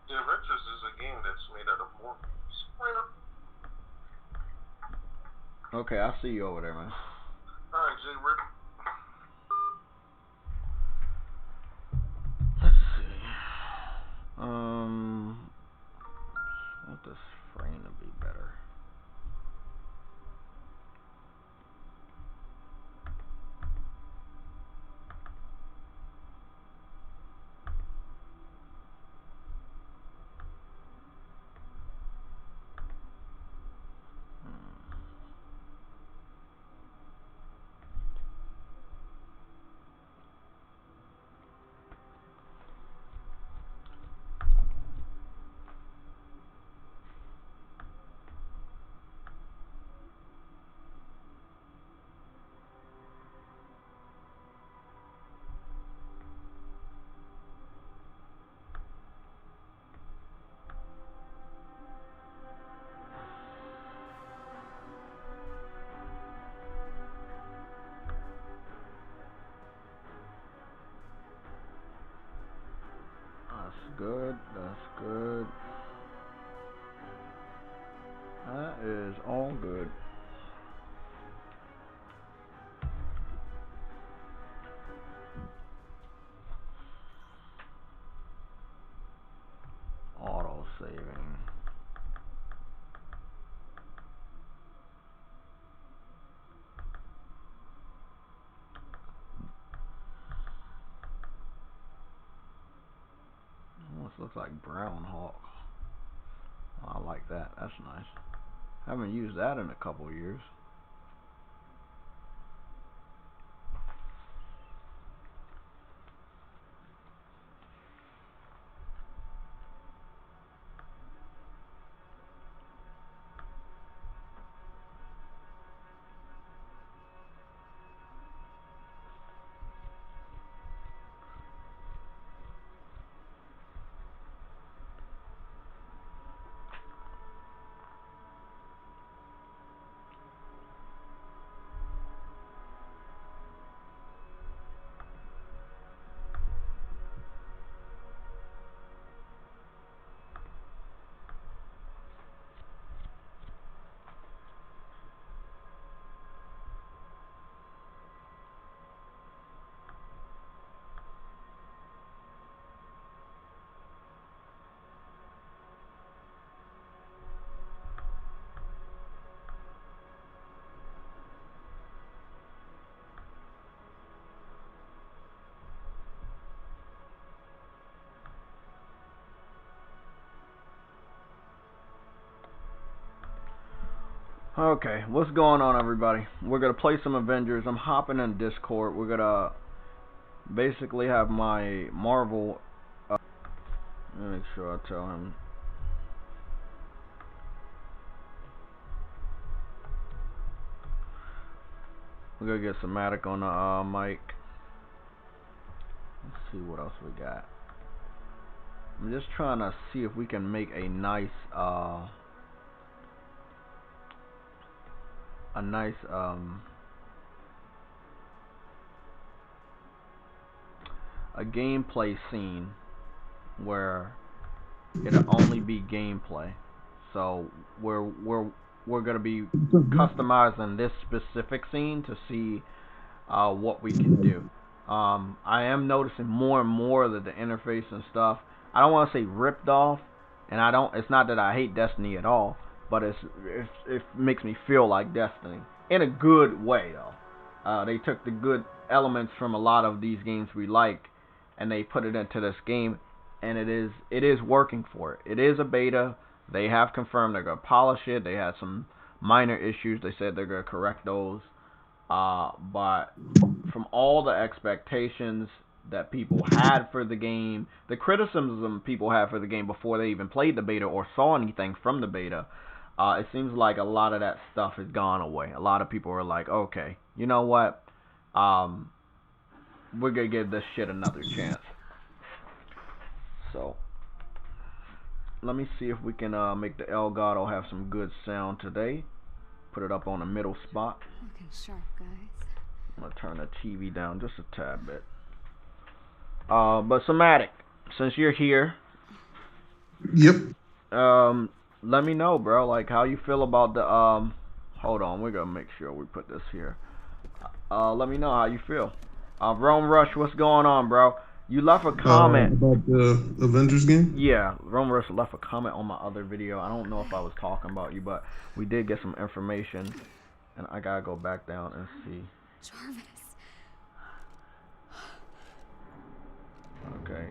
The Avengers is a game that's made out of more movies. Okay, I see you over there, man. Alright, Jay, Rip. Let's see. I want this frame to be better. That's good. That's good. That is all good. Auto saving. Almost looks like Brown Hawk. I like that. That's nice. Haven't used that in a couple years. Okay, what's going on, everybody? We're gonna play some Avengers. I'm hopping in Discord. We're gonna basically have my Marvel. Let me make sure I tell him. We're gonna get Somatic on the mic. Let's see what else we got. I'm just trying to see if we can make a nice a gameplay scene where it'll only be gameplay. So we're gonna be customizing this specific scene to see what we can do. I am noticing more and more that the interface and stuff, I don't want to say ripped off, and I don't. It's not that I hate Destiny at all, but it makes me feel like Destiny in a good way though. They took the good elements from a lot of these games we like, and they put it into this game, and it is working for it. It is a beta. They have confirmed they're gonna polish it. They had some minor issues. They said they're gonna correct those. But from all the expectations that people had for the game, the criticism people had for the game before they even played the beta or saw anything from the beta, it seems like a lot of that stuff has gone away. A lot of people are like, okay, you know what? We're gonna give this shit another chance. So let me see if we can make the Elgato have some good sound today. Put it up on the middle spot. Looking sharp, guys. I'm gonna turn the TV down just a tad bit. But Somatic, since you're here, Yep. Let me know, bro. Like how you feel about the Hold on, we're gonna make sure we put this here. Let me know how you feel. Rome Rush, what's going on, bro? You left a comment. About the Avengers game. Yeah, Rome Rush left a comment on my other video. I don't know if I was talking about you, but we did get some information, and I gotta go back down and see. Jarvis. Okay.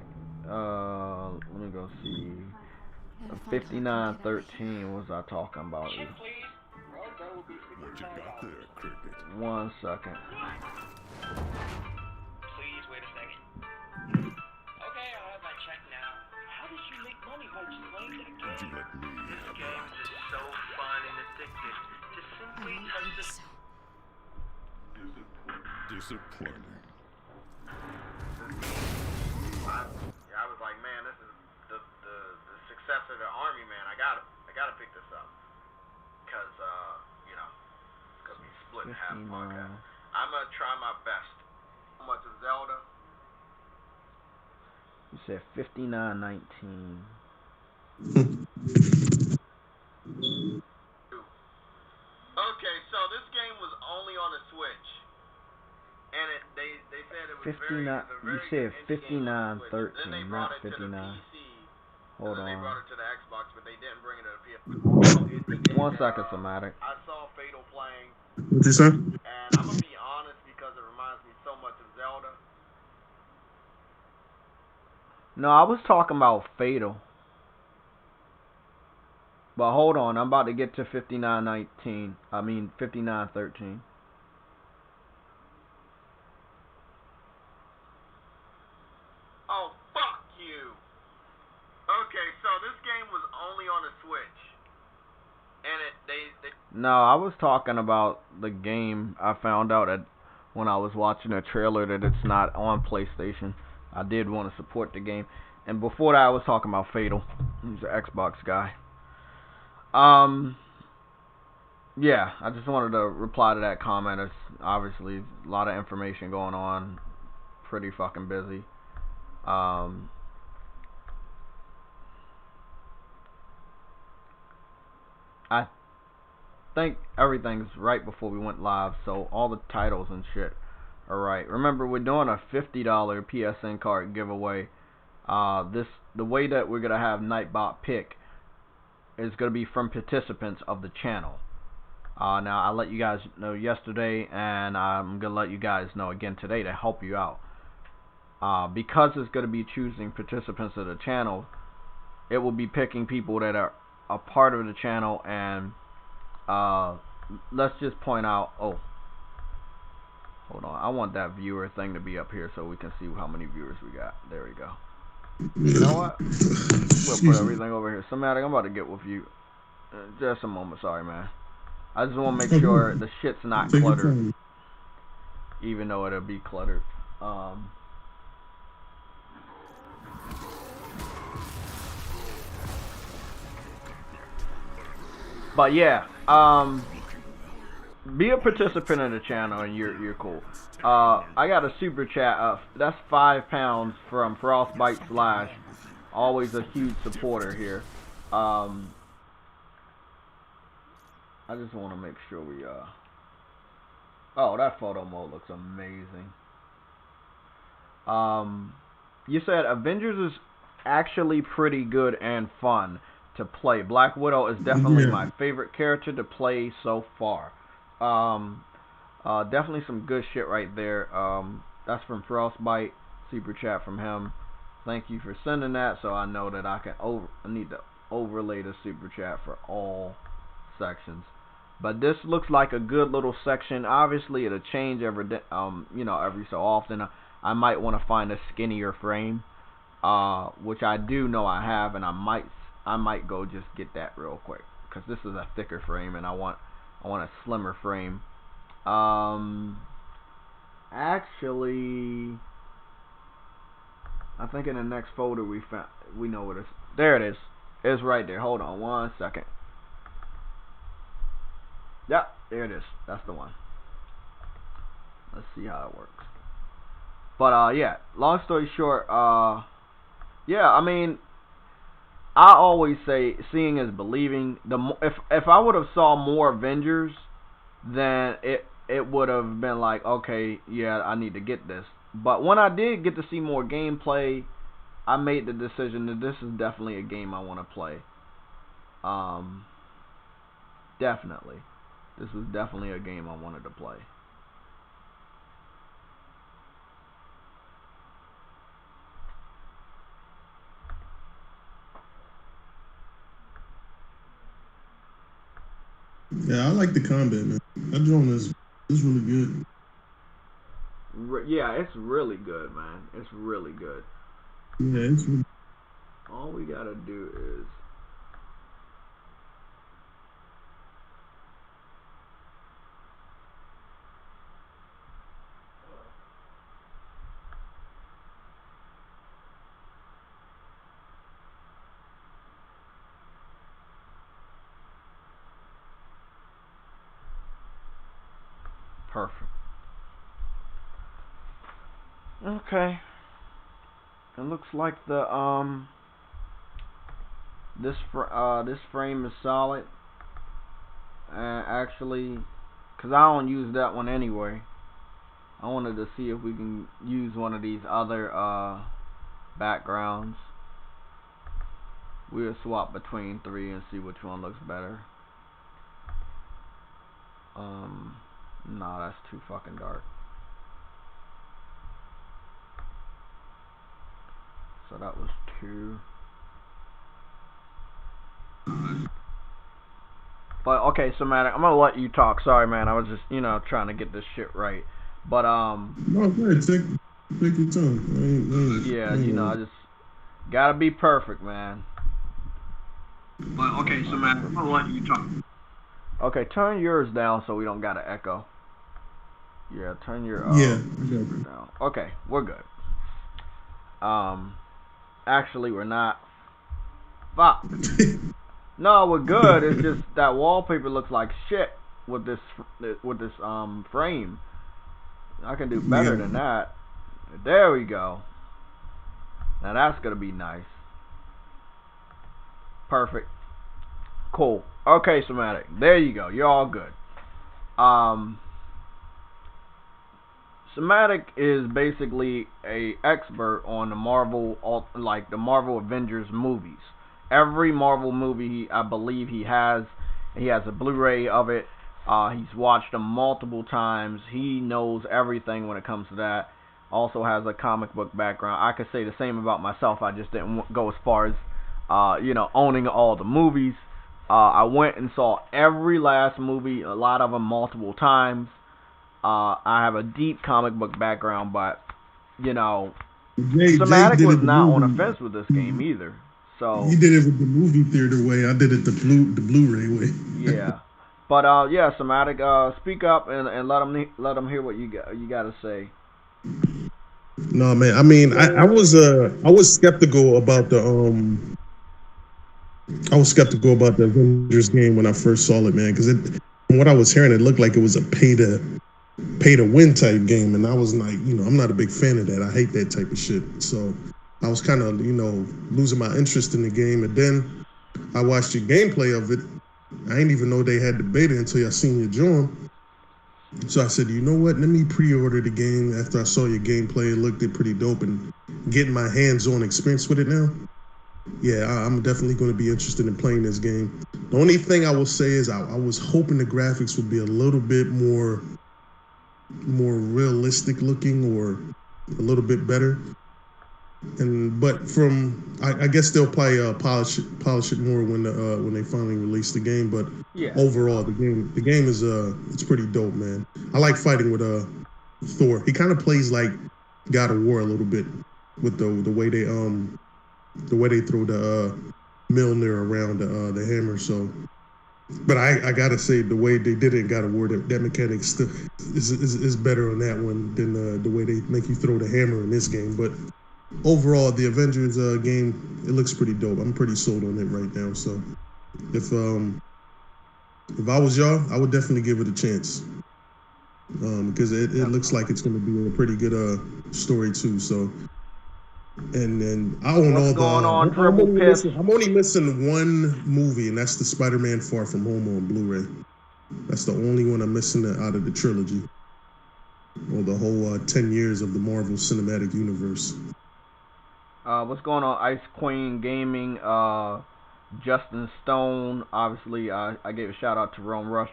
Let me go see. 5913 was I talking about you? What you got there, Cricket? 1 second. Please wait a second. Okay, I'll have my check now. How does she make money by just playing that game? Would you let me This have game that? is just so fun and addictive. Just simply touch the... Disappointing. I was like, man, this is the successor to Army Man. I gotta pick this up, cause you know, it's gonna be split in half podcast. I'm gonna try my best. How much is Zelda? You said 59.19. Okay, so this game was only on the Switch, and they said it was 59. You said 59.13, not 59. Hold on. They brought it to the Xbox, but they didn't bring it to the PS. 1 second, Somatic. I saw Fatal playing. What'd you say? And I'm gonna be honest because it reminds me so much of Zelda. No, I was talking about Fatal. But hold on, I'm about to get to 59.19. I mean 59.13. Oh, fuck you. Okay, so this game was only on the Switch. And they No, I was talking about the game. I found out that when I was watching a trailer that it's not on PlayStation. I did want to support the game. And before that I was talking about Fatal. He's an Xbox guy. Yeah, I just wanted to reply to that comment. It's obviously a lot of information going on. Pretty fucking busy. I think everything's right before we went live, so all the titles and shit are right. Remember, we're doing a $50 PSN card giveaway. The way that we're gonna have Nightbot pick is gonna be from participants of the channel. Now I let you guys know yesterday, and I'm gonna let you guys know again today to help you out. Because it's gonna be choosing participants of the channel, it will be picking people that are a part of the channel, and let's just point out. Oh, hold on. I want that viewer thing to be up here so we can see how many viewers we got. There we go. You know what? We'll put everything over here. Somatic, I'm about to get with you. Just a moment. Sorry, man. I just want to make sure the shit's not cluttered. Even though it'll be cluttered. But yeah, be a participant in the channel and you're cool. I got a super chat. That's £5 from Frostbite Slash. Always a huge supporter here. I just want to make sure we oh, that photo mode looks amazing. You said Avengers is actually pretty good and fun to play. Black Widow is definitely my favorite character to play so far. Definitely some good shit right there. That's from Frostbite. Super chat from him. Thank you for sending that, so I know that I need to overlay the super chat for all sections. But this looks like a good little section. Obviously, it'll change every every so often. I might want to find a skinnier frame, which I do know I have, and I might go just get that real quick, because this is a thicker frame and I want a slimmer frame. Actually, I think in the next folder we know what it is. There it is. It's right there. Hold on 1 second. Yep, there it is. That's the one. Let's see how it works. But yeah, long story short, yeah, I mean, I always say seeing is believing. If I would have saw more Avengers, then it would have been like, okay, yeah, I need to get this. But when I did get to see more gameplay, I made the decision that this is definitely a game I want to play. Definitely. This was definitely a game I wanted to play. Yeah, I like the combat, man. That drone is really good. Yeah, it's really good, man. It's really good. Yeah, it's really All we gotta do is perfect. Okay. It looks like the this frame is solid. Actually, cause I don't use that one anyway. I wanted to see if we can use one of these other backgrounds. We'll swap between 3 and see which one looks better. Nah, that's too fucking dark. So that was 2. But okay, Somatic, I'm gonna let you talk. Sorry, man. I was just, trying to get this shit right. But no, great. Take your time. Yeah, I just gotta be perfect, man. But okay, Somatic, I'm gonna let you talk. Okay, turn yours down so we don't gotta echo. Yeah, turn your receiver down. Okay, we're good. Actually, we're not. Fuck. No, we're good. It's just that wallpaper looks like shit with this frame. I can do better than that. There we go. Now that's gonna be nice. Perfect. Cool. Okay, Somatic. There you go. You're all good. Somatic is basically a expert on the Marvel Avengers movies. Every Marvel movie, I believe he has a Blu-ray of it. He's watched them multiple times. He knows everything when it comes to that. Also has a comic book background. I could say the same about myself. I just didn't go as far as owning all the movies. I went and saw every last movie, a lot of them multiple times. I have a deep comic book background, but Somatic was not on the fence with this game either. So he did it with the movie theater way. I did it the Blu-ray way. Yeah, but Somatic, speak up and let them hear what you got to say. No, man. I mean, I was skeptical about the Avengers game when I first saw it, man, because from what I was hearing, it looked like it was a pay to win type game, and I was like, I'm not a big fan of that. I hate that type of shit. So I was kind of, losing my interest in the game, and then I watched the gameplay of it. I didn't even know they had the beta until I seen your join. So I said, you know what? Let me pre-order the game after I saw your gameplay. It looked pretty dope, and getting my hands-on experience with it now. Yeah, I'm definitely going to be interested in playing this game. The only thing I will say is I was hoping the graphics would be a little bit more realistic looking or a little bit better. But I guess they'll probably polish it more when they finally release the game. But overall, the game is it's pretty dope, man. I like fighting with Thor. He kind of plays like God of War a little bit with the way they throw the Mjolnir around the hammer. So, but I gotta say the way they did it in God of War, that mechanic is better on that one than the way they make you throw the hammer in this game. But overall, the Avengers game, it looks pretty dope. I'm pretty sold on it right now. So if I was y'all, I would definitely give it a chance. Because it looks like it's going to be a pretty good story too. So And then I own What's all going the. on, Dribble Piss? I'm only missing one movie, and that's the Spider-Man Far From Home on Blu-ray. That's the only one I'm missing out of the trilogy, or the whole 10 years of the Marvel Cinematic Universe. What's going on, Ice Queen Gaming? Justin Stone, obviously, I gave a shout out to Rome Rush.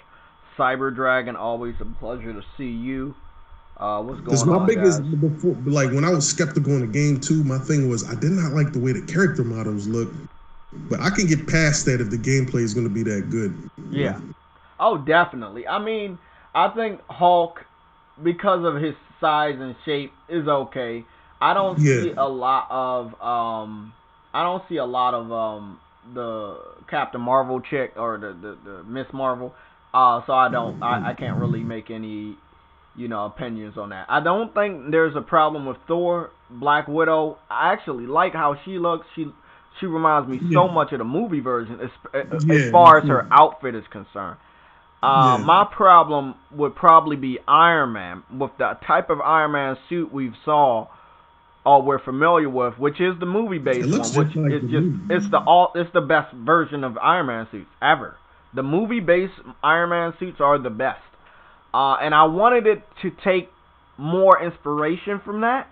Cyber Dragon, always a pleasure to see you. What's going my on, biggest, guys? before, like when I was skeptical in the game too, my thing was I did not like the way the character models look, but I can get past that if the gameplay is going to be that good. Yeah. Oh, definitely. I mean, I think Hulk, because of his size and shape, is okay. I don't see a lot of the Captain Marvel chick or the Miss Marvel. So I can't really make any opinions on that. I don't think there's a problem with Thor, Black Widow. I actually like how she looks. She reminds me so much of the movie version as far as her outfit is concerned. My problem would probably be Iron Man, with the type of Iron Man suit we've saw or we're familiar with, which is the movie-based one, which is it's the best version of Iron Man suits ever. The movie-based Iron Man suits are the best, and I wanted it to take more inspiration from that,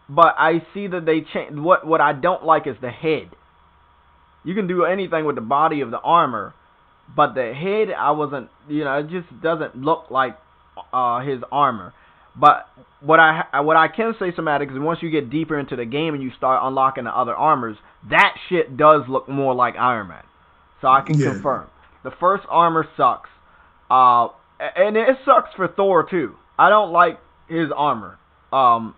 but I see that they change. What I don't like is the head. You can do anything with the body of the armor, but the head, I wasn't, it just doesn't look like his armor. But what I can say, Somatic, is once you get deeper into the game and you start unlocking the other armors, that shit does look more like Iron Man. So I can confirm. The first armor sucks. And it sucks for Thor too. I don't like his armor. I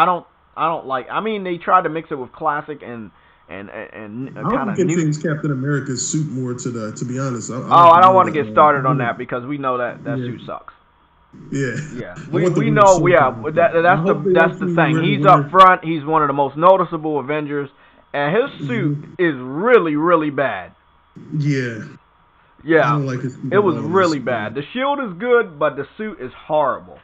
don't like. I mean, they tried to mix it with classic and kind of new. Things Captain America's suit more to be honest. I don't want to get started on that because we know that suit sucks. Yeah. We know. That's the thing. He's up front. He's one of the most noticeable Avengers, and his suit is really, really bad. Yeah. Yeah. I don't like his it was really bad. The shield is good, but the suit is horrible.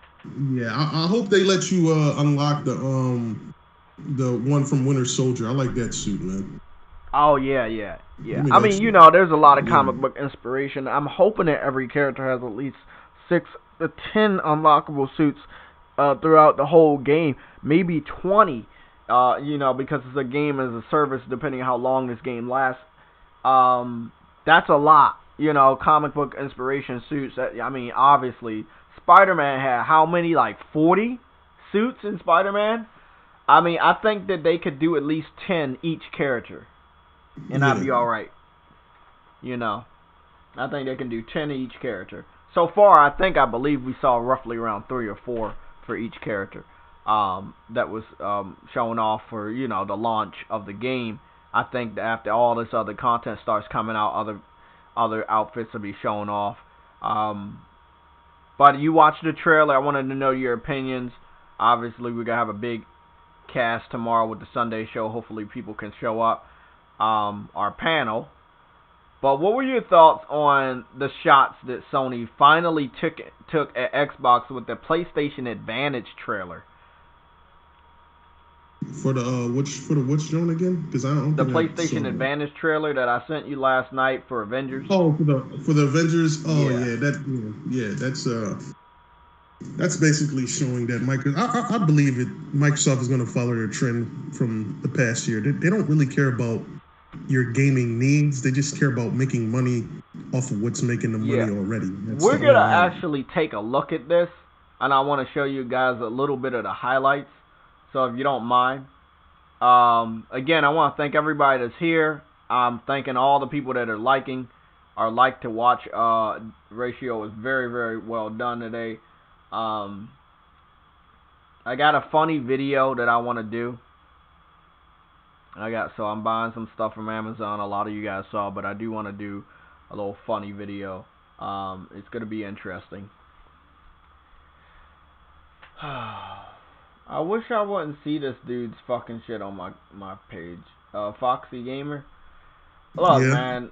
Yeah. I hope they let you unlock the one from Winter Soldier. I like that suit, man. Oh yeah. I mean, there's a lot of comic book inspiration. I'm hoping that every character has at least 6 to 10 unlockable suits throughout the whole game, maybe 20. Because it's a game as a service, depending on how long this game lasts. That's a lot. Comic book inspiration suits. I mean, obviously, Spider-Man had how many? Like 40 suits in Spider-Man. I mean, I think that they could do at least 10 each character, and I'd be all right. I think they can do 10 each character. So far, I believe we saw roughly around 3 or 4 for each character that was showing off for, the launch of the game. I think that after all this other content starts coming out, other outfits will be shown off. But you watched the trailer. I wanted to know your opinions. Obviously, we're going to have a big cast tomorrow with the Sunday show. Hopefully, people can show up. Our panel. But what were your thoughts on the shots that Sony finally took at Xbox with the PlayStation Advantage trailer? For the which zone again? Because I don't. The PlayStation Advantage trailer that I sent you last night for Avengers. Oh, for the Avengers. Oh yeah, that's basically showing that I believe Microsoft is going to follow their trend from the past year. They don't really care about your gaming needs. They just care about making money off of what's making them money already. We're going to actually take a look at this, and I want to show you guys a little bit of the highlights. So if you don't mind. Again, I want to thank everybody that's here. I'm thanking all the people that are liking our like to watch ratio is very, very well done today. I got a funny video that I want to do. So I'm buying some stuff from Amazon. A lot of you guys saw, but I do want to do a little funny video. It's going to be interesting. I wish I wouldn't see this dude's fucking shit on my page. Foxy Gamer. Look, man.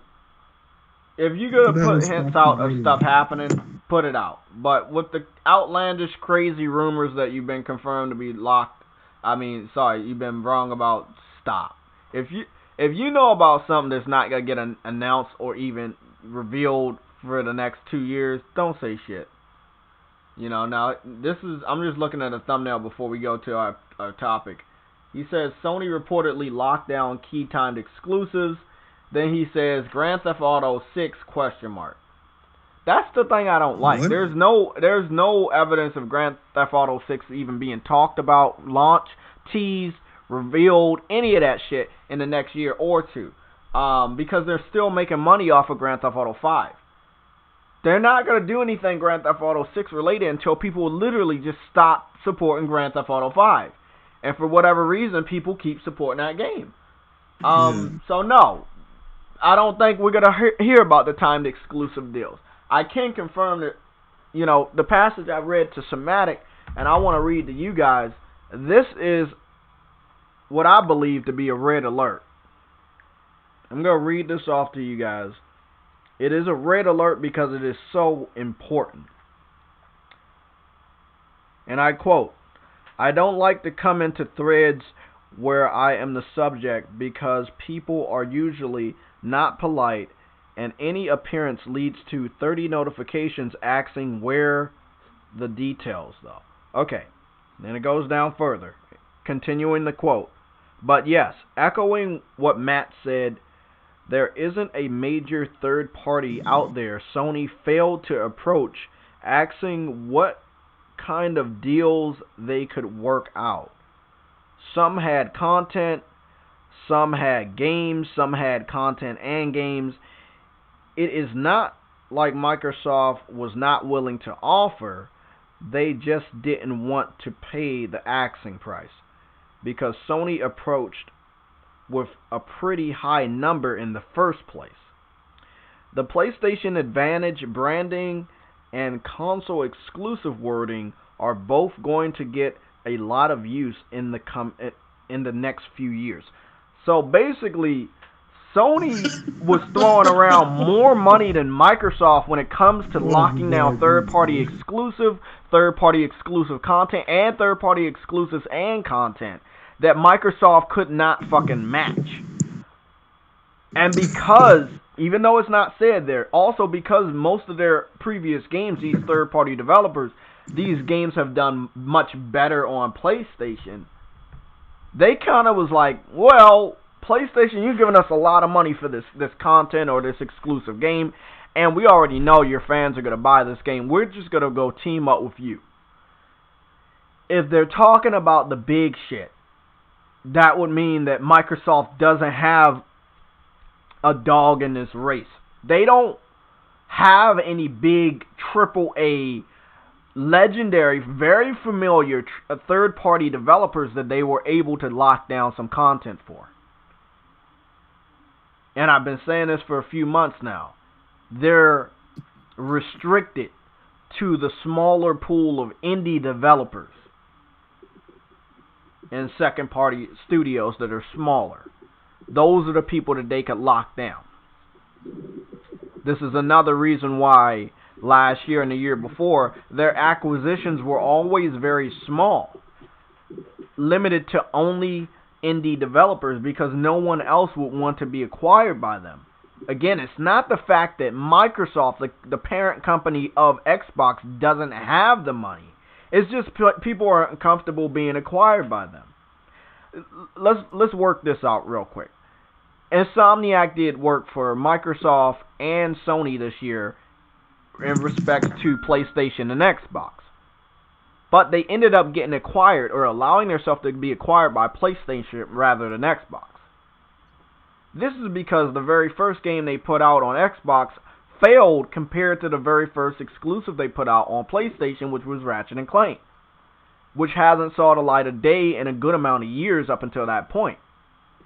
If you're going to put hints out of stuff happening, put it out. But with the outlandish, crazy rumors that you've been confirmed to be locked I mean, sorry, you've been wrong about stop. If you know about something that's not gonna get announced or even revealed for the next 2 years, don't say shit. Now I'm just looking at a thumbnail before we go to our topic. He says Sony reportedly locked down key timed exclusives. Then he says Grand Theft Auto 6 ? That's the thing I don't like. What? There's no evidence of Grand Theft Auto 6 even being talked about, launched, teased, revealed, any of that shit in the next year or two. Because they're still making money off of Grand Theft Auto 5. They're not going to do anything Grand Theft Auto 6 related until people literally just stop supporting Grand Theft Auto 5. And for whatever reason, people keep supporting that game. So no, I don't think we're going to hear about the timed exclusive deals. I can confirm that, the passage I read to Somatic, and I want to read to you guys, this is what I believe to be a red alert. I'm going to read this off to you guys. It is a red alert because it is so important. And I quote, "I don't like to come into threads where I am the subject because people are usually not polite and any appearance leads to 30 notifications asking where the details though." Okay, then it goes down further. Continuing the quote. "But yes, echoing what Matt said, there isn't a major third party out there Sony failed to approach asking what kind of deals they could work out. Some had content, some had games, some had content and games. It is not like Microsoft was not willing to offer, they just didn't want to pay the asking price. Because Sony approached with a pretty high number in the first place. The PlayStation Advantage branding and console exclusive wording are both going to get a lot of use in the next few years." So basically, Sony was throwing around more money than Microsoft when it comes to locking down third-party exclusive content, and third-party exclusives and content that Microsoft could not fucking match. And because, even though it's not said there, also because most of their previous games, these third-party developers, these games have done much better on PlayStation, they kind of was like, well, PlayStation, you've given us a lot of money for this content or this exclusive game, and we already know your fans are going to buy this game. We're just going to go team up with you. If they're talking about the big shit, that would mean that Microsoft doesn't have a dog in this race. They don't have any big AAA, legendary, very familiar third-party developers that they were able to lock down some content for. And I've been saying this for a few months now. They're restricted to the smaller pool of indie developers and second-party studios that are smaller. Those are the people that they could lock down. This is another reason why last year and the year before, their acquisitions were always very small, limited to only indie developers because no one else would want to be acquired by them. Again, it's not the fact that Microsoft, the parent company of Xbox, doesn't have the money. It's just people are uncomfortable being acquired by them. Let's work this out real quick. Insomniac did work for Microsoft and Sony this year in respect to PlayStation and Xbox. But they ended up getting acquired or allowing themselves to be acquired by PlayStation rather than Xbox. This is because the very first game they put out on Xbox failed compared to the very first exclusive they put out on PlayStation, which was Ratchet & Clank, which hasn't saw the light of day in a good amount of years up until that point.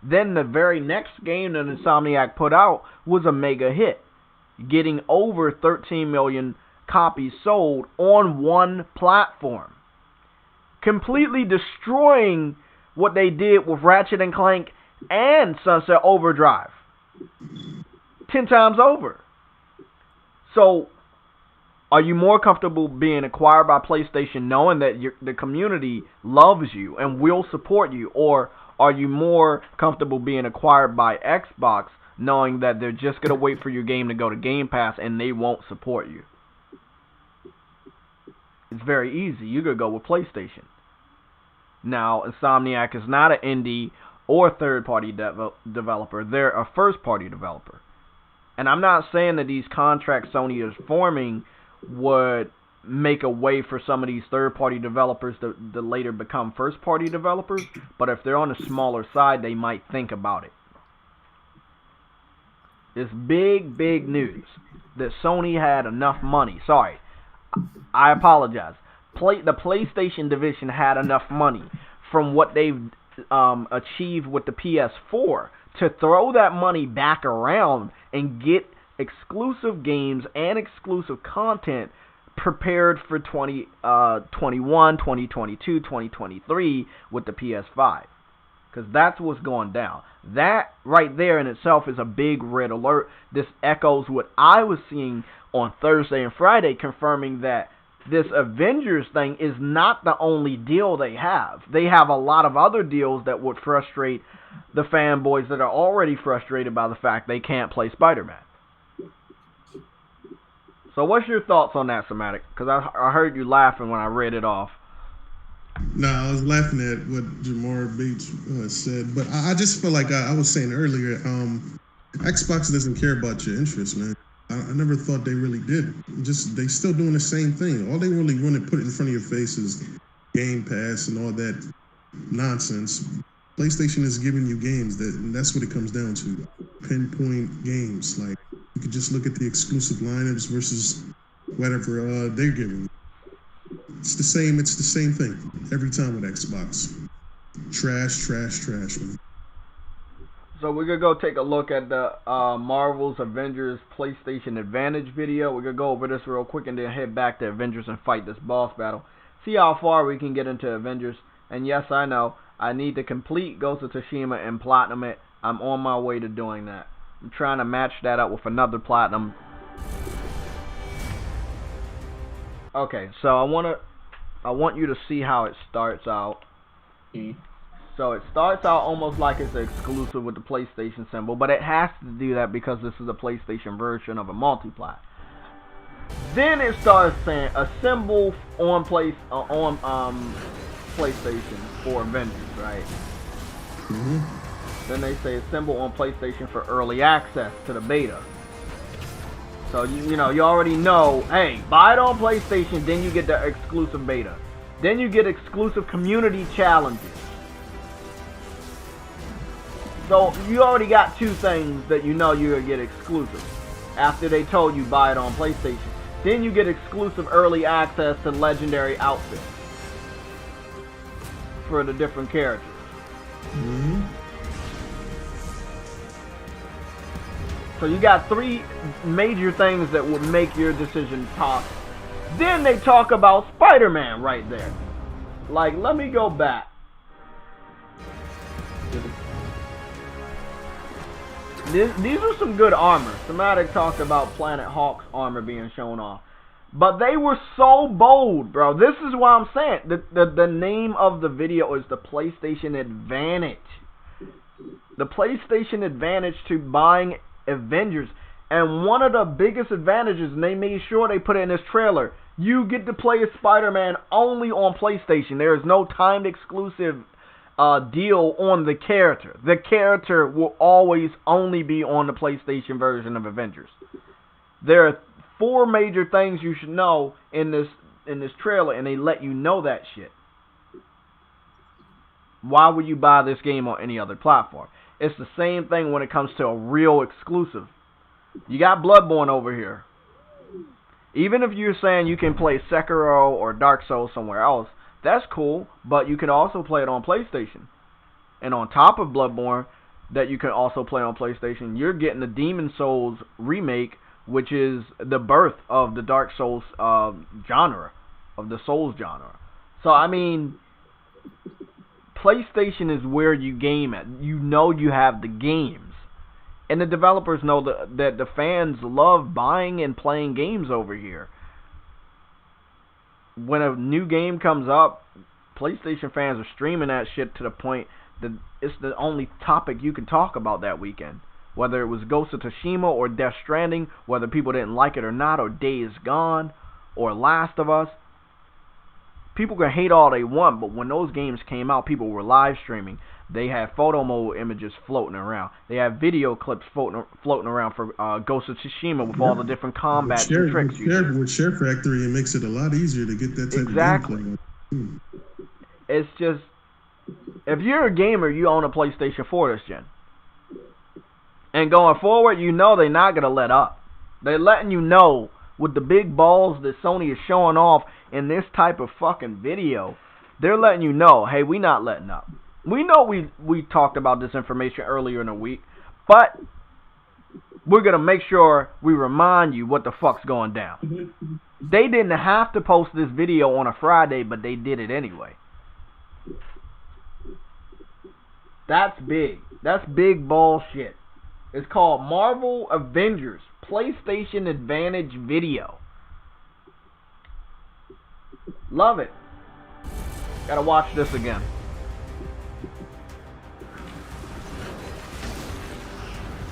Then the very next game that Insomniac put out was a mega hit, getting over 13 million copies sold on one platform, completely destroying what they did with Ratchet & Clank and Sunset Overdrive 10 times over. So Are you more comfortable being acquired by PlayStation knowing that the community loves you and will support you? Or are you more comfortable being acquired by Xbox knowing that they're just going to wait for your game to go to Game Pass and they won't support you? It's very easy. You could go with PlayStation. Now, Insomniac is not an indie or third-party developer. They're a first-party developer. And I'm not saying that these contracts Sony is forming would make a way for some of these third-party developers to later become first-party developers, but if they're on the smaller side, they might think about it. It's big, big news that Sony had enough money. Sorry, I apologize. The PlayStation division had enough money from what they've achieved with the PS4 to throw that money back around and get exclusive games and exclusive content prepared for 2021, 2022, 2023 with the PS5. Because that's what's going down. That right there in itself is a big red alert. This echoes what I was seeing on Thursday and Friday, confirming that this Avengers thing is not the only deal they have. They have a lot of other deals that would frustrate the fanboys that are already frustrated by the fact they can't play Spider-Man. So what's your thoughts on that, Somatic? Because I heard you laughing when I read it off. No, I was laughing at what Jamar Bates said, but I just feel like I was saying earlier, Xbox doesn't care about your interests, man. I never thought they really did. They still doing the same thing. All they really want to put in front of your face is Game Pass and all that nonsense. PlayStation is giving you games, and that's what it comes down to. Pinpoint games. Like, you could just look at the exclusive lineups versus whatever they're giving you. It's the same thing every time with Xbox. Trash, man. So we're going to go take a look at the Marvel's Avengers PlayStation Advantage video. We're going to go over this real quick and then head back to Avengers and fight this boss battle. See how far we can get into Avengers. And yes, I know, I need to complete Ghost of Tsushima and platinum it. I'm on my way to doing that. I'm trying to match that up with another platinum. Okay, so I want you to see how it starts out. So it starts out almost like it's exclusive with the PlayStation symbol, but it has to do that because this is a PlayStation version of a multiplat. Then it starts saying a symbol on PlayStation for Avengers, right? Then they say a symbol on PlayStation for early access to the beta. So you already know, hey, buy it on PlayStation, then you get the exclusive beta. Then you get exclusive community challenges. So you already got two things that you're gonna get exclusive after they told you buy it on PlayStation. Then you get exclusive early access to legendary outfits for the different characters. So you got three major things that would make your decision possible. Then they talk about Spider-Man right there. Like, let me go back. These are some good armor. Somatic talked about Planet Hawk's armor being shown off. But they were so bold, bro. This is what I'm saying. The name of the video is the PlayStation Advantage. The PlayStation Advantage to buying Avengers. And one of the biggest advantages, and they made sure they put it in this trailer, you get to play as Spider-Man only on PlayStation. There is no timed exclusive deal on the character. The character will always only be on the PlayStation version of Avengers. There are 4 major things you should know in this trailer, and they let you know that shit. Why would you buy this game on any other platform? It's the same thing when it comes to a real exclusive. You got Bloodborne over here. Even if you're saying you can play Sekiro or Dark Souls somewhere else, that's cool, but you can also play it on PlayStation. And on top of Bloodborne, that you can also play on PlayStation, you're getting the Demon Souls remake, which is the birth of the Dark Souls genre, of the Souls genre. So, I mean, PlayStation is where you game at. You know you have the games. And the developers know that the fans love buying and playing games over here. when a new game comes up, PlayStation fans are streaming that shit to the point that it's the only topic you can talk about that weekend. Whether it was Ghost of Tsushima or Death Stranding, whether people didn't like it or not, or Days Gone, or Last of Us. People can hate all they want, but when those games came out, people were live streaming. They had photo mode images floating around. They had video clips floating around for Ghost of Tsushima with all the different combats and tricks you do. With Share Factory, it makes it a lot easier to get that type of gameplay. It's just, if you're a gamer, you own a PlayStation 4 this gen. And going forward, you know they're not going to let up. They're letting you know, with the big balls that Sony is showing off in this type of fucking video, they're letting you know, hey, we not letting up. We know we talked about this information earlier in the week, but we're going to make sure we remind you what the fuck's going down. They didn't have to post this video on a Friday, but they did it anyway. That's big. That's big bullshit. It's called Marvel Avengers PlayStation Advantage Video. Love it. Gotta watch this again.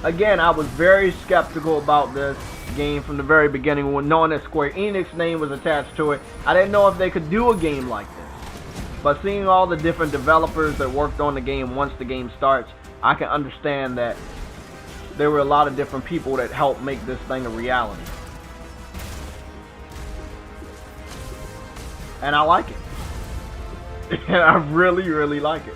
Again, I was very skeptical about this game from the very beginning, when knowing that Square Enix name was attached to it. I didn't know if they could do a game like this. But seeing all the different developers that worked on the game once the game starts, I can understand that there were a lot of different people that helped make this thing a reality. And I like it. And I really, really like it.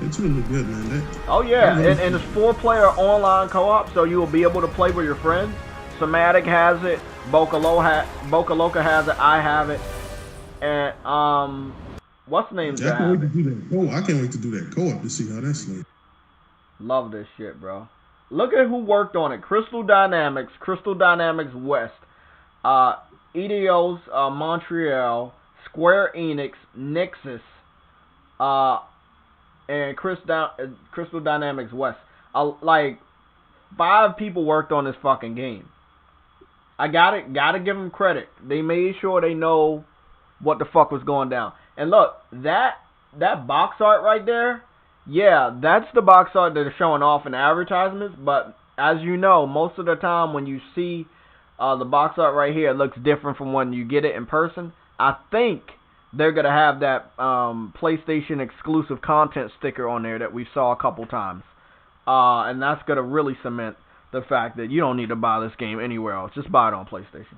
It's really good, man. Oh yeah, and it's 4-player online co-op, so you will be able to play with your friends. Somatic has it, Boca Loca has it, I have it, and what's the name? I can't wait to do that. I can't wait to do that co-op to see how that's like. Love this shit, bro. Look at who worked on it: Crystal Dynamics West, Eidos Montreal, Square Enix, Nixxes, and Crystal Dynamics West. Like 5 people worked on this fucking game. I gotta give them credit. They made sure they know what the fuck was going down. And look, that box art right there, yeah, that's the box art that are showing off in advertisements. But as you know, most of the time when you see the box art right here, it looks different from when you get it in person. I think they're gonna have that PlayStation exclusive content sticker on there that we saw a couple times, and that's gonna really cement the fact that you don't need to buy this game anywhere else. Just buy it on PlayStation.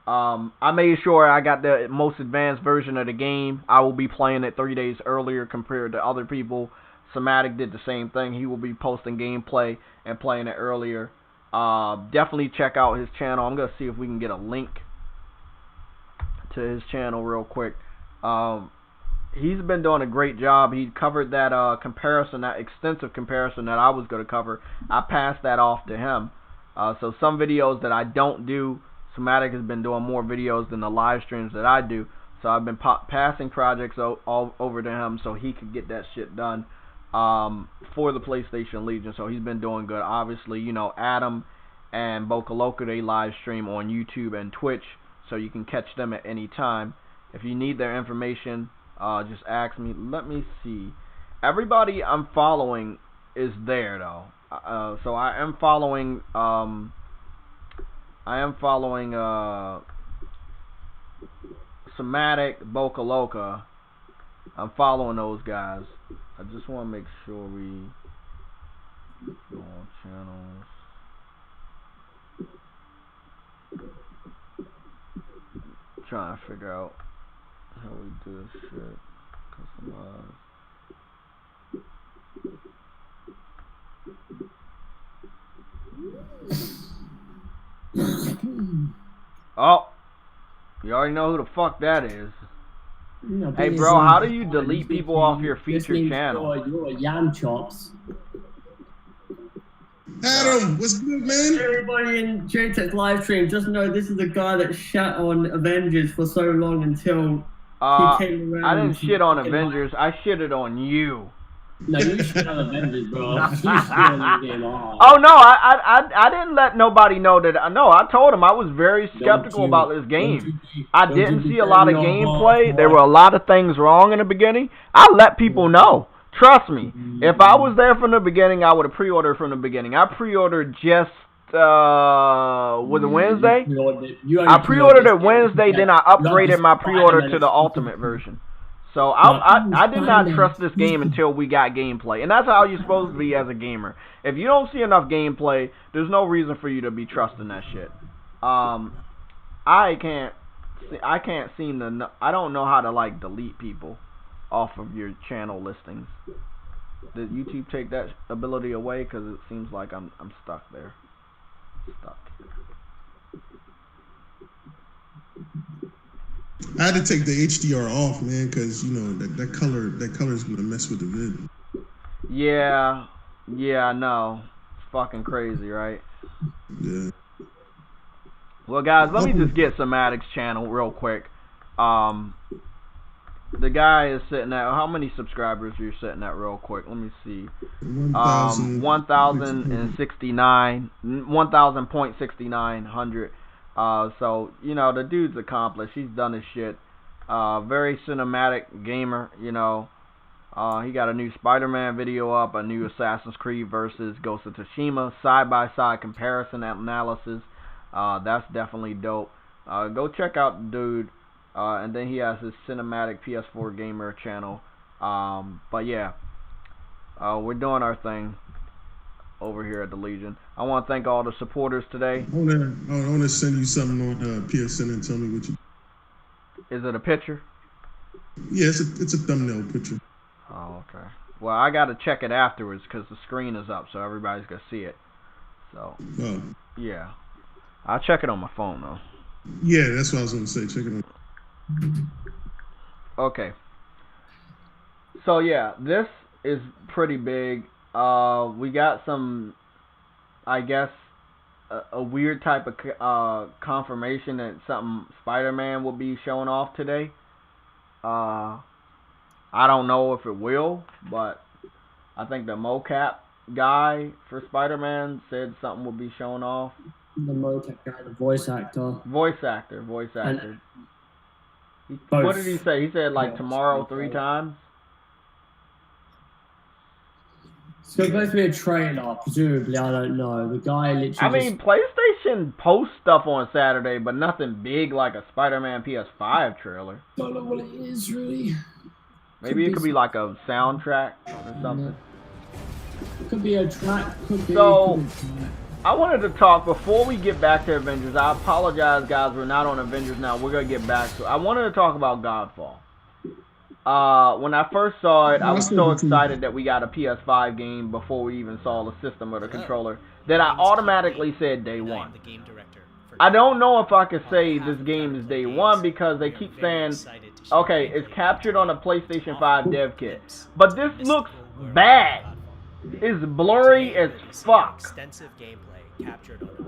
I made sure I got the most advanced version of the game. I will be playing it 3 days earlier compared to other people. Somatic did the same thing. He will be posting gameplay and playing it earlier. Definitely check out his channel. I'm going to see if we can get a link to his channel real quick. He's been doing a great job. He covered that comparison, that extensive comparison that I was going to cover. I passed that off to him. So some videos that I don't do, Somatic has been doing more videos than the live streams that I do. So I've been passing projects all over to him so he could get that shit done for the PlayStation Legion. So he's been doing good. Obviously, you know, Adam and Boca Loca, they live stream on YouTube and Twitch, so you can catch them at any time. If you need their information, just ask me. Let me see. Everybody I'm following is there though. So I am following Somatic, Boca Loca. I'm following those guys. I just want to make sure we go on channels. Trying to figure out how we do this shit. Customize. Oh, you already know who the fuck that is. No, hey bro, how do you delete people off your featured channel? You're Yam Chops. Adam, what's good, man? Everybody in JaytechTV live stream, just know this is the guy that shat on Avengers for so long until he came around. I didn't shit on Avengers. I shitted on you. No, you should have Avengers, bro. You should have the game hard. Oh no, I didn't let nobody know that. No, I told him I was very skeptical about this game. I didn't see a lot of gameplay. There were a lot of things wrong in the beginning. I let people know. Trust me. If I was there from the beginning, I would have pre-ordered from the beginning. I pre-ordered just was it Wednesday? I pre-ordered it Wednesday, then I upgraded my pre-order to the ultimate version. So I did not trust this game until we got gameplay, and that's how you're supposed to be as a gamer. If you don't see enough gameplay, there's no reason for you to be trusting that shit. I don't know how to like delete people off of your channel listings. Did YouTube take that ability away? Because it seems like I'm stuck there. Stuck. I had to take the HDR off, man, because you know that color is gonna mess with the vid. Yeah, I know. It's fucking crazy, right? Yeah. Well, guys, let me just get some Addict's channel real quick. The guy is sitting at, how many subscribers are you sitting at real quick? Let me see. 1,000.6900. So, you know, the dude's accomplished. He's done his shit. Very cinematic gamer, you know. He got a new Spider-Man video up, a new Assassin's Creed versus Ghost of Tsushima, side-by-side comparison analysis. That's definitely dope. Go check out the dude. And then he has his cinematic PS4 gamer channel. But yeah, we're doing our thing over here at the Legion. I want to thank all the supporters today. I want to send you something on PSN and tell me what you. Is it a picture? Yeah, it's a thumbnail picture. Oh, okay. Well, I got to check it afterwards because the screen is up, so everybody's gonna see it. So yeah, I'll check it on my phone though. Yeah, that's what I was gonna say. Check it out. Okay. So yeah, this is pretty big. We got some, I guess, a weird type of confirmation that something Spider-Man will be showing off today. I don't know if it will, but I think the mocap guy for Spider-Man said something will be shown off. The mocap guy, the voice actor. Voice actor. What did he say? He said like tomorrow 3 times. It's supposed to be a trailer, presumably. I don't know. The guy literally. I mean, PlayStation posts stuff on Saturday, but nothing big like a Spider-Man PS5 trailer. Don't know what it is really. Maybe it could be like a soundtrack or something. Could be a track. So, I wanted to talk before we get back to Avengers. I apologize, guys. We're not on Avengers now. We're gonna get back to it. I wanted to talk about Godfall. When I first saw it, I was so excited that we got a PS5 game before we even saw the system or the controller that I automatically said day one. I don't know if I could say this game is day one because they keep saying, okay, it's captured on a PlayStation 5 dev kit. But this looks bad. It's blurry as fuck.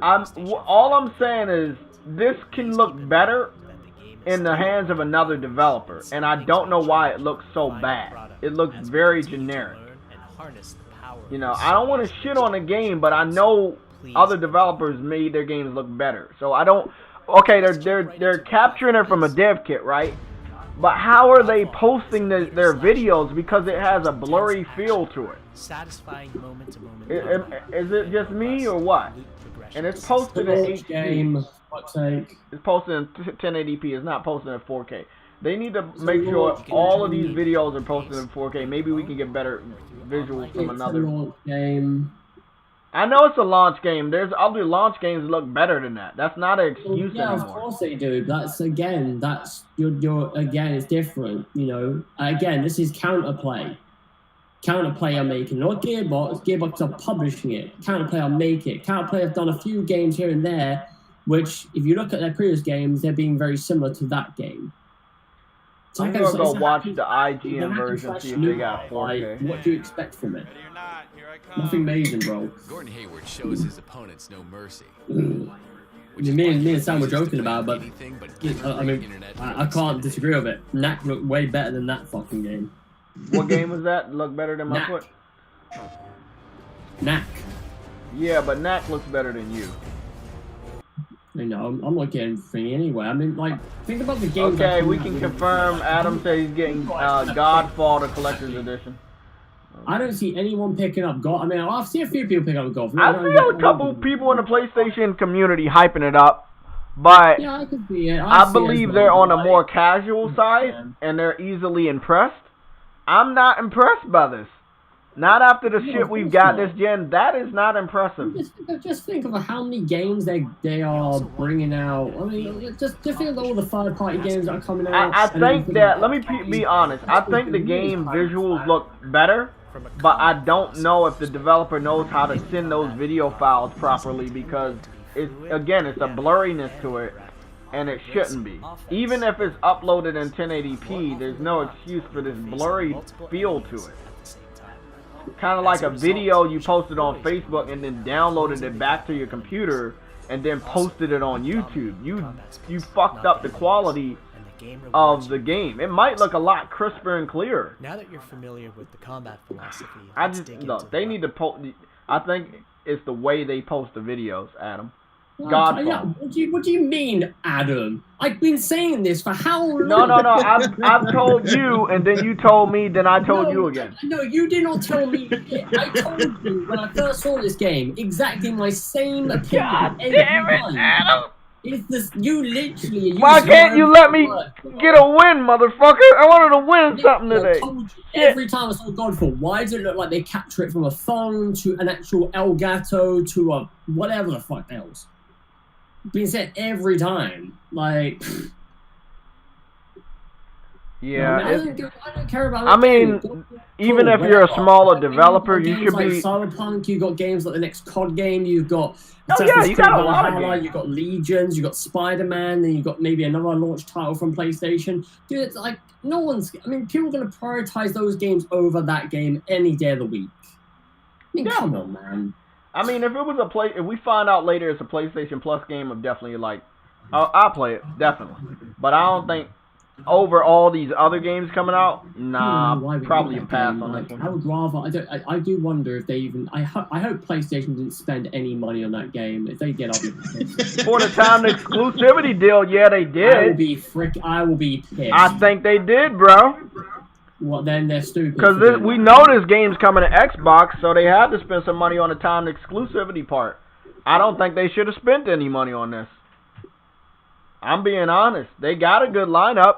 All I'm saying is this can look better in the hands of another developer, and I don't know why it looks so bad. It looks very generic. You know, I don't want to shit on the game, but I know other developers made their games look better. So I don't. Okay, they're capturing it from a dev kit, right? But how are they posting their videos because it has a blurry feel to it? Satisfying moment to moment. Is it just me or what? And it's posted in HD. It's posted in 1080p. It's not posted in 4K. They need to make sure all of these videos are posted in 4K. Maybe we can get better visuals from another game. I know it's a launch game. There's other launch games that look better than that. That's not an excuse anymore. Of course they do. That's again, it's different. You know, again, this is Counterplay. Counterplay are making, not Gearbox. Gearbox are publishing it. Counterplay are making it. Counterplay have done a few games here and there, which, if you look at their previous games, they're being very similar to that game. So I'm gonna go watch the IGN version, see if they got 4K. What do you expect from it? Nothing amazing, bro. Gordon Hayward shows his opponents no mercy. Me and Sam were joking about it, but I mean, I can't disagree with it. Knack looked way better than that fucking game. What game was that? Look better than my Knack. foot? Knack. Yeah, but Knack looks better than you. You know, I'm not getting free anyway. I mean, like, think about the games. Okay, we can confirm. Adam said he's getting Godfall, the collector's edition. I don't see anyone picking up God. I mean, I've seen a few people pick up Golf. I see a couple people in the PlayStation community hyping it up, but yeah, I could see it. I believe they're on a more casual side and they're easily impressed. I'm not impressed by this. Not after the shit we've got this gen. That is not impressive. Just think of how many games they are bringing out. I mean, just think of all the third-party games that are coming out. I think that, let me be honest, I think the game visuals look better, but I don't know if the developer knows how to send those video files properly because, it's a blurriness to it, and it shouldn't be. Even if it's uploaded in 1080p, there's no excuse for this blurry feel to it. Kind of like a video you posted on Facebook and then downloaded it back to your computer and then posted it on YouTube. You fucked up the quality of the game. It might look a lot crisper and clearer. Now that you're familiar with the combat philosophy, They need to post. I think it's the way they post the videos, Adam. Godfall. Yeah, what do you mean, Adam? I've been saying this for how long? No. I've told you, and then you told me, then I told you again. No, you did not tell me. I told you when I first saw this game exactly my same opinion. God damn it, Adam! It's this, you literally. Why can't you let me get a win, motherfucker? I wanted to win something today. Every time I saw Godfall, why does it look like they capture it from a phone to an actual Elgato to a whatever the fuck else? Being said every time, like, yeah. I don't care about. I mean, even if you're a smaller developer, you should like be. Cyberpunk. You got games like the next COD game. You've got. Oh yeah, you got a lot of games. You got Legions. You got Spider-Man. Then you got maybe another launch title from PlayStation. Dude, it's like no one's. I mean, people are gonna prioritize those games over that game any day of the week. I mean, come on, man. I mean, if it was if we find out later it's a PlayStation Plus game, I'm definitely like, I'll play it, definitely. But I don't think, over all these other games coming out, nah, probably a pass on this one. I would rather, I do wonder if they even, I hope PlayStation didn't spend any money on that game. If they get off For the time exclusivity deal, yeah, they did. I will be pissed. I think they did, bro. Well, then they're stupid. Because we know this game's coming to Xbox, so they had to spend some money on the timed exclusivity part. I don't think they should have spent any money on this. I'm being honest. They got a good lineup.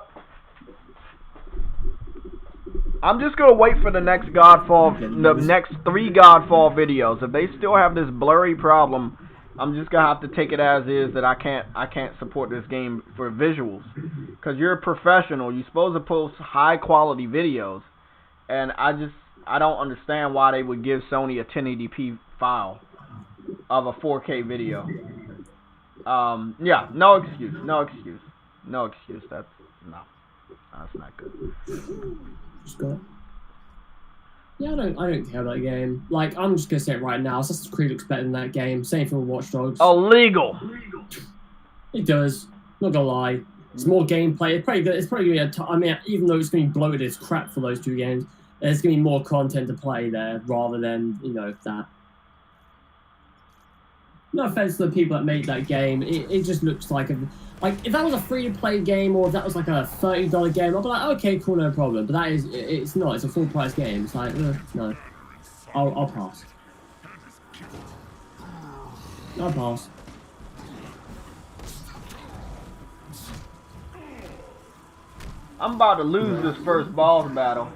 I'm just going to wait for the next Godfall, the next 3 Godfall videos. If they still have this blurry problem, I'm just going to have to take it as is that I can't support this game for visuals. Because you're a professional. You're supposed to post high quality videos. And I don't understand why they would give Sony a 1080p file of a 4K video. Yeah, no excuse. That's not good. Yeah, I don't care about the game. Like, I'm just gonna say it right now. Assassin's Creed looks better than that game. Same thing with Watch Dogs. Illegal. It does. Not gonna lie. It's more gameplay. It's probably good. It's probably gonna be I mean, even though it's gonna be bloated as crap for those 2 games, there's gonna be more content to play there rather than that. No offense to the people that made that game. It just looks like if that was a free-to-play game or if that was like a $30 game, I'd be like, okay, cool, no problem. But it's not. It's a full-price game. It's like, no. I'll pass. I'll pass. I'm about to lose this first boss battle.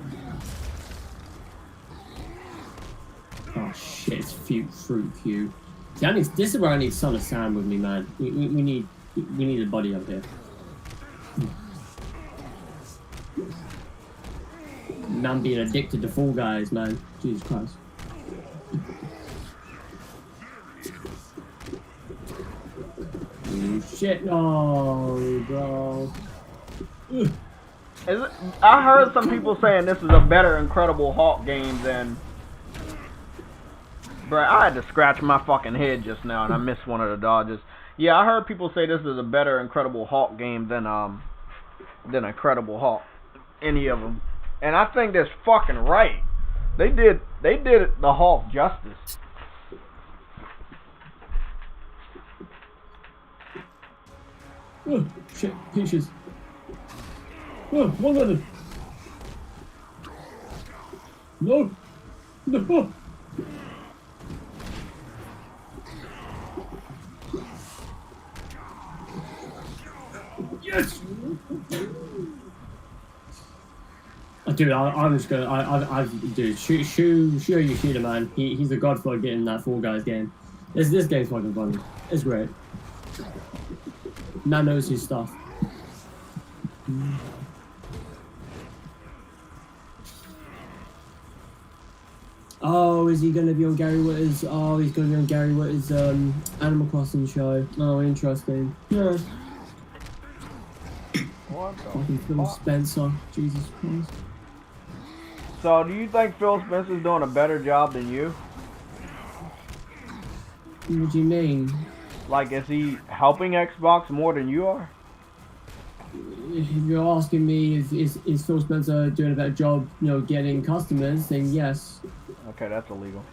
Oh shit! It's fruit cube. See, this is where I need Son of Sam with me, man. We need a buddy up here. Man being addicted to Fall Guys, man. Jesus Christ. Shit, no, bro. I heard some people saying this is a better Incredible Hulk game than... Bruh, I had to scratch my fucking head just now and I missed one of the dodges. Yeah, I heard people say this is a better Incredible Hulk game than Incredible Hulk. Any of them. And I think that's fucking right. They did the Hulk justice. Oh, shit, peaches. Oh, one of them. No. No. Yes. Dude, I'm just gonna, dude, shoot Yoshida, man. He's a god for getting that Fall Guys game. This game's fucking funny. It's great. Man knows his stuff. Oh, is he gonna be on Gary Whitta's? Oh, he's gonna be on Gary Whitta's Animal Crossing show. Oh, interesting. Yeah. What the fucking Phil Spencer? Jesus Christ. So, do you think Phil Spencer's doing a better job than you? What do you mean? Like, is he helping Xbox more than you are? If you're asking me, is Phil Spencer doing a better job, you know, getting customers, then yes. Okay, that's illegal.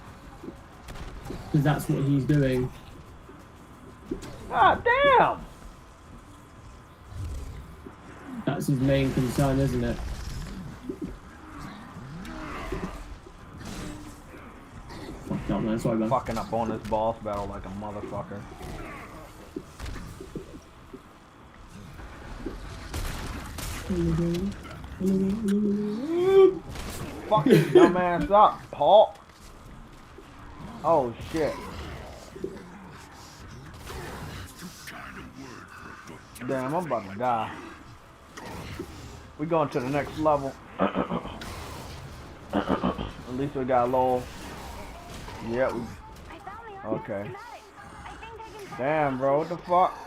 Because that's what he's doing. Ah, damn! That's his main concern, isn't it? Fucked up, man. Sorry, man. Fucking up on this boss battle like a motherfucker. Fucking dumbass up, Paul. Oh shit. Damn, I'm about to die. We going to the next level. At least we got a little. Yeah, we. Okay. Damn, bro, what the fuck?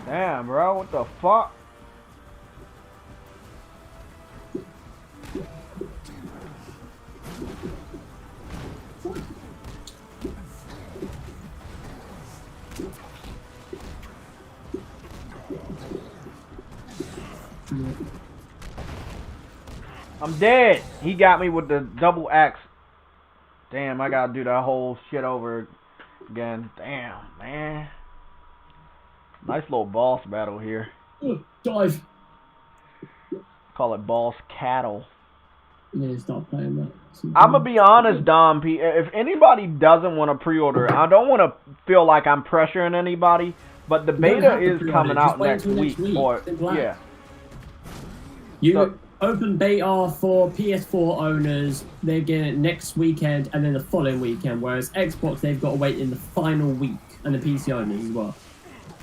Damn, bro, what the fuck? I'm dead. He got me with the double axe. Damn, I gotta do that whole shit over again. Damn, man. Nice little boss battle here. Dive. Call it boss cattle. Yeah, stop playing that. I'm gonna be honest, Dom P. If anybody doesn't want to pre-order, I don't want to feel like I'm pressuring anybody. But the beta is coming out next week. Or yeah. You open beta for PS4 owners. They're getting it next weekend and then the following weekend. Whereas Xbox, they've got to wait in the final week, and the PC owners as well.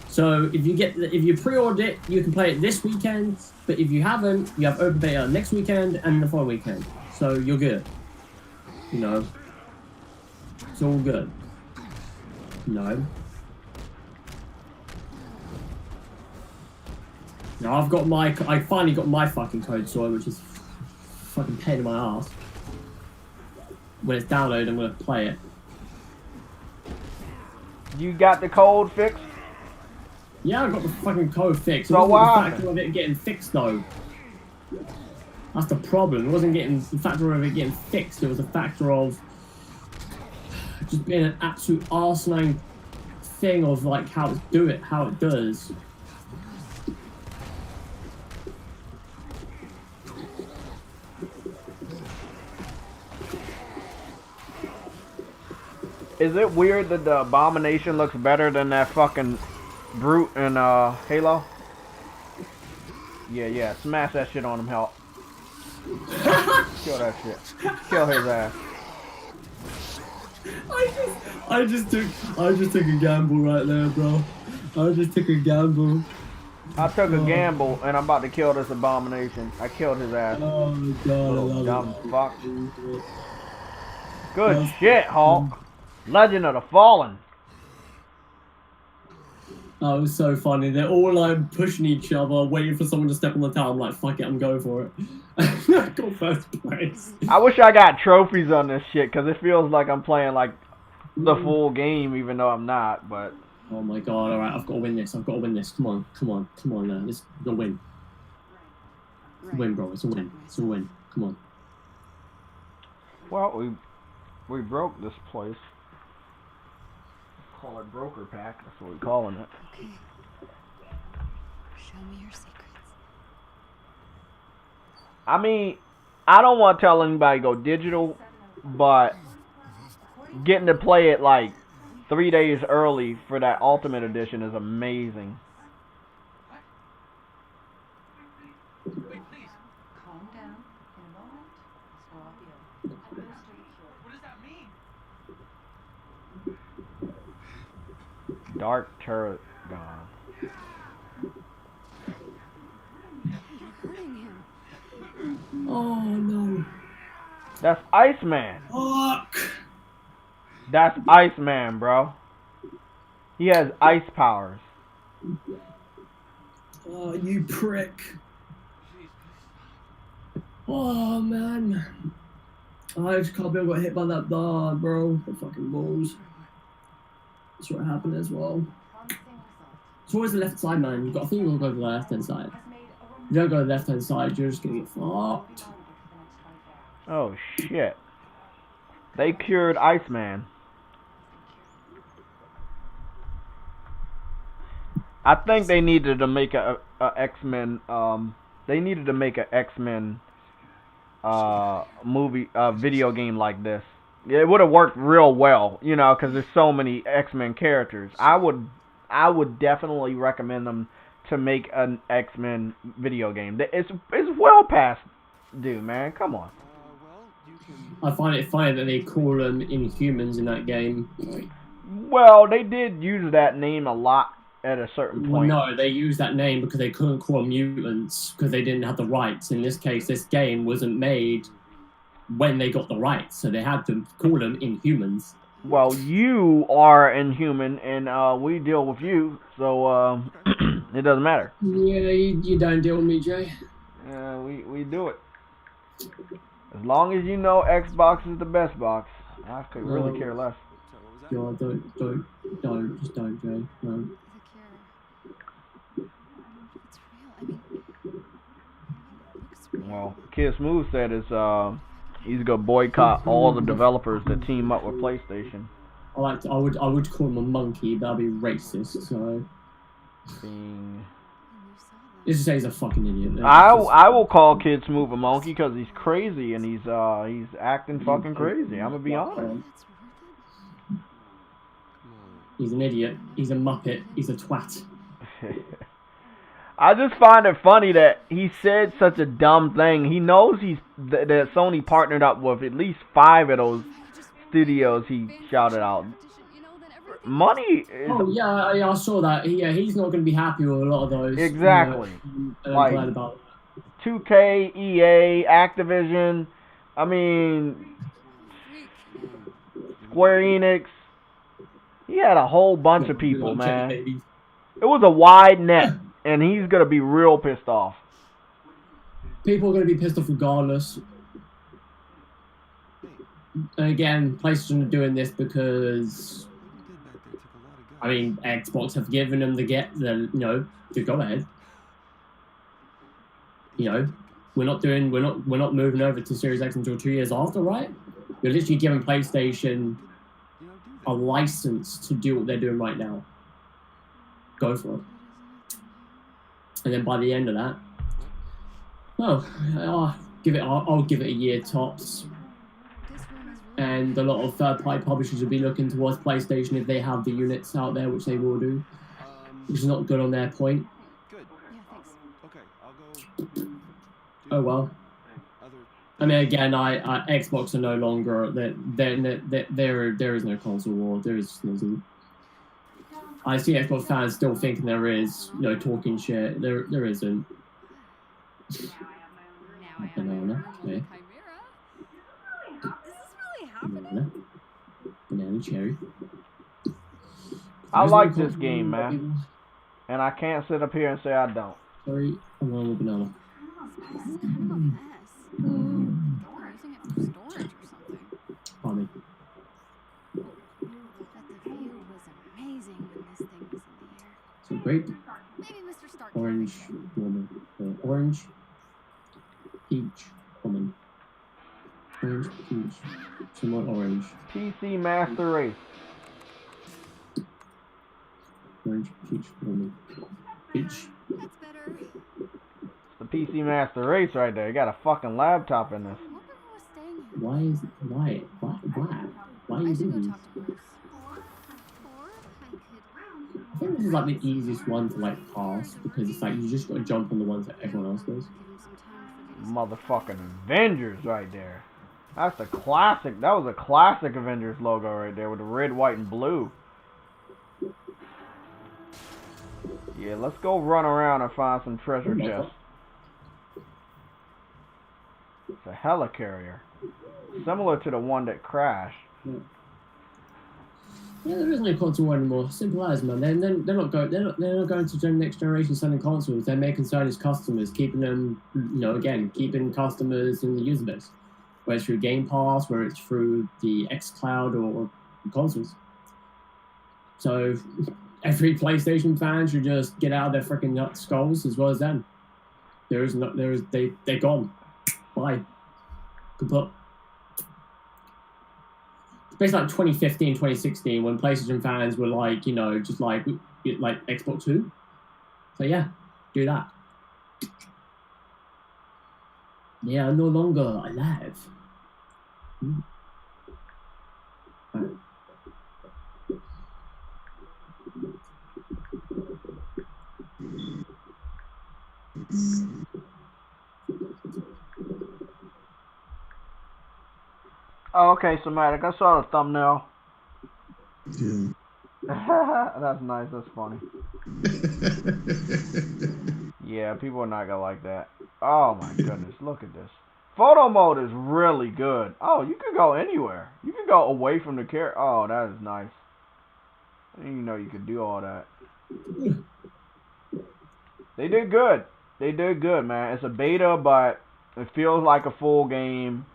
So if you pre-order it, you can play it this weekend. But if you haven't, you have open beta next weekend and the following weekend. So you're good. You know, it's all good. No. Now I finally got my fucking code sorted, which is fucking pain in my ass. When it's downloaded, I'm gonna play it. You got the code fixed? Yeah, I got the fucking code fixed. So it wasn't the factor of it getting fixed though. That's the problem. It wasn't getting the factor of it getting fixed. It was a factor of just being an absolute arsenal thing of like how it does. Is it weird that the Abomination looks better than that fucking Brute in Halo? Yeah, smash that shit on him, help. Kill that shit. Kill his ass. I just took a gamble right there, bro. I just took a gamble. I took a gamble and I'm about to kill this abomination. I killed his ass. Oh my god, Little dumb fuck. it. Good That's shit, Hulk. Legend of the Fallen. That was so funny. They're all like pushing each other, waiting for someone to step on the tower. I'm like, fuck it, I'm going for it. I got first place. I wish I got trophies on this shit because it feels like I'm playing like the full game, even though I'm not. But oh my god! All right, I've got to win this. I've got to win this. Come on, come on, come on! It's a win. Win, bro. It's a win. It's a win. Come on. Well, we broke this place. Call it broker pack. That's what we're calling it. Okay. Show me your secrets. I mean, I don't want to tell anybody go digital, but getting to play it like 3 days early for that Ultimate Edition is amazing. Calm down. In a moment, this will all be over. What does that mean? Dark turret gone. You're hurting him. Oh no! That's Iceman. Fuck! That's Iceman, bro. He has ice powers. Oh, you prick! Oh man! I just can't believe I got hit by that bar, bro. The fucking balls. That's what happened as well. It's always the left side, man. I think you'll go to the left hand side. If you don't go to the left hand side, you're just gonna get fucked. Oh shit. They cured Iceman. I think they needed to make a X-Men. They needed to make a X-Men movie, video game like this. It would have worked real well, you know, because there's so many X-Men characters. I would definitely recommend them to make an X-Men video game. It's well past due, man. Come on. I find it funny that they call them Inhumans in that game. Well, they did use that name a lot at a certain point. Well, no, they used that name because they couldn't call them mutants because they didn't have the rights. In this case, this game wasn't made when they got the rights, so they had to call them Inhumans. Well, you are Inhuman, and we deal with you, so it doesn't matter. Yeah, you don't deal with me, Jay. We do it. As long as you know Xbox is the best box, I could really care less. God, just don't, Jay. No. Well, Kid Smooth said he's gonna boycott all the developers that team up with PlayStation. I would call him a monkey, but that'd be racist. So. Let's just say he's a fucking idiot. I will call Kid Smooth a monkey because he's crazy and he's acting fucking crazy. I'm gonna be honest. He's an idiot. He's a muppet. He's a twat. I just find it funny that he said such a dumb thing. He knows that Sony partnered up with at least 5 of those studios he shouted out. Money is... Oh, yeah, I saw that. Yeah, he's not going to be happy with a lot of those. Exactly. I'm like, glad about that. 2K, EA, Activision, I mean, Square Enix. He had a whole bunch of people, man. It was a wide net. And he's going to be real pissed off. People are going to be pissed off regardless. And again, PlayStation are doing this because, I mean, Xbox have given them to go ahead. You know, we're not moving over to Series X until 2 years after, right? You're literally giving PlayStation a license to do what they're doing right now. Go for it. And then by the end of that, I'll give it a year tops. And a lot of third-party publishers will be looking towards PlayStation if they have the units out there, which they will do, which is not good on their point. Good. Yeah, thanks. Okay, I'll go. Oh well. I mean, again, Xbox are no longer there is no console war. There is no. I see Xbox fans still thinking there is, you know, talking shit. There isn't. Banana, okay. Banana, cherry. I like this game, man. And I can't sit up here and say I don't. Sorry, I'm on with banana. Funny. So grape, orange woman, orange, peach woman, orange peach, some more orange. PC Master Race. Orange peach woman, peach. That's better. It's the PC Master Race right there. You got a fucking laptop in this. Why are you doing this? I think this is like the easiest one to like pass because it's like you just got to jump on the ones that everyone else does. Motherfucking Avengers right there. That's a classic. That was a classic Avengers logo right there with the red, white, and blue. Yeah, let's go run around and find some treasure chests. It's a helicarrier. Similar to the one that crashed. Yeah, there isn't no console war anymore. Simple as, man. They're not going to the next generation selling consoles. They're making Sony's customers, keeping them, you know, again, keeping customers in the user base. Whether it's through Game Pass, whether it's through the xCloud or consoles. So every PlayStation fan should just get out of their freaking nut skulls as well as them. They're gone. Bye. Kaput. It's basically like 2015, 2016 when PlayStation fans were like, you know, just like Xbox 2. So yeah, do that. They are no longer alive. Right. Oh, okay, Somatic. I saw the thumbnail. Yeah. That's nice. That's funny. Yeah, people are not gonna like that. Oh my goodness, look at this. Photo mode is really good. Oh, you can go anywhere. You can go away from the character. Oh, that is nice. I didn't even know you could do all that. They did good. They did good, man. It's a beta, but it feels like a full game.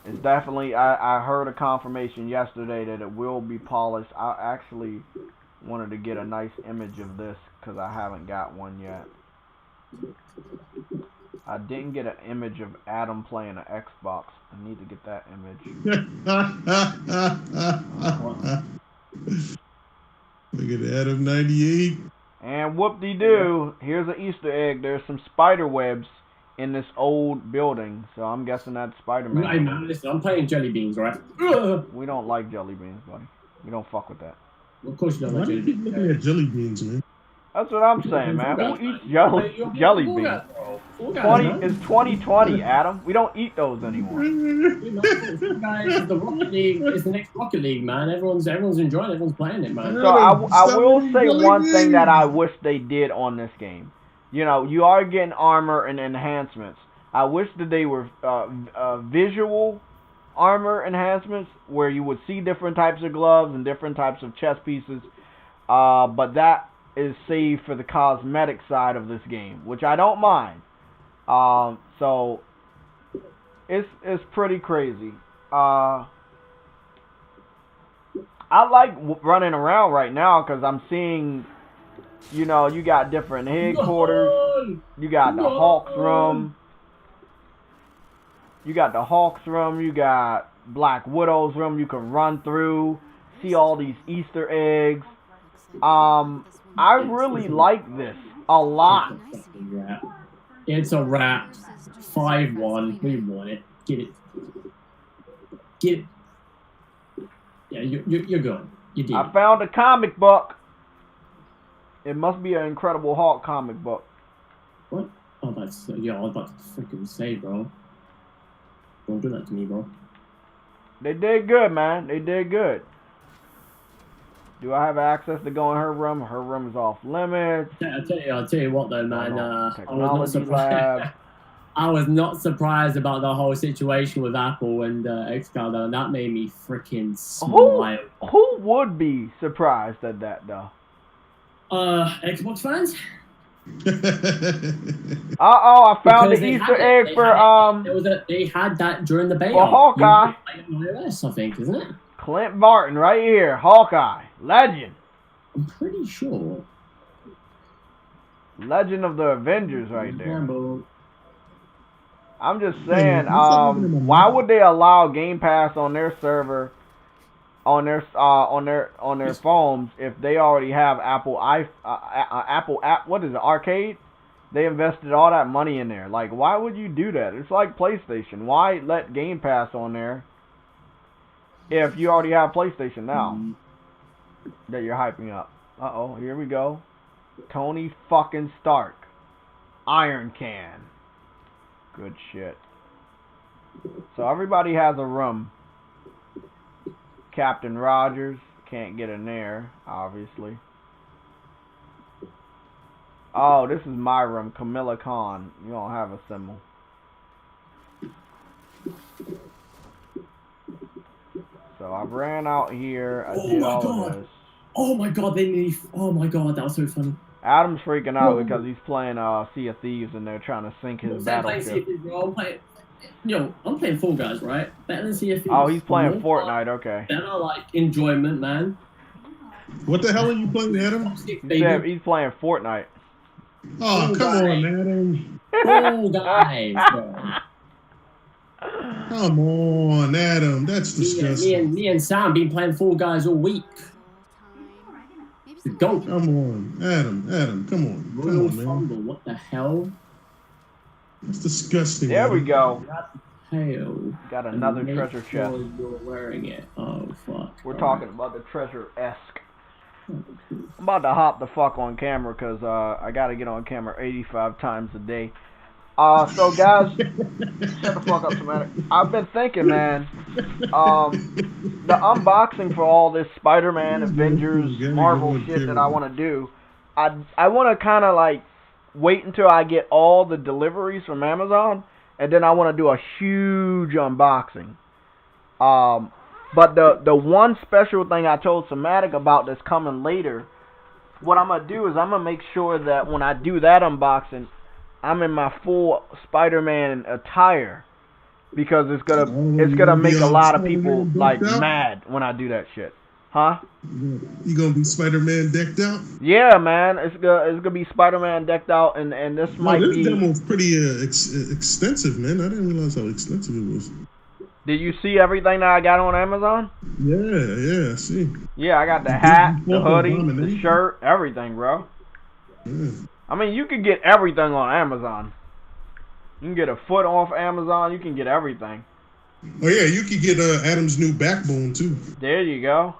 It's definitely, I heard a confirmation yesterday that it will be polished. I actually wanted to get a nice image of this because I haven't got one yet. I didn't get an image of Adam playing an Xbox. I need to get that image. Look at Adam 98. And whoop-de-doo, here's an Easter egg. There's some spider webs in this old building, so I'm guessing that's Spider-Man. Hey man, listen, I'm playing jelly beans, right? We don't like jelly beans, buddy. We don't fuck with that. Of course you don't like jelly beans. Looking at jelly beans, man. That's what I'm saying, man. Who eats jelly beans? It's 2020, Adam. We don't eat those anymore. Guys, the Rocket League is the next Rocket League, man. Everyone's enjoying it. Everyone's playing it, man. So I will say one thing that I wish they did on this game. You know, you are getting armor and enhancements. I wish that they were visual armor enhancements where you would see different types of gloves and different types of chest pieces. But that is saved for the cosmetic side of this game, which I don't mind. So it's pretty crazy. I like running around right now because I'm seeing, you know, you got different headquarters. You got the Hawks room. You got the Hawks room. You got Black Widow's room. You can run through, see all these Easter eggs. I really like this a lot. It's a wrap. 5-1. We won it. Get it. Get it. Yeah, you're good. You did. I found a comic book. It must be an Incredible Hulk comic book. What? Oh, that's yeah. I was about to freaking say, bro. Don't do that to me, bro. They did good, man. They did good. Do I have access to go in her room? Her room is off limits. I'll tell you what though, man. I was not Technology surprised. lab. I was not surprised about the whole situation with Apple and xCloud, though. That made me freaking smile. Who would be surprised at that, though? Xbox fans? I found the Easter egg for They had that during the beta. For Hawkeye. iOS, I think, isn't it? Clint Barton, right here, Hawkeye, legend. I'm pretty sure. Legend of the Avengers, right there. Rambo. I'm just saying, why would they allow Game Pass on their server, on their phones, if they already have Apple app? What is it? Arcade? They invested all that money in there. Like, why would you do that? It's like PlayStation. Why let Game Pass on there if you already have PlayStation now that you're hyping up? Uh-oh, here we go. Tony fucking Stark, Iron Can. Good shit. So everybody has a room. Captain Rogers can't get in there, obviously. Oh, this is my room. Camilla Khan. You don't have a symbol. So I ran out here. I did all of this. Oh my god, oh my god, that was so funny. Adam's freaking out because he's playing Sea of Thieves and they're trying to sink his battleship. I'm playing Fall Guys, right? Better than Sea of Thieves. Oh, he's playing Fortnite, okay. Better, like, enjoyment, man. What the hell are you playing, Adam? He said he's playing Fortnite. Oh, come on, Adam. Fall Guys, bro. Come on, Adam. That's disgusting. Me and Sam been playing Fall Guys all week. Go. Come on, Adam, come on. Royal Come on, Fumble, man. what the hell? That's disgusting. There Adam. we go. Hell. Got another treasure chest. You're wearing it. Oh, fuck. We're talking about the treasure-esque. I'm about to hop the fuck on camera because I got to get on camera 85 times a day. So guys, shut the fuck up, Semantic. I've been thinking, man, the unboxing for all this Spider-Man, Avengers, Marvel shit that I want to do, I want to kind of like wait until I get all the deliveries from Amazon, and then I want to do a huge unboxing. But the one special thing I told Somatic about that's coming later, what I'm going to do is I'm going to make sure that when I do that unboxing, I'm in my full Spider-Man attire, because it's gonna make a lot of people like mad when I do that shit. Huh? You gonna be Spider-Man decked out? Yeah, man. It's gonna be Spider-Man decked out, and this might be. This demo's pretty extensive, man. I didn't realize how extensive it was. Did you see everything that I got on Amazon? Yeah, I see. Yeah, I got the hat, the hoodie, the shirt, everything, bro. Yeah. I mean, you can get everything on Amazon. You can get a foot off Amazon. You can get everything. Oh, yeah, you can get Adam's new backbone, too. There you go.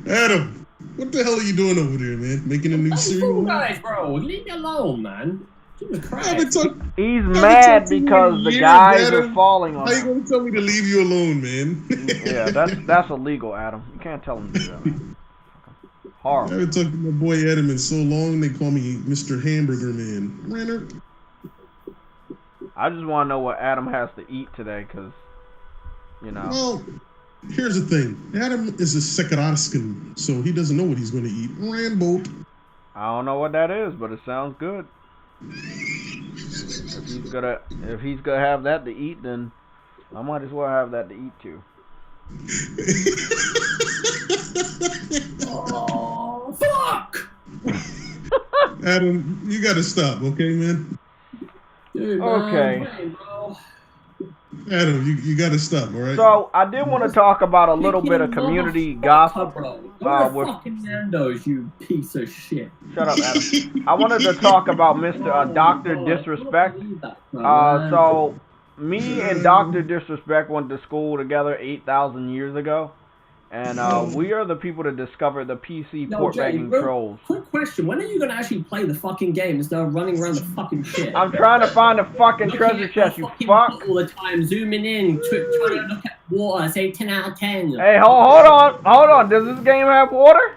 Adam, what the hell are you doing over there, man? Making a new cereal? Guys, bro, leave me alone, man. He's mad because the guys are falling on him. How you gonna tell me to leave you alone, man? Yeah, that's illegal, Adam. You can't tell him to do that, man. Horrible. I haven't talked to my boy Adam in so long, they call me Mr. Hamburger Man. Renner. I just want to know what Adam has to eat today, because, you know. Well, here's the thing. Adam is a Sekaraskin, so he doesn't know what he's going to eat. Rambo. I don't know what that is, but it sounds good. If he's gonna have that to eat, then I might as well have that to eat too. Oh, fuck! Adam, you gotta stop, okay, man? Dude, okay. Man, Adam, you gotta stop, all right? So I did want to talk about a little bit of community gossip. With fucking Nando's, you piece of shit. Shut up, Adam. I wanted to talk about Mr. Dr. Disrespect. So me and Dr. Disrespect went to school together 8,000 years ago, And we are the people that discovered the PC port Jay, begging trolls. Quick question: when are you gonna actually play the fucking game instead of running around the fucking shit? I'm trying to find the fucking treasure chest, you fuck. All the time, zooming in, trying to look at water. Say 10 out of 10. Hey, hold on. Does this game have water?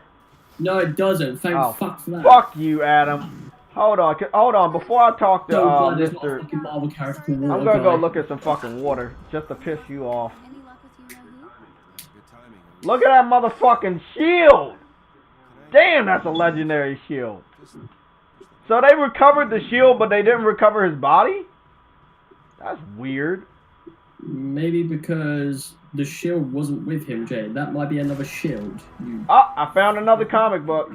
No, it doesn't. Thank fuck for that. Fuck you, Adam. Hold on. Before I talk to Mr. I'm gonna go look at some fucking water just to piss you off. Look at that motherfucking shield! Damn, that's a legendary shield. So they recovered the shield, but they didn't recover his body? That's weird. Maybe because the shield wasn't with him, Jay. That might be another shield. Oh, I found another comic book.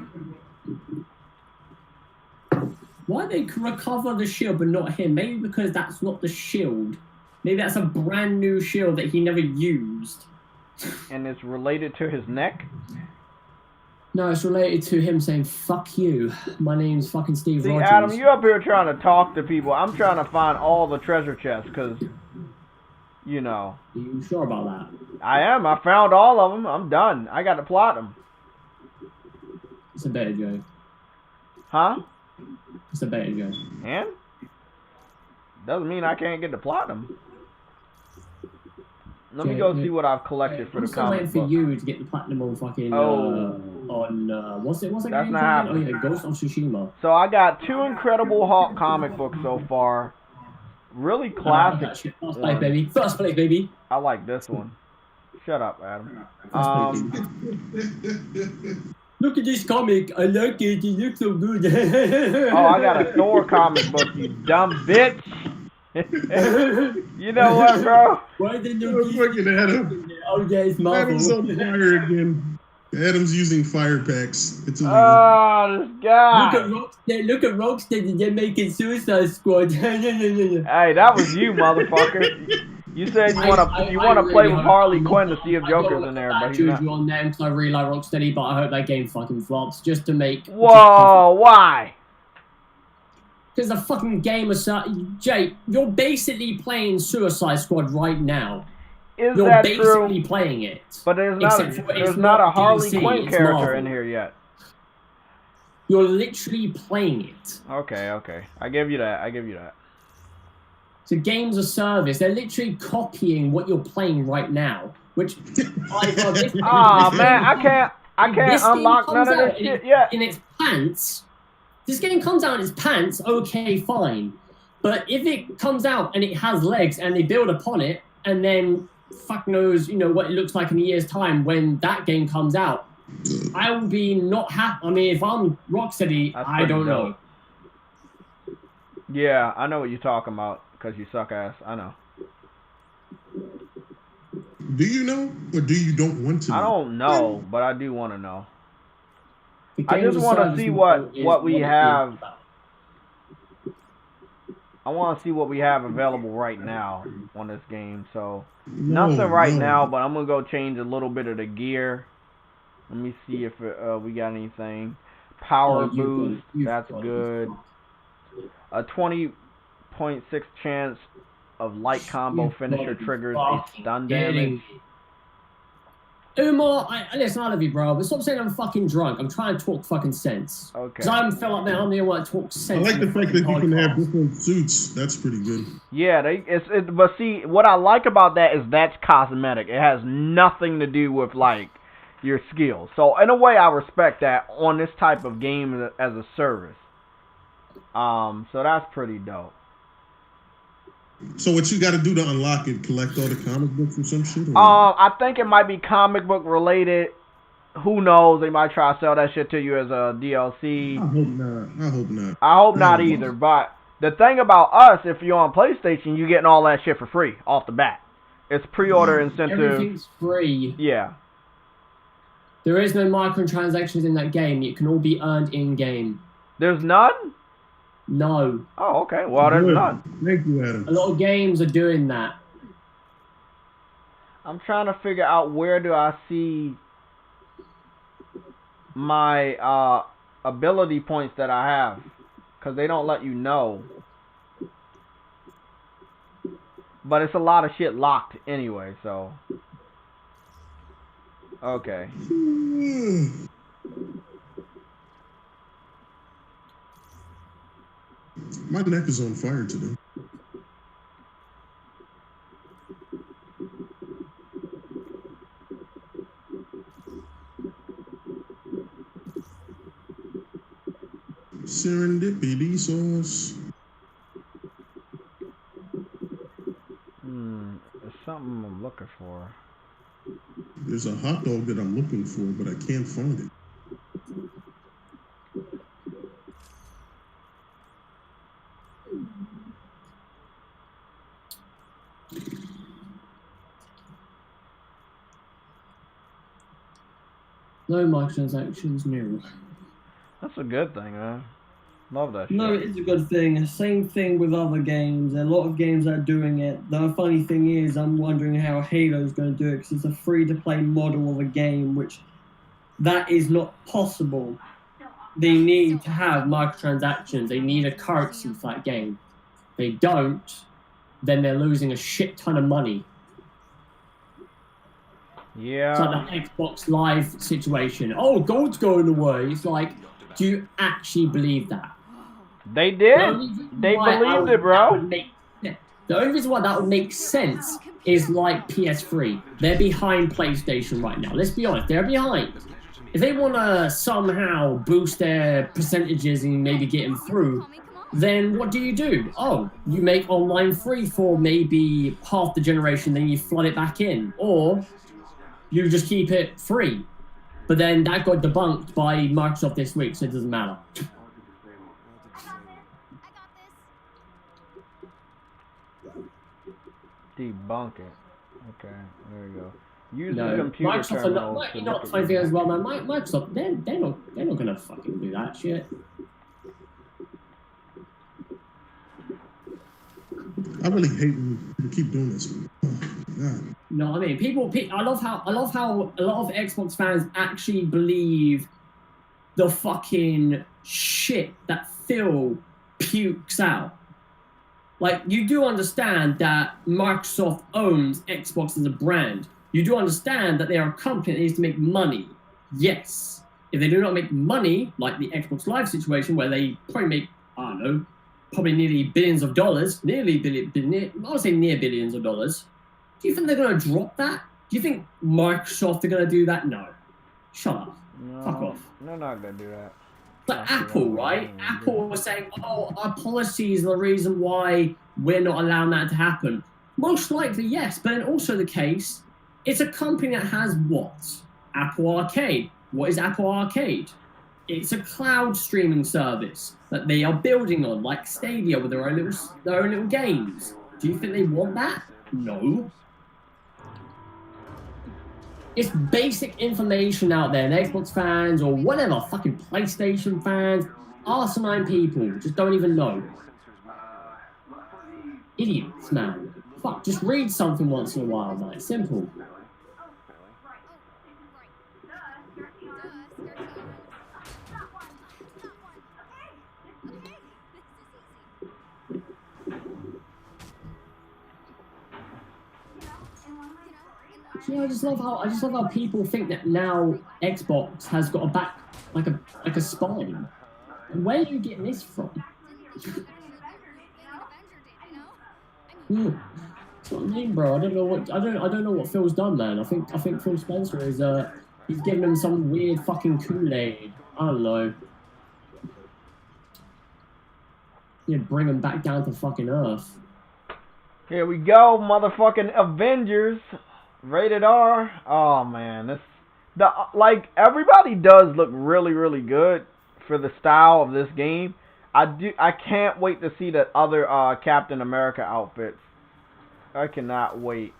Why they recover the shield but not him? Maybe because that's not the shield. Maybe that's a brand new shield that he never used. And it's related to his neck? No, it's related to him saying, fuck you. My name's fucking Steve Rogers. Adam, you up here trying to talk to people. I'm trying to find all the treasure chests, because, you know. Are you sure about that? I am. I found all of them. I'm done. I got to platinum. It's a beta joke. Huh? It's a beta joke. And? Doesn't mean I can't get the platinum. Let me go see what I've collected for the comic book. I'm still waiting for you to get the platinum on fucking, what's that That's game not called? happening. Oh yeah, Ghost of Tsushima. So I got 2 Incredible Hulk comic books so far. Really classic. First place, baby. First place, baby. I like this one. Shut up, Adam. Look at this comic. I like it. It looks so good. Oh, I got a Thor comic book, you dumb bitch. You know what, bro? Why did you fucking Adam. Oh, yeah, it's Marvel. Adam's on fire again. Adam's using fire packs. It's illegal. Oh, this guy. Look at Rocksteady. They're making Suicide Squad. Hey, that was you, motherfucker. You said you want to play with Harley Quinn to see if Joker's in there, but he's not. You on there because I really like Rocksteady, but I hope that game fucking flops just to make. Whoa, why? Because the fucking game is Jay, you're basically playing Suicide Squad right now. You're basically playing it. But there's not a Harley Quinn character in here yet. You're literally playing it. Okay. I give you that. So game's a service. They're literally copying what you're playing right now. Which man, I can't unlock none of this shit yet. In its pants. This game comes out in its pants, okay, fine. But if it comes out and it has legs and they build upon it, and then fuck knows, what it looks like in a year's time when that game comes out, I will be not happy. I mean, if I'm Rocksteady, I don't know. Yeah, I know what you're talking about, because you suck ass. I know. Do you know, or do you don't want to know? I don't know, but I do want to know. I just want to see what we have. I want to see what we have available right now on this game. So nothing right now, but I'm gonna go change a little bit of the gear. Let me see if we got anything. Power boost, that's good. A 20.6 chance of light combo finisher triggers a stun damage. Umar, listen, I love you, bro, but stop saying I'm fucking drunk. I'm trying to talk fucking sense. Okay. Because I feel like, man, I'm the one that talks sense. I like the fact that you can have different suits. That's pretty good. Yeah, but see, what I like about that is that's cosmetic. It has nothing to do with, like, your skills. So, in a way, I respect that on this type of game as a service. So that's pretty dope. So what you got to do to unlock it? Collect all the comic books or some shit? Or? I think it might be comic book related. Who knows? They might try to sell that shit to you as a DLC. I hope not. I hope not either. But the thing about us, if you're on PlayStation, you're getting all that shit for free off the bat. It's pre-order incentive. Everything's free. Yeah. There is no microtransactions in that game. It can all be earned in-game. There's none? No. Oh, okay. Well, there's none. Thank you, Adam. A lot of games are doing that. I'm trying to figure out where do I see my ability points that I have. Because they don't let you know. But it's a lot of shit locked anyway, so. Okay. My neck is on fire today. Serendipity sauce. There's something I'm looking for. There's a hot dog that I'm looking for, but I can't find it. No microtransactions, no. That's a good thing, man. Love that shit. No, it is a good thing. Same thing with other games. A lot of games are doing it. The funny thing is, I'm wondering how Halo's going to do it, because it's a free-to-play model of a game, which that is not possible. They need to have microtransactions. They need a currency for that game. If they don't, then they're losing a shit ton of money. Yeah. It's like the Xbox Live situation. Oh, gold's going away. It's like, do you actually believe that? They did. They believed it, bro. The only reason why that would make sense is like PS3. They're behind PlayStation right now. Let's be honest, they're behind. If they want to somehow boost their percentages and maybe get them through, then what do? Oh, you make online free for maybe half the generation, then you flood it back in. Or you just keep it free. But then that got debunked by Microsoft this week, so it doesn't matter. Debunk it. Okay, there we go. Use the computer Microsoft terminal. You know what the funny thing is as well, man? Microsoft, they're not gonna fucking do that shit. I really hate when people keep doing this. God. No, I mean, I love how a lot of Xbox fans actually believe the fucking shit that Phil pukes out. Like, you do understand that Microsoft owns Xbox as a brand. You do understand that they are a company that needs to make money. Yes. If they do not make money, like the Xbox Live situation, where they probably make, I don't know, probably nearly billions of dollars, I would say near billions of dollars. Do you think they're going to drop that? Do you think Microsoft are going to do that? No. Shut up. No, fuck off. They're not going to do that. But Apple, right? Apple was saying, oh, our policies are the reason why we're not allowing that to happen. Most likely, yes, but then also the case, it's a company that has what? Apple Arcade. What is Apple Arcade? It's a cloud streaming service that they are building on, like Stadia, with their own little games. Do you think they want that? No. It's basic information out there, and Xbox fans or whatever, fucking PlayStation fans, asinine people, just don't even know. Idiots, man. Fuck, just read something once in a while, man. It's simple. Yeah, I just love how people think that now Xbox has got a back like a spine. Where are you getting this from? That's what I mean, bro. I don't know what Phil's done, man. I think Phil Spencer is he's giving him some weird fucking Kool-Aid. I don't know. Yeah, bring him back down to fucking Earth. Here we go, motherfucking Avengers. Rated R. Oh man, like everybody does look really, really good for the style of this game. I can't wait to see the other Captain America outfits. I cannot wait.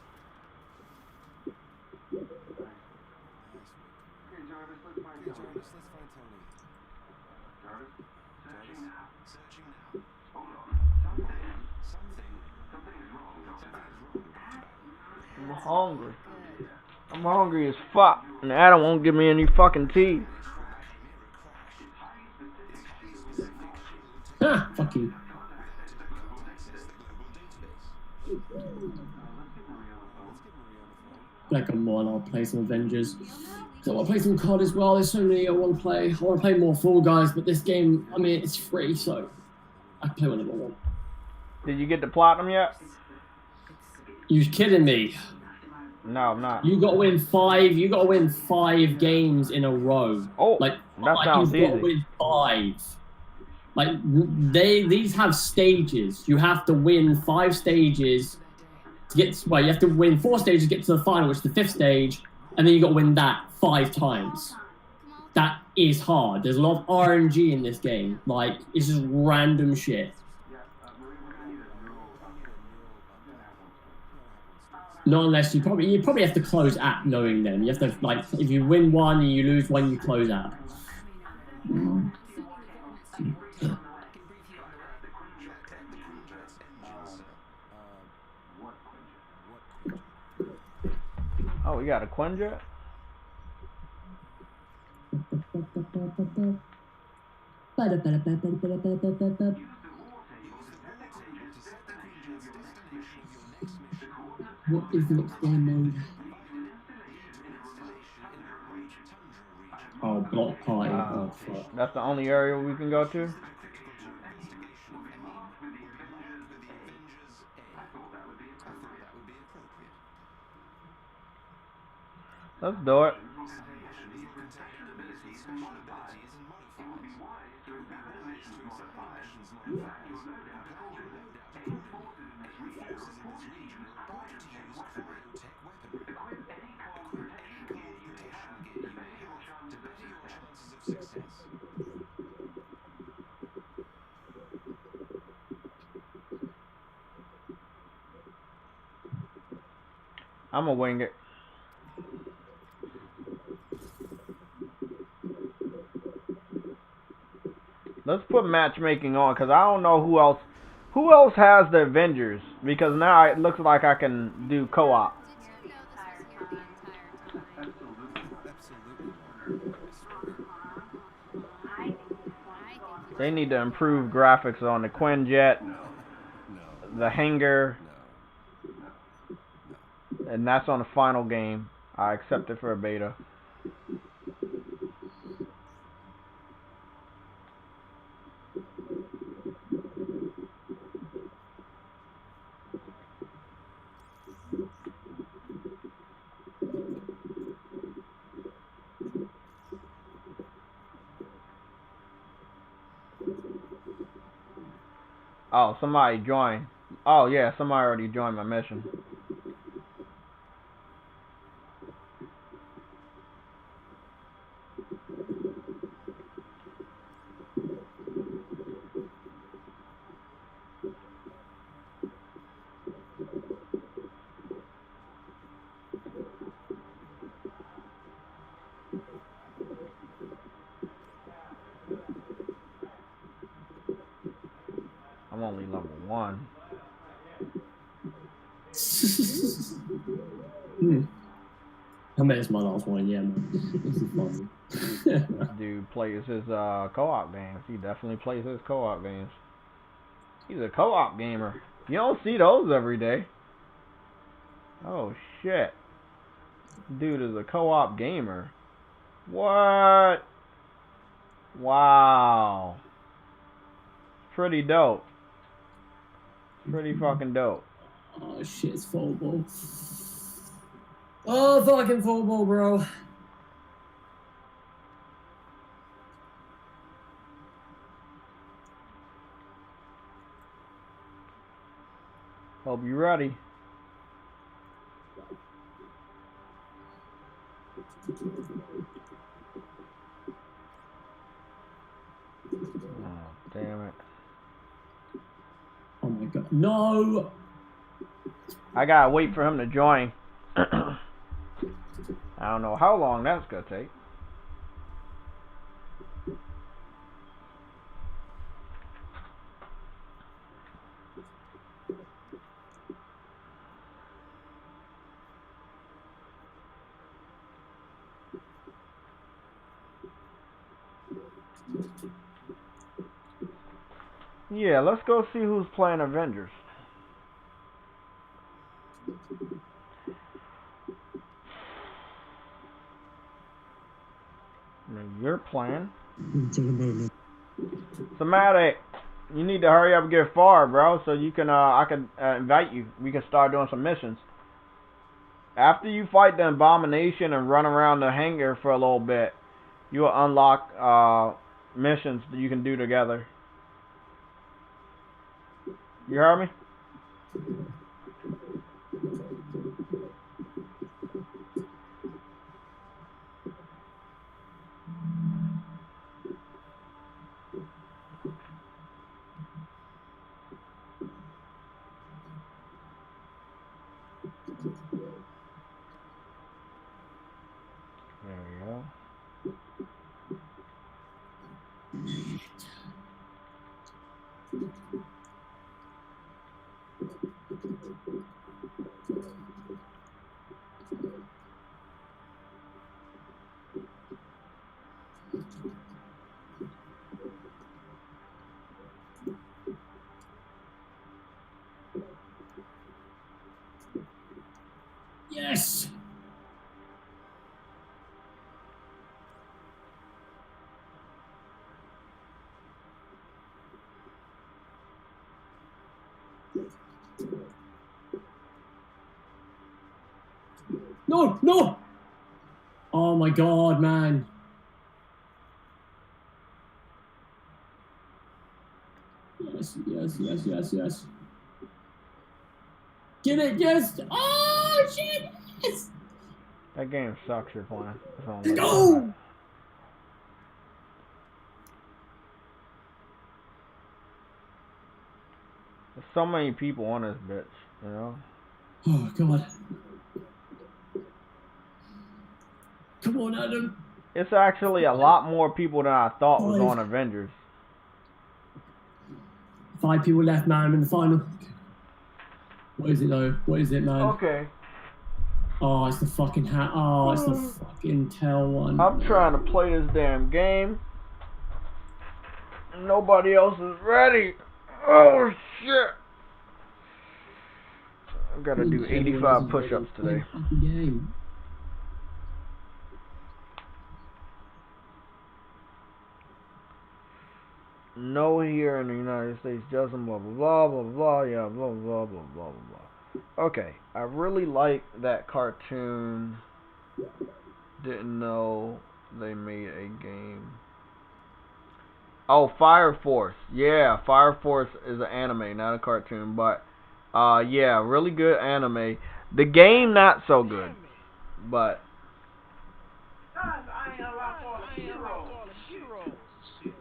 I'm hungry. I'm hungry as fuck, and Adam won't give me any fucking tea. Ah, fuck you. Like I'm on, I'll play some Avengers. So I want to play some COD as well. There's so many I want to play. I want to play more Fall Guys, but this game, I mean, it's free, so I can play whenever I want. Did you get the platinum yet? You kidding me? No, I'm not. You got to win 5. You got to win 5 games in a row. Oh, like that sounds you've easy. got to win 5. Like these have stages. You have to win 5 stages to get. Well, you have to win 4 stages to get to the final, which is the 5th stage, and then you got to win that 5 times. That is hard. There's a lot of RNG in this game. Like it's just random shit. Not unless you probably have to close app knowing them. You have to like if you win 1 and you lose 1, you close app. Oh, we got a Quinjet? What is the next game mode? Oh, block party. Oh, fuck. That's the only area we can go to? Let's do it. I'ma wing it. Let's put matchmaking on, because I don't know who else has the Avengers, because now it looks like I can do co-op. They need to improve graphics on the Quinjet, the hangar, and that's on the final game. I accept it for a beta. Oh, somebody joined. Oh, yeah, somebody already joined my mission. I'm only level 1. I mean, it's my last one, yeah, man. This is fun. This dude plays his co-op games. He definitely plays his co-op games. He's a co-op gamer. You don't see those every day. Oh, shit. Dude is a co-op gamer. What? Wow. Pretty dope. Pretty fucking dope. Oh shit, it's football. Oh, fucking football, bro. Hope you're ready. Oh, damn it. Oh my god. No! I gotta wait for him to join. I don't know how long that's gonna take. Yeah, let's go see who's playing Avengers. mean, you're playing. I'm talking about another. Somatic, you need to hurry up and get far, bro, so you can, I can invite you. We can start doing some missions. After you fight the abomination and run around the hangar for a little bit, you will unlock missions that you can do together. You heard me? There we go. Yes. No, no. Oh my God, man. Yes, yes, yes, yes, yes. Get it, yes. Oh, shit, yes. That game sucks, you're playing. Let's go. There's so many people on this bitch, you know? Oh, God. Come on, Adam. It's actually a lot more people than I thought was on Avengers. 5 people left, man, in the final. What is it, though? What is it, man? Okay. Oh, it's the fucking hat. Oh, it's the fucking tail one. I'm trying to play this damn game. And nobody else is ready. Oh, shit. I've got to do 85 push-ups today. Game. No here in the United States, Justin, blah, blah, blah, blah, blah, yeah, blah, blah, blah, blah, blah, blah. Okay, I really like that cartoon. Didn't know they made a game. Oh, Fire Force. Yeah, Fire Force is an anime, not a cartoon, but yeah, really good anime. The game not so good, but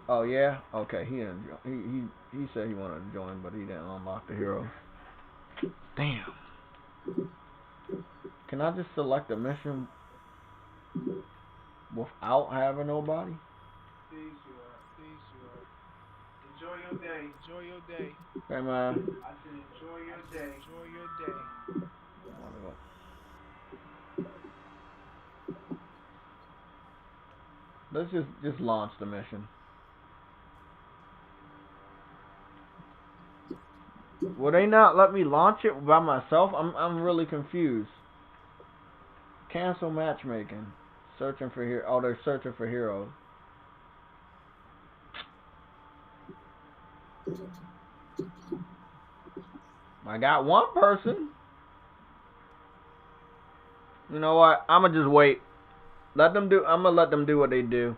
oh yeah, okay. He didn't. He said he wanted to join, but he didn't unlock the heroes. Damn. Can I just select a mission without having nobody? Please you are. Please you are. Enjoy your day. Enjoy your day. Okay, man. I said enjoy your day. Enjoy your day. Let's just launch the mission. Will they not let me launch it by myself? I'm really confused. Cancel matchmaking. Searching for here. Oh, they're searching for heroes. I got one person. You know what? I'ma just wait. I'm gonna let them do what they do.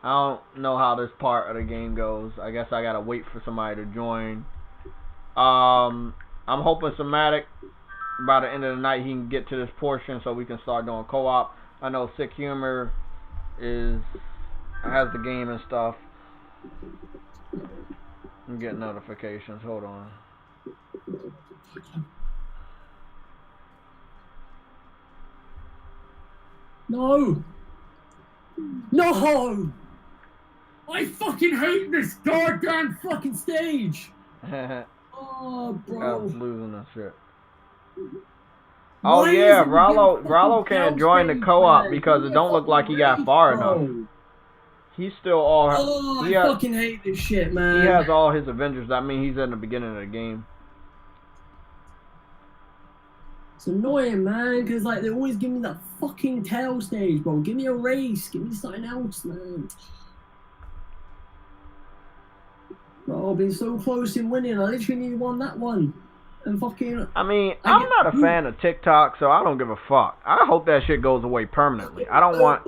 I don't know how this part of the game goes. I guess I gotta wait for somebody to join. I'm hoping Somatic by the end of the night he can get to this portion so we can start doing co-op. I know Sick Humor has the game and stuff. I'm getting notifications. Hold on. No! No! I fucking hate this goddamn fucking stage! Oh, bro. I was losing that shit. Oh yeah, Rollo can't join the co-op because it don't look like he got far enough. He's still all. Oh, I fucking hate this shit, man. He has all his Avengers. I mean, he's in the beginning of the game. It's annoying, man, because like they always give me that fucking tail stage, bro. Give me a race. Give me something else, man. Bro, I've been so close in winning. I literally need that one. And fucking. I mean, I'm not a fan of TikTok, so I don't give a fuck. I hope that shit goes away permanently. I don't want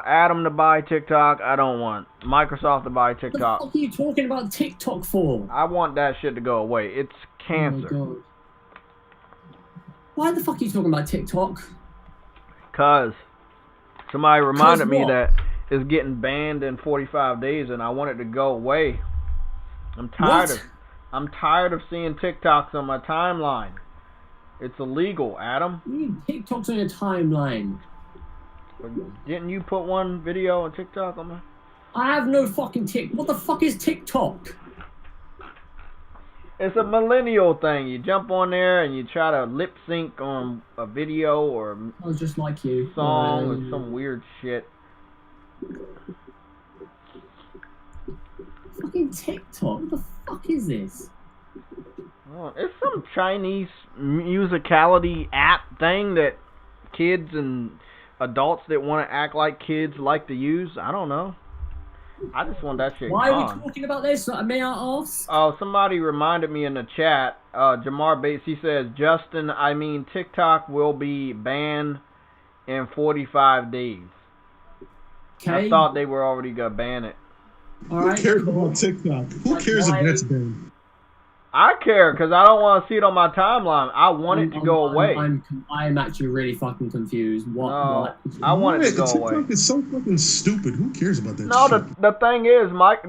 Adam to buy TikTok. I don't want Microsoft to buy TikTok. What the fuck are you talking about TikTok for? I want that shit to go away. It's cancer. Oh my God. Why the fuck are you talking about TikTok? Because somebody reminded me that it's getting banned in 45 days, and I want it to go away. I'm tired of seeing TikToks on my timeline. It's illegal, Adam. You mean TikToks on your timeline? Didn't you put one video on TikTok on my? I have no fucking TikTok. What the fuck is TikTok? It's a millennial thing. You jump on there and you try to lip sync on a video or I was just like you. Song or some weird shit. Fucking TikTok. What the fuck is this? Oh, it's some Chinese musicality app thing that kids and adults that want to act like kids like to use. I don't know. I just want that shit Why gone. are we talking about this? May I ask? Oh, somebody reminded me in the chat. Jamar Bates, he says, Justin, I mean, TikTok will be banned in 45 days. Okay. I thought they were already going to ban it. All right, Who cares about TikTok? Who cares if that's banned? I care because I don't want to see it on my timeline. I want it to go away. I'm actually really fucking confused. What? I want it to go away. TikTok is so fucking stupid. Who cares about that shit? The thing is, Mike,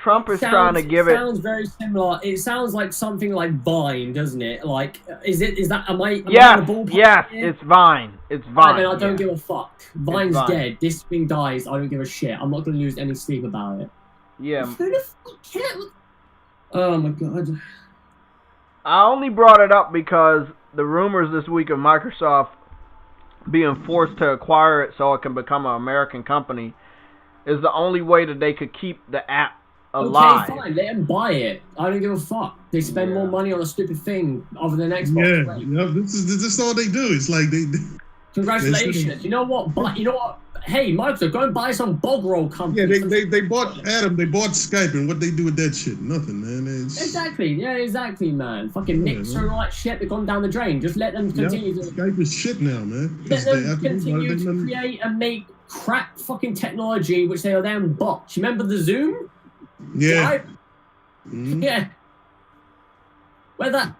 Trump is trying to give it. It sounds very similar. It sounds like something like Vine, doesn't it? Like, is that? Am I? Yes, on the ballpark yes, here? it's Vine. It's Vine. I mean, I don't give a fuck. Vine's Vine. dead. This thing dies. I don't give a shit. I'm not gonna lose any sleep about it. Yeah. Who the fuck cares? Oh my God. I only brought it up because the rumors this week of Microsoft being forced to acquire it so it can become an American company is the only way that they could keep the app alive. Okay, fine. Let them buy it. I don't give a fuck. They spend more money on a stupid thing other than Xbox. Yeah, this is all they do. It's like they Congratulations. You know what? But you know what? Hey, Microsoft, go and buy some bog roll company. Yeah, they bought Adam. They bought Skype, and what they do with that shit? Nothing, man. Exactly. Yeah, exactly, man. Fucking Nixon and all that shit. They've gone down the drain. Just let them continue. Skype is shit now, man. Let them continue to create and make crap fucking technology, which they are then bots. You remember the Zoom? Yeah. Yeah. Where that?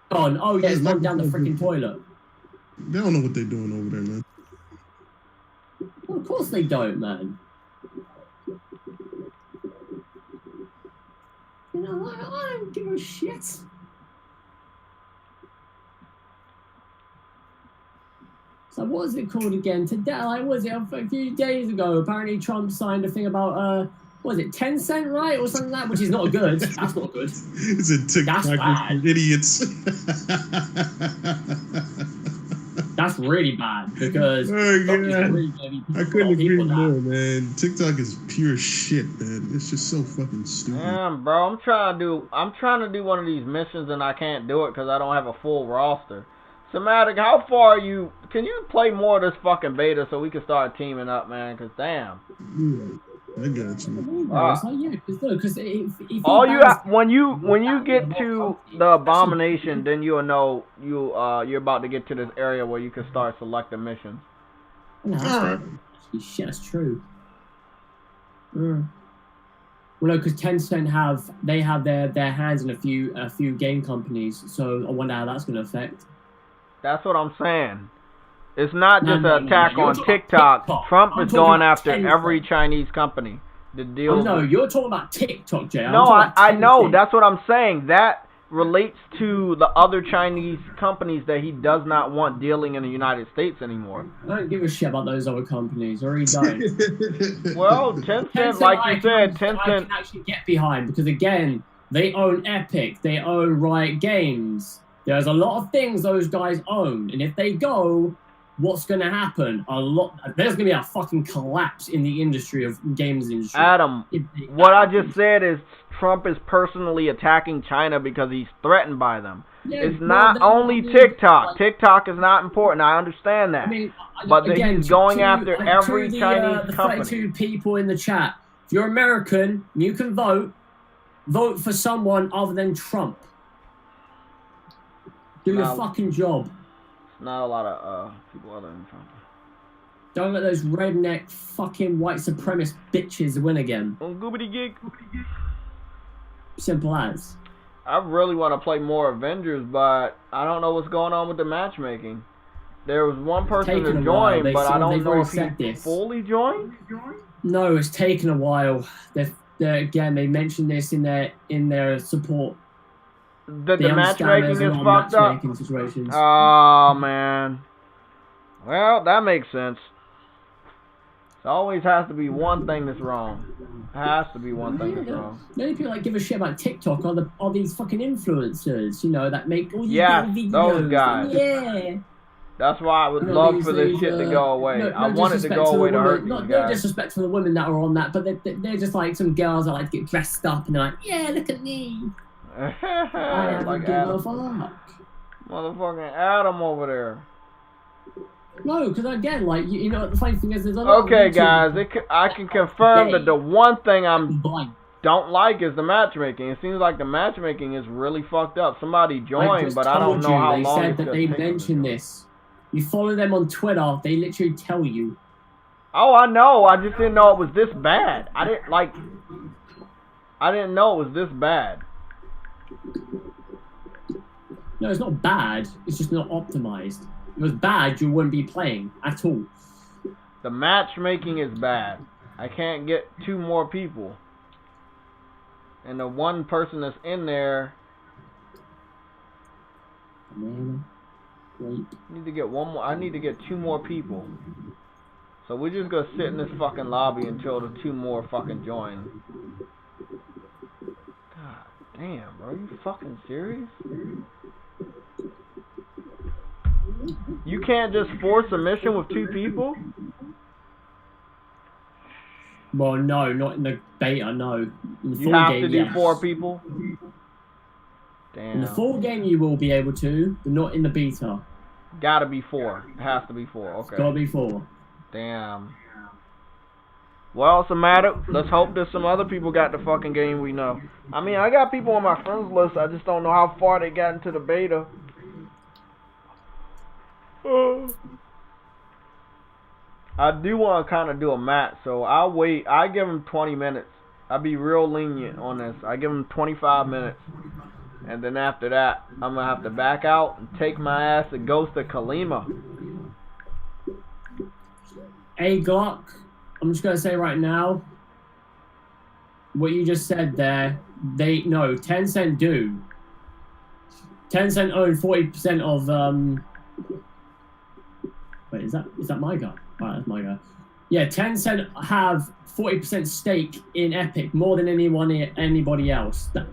Gone. Oh yeah, it's gone down the freaking toilet. They don't know what they're doing over there, man. Well, of course they don't, man. You know, I don't give a shit. So what was it called again? Today, like, was it a few days ago? Apparently Trump signed a thing about, what was it, 10 cent, right? Or something like that, which is not good. That's not good. It's a TikTok for idiots. That's really bad because I couldn't agree more, man. TikTok is pure shit, man. It's just so fucking stupid. Damn, bro, I'm trying to do one of these missions and I can't do it because I don't have a full roster. Somatic, how far are you? Can you play more of this fucking beta so we can start teaming up, man? Because damn. Yeah. I got you. When you get to the abomination, then you'll know you're about to get to this area where you can start selecting missions. Shit, that's true. Well, no, because Tencent have their hands in a few game companies, so I wonder how that's going to affect. That's what I'm saying. It's not just an attack on TikTok. Trump is going after every Chinese company. No, you're talking about TikTok, Jay. No, I know. That's what I'm saying. That relates to the other Chinese companies that he does not want dealing in the United States anymore. I don't give a shit about those other companies. I really don't. Well, Tencent, like you said, Tencent... I can actually get behind because, again, they own Epic. They own Riot Games. There's a lot of things those guys own. And if they go... What's going to happen? There's going to be a fucking collapse in the industry of games industry. Adam, what I just said is Trump is personally attacking China because he's threatened by them. Yeah, it's not only TikTok. TikTok is not important. I understand that. But again, he's going after every the Chinese company. 32 people in the chat. If you're American, you can vote. Vote for someone other than Trump. Do your fucking job. Not a lot of people other than Trump. Don't let those redneck fucking white supremacist bitches win again. Oh, goobity gig. Simple as. I really want to play more Avengers, but I don't know what's going on with the matchmaking. There was one person to join, but I don't know if he fully joined. No, it's taken a while. Again, they mentioned this in their support. The matchmaking is fucked up. Situations. Oh man. Well, that makes sense. There always has to be one thing that's wrong. Has to be one thing that's wrong. The only people that give a shit about TikTok are these fucking influencers, you know, that make all these videos. Those guys. Yeah. That's why I would love for this shit to go away. I want it to go away to hurt these guys. No disrespect to the women that are on that, but they're just like some girls that like to get dressed up and they're like, yeah, look at me. I don't give a fuck. Motherfucking Adam over there. No, because again, like, you know, the funny thing is, there's a lot okay, of guys, I can confirm that the one thing I don't like is the matchmaking. It seems like the matchmaking is really fucked up. Somebody joined, but I don't know how long. They said that they mentioned this. You follow them on Twitter, they literally tell you. Oh, I know. I just didn't know it was this bad. I didn't know it was this bad. No, it's not bad. It's just not optimized. If it was bad, you wouldn't be playing at all. The matchmaking is bad. I can't get 2 more people. And the one person that's in there... I need to get 1 more. I need to get 2 more people. So we're just gonna sit in this fucking lobby until the 2 more fucking join. God damn, bro. Are you fucking serious? You can't just force a mission with 2 people? Well, no, not in the beta, no. In the you have to do 4 people? Damn. In the full game you will be able to, but not in the beta. Gotta be 4. It has to be 4, okay. It's gotta be 4. Damn. Well, it's a matter. Let's hope that some other people got the fucking game we know. I mean, I got people on my friends list. I just don't know how far they got into the beta. I do want to kind of do a match, so I'll wait. I give them 20 minutes. I'll be real lenient on this. I give them 25 minutes. And then after that, I'm going to have to back out and take my ass to Ghost of Kalima. Hey, Glock, I'm just going to say right now, what you just said there, Tencent do. Tencent own 40% of, wait, is that my guy? Alright, that's my guy. Yeah, Tencent have 40% stake in Epic, more than anybody else. So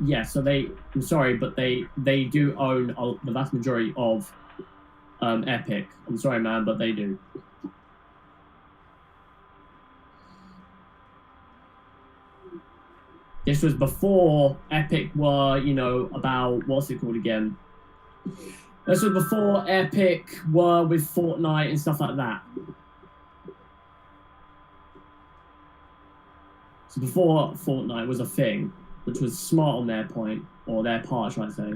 I'm sorry, but they do own the vast majority of Epic. I'm sorry, man, but they do. This was before Epic were, about, what's it called again? This was before Epic were with Fortnite and stuff like that. So before Fortnite was a thing, which was smart on their point, or their part, should I say.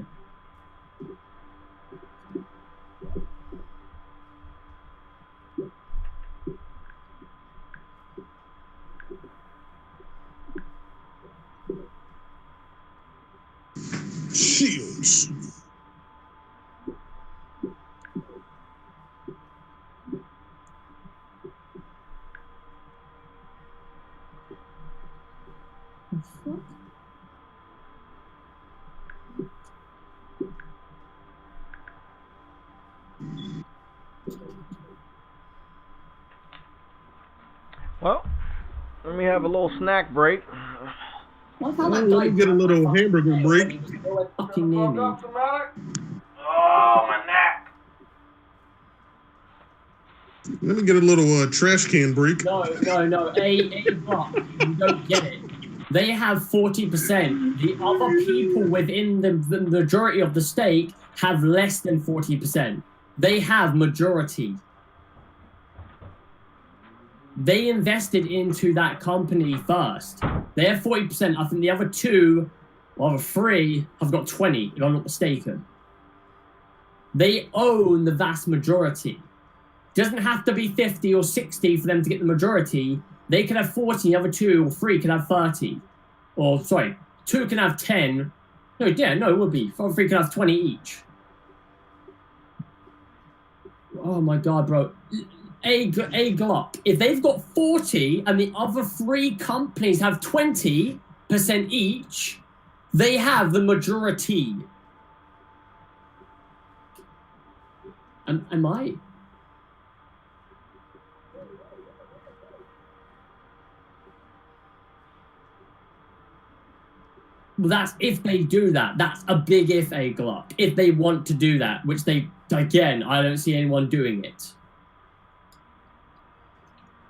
Shields. Well, let me have a little snack break. Let me get a little hamburger break. Fucking near me. Oh, my neck. Let me get a little trash can break. No. A block. You don't get it. they have 40%. The other people within the majority of the stake have less than 40%. They have majority. They invested into that company first. They have 40%. I think the other two, or three, have got 20, if I'm not mistaken. They own the vast majority. Doesn't have to be 50 or 60 for them to get the majority. They can have 40, the other two or three can have 30. Or, sorry, two can have 10. No, yeah, no, it would be. Three can have 20 each. Oh my god, bro. A Glock. If they've got 40 and the other three companies have 20% each, they have the majority. Am I? Well, that's if they do that. That's a big if, A Glock. If they want to do that, which they, again, I don't see anyone doing it.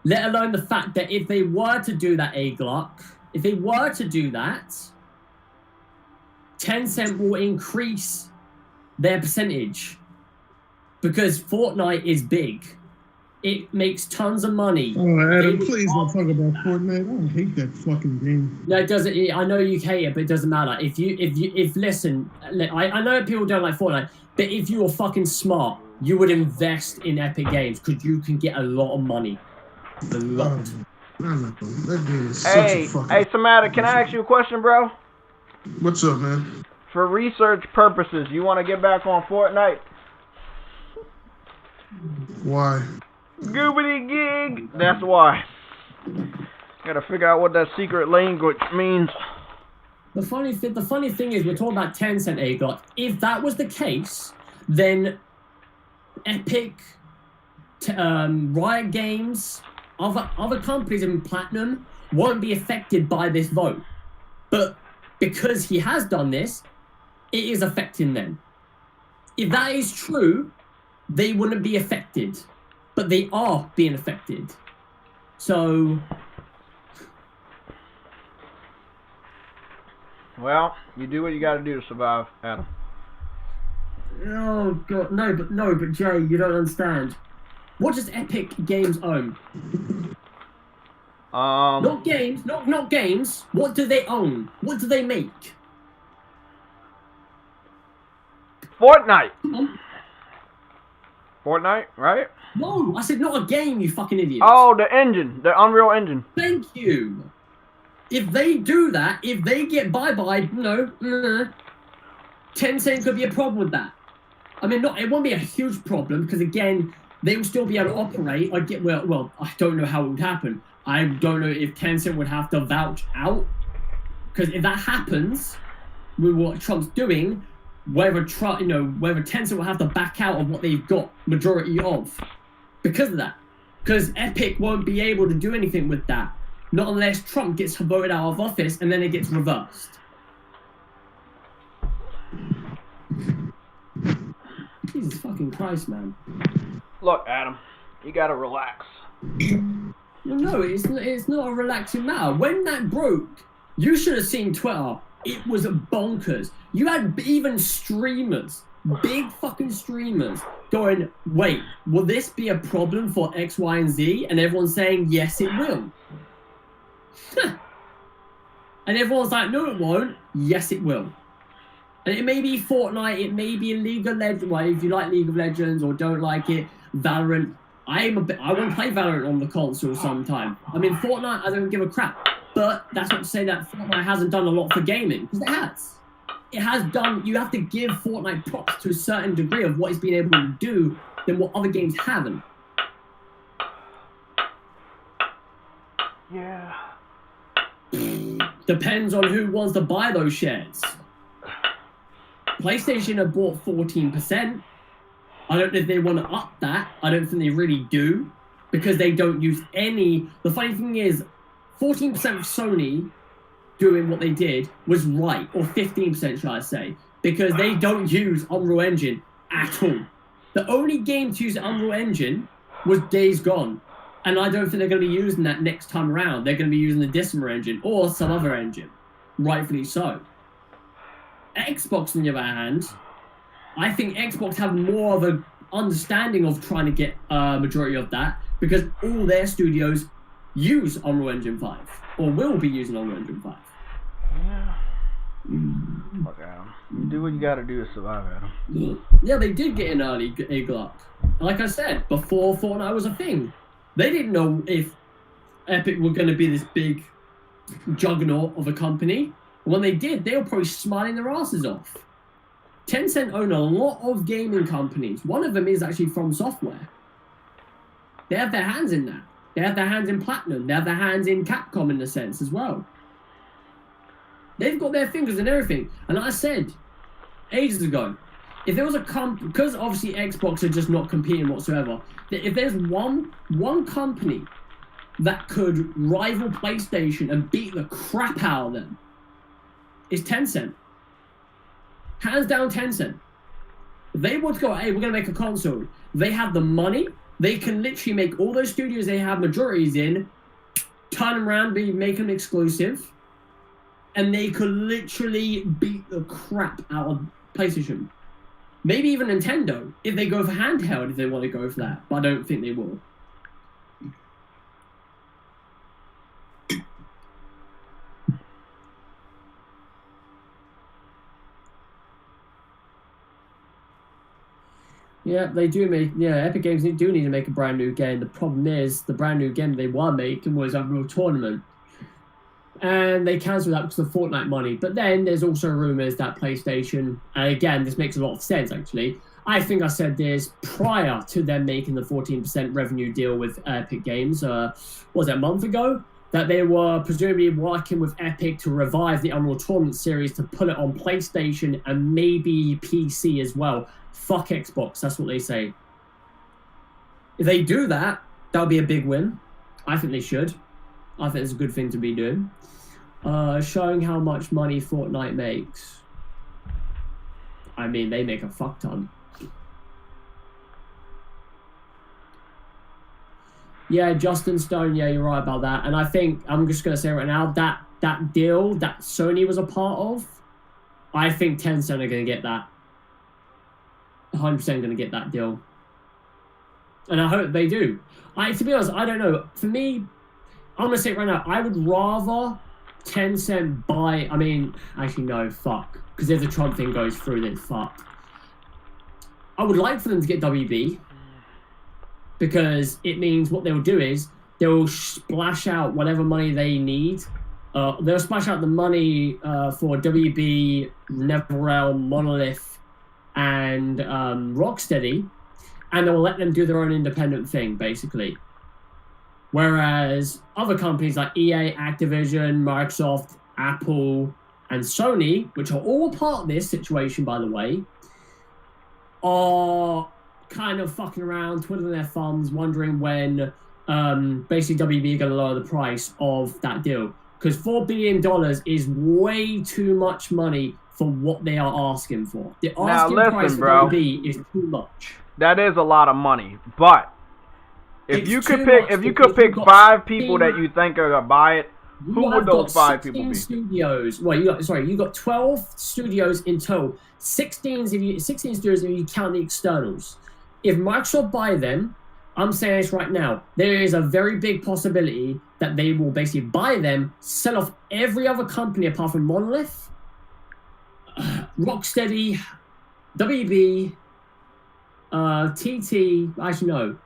Let alone the fact that if they were to do that, A Glock, if they were to do that, Tencent will increase their percentage because Fortnite is big. It makes tons of money. Oh, Adam, please don't talk about Fortnite. I hate that fucking game. No, it doesn't. I know you hate it, but it doesn't matter. If listen, I know people don't like Fortnite, but if you were fucking smart, you would invest in Epic Games because you can get a lot of money. A lot. That game is such a fucking... Hey, Samantha, can I ask you a question, bro? What's up, man? For research purposes, you want to get back on Fortnite? Why? Goobity gig. That's why. Gotta figure out what that secret language means. The funny thing is, we're talking about Tencent, A Glock. If that was the case, then Epic, Riot Games, other companies in Platinum won't be affected by this vote. But because he has done this, it is affecting them. If that is true, they wouldn't be affected. But they are being affected. So... Well, you do what you gotta do to survive, Adam. Oh, God. No, but Jay, you don't understand. What does Epic Games own? Not games. Not games. What do they own? What do they make? Fortnite. Fortnite, right? No, I said not a game, you fucking idiot. Oh, the engine. The Unreal Engine. Thank you. If they do that, if they get bye-bye, Tencent could be a problem with that. I mean, it won't be a huge problem, because again, they will still be able to operate. Well, I don't know how it would happen. I don't know if Tencent would have to vouch out. Because if that happens, with what Trump's doing, whether Tencent will have to back out of what they've got majority of. Because of that. Because Epic won't be able to do anything with that. Not unless Trump gets voted out of office and then it gets reversed. Jesus fucking Christ, man. Look, Adam, you gotta relax. No, it's not a relaxing matter. When that broke, you should have seen Twitter. It was bonkers. You had even streamers, big fucking streamers, going, wait, will this be a problem for X, Y, and Z? And everyone's saying, yes, it will. And everyone's like, no, it won't. Yes, it will. And it may be Fortnite, it may be League of Legends. Well, if you like League of Legends or don't like it, Valorant. I want to play Valorant on the console sometime. I mean, Fortnite, I don't give a crap. But that's not to say that Fortnite hasn't done a lot for gaming, because it has. It has done. You have to give Fortnite props to a certain degree of what it's been able to do than what other games haven't. Yeah. Depends on who wants to buy those shares. PlayStation have bought 14%. I don't know if they want to up that. I don't think they really do, because they don't use any. The funny thing is, 14% of Sony doing what they did was right, or 15% should I say, because they don't use Unreal Engine at all. The only game to use Unreal Engine was Days Gone. And I don't think they're going to be using that next time around. They're going to be using the Decima engine or some other engine. Rightfully so. Xbox, on the other hand, I think Xbox have more of an understanding of trying to get a majority of that because all their studios use Unreal Engine 5 or will be using Unreal Engine 5. Yeah. Look, Adam. You do what you got to do to survive, Adam. Yeah, they did get an early glut. Like I said, before Fortnite was a thing. They didn't know if Epic were going to be this big juggernaut of a company. When they did, they were probably smiling their asses off. Tencent own a lot of gaming companies. One of them is actually From Software. They have their hands in that. They have their hands in Platinum. They have their hands in Capcom in a sense as well. They've got their fingers in everything. And like I said ages ago, if there was a because obviously Xbox are just not competing whatsoever. If there's one company that could rival PlayStation and beat the crap out of them, it's Tencent. Hands down, Tencent. If they want to go, hey, we're going to make a console. They have the money. They can literally make all those studios they have majorities in, turn them around, make them exclusive, and they could literally beat the crap out of PlayStation. Maybe even Nintendo, if they go for handheld, if they want to go for that. But I don't think they will. Yeah, they do make... Yeah, Epic Games do need to make a brand new game. The problem is, the brand new game they were making was Unreal Tournament. And they cancelled that because of Fortnite money. But then there's also rumours that PlayStation... And again, this makes a lot of sense, actually. I think I said this prior to them making the 14% revenue deal with Epic Games. Was it a month ago? That they were presumably working with Epic to revive the Unreal Tournament series to put it on PlayStation and maybe PC as well. Fuck Xbox, that's what they say. If they do that, that'll be a big win. I think they should. I think it's a good thing to be doing. Showing how much money Fortnite makes. I mean, they make a fuck ton. Yeah, Justin Stone, yeah, you're right about that. And I think, I'm just going to say right now, that deal that Sony was a part of, I think Tencent are going to get that. 100% going to get that deal. And I hope they do. To be honest, I don't know. For me, I'm going to say it right now, I would rather Tencent buy... I mean, actually, no, fuck. Because if the Trump thing goes through, then fuck. I would like for them to get WB. Because it means what they'll do is they'll splash out whatever money they need. They'll splash out the money for WB, NetherRealm, Monolith, and Rocksteady, and they'll let them do their own independent thing, basically. Whereas other companies like EA, Activision, Microsoft, Apple, and Sony, which are all part of this situation, by the way, are kind of fucking around, twiddling their thumbs, wondering when basically WB are going to lower the price of that deal. Because $4 billion is way too much money for what they are asking for. The asking price for WB is too much. That is a lot of money, but if you could pick 5 people that you think are gonna buy it, who would those 5 people be? Studios. Well, you got 12 studios in total. 16 studios if you count the externals. If Microsoft buy them, I'm saying this right now, there is a very big possibility that they will basically buy them, sell off every other company apart from Monolith, Rocksteady, WB, TT. Actually, no.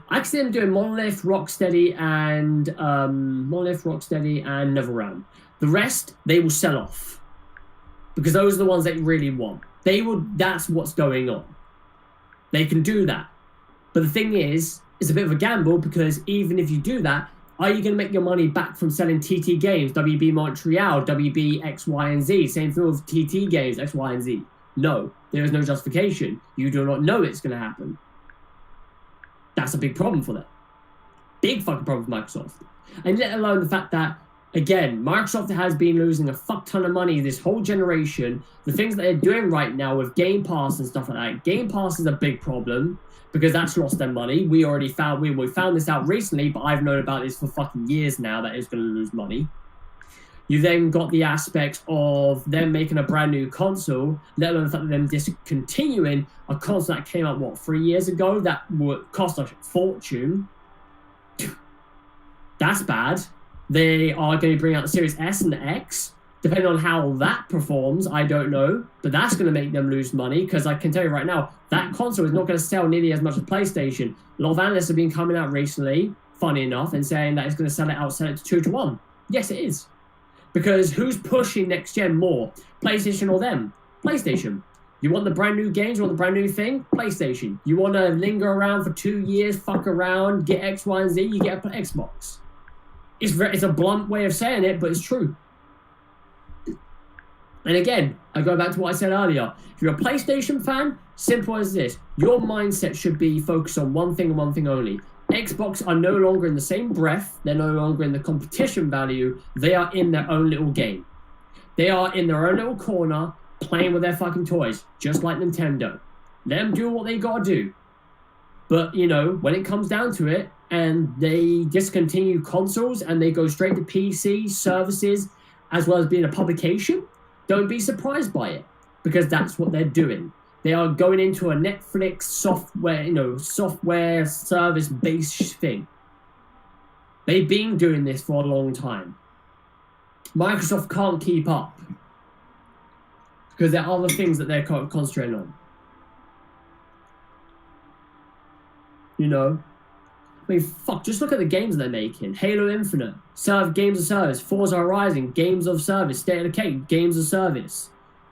I can see them doing Monolith, Rocksteady, and NetherRealm. The rest they will sell off because those are the ones they really want. That's what's going on. They can do that. But the thing is, it's a bit of a gamble because even if you do that, are you going to make your money back from selling TT Games, WB Montreal, WB X, Y, and Z? Same thing with TT Games, X, Y, and Z. No, there is no justification. You do not know it's going to happen. That's a big problem for them. Big fucking problem for Microsoft. And let alone the fact that again, Microsoft has been losing a fuck ton of money this whole generation. The things that they're doing right now with Game Pass and stuff like that, Game Pass is a big problem because that's lost their money. We already found we found this out recently, but I've known about this for fucking years now that it's going to lose money. You then got the aspect of them making a brand new console, let alone the fact that them discontinuing a console that came out, 3 years ago that would cost a fortune. That's bad. They are going to bring out the Series S and the X. Depending on how that performs, I don't know. But that's going to make them lose money because I can tell you right now, that console is not going to sell nearly as much as PlayStation. A lot of analysts have been coming out recently, funny enough, and saying that it's going to sell it to 2 to 1. Yes, it is. Because who's pushing next gen more? PlayStation or them? PlayStation. You want the brand new games? You want the brand new thing? PlayStation. You want to linger around for 2 years, fuck around, get X, Y, and Z? You get an Xbox. It's a blunt way of saying it, but it's true. And again, I go back to what I said earlier. If you're a PlayStation fan, simple as this. Your mindset should be focused on one thing and one thing only. Xbox are no longer in the same breath. They're no longer in the competition value. They are in their own little game. They are in their own little corner playing with their fucking toys, just like Nintendo. Let them do what they gotta do. But, you know, when it comes down to it, and they discontinue consoles and they go straight to PC services as well as being a publication, don't be surprised by it because that's what they're doing. They are going into a Netflix software service-based thing. They've been doing this for a long time. Microsoft can't keep up because there are other things that they're concentrating on. You know? I mean, fuck, just look at the games they're making. Halo Infinite, games of service. Forza Horizon, games of service. State of Decay, games of service.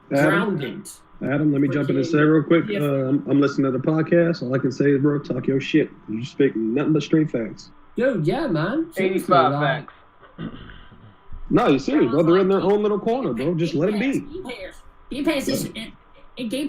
Grounded. Adam, let me jump in and say real quick. I'm listening to the podcast. All I can say is, bro, talk your shit. You're speaking nothing but straight facts. Yo, yeah, man. 85 facts. No, you serious, bro. They're in their own little corner, bro. Just let it be. Game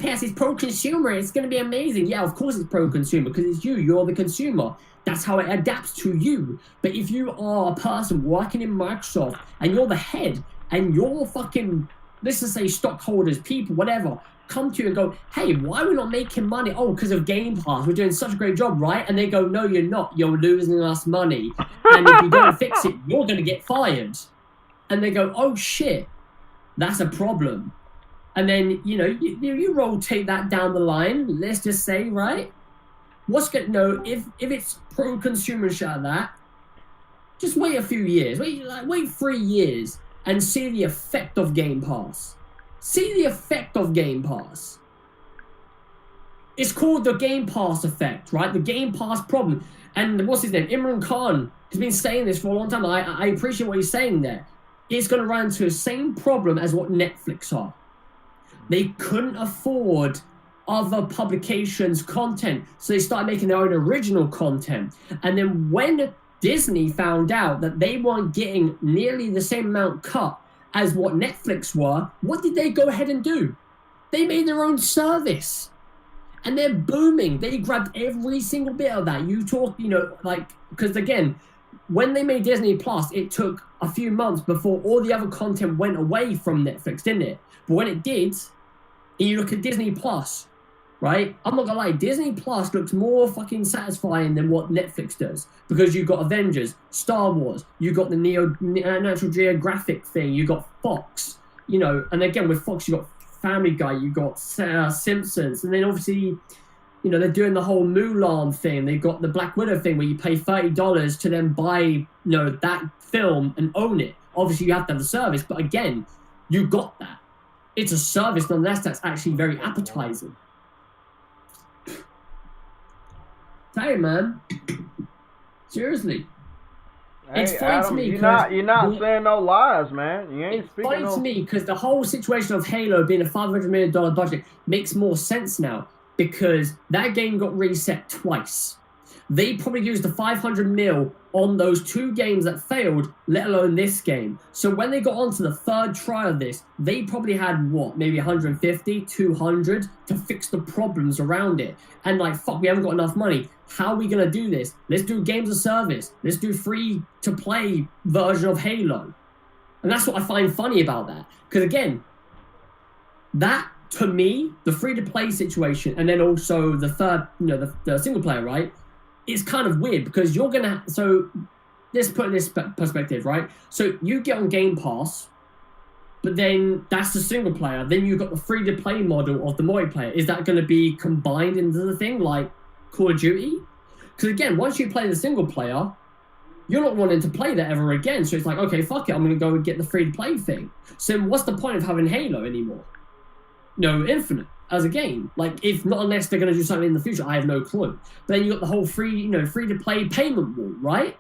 Pass is pro-consumer. It's going to be amazing. Yeah, of course it's pro-consumer because it's you. You're the consumer. That's how it adapts to you. But if you are a person working in Microsoft and you're the head and you're fucking, let's just say stockholders, people, whatever, come to you and go, hey, why are we not making money? Oh, because of Game Pass. We're doing such a great job, right? And they go, no, you're not. You're losing us money. And if you don't fix it, you're going to get fired. And they go, oh, shit, that's a problem. And then, you know, you rotate that down the line, let's just say, right? What's going to know if it's pro-consumer shit like that, just wait a few years. Wait 3 years and see the effect of Game Pass. See the effect of Game Pass. It's called the Game Pass effect, right? The Game Pass problem. And what's his name? Imran Khan has been saying this for a long time. I appreciate what he's saying there. It's going to run into the same problem as what Netflix are. They couldn't afford other publications' content, so they started making their own original content. And then when Disney found out that they weren't getting nearly the same amount cut as what Netflix were, what did they go ahead and do? They made their own service. And they're booming. They grabbed every single bit of that. You talk, you know, like, because again, when they made Disney Plus, it took a few months before all the other content went away from Netflix, didn't it? But when it did, and you look at Disney Plus, right? I'm not gonna lie, Disney Plus looks more fucking satisfying than what Netflix does because you've got Avengers, Star Wars, you got the National Geographic thing, you got Fox, you know, and again with Fox you got Family Guy, you got Simpsons, and then obviously, you know, they're doing the whole Mulan thing. They got the Black Widow thing where you pay $30 to then buy, you know, that film and own it. Obviously, you have to have the service, but again, you got that. It's a service nonetheless that's actually very appetizing. Hey, man. Seriously. Hey, it's funny Adam, to me. you're not saying no lies, man. You ain't speaking funny no... to me because the whole situation of Halo being a $500 million budget makes more sense now because that game got reset twice. They probably used the 500 mil on those 2 games that failed, let alone this game. So when they got onto the third try of this, they probably had, what, maybe 150, 200 to fix the problems around it. And like, fuck, we haven't got enough money. How are we going to do this? Let's do games of service. Let's do free-to-play version of Halo. And that's what I find funny about that. Because again, that, to me, the free-to-play situation, and then also the third, the single player, right? It's kind of weird because you're going to... So, let's put in this perspective, right? So, you get on Game Pass, but then that's the single player. Then you've got the free-to-play model of the multiplayer. Is that going to be combined into the thing, like Call of Duty? Because again, once you play the single player, you're not wanting to play that ever again. So it's like, okay, fuck it, I'm going to go and get the free-to-play thing. So what's the point of having Halo anymore? No, Infinite as a game. Like, if not unless they're going to do something in the future, I have no clue. But then you got the whole free-to-play payment wall, right?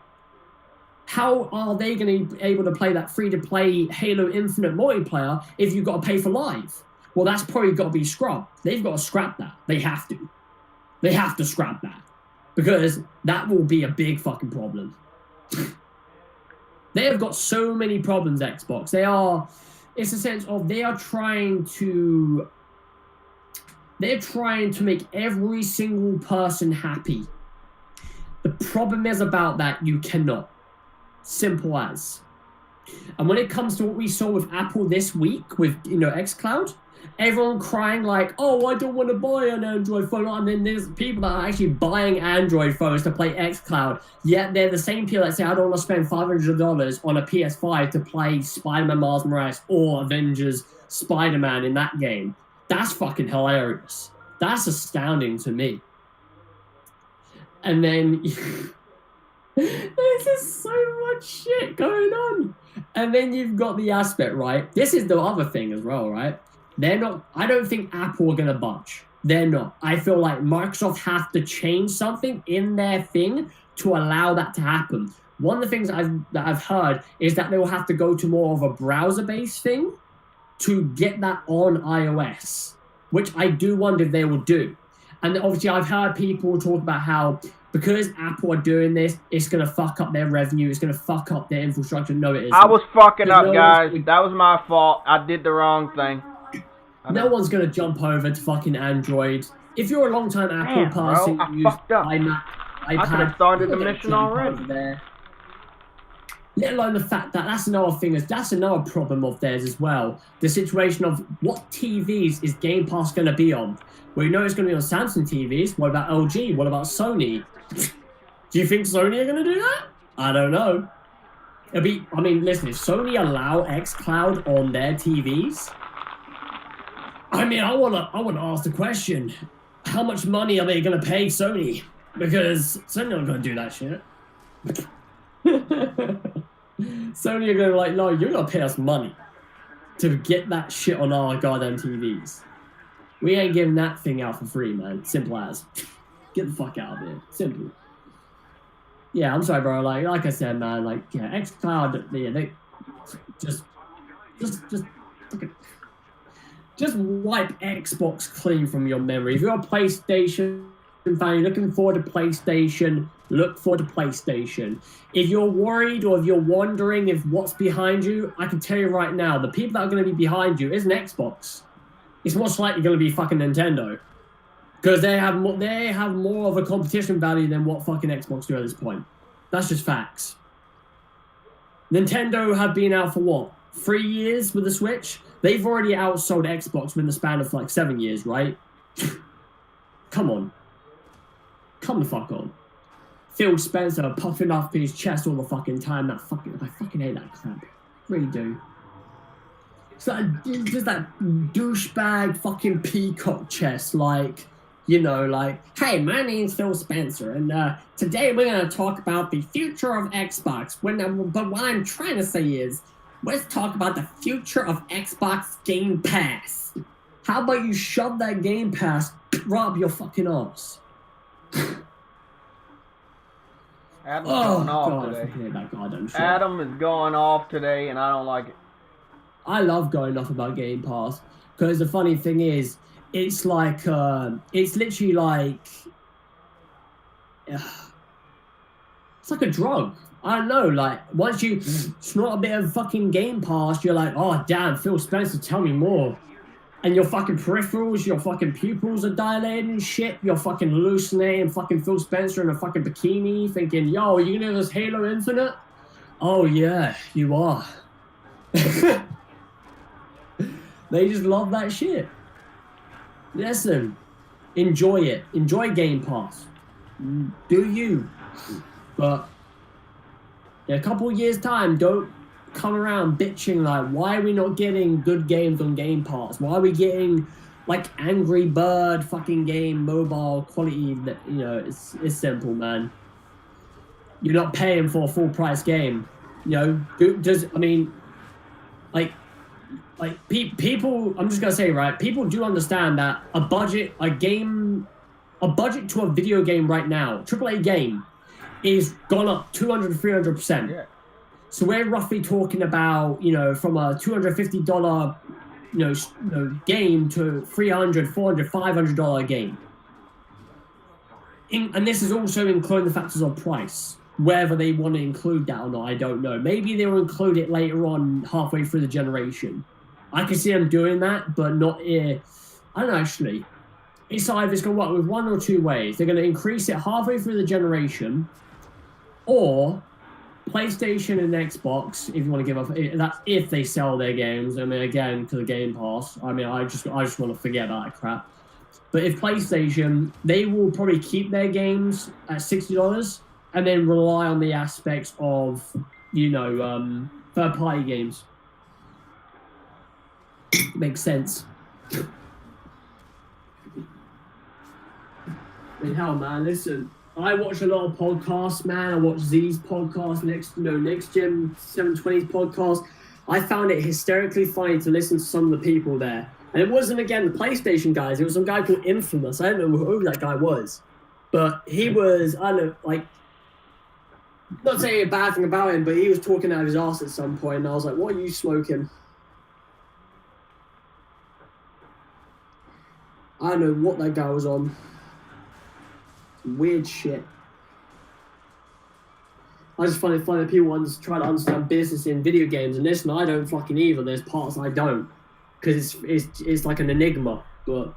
How are they going to be able to play that free-to-play Halo Infinite multiplayer if you've got to pay for live? Well, that's probably got to be scrapped. They've got to scrap that. They have to. They have to scrap that. Because that will be a big fucking problem. They have got so many problems, Xbox. It's a sense of they're trying to make every single person happy. The problem is about that, you cannot. Simple as. And when it comes to what we saw with Apple this week with xCloud, everyone crying like, oh, I don't want to buy an Android phone. And then there's people that are actually buying Android phones to play xCloud, yet they're the same people that say, I don't want to spend $500 on a PS5 to play Spider-Man Miles Morales or Avengers Spider-Man in that game. That's fucking hilarious. That's astounding to me. And then there's just so much shit going on. And then you've got the aspect, right? This is the other thing as well, right? I don't think Apple are going to budge. They're not. I feel like Microsoft have to change something in their thing to allow that to happen. One of the things that I've heard is that they will have to go to more of a browser-based thing to get that on iOS, which I do wonder if they will do. And obviously I've heard people talk about how because Apple are doing this, it's going to fuck up their revenue, it's going to fuck up their infrastructure. No, it isn't. I was fucking up, guys. That was my fault. I did the wrong thing. No one's going to jump over to fucking Android. If you're a long-time Apple person, I fucked up. iPad, I could have started the mission already. Let alone the fact that that's another thing, that's another problem of theirs as well. The situation of what TVs is Game Pass going to be on? Well, you know it's going to be on Samsung TVs. What about LG? What about Sony? Do you think Sony are going to do that? I don't know. Listen, if Sony allow xCloud on their TVs, I want to ask the question, how much money are they going to pay Sony? Because Sony not going to do that shit. Sony are going to be like, no, you're going to pay us money to get that shit on our goddamn TVs. We ain't giving that thing out for free, man. Simple as. Get the fuck out of here. Simple. Yeah, I'm sorry, bro. Like I said, man. xCloud. Yeah, they just wipe Xbox clean from your memory. If you're a PlayStation fan, you're looking forward to PlayStation, look forward to PlayStation. If you're worried or if you're wondering if what's behind you, I can tell you right now, the people that are going to be behind you isn't Xbox. It's most likely going to be fucking Nintendo. Because they have more of a competition value than what fucking Xbox do at this point. That's just facts. Nintendo have been out for what? 3 years with the Switch? They've already outsold Xbox within the span of 7 years, right? Come on. Come the fuck on. Phil Spencer puffing off his chest all the fucking time. I fucking hate that crap. Really do. It's just that douchebag fucking peacock chest, hey, my name's Phil Spencer, and today we're going to talk about the future of Xbox. But what I'm trying to say is, let's talk about the future of Xbox Game Pass. How about you shove that Game Pass right up your fucking arse? Adam's going off today. Adam is going off today, and I don't like it. I love going off about Game Pass, because the funny thing is, it's it's literally like, it's like a drug. I don't know, once you snort a bit of fucking Game Pass, you're like, oh damn, Phil Spencer, tell me more. And your fucking peripherals, your fucking pupils are dilated and shit. You're fucking hallucinating fucking Phil Spencer in a fucking bikini, thinking, yo, are you gonna do this Halo Infinite? Oh yeah, you are. They just love that shit. Listen, enjoy it. Enjoy Game Pass. Do you? But in a couple of years' time, don't come around bitching like, why are we not getting good games on Game Pass? Why are we getting like Angry Bird fucking game mobile quality? You know, it's simple, man. You're not paying for a full price game. You know, people, I'm just gonna say, right, people do understand that a budget to a video game right now, AAA game, is gone up 200-300%. Yeah. So we're roughly talking about, you know, from a $250, game to $300, $400, $500 game. And this is also including the factors of price. Whether they want to include that or not, I don't know. Maybe they'll include it later on, halfway through the generation. I can see them doing that, but not here. I don't know, actually. It's either it's going to work with one or two ways. They're going to increase it halfway through the generation, or PlayStation and Xbox, if you want to give up, that's if they sell their games. I mean, again, to the Game Pass. I mean, I just want to forget about that crap. But if PlayStation, they will probably keep their games at $60 and then rely on the aspects of, third-party games. Makes sense. I mean, hell, man, listen. I watch a lot of podcasts, man. I watch Z's podcast, Next Gen 720's podcast. I found it hysterically funny to listen to some of the people there. And it wasn't, again, the PlayStation guys. It was some guy called Infamous. I don't know who that guy was. But he was, I don't know, like, not saying a bad thing about him, but he was talking out of his ass at some point, and I was like, what are you smoking? I don't know what that guy was on. Weird shit. I just find it funny that people try to understand business in video games, and listen, I don't fucking either. There's parts I don't, because it's like an enigma. But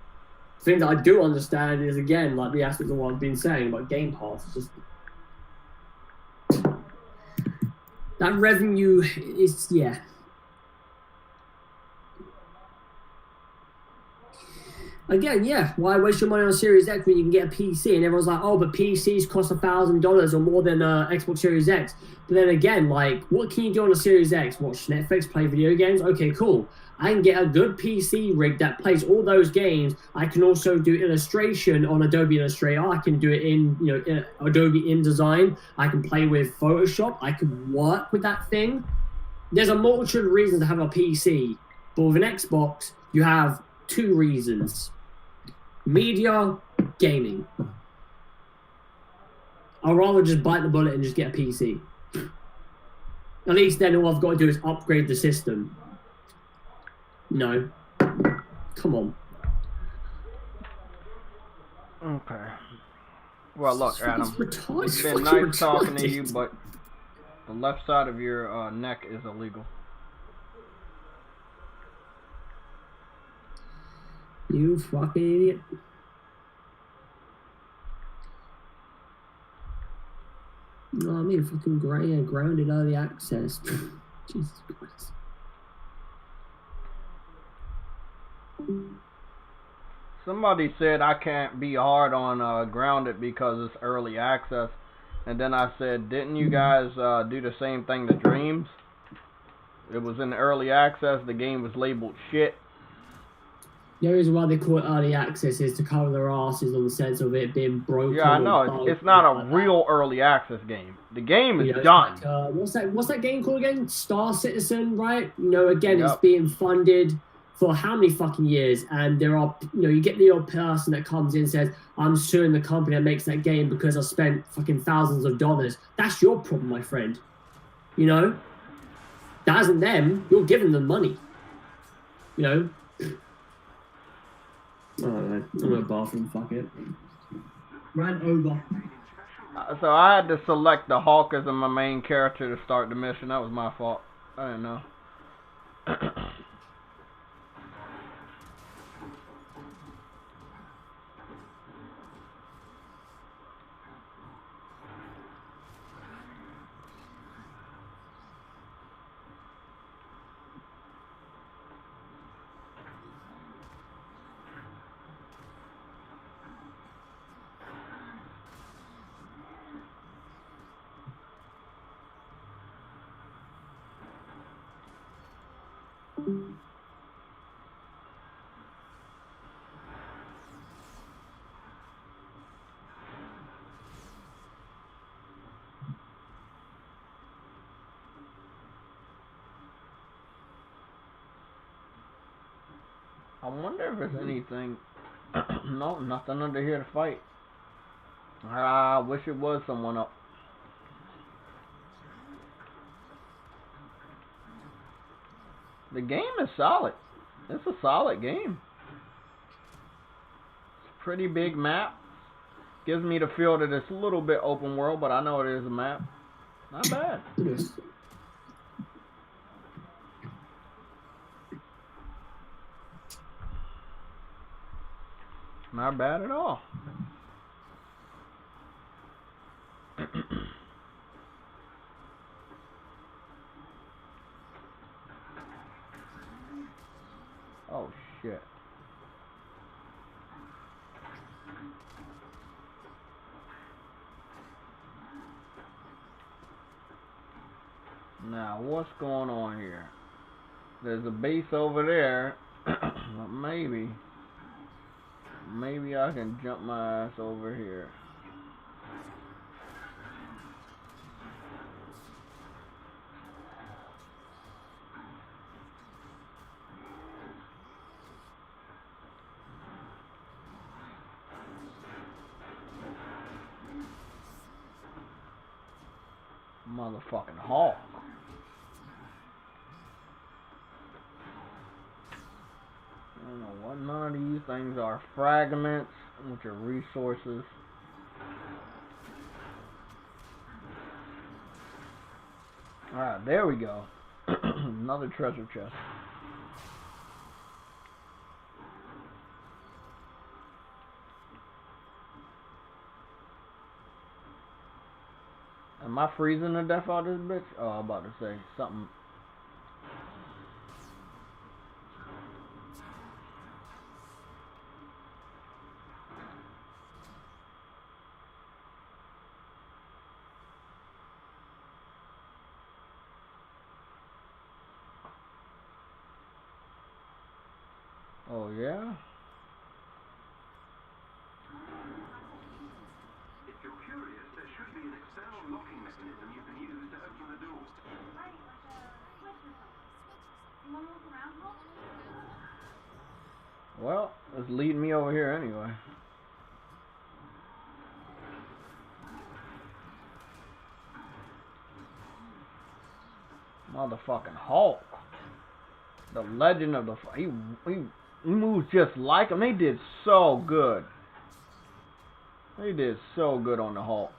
the thing that I do understand is, again, like the aspect of what I've been saying about Game Pass. It's just that revenue is, yeah. Again, yeah, why waste your money on a Series X when you can get a PC? And everyone's like, oh, but PCs cost $1,000 or more than Xbox Series X. But then again, like, what can you do on a Series X? Watch Netflix, play video games? Okay, cool. I can get a good PC rig that plays all those games. I can also do illustration on Adobe Illustrator. I can do it in, in Adobe InDesign. I can play with Photoshop. I can work with that thing. There's a multitude of reasons to have a PC. But with an Xbox, you have two reasons. Media, gaming. I'd rather just bite the bullet and just get a PC. At least then all I've got to do is upgrade the system. No. Come on. Okay. Well, look, Adam. Retarded. It's been nice talking to you, but the left side of your neck is illegal. You fucking idiot. No, I mean fucking grounded early access. Jesus Christ. Somebody said I can't be hard on Grounded because it's early access. And then I said, didn't you guys do the same thing to Dreams? It was in early access. The game was labeled shit. The reason why they call it early access is to cover their asses on the sense of it being broken. Yeah, I know. It's not a real early access game. The game is done. Like, what's that game called again? Star Citizen, right? Again, It's being funded for how many fucking years? And there are, you get the odd person that comes in and says, I'm suing the company that makes that game because I spent fucking thousands of dollars. That's your problem, my friend. That isn't them. You're giving them money. I don't know. I'm in a bathroom, fuck it. Ran over. So I had to select the Hulk as my main character to start the mission. That was my fault. I didn't know. I wonder if there's anything. No, nothing under here to fight. I wish it was someone up. The game is solid. It's a solid game. It's a pretty big map. Gives me the feel that it's a little bit open world, but I know it is a map. Not bad. Not bad at all. Oh shit. Now what's going on here? There's a base over there. But maybe I can jump my ass over here. Motherfucking Hulk. I don't know what none of these things are. Fragments, which are resources. Alright, there we go. Another treasure chest. Am I freezing to death out of this bitch? Oh, I'm about to say something. Oh, yeah? If you're curious, there should be an external locking mechanism you can use to open the door. Right, like a switch or something. You want to look around, Hulk? Well, it's leading me over here anyway. Motherfucking Hulk. The legend of the... He moves just like him. They did so good. They did so good on the Hulk.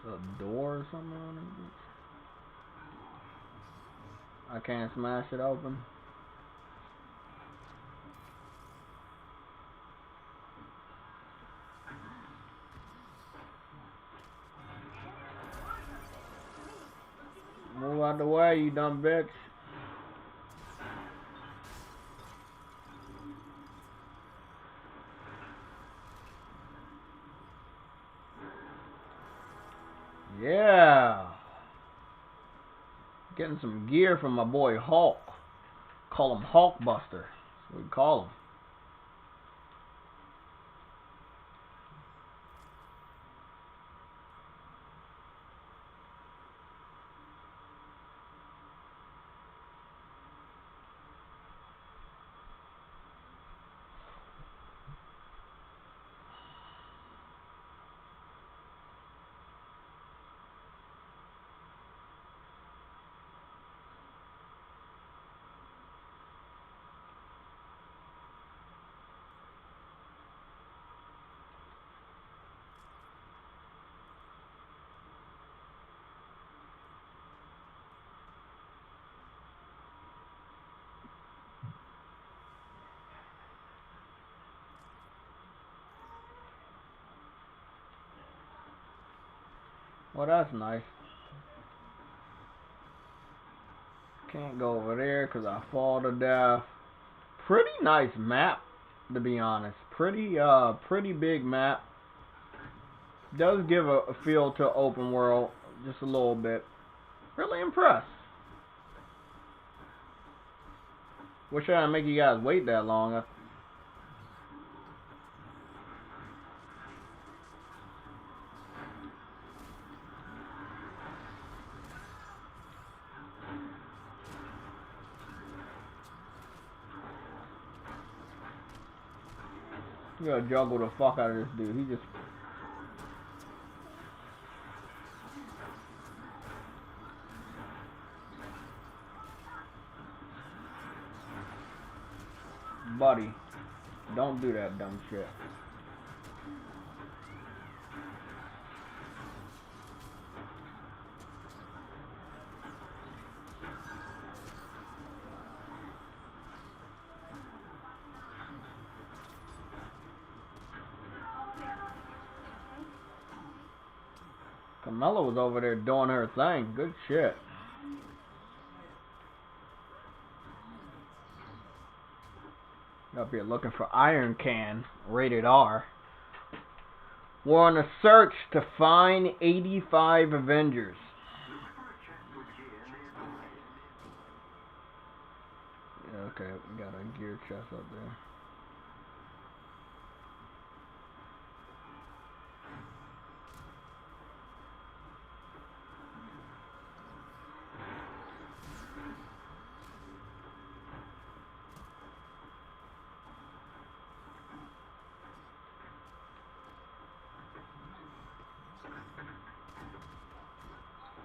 A door or something on it? I can't smash it open. Move out the way, you dumb bitch. Yeah. Getting some gear from my boy Hulk. Call him Hulkbuster. That's what we call him. Well, that's nice. Can't go over there because I fall to death. Pretty nice map, to be honest. Pretty big map. Does give a feel to open world, just a little bit. Really impressed. Wish I didn't make you guys wait that long. You gotta juggle the fuck out of this dude. He just... Buddy, don't do that dumb shit. Camilla was over there doing her thing. Good shit. Up here looking for Iron Can, rated R. We're on a search to find 85 Avengers. Yeah, okay, we got a gear chest up there.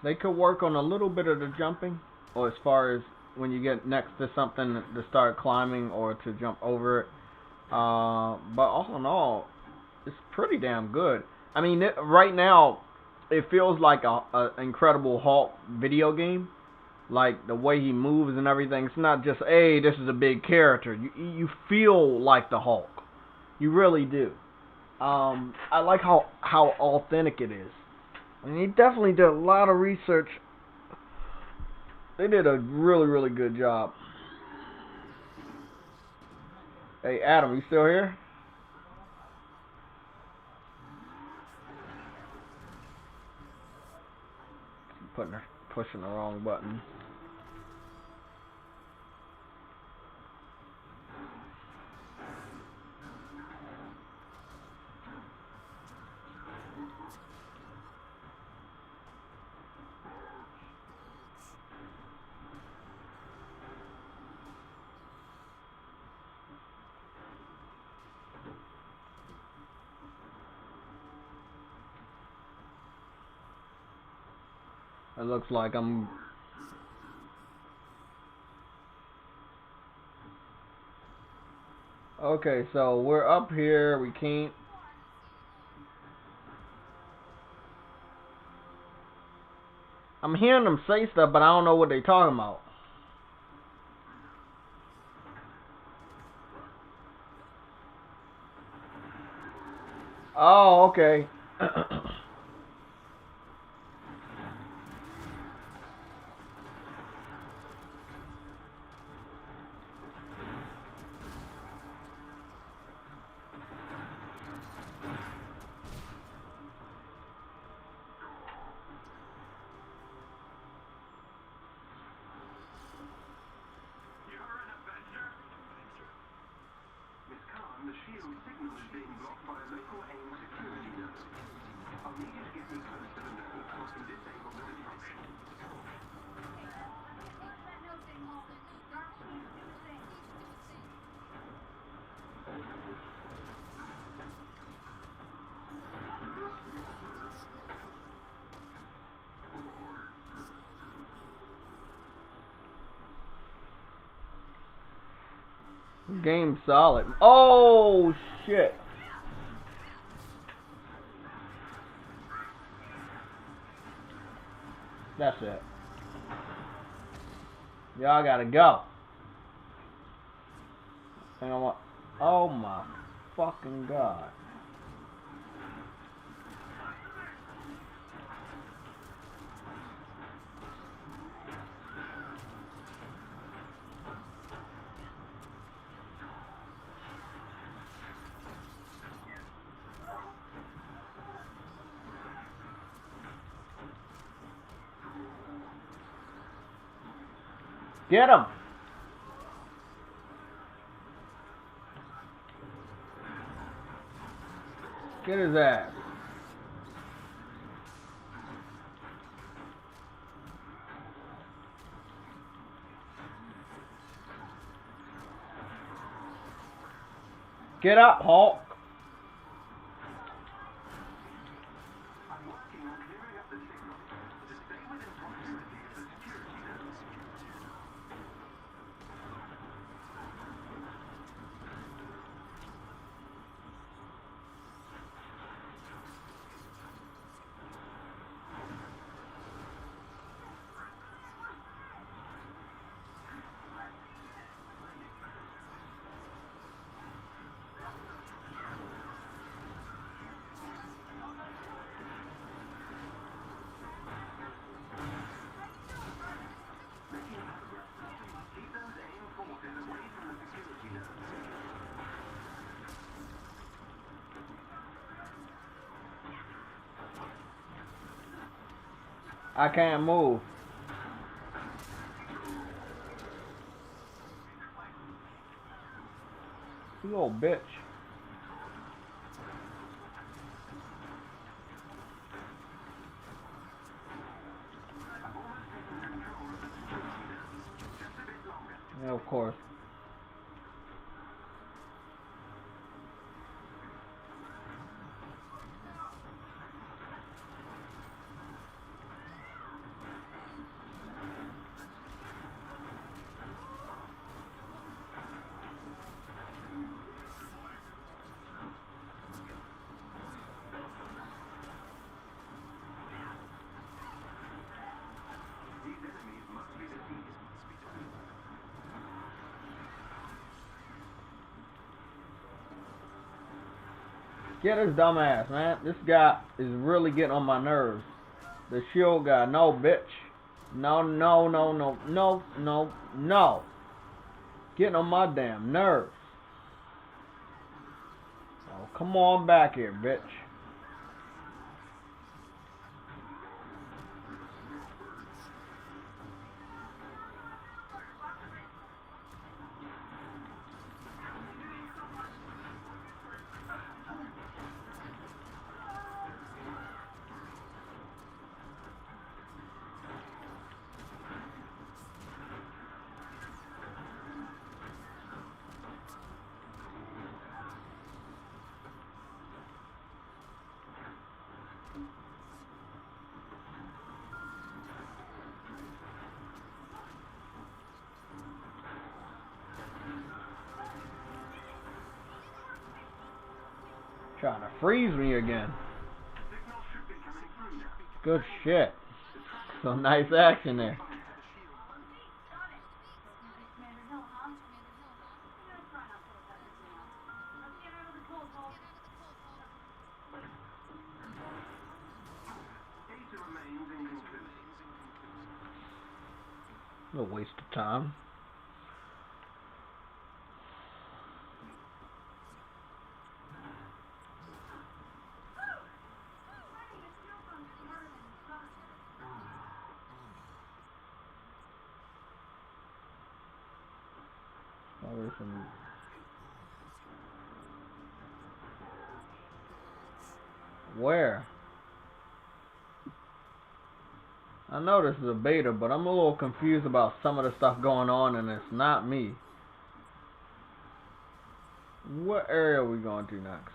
They could work on a little bit of the jumping, or as far as when you get next to something to start climbing or to jump over it. But all in all, it's pretty damn good. I mean, right now, it feels like a Incredible Hulk video game. Like, the way he moves and everything. It's not just, hey, this is a big character. You feel like the Hulk. You really do. I like how authentic it is. And he definitely did a lot of research. They did a really, really good job. Hey, Adam, you still here? Pushing the wrong button. It looks like I'm... Okay, so we're up here. We can't... I'm hearing them say stuff, but I don't know what they're talking about. Oh, okay. Game solid. Oh shit. That's it. Y'all gotta go. Hang on, what? Oh my fucking god. Get him! Get his ass. Get up, Hulk. I can't move. You old bitch. Yeah, of course. Get his dumb ass, man. This guy is really getting on my nerves. The shield guy. No, bitch. No, no, no, no, no, no, no. Getting on my damn nerves. Oh, come on back here, bitch. Trying to freeze me again. Good shit. Some nice action there. No waste of time. Where? I know this is a beta, but I'm a little confused about some of the stuff going on, and it's not me. What area are we going to next?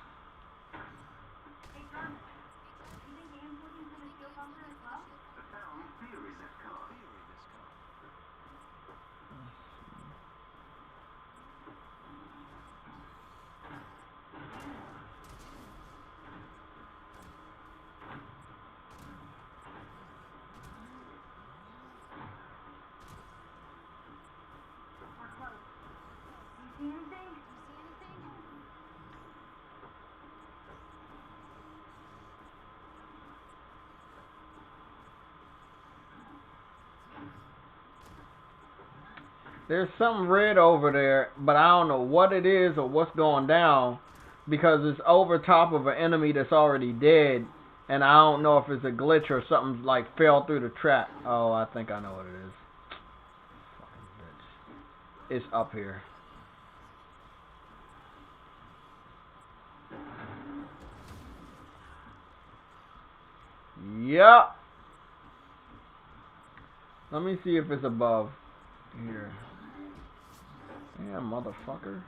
There's something red over there, but I don't know what it is or what's going down, because it's over top of an enemy that's already dead, and I don't know if it's a glitch or something like fell through the trap. Oh, I think I know what it is. Fucking It's up here. Yep. Let me see if it's above here. Yeah, motherfucker.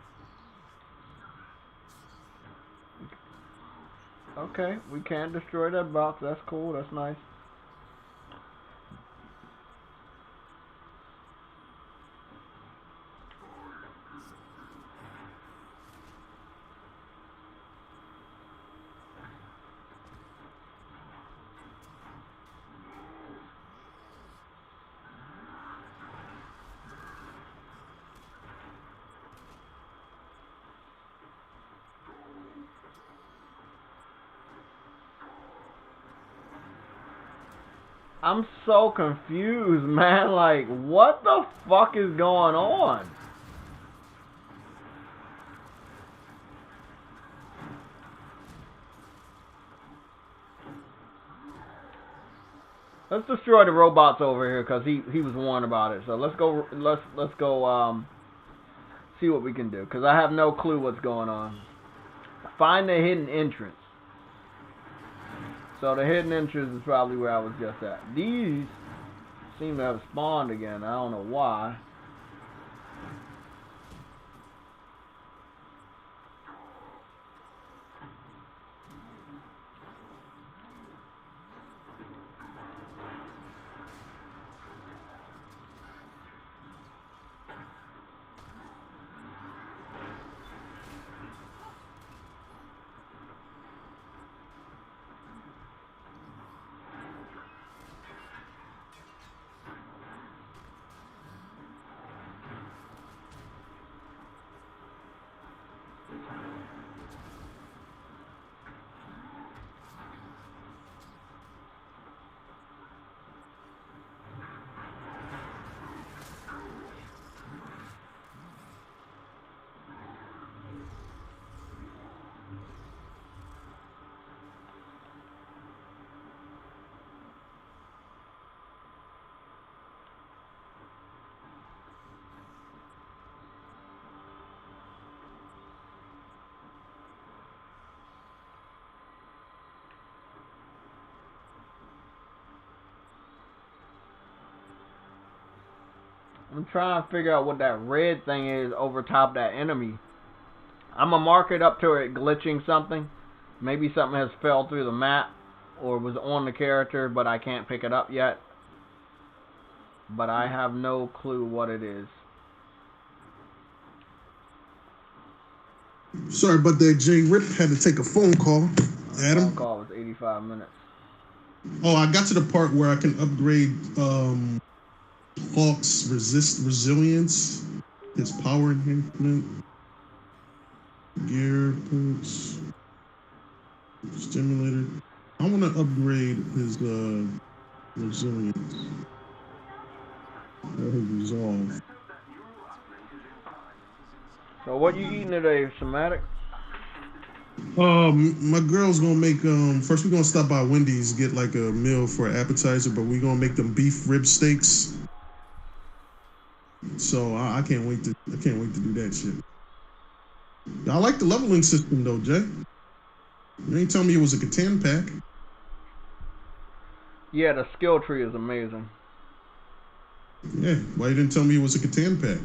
Okay, we can't destroy that box. That's cool. That's nice. I'm so confused, man. Like, what the fuck is going on? Let's destroy the robots over here because he was warned about it. So let's go see what we can do because I have no clue what's going on. Find the hidden entrance. So the hidden entrance is probably where I was just at. These seem to have spawned again. I don't know why. I'm trying to figure out what that red thing is over top that enemy. I'm going to mark it up to it glitching something. Maybe something has fell through the map or was on the character, but I can't pick it up yet. But I have no clue what it is. Sorry about that, Jay. Rip had to take a phone call. Adam? Phone call was 85 minutes. Oh, I got to the part where I can upgrade Hawk's resilience, his power enhancement, gear points, stimulator. I want to upgrade his resilience or his resolve. So what you eating today, Somatic? My girl's gonna make first we're gonna stop by Wendy's, get like a meal for an appetizer, but we're gonna make them beef rib steaks. So I can't wait to do that shit. I like the leveling system though, Jay. You ain't tell me it was a Catan pack. Yeah, the skill tree is amazing. Yeah, why you didn't tell me it was a Catan pack?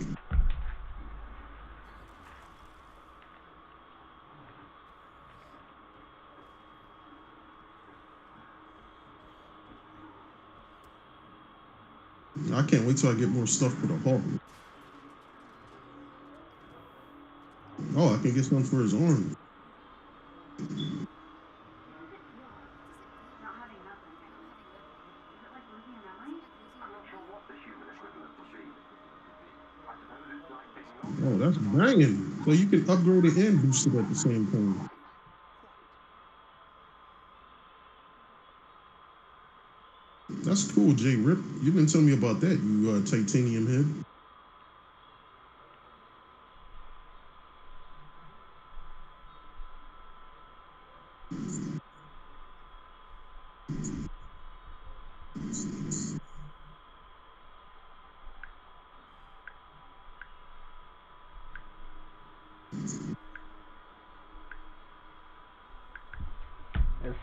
I can't wait till I get more stuff for the Hulk. Oh, I can get some for his arm. Oh, that's banging. So you can upgrade it and boost it at the same time. That's cool, Jay Rip. You didn't tell me about that, you titanium head.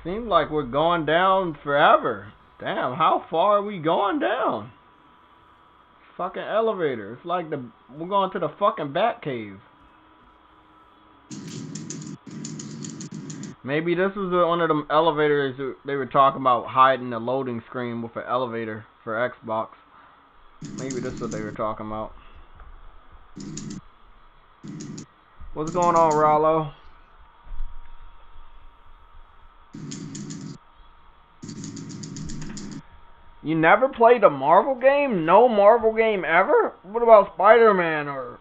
Seems like we're going down forever. Damn, how far are we going down? Fucking elevator. It's like we're going to the fucking bat cave. Maybe this was one of them elevators they were talking about hiding the loading screen with an elevator for Xbox. Maybe this is what they were talking about. What's going on, Rollo? You never played a Marvel game? No Marvel game ever? What about Spider-Man or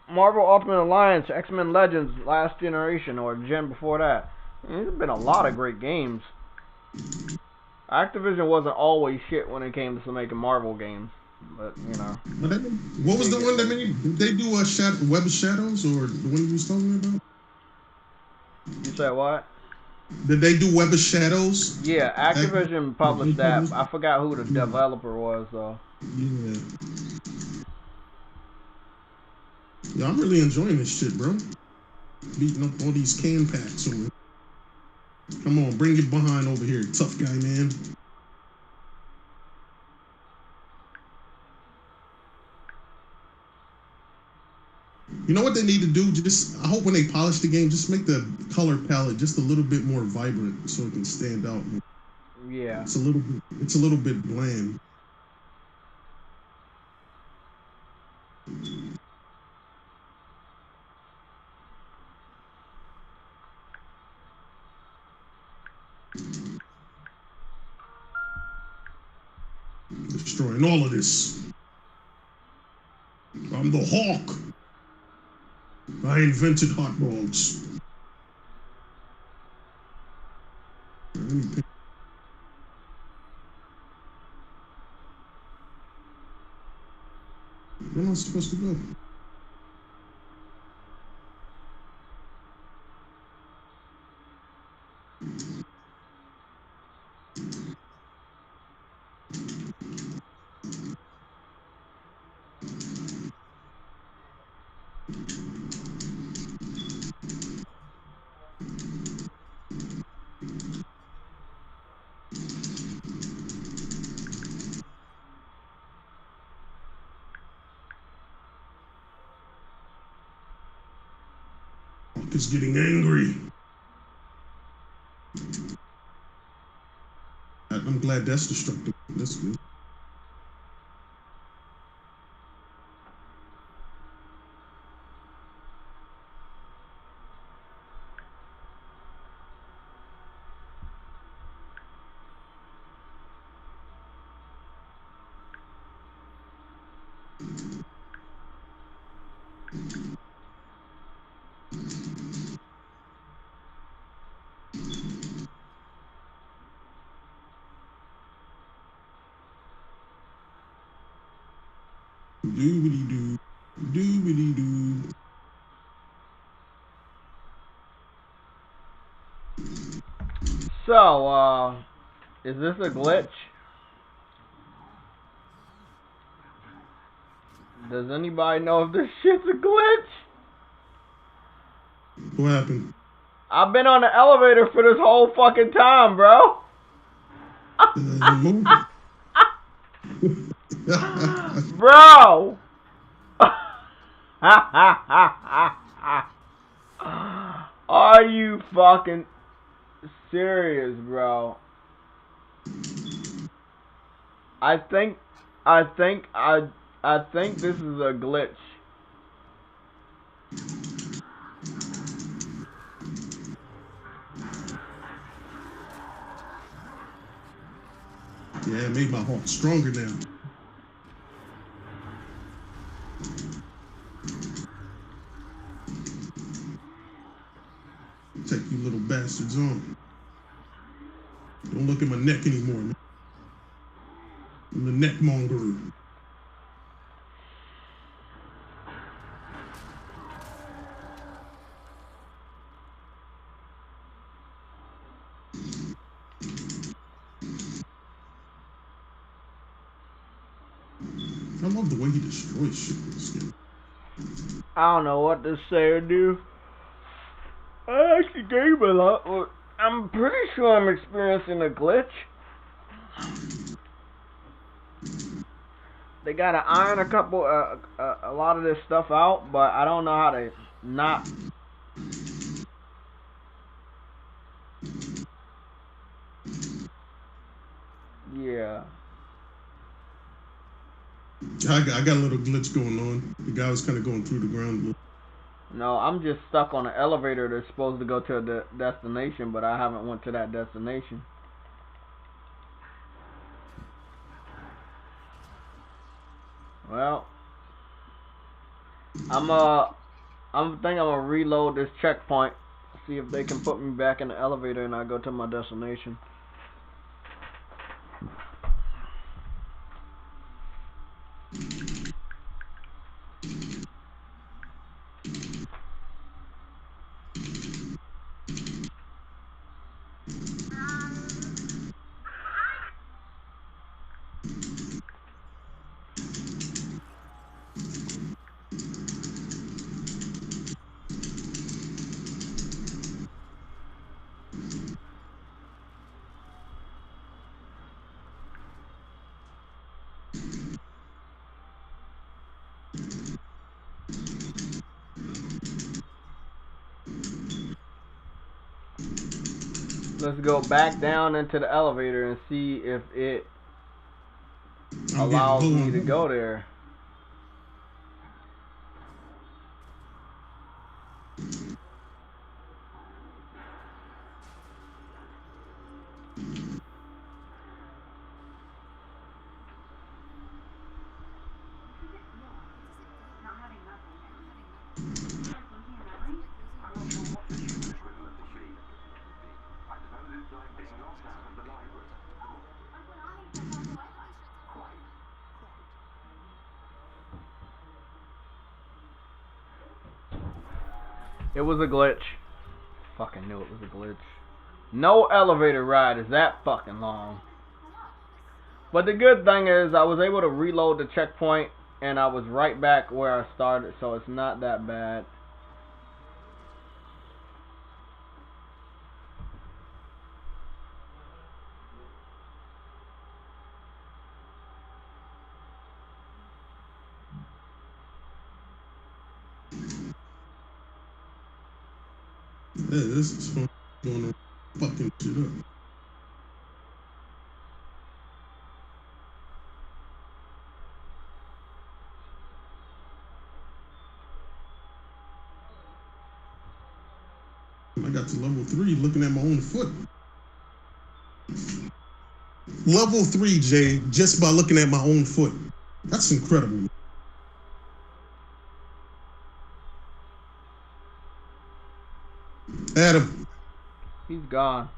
Marvel Ultimate Alliance, X-Men Legends, Last Generation, or gen before that? There's been a lot of great games. Activision wasn't always shit when it came to making Marvel games, but you know. What was the one that made? Did they do a Web of Shadows or the one you was talking about? You said what? Did they do Web of Shadows? Yeah, Activision published that. I forgot who the developer was though. Yeah. Yeah, I'm really enjoying this shit, bro. Beating up all these can packs over. Come on, bring it behind over here, tough guy, man. You know what they need to do? I hope when they polish the game, just make the color palette just a little bit more vibrant so it can stand out. Yeah. It's a little bit bland. Destroying all of this. I'm the Hawk. I invented hot dogs. Where am I supposed to go? Is getting angry. I'm glad that's destructive. That's good. Doobity-doo. Doobity-doo. So, is this a glitch? Does anybody know if this shit's a glitch? What happened? I've been on the elevator for this whole fucking time, bro. Bro. Are you fucking serious, bro? I think this is a glitch. Yeah, it made my heart stronger now. Take you little bastards on. Don't look at my neck anymore, man. I'm the neck monger. I love the way he destroys shit in this game. I don't know what to say or do. I actually gave a lot. I'm pretty sure I'm experiencing a glitch. They gotta iron a lot of this stuff out, but I don't know how to not. Yeah. I got a little glitch going on. The guy was kind of going through the ground. No, I'm just stuck on an elevator that's supposed to go to the destination, but I haven't went to that destination. Well, I'm thinking I'm gonna reload this checkpoint, see if they can put me back in the elevator and I go to my destination. Let's go back down into the elevator and see if it allows me to go there. It was a glitch. Fucking knew it was a glitch. No elevator ride is that fucking long. But the good thing is I was able to reload the checkpoint and I was right back where I started, so it's not that bad. Yeah, this is fun. Going to fucking shit up. I got to level 3 looking at my own foot. Level 3, Jay, just by looking at my own foot. That's incredible. Adam. He's gone.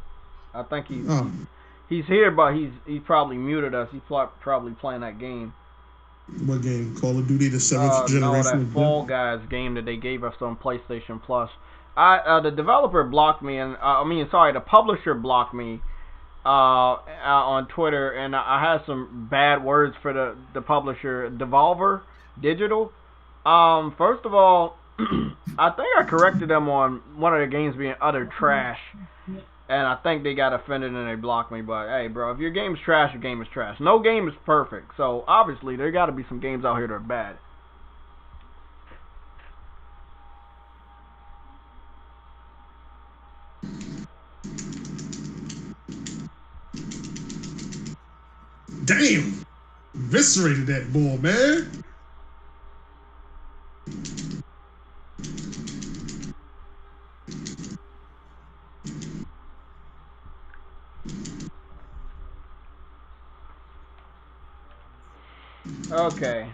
I think he's here, but he's probably muted us. He's probably playing that game. What game? Call of Duty, the 7th generation? No, that Fall Guys game that they gave us on PlayStation Plus. The developer blocked me, and the publisher blocked me on Twitter, and I had some bad words for the publisher, Devolver Digital. First of all, I think I corrected them on one of their games being utter trash, and I think they got offended and they blocked me. But hey, bro, if your game's trash, your game is trash. No game is perfect, so obviously there got to be some games out here that are bad. Damn! Eviscerated that boy, man. Okay.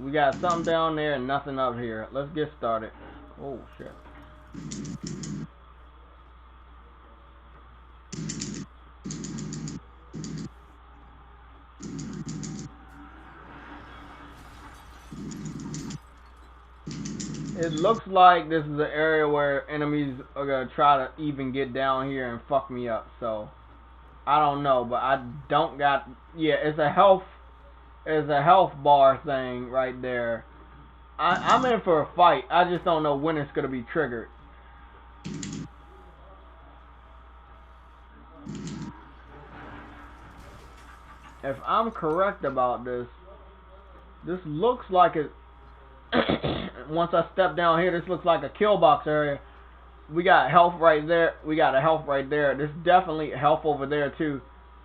We got something down there and nothing up here. Let's get started. Oh, shit. It looks like this is an area where enemies are going to try to even get down here and fuck me up. So, I don't know, but I don't got... Yeah, it's a health bar thing right there. I'm in for a fight. I just don't know when it's going to be triggered. if I'm correct about this, this looks like it. Once I step down here, this looks like a kill box area. We got health right there. We got a health right there. There's definitely health over there too.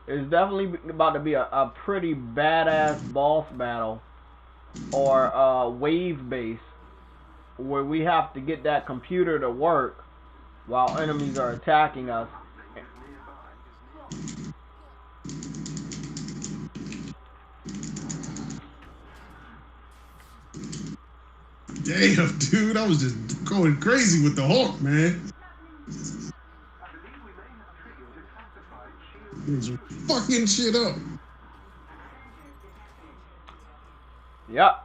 It's definitely about to be a pretty badass boss battle or wave base where we have to get that computer to work while enemies are attacking us. Damn, dude, I was just going crazy with the Hawk, man. He's fucking shit up. Yep.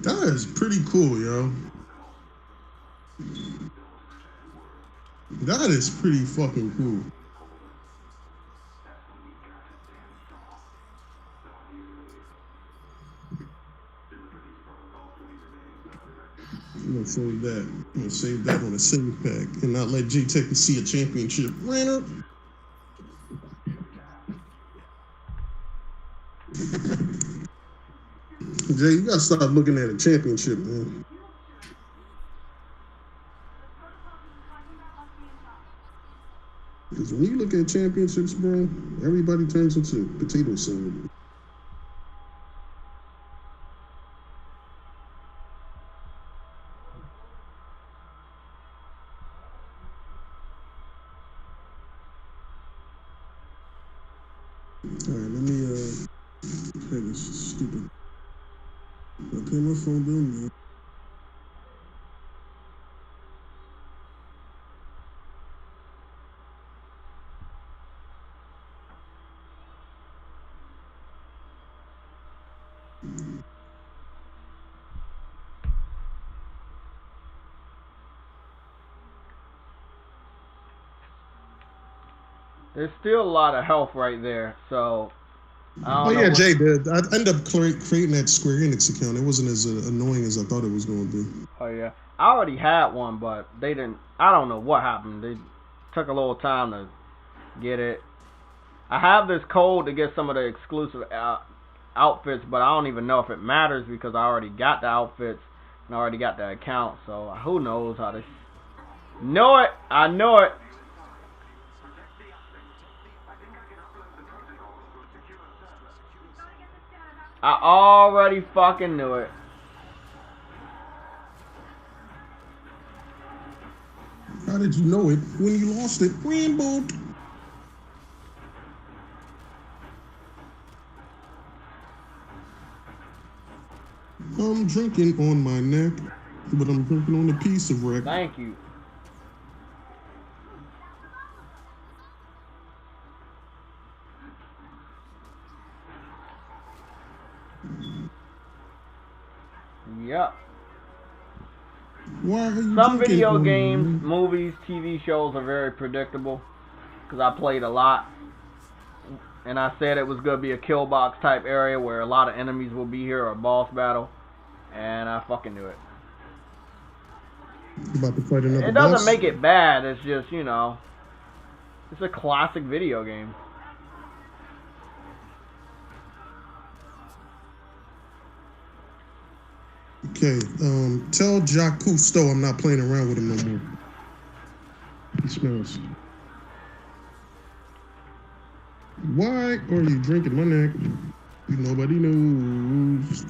That is pretty cool, yo. That is pretty fucking cool. I'm gonna save that. I'm gonna save that on a save pack and not let JaytechTV see a championship winner. Jay, you gotta stop looking at a championship, man. Because when you look at championships, bro, everybody turns into potato salad. Alright, let me pay this stupid. I'll pay my phone bill now. There's still a lot of health right there, so I don't know. Yeah, Jay, I ended up creating that Square Enix account. It wasn't as annoying as I thought it was going to be. Oh yeah, I already had one, but they didn't. I don't know what happened. They took a little time to get it. I have this code to get some of the exclusive outfits, but I don't even know if it matters because I already got the outfits and I already got the account. So who knows how this? Know it. I know it. I already fucking knew it. How did you know it when you lost it? Rainbow. I'm drinking on my neck, but I'm drinking on a piece of wreck. Thank you. Yep. Why are you Some video games, movies, TV shows are very predictable because I played a lot. And I said it was going to be a kill box type area where a lot of enemies will be here or a boss battle. And I fucking knew it. You about to fight another It doesn't boss? make it bad. It's just, you know, it's a classic video game. Okay, tell Jacques Cousteau I'm not playing around with him no more. He smells. Why are you drinking my neck? Nobody knows.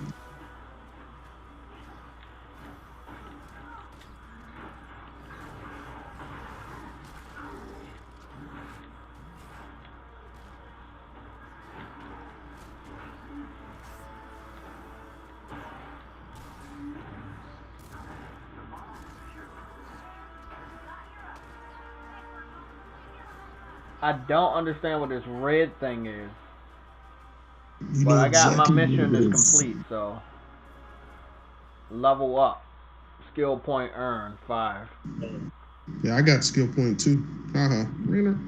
I don't understand what this red thing is. You But know I got exactly my what mission it is is. complete, so level up. Skill point earned 5. Yeah, I got skill point too. Rena.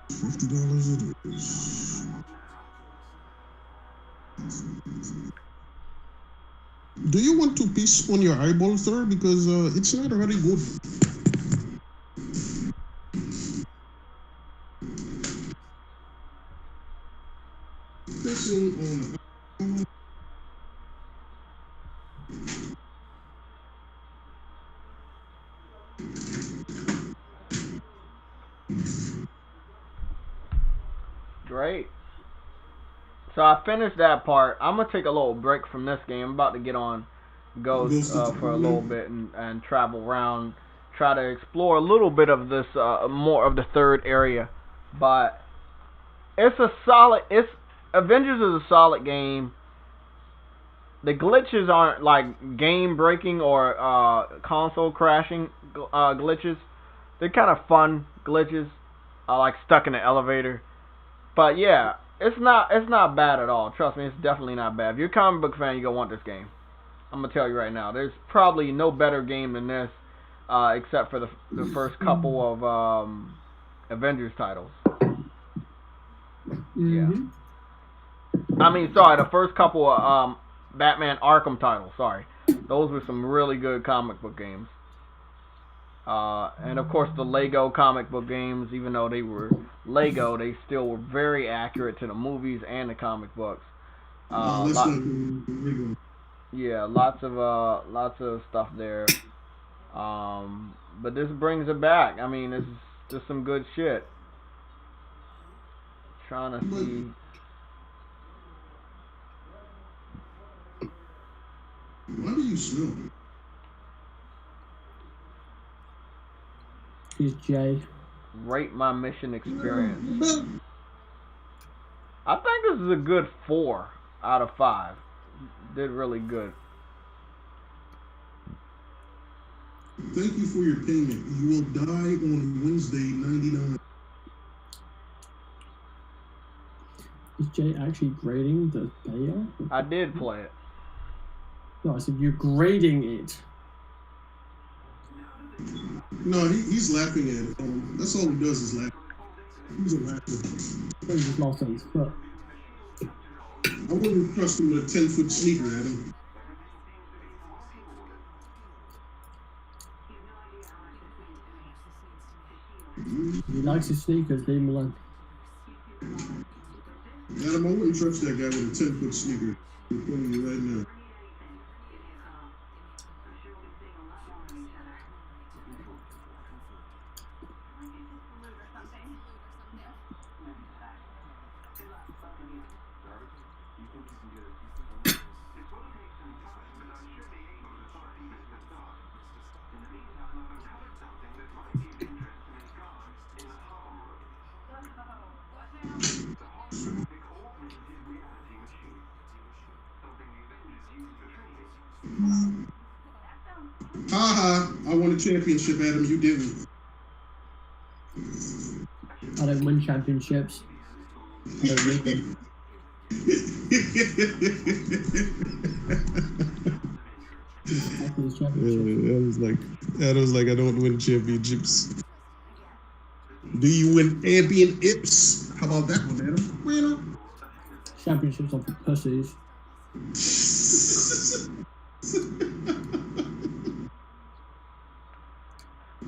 $50 it is. Do you want to piece on your eyeball, sir? Because it's not very good. Pissing on. Great. So I finished that part. I'm gonna take a little break from this game. I'm about to get on Ghost for a little bit and travel around, try to explore a little bit of this, more of the third area. But it's a solid. Avengers is a solid game. The glitches aren't like game breaking or console crashing glitches. They're kind of fun glitches, like stuck in an elevator. But yeah, it's not bad at all. Trust me, it's definitely not bad. If you're a comic book fan, you're gonna want this game. I'm gonna tell you right now. There's probably no better game than this, except for the first couple of Avengers titles. Yeah. I mean, sorry, the first couple of Batman Arkham titles. Sorry, those were some really good comic book games. And of course the Lego comic book games, even though they were Lego, they still were very accurate to the movies and the comic books. Yeah, lots of stuff there. But this brings it back. I mean, it's just some good shit. Trying to see. Why do you smell? He's Jay. Rate my mission experience. I think this is a good 4 out of 5. Did really good. Thank you for your payment. You will die on Wednesday, 99. Is Jay actually grading the beta? I did play it. No, I said you're grading it. No, he's laughing at it. That's all he does is laugh. He's a laughter. He just lost on his foot. I wouldn't trust him with a 10-foot sneaker at him. He likes his sneakers, leave him alone. Adam, I wouldn't trust that guy with a 10-foot sneaker. I'm telling you right now. I won a championship, Adam. You didn't. I don't win championships. I don't make them. Adam's like, I don't win championships. Do you win championships? How about that one, Adam? Well, championships are for pussies.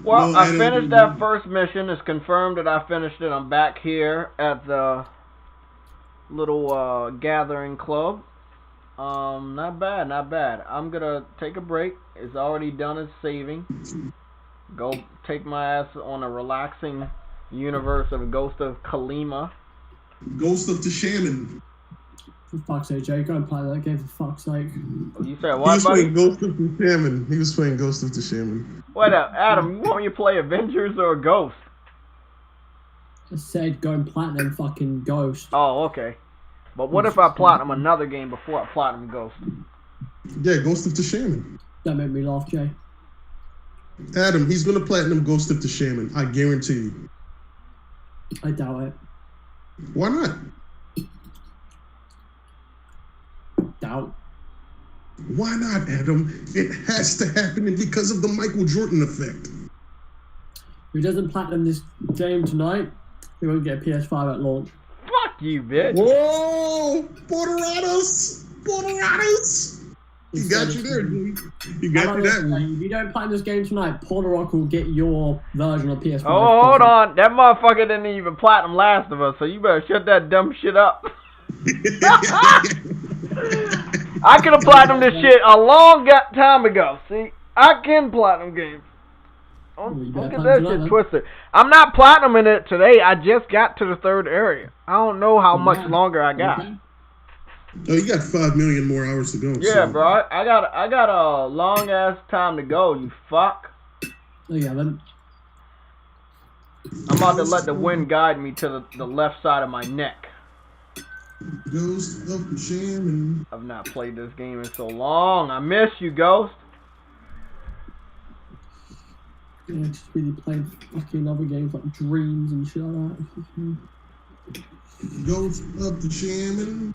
Well, I finished that first mission. It's confirmed that I finished it. I'm back here at the little gathering club. Not bad, not bad. I'm gonna take a break. It's already done its saving. Go take my ass on a relaxing universe of Ghost of Tsushima. Ghost of Tsushima. For fuck's sake, Jay, go and play that game for fuck's sake. You said what, He was playing Ghost of Tsushima. He was playing Ghost of Tsushima. Wait up, Adam, you want me to play Avengers or Ghost? I said go and platinum fucking Ghost. Oh, okay. But what if I platinum another game before I platinum Ghost? Yeah, Ghost of Tsushima. That made me laugh, Jay. Adam, he's gonna platinum Ghost of Tsushima. I guarantee you. I doubt it. Why not? Doubt. Why not, Adam? It has to happen because of the Michael Jordan effect. If he doesn't platinum this game tonight, he won't get a PS5 at launch. Fuck you, bitch. Whoa! Borderotos! He got you there, dude. He got you that one. If you don't platinum this game tonight, Porter Rock will get your version of PS5. Oh, hold on. That motherfucker didn't even platinum Last of Us, so you better shut that dumb shit up. I could have platinum this shit a long time ago. See, I can platinum games. Don't get that shit twisted. I'm not platinuming it today. I just got to the 3rd area. I don't know how much longer I got. Oh, you got 5 million more hours to go. Yeah, so. Bro. I got a long ass time to go. You fuck. No, you haven't. I'm about to let the wind guide me to the left side of my neck. Ghost of the Shaman. I've not played this game in so long. I miss you, Ghost. Yeah, just really playing fucking other games like Dreams and shit like that. Ghost of the Shaman.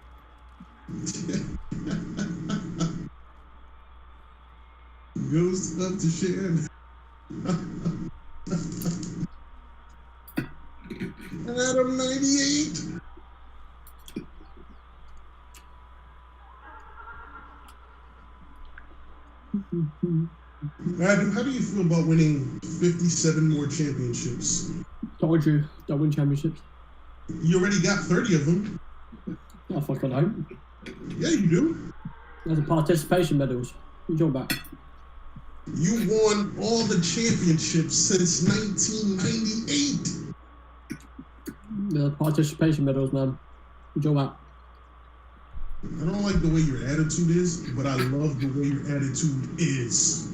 Ghost of the Shaman. Adam 98. Adam, how do you feel about winning 57 more championships? Told you, don't win championships. You already got 30 of them. Oh, fuck, I don't. Yeah, you do. There's the participation medals. What are you talking about? You won all the championships since 1998. The participation medals, man. What are you talking about? I don't like the way your attitude is, but I love the way your attitude is.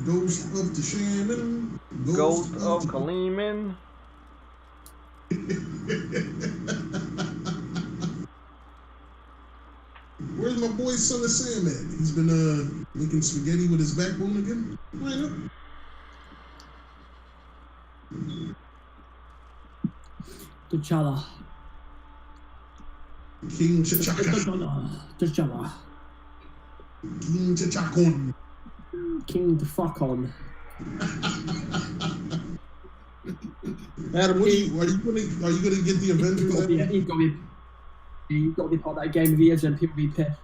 Ghost of the Shaman. Ghost of Kaliman. Where's my boy Son of Sam at? He's been making spaghetti with his backbone again? Right up. T'Challa. King T'Chaka. T'Challa. King T'Chakon. King the fuck on. Adam, are you gonna get the Avengers? You've got to be part of that game of years and people be pissed.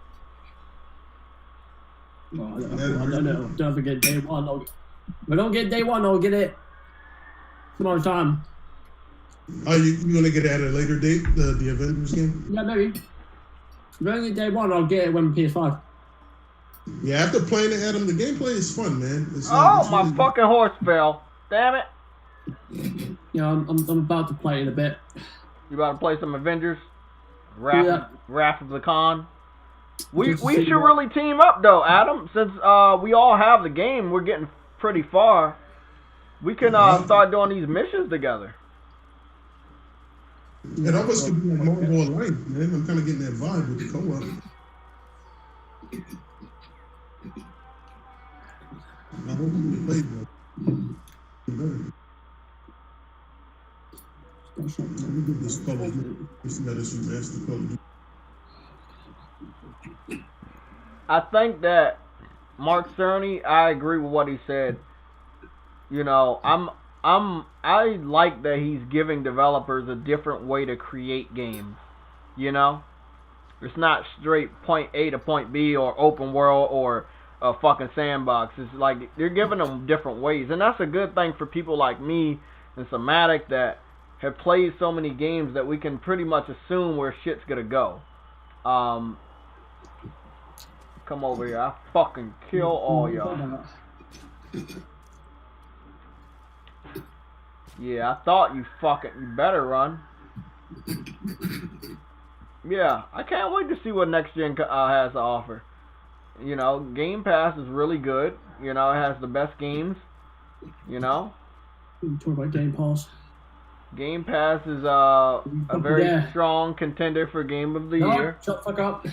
Well, I don't know. Don't forget day one. If I don't get day one, I'll get it some other time. Are you gonna get it at a later date, the Avengers game? Yeah, maybe. If I don't get day one, I'll get it when PS5. Yeah, after playing it, Adam, the gameplay is fun, man. It's my really fucking horse fell. Damn it. Yeah, I'm about to play it in a bit. You about to play some Avengers? Wrath of the Khan. We should really team up though, Adam. Since we all have the game, we're getting pretty far. We can start doing these missions together. It almost could be like Marvel Alliance, man. I'm kind of getting that vibe with the co-op. I hope you play that. Let me get this color. This remastered color. I think that Mark Cerny, I agree with what he said. You know, I like that he's giving developers a different way to create games. You know, it's not straight point A to point B or open world or a fucking sandbox. It's like they're giving them different ways, and that's a good thing for people like me and Somatic that have played so many games that we can pretty much assume where shit's gonna go. Come over here. I fucking kill all y'all. Yeah, I thought you better run. Yeah, I can't wait to see what next gen has to offer. You know, Game Pass is really good. You know, it has the best games. You know. Talk about Game Pass. Game Pass is a very strong contender for Game of the Year. Shut the fuck up.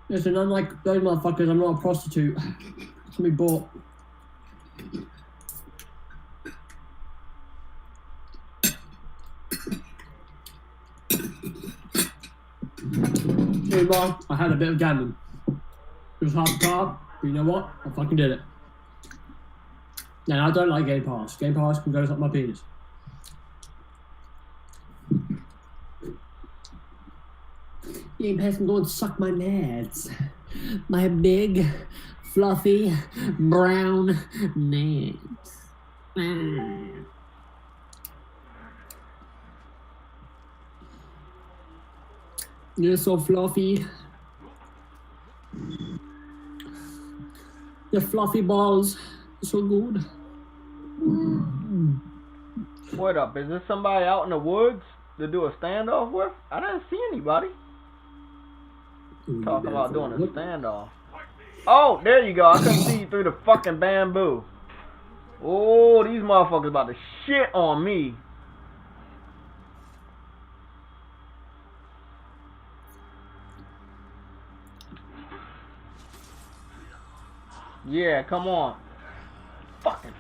Listen, unlike those motherfuckers, I'm not a prostitute. It's me bought. Hey, Mark, I had a bit of gambling. It was half a car, but you know what? I fucking did it. Now, I don't like Game Pass. Game Pass can go up my penis. Game Pass can go and suck my nads. My big, fluffy, brown nads. You're so fluffy. Your fluffy balls. So good. What up? Is there somebody out in the woods to do a standoff with? I didn't see anybody. Talking about doing a standoff. Oh, there you go. I couldn't see you through the fucking bamboo. Oh, these motherfuckers about to shit on me. Yeah, come on. Fucking.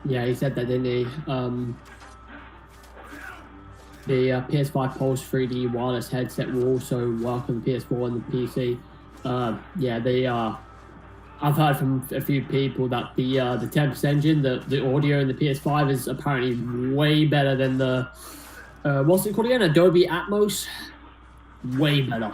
Yeah, he said that, didn't he? The PS5 Pulse 3D wireless headset will also work on the PS4 and the PC. Yeah, they are. I've heard from a few people that the Tempest engine, the audio in the PS5 is apparently way better than the what's it called again? Adobe Atmos. Way better.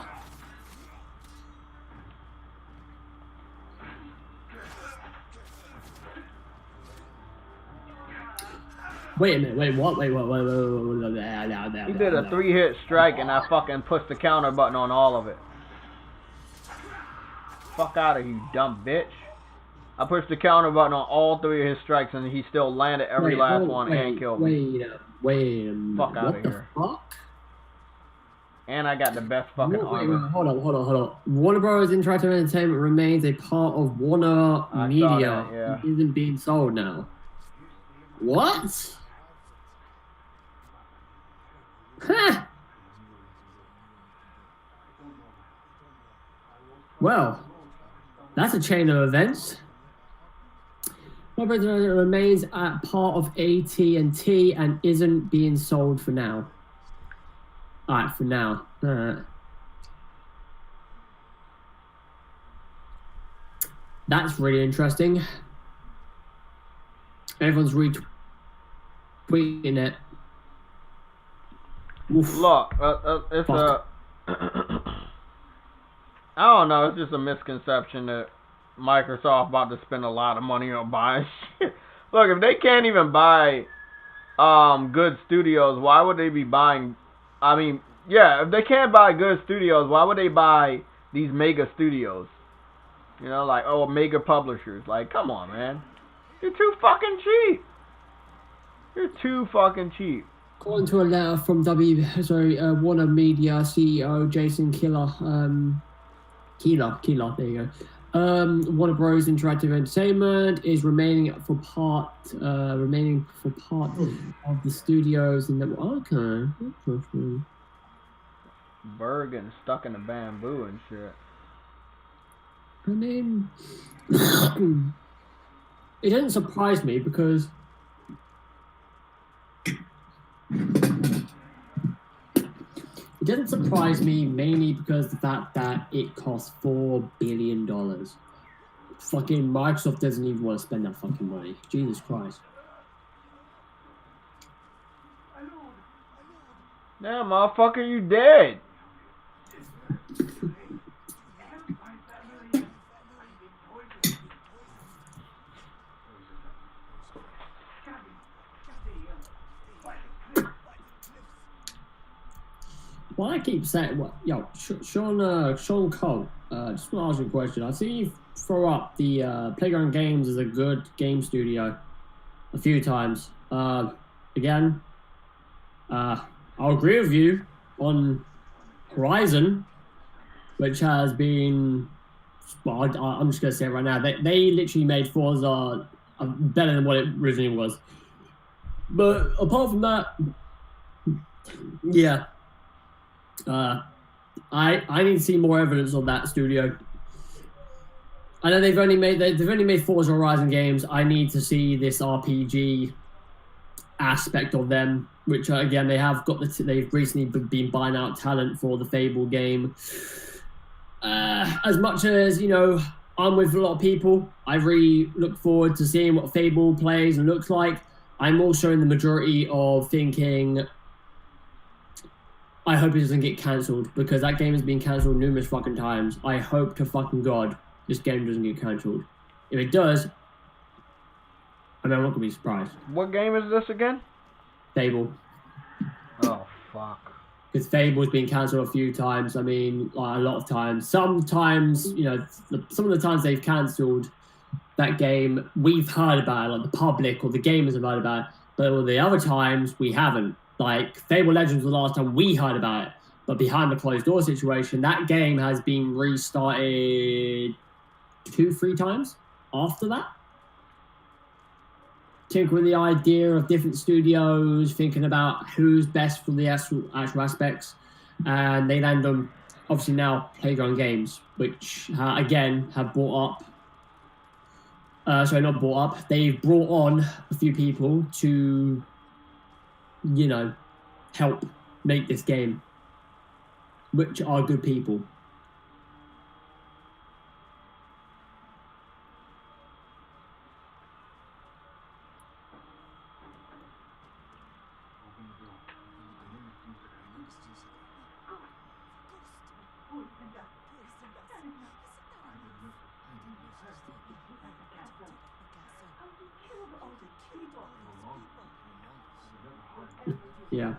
Wait a minute, wait, what? Wait. He did a 3-hit strike and I fucking pushed the counter button on all of it. Fuck out of here, you dumb bitch. I pushed the counter button on all 3 of his strikes and he still landed every last one and killed me. Wait a minute. Fuck out of here. Fuck? And I got the best fucking armor. Hold on. Warner Bros. Interactive Entertainment remains a part of Warner Media. Yeah. It isn't being sold now. What? Huh. Well, that's a chain of events. Robert remains at part of AT&T and isn't being sold for now. Alright, for now. That's really interesting. Everyone's retweeting it. Oof. Look, it's a... I don't know, it's just a misconception that Microsoft about to spend a lot of money on buying shit. Look, if they can't even buy good studios, why would they be buying... I mean, yeah, if they can't buy good studios, why would they buy these mega studios? You know, like, oh, mega publishers. Like, come on, man. You're too fucking cheap. You're too fucking cheap. According to a letter from Warner Media CEO Jason Keeler, there you go. Warner Bros. Interactive Entertainment is remaining for part of the studios in the okay. Bergen stuck in the bamboo and shit. I mean, it doesn't surprise me because mainly because of the fact that it costs $4 billion. Fucking Microsoft doesn't even want to spend that fucking money. Jesus Christ. Damn, motherfucker, you dead. Well, I keep saying, what, yo, Sean Cole, just want to ask you a question. I see you throw up the Playground Games as a good game studio a few times. Again, I'll agree with you on Horizon, which has been, well, I'm just going to say it right now, they literally made Forza better than what it originally was. But apart from that, yeah. I need to see more evidence on that studio. I know they've only made Forza Horizon games. I need to see this RPG aspect of them, which again they've recently been buying out talent for the Fable game. As much as I'm with a lot of people, I really look forward to seeing what Fable plays and looks like. I'm also in the majority of thinking, I hope it doesn't get cancelled, because that game has been cancelled numerous fucking times. I hope to fucking God this game doesn't get cancelled. If it does, I'm not gonna be surprised. What game is this again? Fable. Oh fuck. Because Fable's been cancelled a few times. I mean, like a lot of times. Sometimes, some of the times they've cancelled that game, we've heard about it, like the public or the gamers have heard about it. But all the other times, we haven't. Like, Fable Legends was the last time we heard about it. But behind the closed door situation, that game has been restarted 2-3 times after that. Tinkering with the idea of different studios, thinking about who's best for the actual aspects. And they land on, obviously now, Playground Games, which, again, have brought up... not brought up. They've brought on a few people to, help make this game, which are good people. Yeah.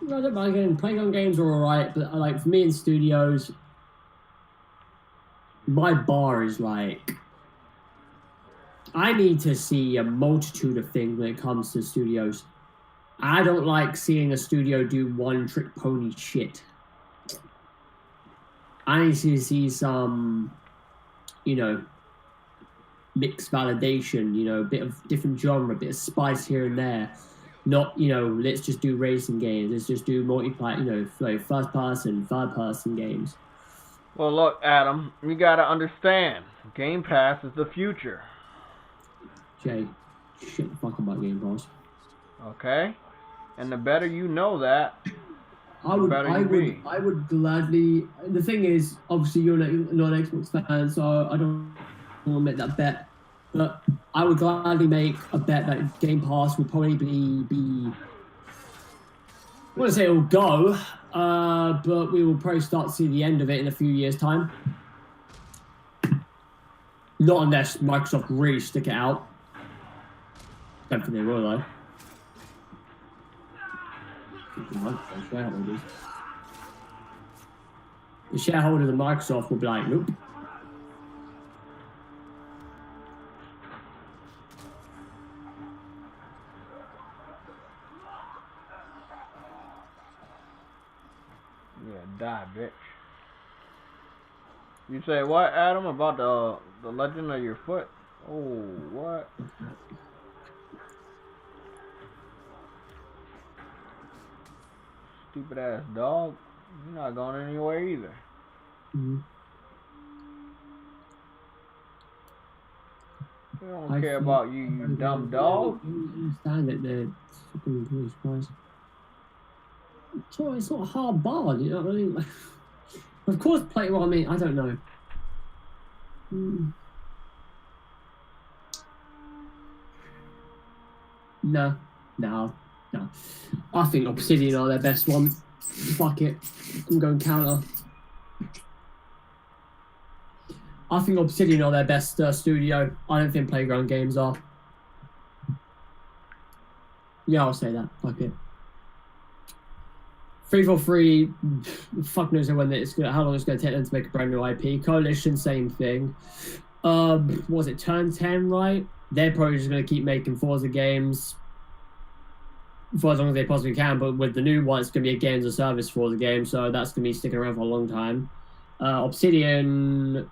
No, I don't mind again. Playground games are alright, but for me in studios, my bar is I need to see a multitude of things when it comes to studios. I don't like seeing a studio do one-trick pony shit. I need to see some, mixed validation, a bit of different genre, a bit of spice here and there. Not, let's just do racing games. Let's just do multiplayer, first person, third person games. Well, look, Adam, you gotta understand, Game Pass is the future. Jay, shit the fuck about Game Pass. Okay? And the better you know that, I would gladly. The thing is, obviously, you're not an Xbox fan, so I don't want to make that bet. But I would gladly make a bet that Game Pass will probably be. I want to say it will go, but we will probably start to see the end of it in a few years' time. Not unless Microsoft really stick it out. Don't think they will, though. Shareholders. The shareholders of Microsoft will be like, nope. Yeah, die, bitch. You say what, Adam, about the legend of your foot? Oh, what? Stupid ass dog. You're not going anywhere either. Mm-hmm. We don't care about you, you dumb dog. I understand that they're fucking police price. So it's not a hard bar, you know what I mean? Of course, I don't know. No. I think Obsidian are their best one. Fuck it. I'm going counter. I think Obsidian are their best studio. I don't think Playground Games are. Yeah, I'll say that. Fuck it. 343, fuck knows when it's gonna, how long it's going to take them to make a brand new IP. Coalition, same thing. Was it Turn 10, right? They're probably just going to keep making Forza games for as long as they possibly can, but with the new one, it's going to be a games of service Forza game, so that's going to be sticking around for a long time. Obsidian,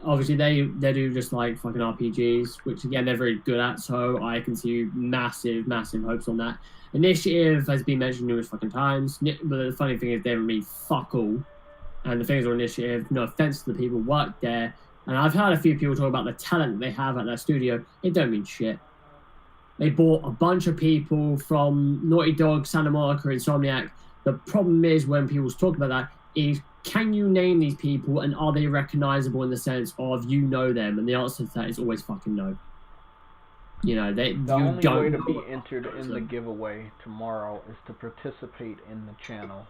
obviously they do just like fucking RPGs, which again they're very good at, so I can see massive hopes on that. Initiative has been mentioned numerous fucking times, but the funny thing is they haven't made fuck all. And the Things Initiative, no offense to the people who work there, and I've heard a few people talk about the talent they have at their studio. It don't mean shit. They bought a bunch of people from Naughty Dog, Santa Monica, Insomniac. The problem is when people talk about that is, can you name these people and are they recognizable in the sense of you know them? And the answer to that is always fucking no. You know, the only don't way to be entered in the giveaway tomorrow is to participate in the channel.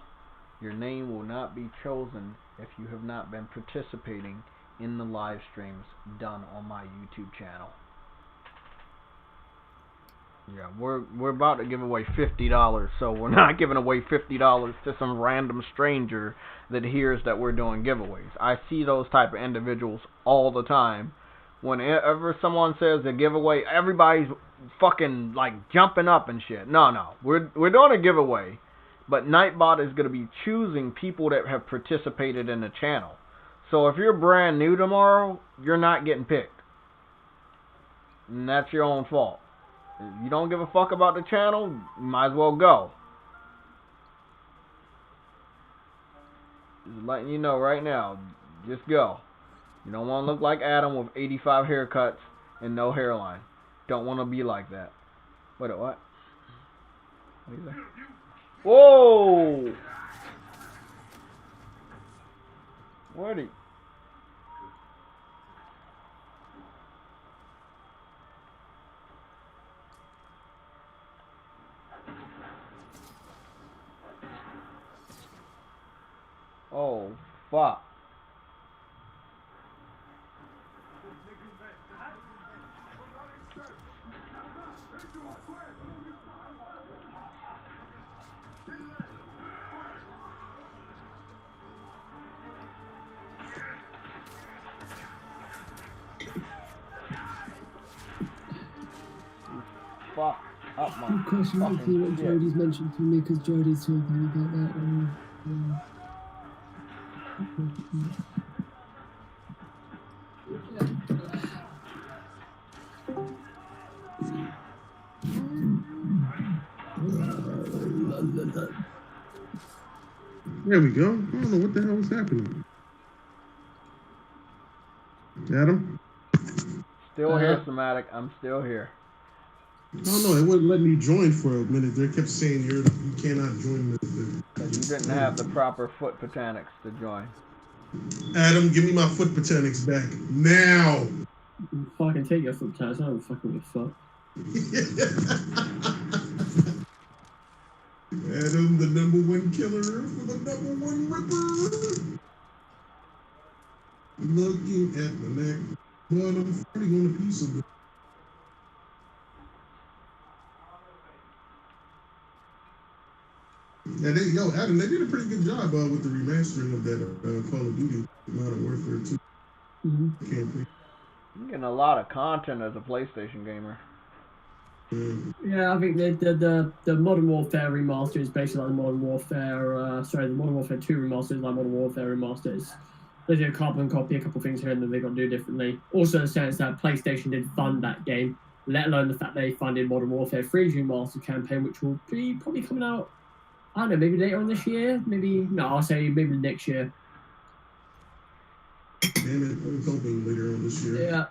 Your name will not be chosen if you have not been participating in the live streams done on my YouTube channel. Yeah, we're about to give away $50, so we're not giving away $50 to some random stranger that hears that we're doing giveaways. I see those type of individuals all the time. Whenever someone says a giveaway, everybody's fucking like jumping up and shit. No, we're doing a giveaway, but Nightbot is gonna be choosing people that have participated in the channel. So if you're brand new tomorrow, you're not getting picked, and that's your own fault. If you don't give a fuck about the channel, you might as well go. Just letting you know right now, just go. You don't want to look like Adam with 85 haircuts and no hairline. Don't want to be like that. Wait, what? What is that? Whoa! Where'd he? Oh, fuck. Fuck up my question what Jody's mentioned to me because Jody's talking about that. There we go. I don't know what the hell was happening. Adam? Still here, Somatic. I'm still here. Oh no, it wouldn't let me join for a minute. They kept saying you cannot join the you didn't have the proper foot botanics to join. Adam, give me my foot botanics back now. Fucking take your foot botanics. I don't fucking give a fuck. Adam, the #1 killer for the #1 ripper. Looking at the neck, but I'm farting on a piece of it. Yeah, Adam, they did a pretty good job with the remastering of that Call of Duty Modern Warfare 2 campaign. You're getting a lot of content as a PlayStation gamer. Yeah, I think the Modern Warfare remaster is basically like the Modern Warfare. The Modern Warfare 2 remaster is like Modern Warfare remaster. They did a carbon copy, a couple things here and then they got to do differently. Also, in the sense that PlayStation did fund that game, let alone the fact they funded Modern Warfare 3's remaster campaign, which will be probably coming out, I don't know, maybe later on this year? I'll say maybe next year. Damn it, I was hoping later on this year. Yeah,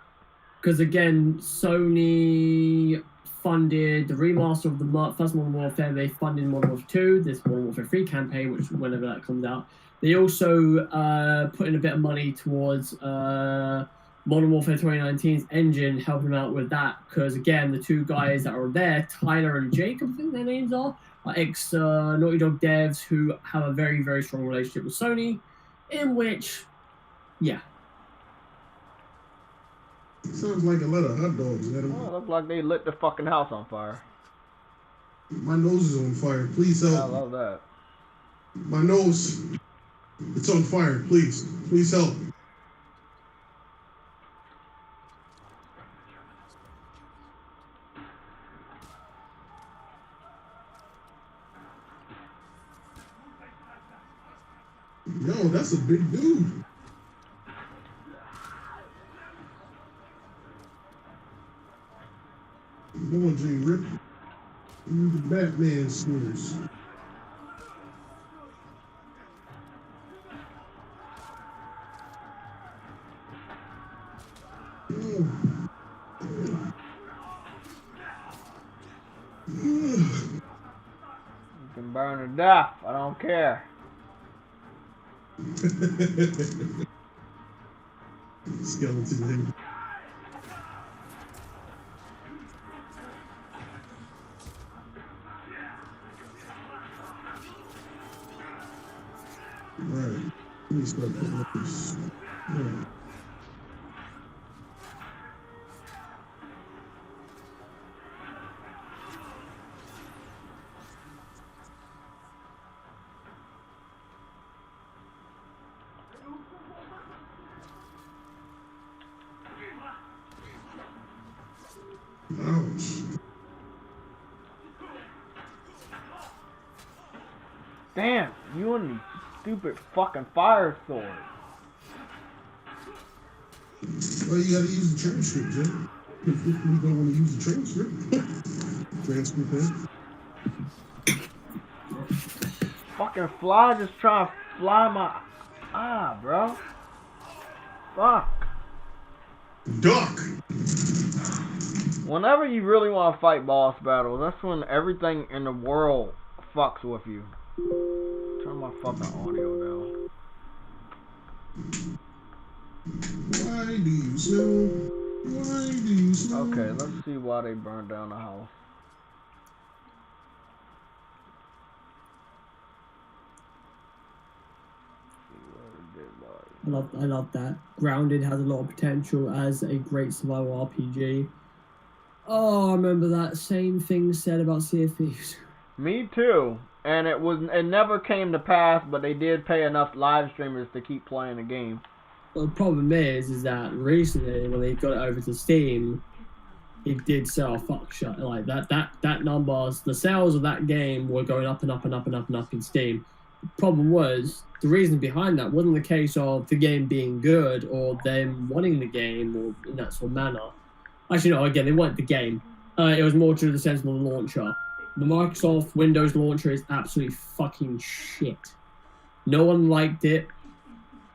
because again, Sony funded the remaster of the first Modern Warfare. They funded Modern Warfare 2, this Modern Warfare 3 campaign, which whenever that comes out. They also put in a bit of money towards Modern Warfare 2019's engine, helping out with that. Because again, the two guys that are there, Tyler and Jake, I think their names are ex Naughty Dog devs who have a very, very strong relationship with Sony, in which, yeah. Sounds like a lot of hot dogs, Adam. Oh, it looks like they lit the fucking house on fire. My nose is on fire. Please help. I love that. My nose, it's on fire. Please help. Yo, that's a big dude. Come on, J. Rip. Use the Batman sneakers. You can burn to death. I don't care. Skeleton head. Right. Let me start putting up this. Yeah. Ouch. Damn, you and these stupid fucking fire swords. Well, you gotta use the transcript, Jay. You don't want to use the transcript. Transcript, Fucking fly just trying to fly my bro. Fuck. Duck. Whenever you really want to fight boss battles, that's when everything in the world fucks with you. Turn my fucking audio down. Why do you snow? Why do you snow? Okay, let's see why they burned down the house. I love that. Grounded has a lot of potential as a great survival RPG. Oh, I remember that same thing said about Sea of Thieves. Me too. And it never came to pass, but they did pay enough live streamers to keep playing the game. Well, the problem is that recently when they got it over to Steam, it did sell a fuck shot like that numbers. The sales of that game were going up and up and up and up and up in Steam. The problem was the reason behind that wasn't the case of the game being good or them wanting the game or in that sort of manner. Actually, no. Again, they wanted the game. It was more to the sense of the launcher. The Microsoft Windows launcher is absolutely fucking shit. No one liked it.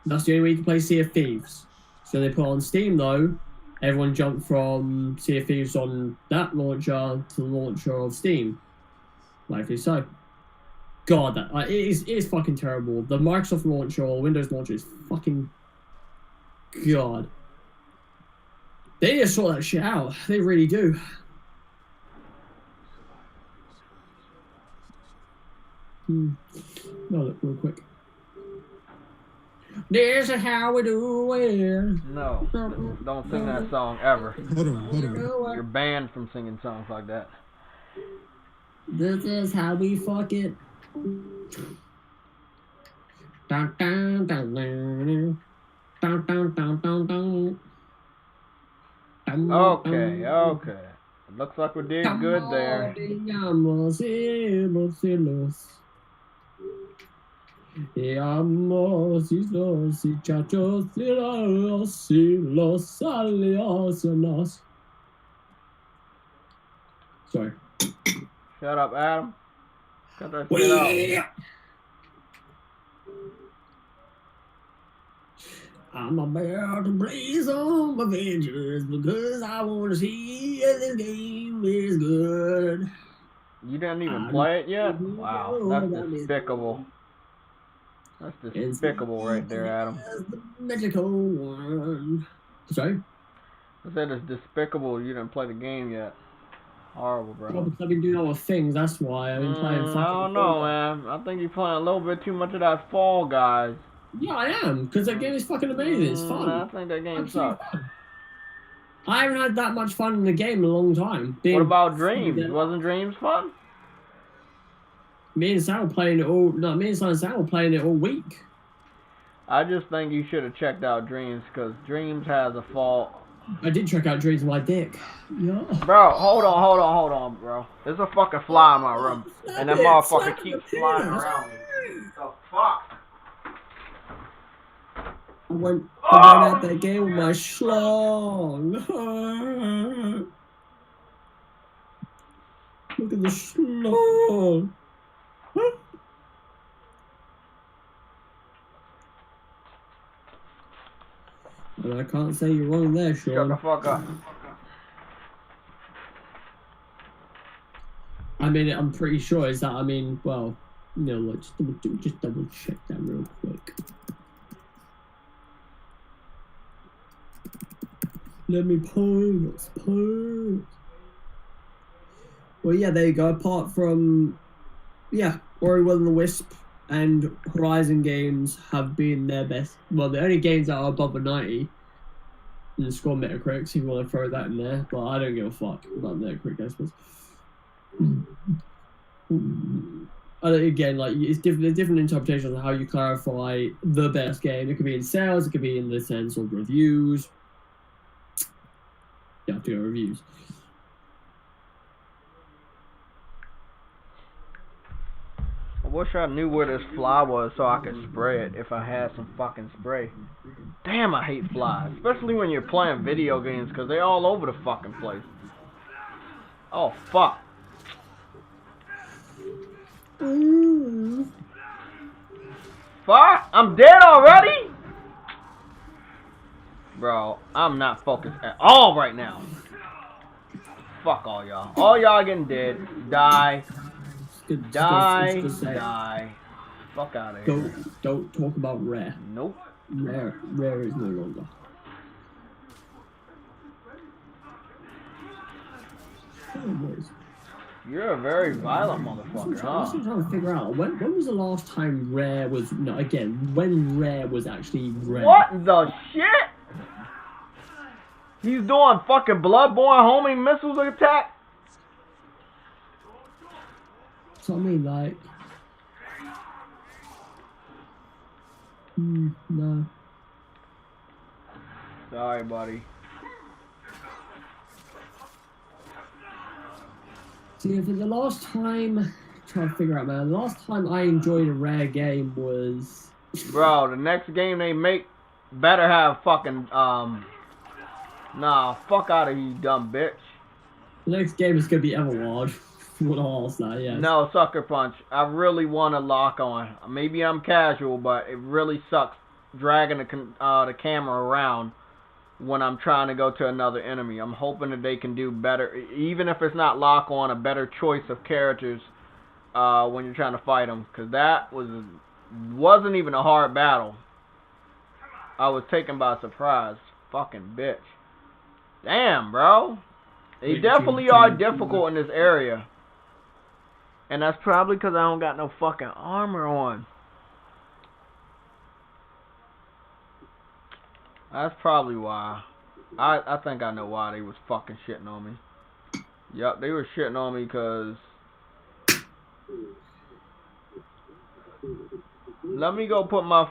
That's the only way you can play Sea of Thieves. So they put it on Steam though. Everyone jumped from Sea of Thieves on that launcher to the launcher of Steam. Likely so. God, that it is fucking terrible. The Microsoft launcher or Windows launcher is fucking God. They need to sort that shit out. They really do. No, look real quick. This is how we do it. No, don't sing that song ever. Hold on. You're banned from singing songs like that. This is how we fuck it. Dun, dun, dun, dun, dun, dun, dun, dun, dun. Okay. Looks like we did good there. Sorry. Shut up, Adam. Cut that shit out. I'm about to blaze on Avengers because I want to see if this game is good. You didn't even play it yet? Wow, that's despicable. That's despicable right there, Adam. The magical one. Sorry? I said it's despicable you didn't play the game yet. Horrible, bro. Well, because I've been doing other things, that's why. I've been playing fucking I don't know, man. I think you're playing a little bit too much of that Fall Guys. Yeah, I am, because that game is fucking amazing. It's fun. I think that game sucks. I haven't had that much fun in the game in a long time. What about Dreams? Wasn't Dreams fun? Me and Sam were playing it all. No, me and Sam were playing it all week. I just think you should have checked out Dreams because Dreams has a fall. I did check out Dreams with my dick. Yeah. Bro, hold on, bro. There's a fucking fly in my room, and that motherfucker keeps flying around me. The fuck? I went out that game with my schlong. Look at the schlong. And I can't say you're wrong there, Sean. Shut the fuck up. I mean, I'm pretty sure is that, I mean, well, you know, like, just double check that real quick. Let me pause. Well, yeah, there you go. Apart from, yeah, Ori Will and the Wisp and Horizon games have been their best. Well, the only games that are above a 90 in the score Metacritic, if you want to throw that in there. But I don't give a fuck about Metacritic, I suppose. Again, like, it's different. There's different interpretations of how you clarify the best game. It could be in sales. It could be in the sense of reviews. You have to go reviews. I wish I knew where this fly was so I could spray it if I had some fucking spray. Damn, I hate flies. Especially when you're playing video games because they're all over the fucking place. Oh, fuck. Fuck, I'm dead already? Bro, I'm not focused at all right now. Fuck all y'all. All y'all getting dead. Die. Die. Fuck out of here. Don't talk about Rare. Nope. Rare is no longer. You're a very violent motherfucker, huh? I'm trying to figure out when was the last time Rare was when Rare was actually Rare. What the shit? He's doing fucking bloodborne homing missiles attack? So I mean, like, no. Sorry, buddy. See, for the last time, trying to figure out, man. The last time I enjoyed a Rare game was. Bro, the next game they make better have fucking Nah, fuck out of here, you dumb bitch. The next game is gonna be Everward. What else now? Yeah. No, Sucker Punch. I really want to lock on. Maybe I'm casual, but it really sucks dragging the camera around when I'm trying to go to another enemy. I'm hoping that they can do better, even if it's not lock on, a better choice of characters when you're trying to fight them, because that wasn't even a hard battle. I was taken by surprise. Fucking bitch. Damn, bro. They definitely are difficult in this area. And that's probably because I don't got no fucking armor on. That's probably why. I think I know why they was fucking shitting on me. Yup, they were shitting on me because... Let me go put my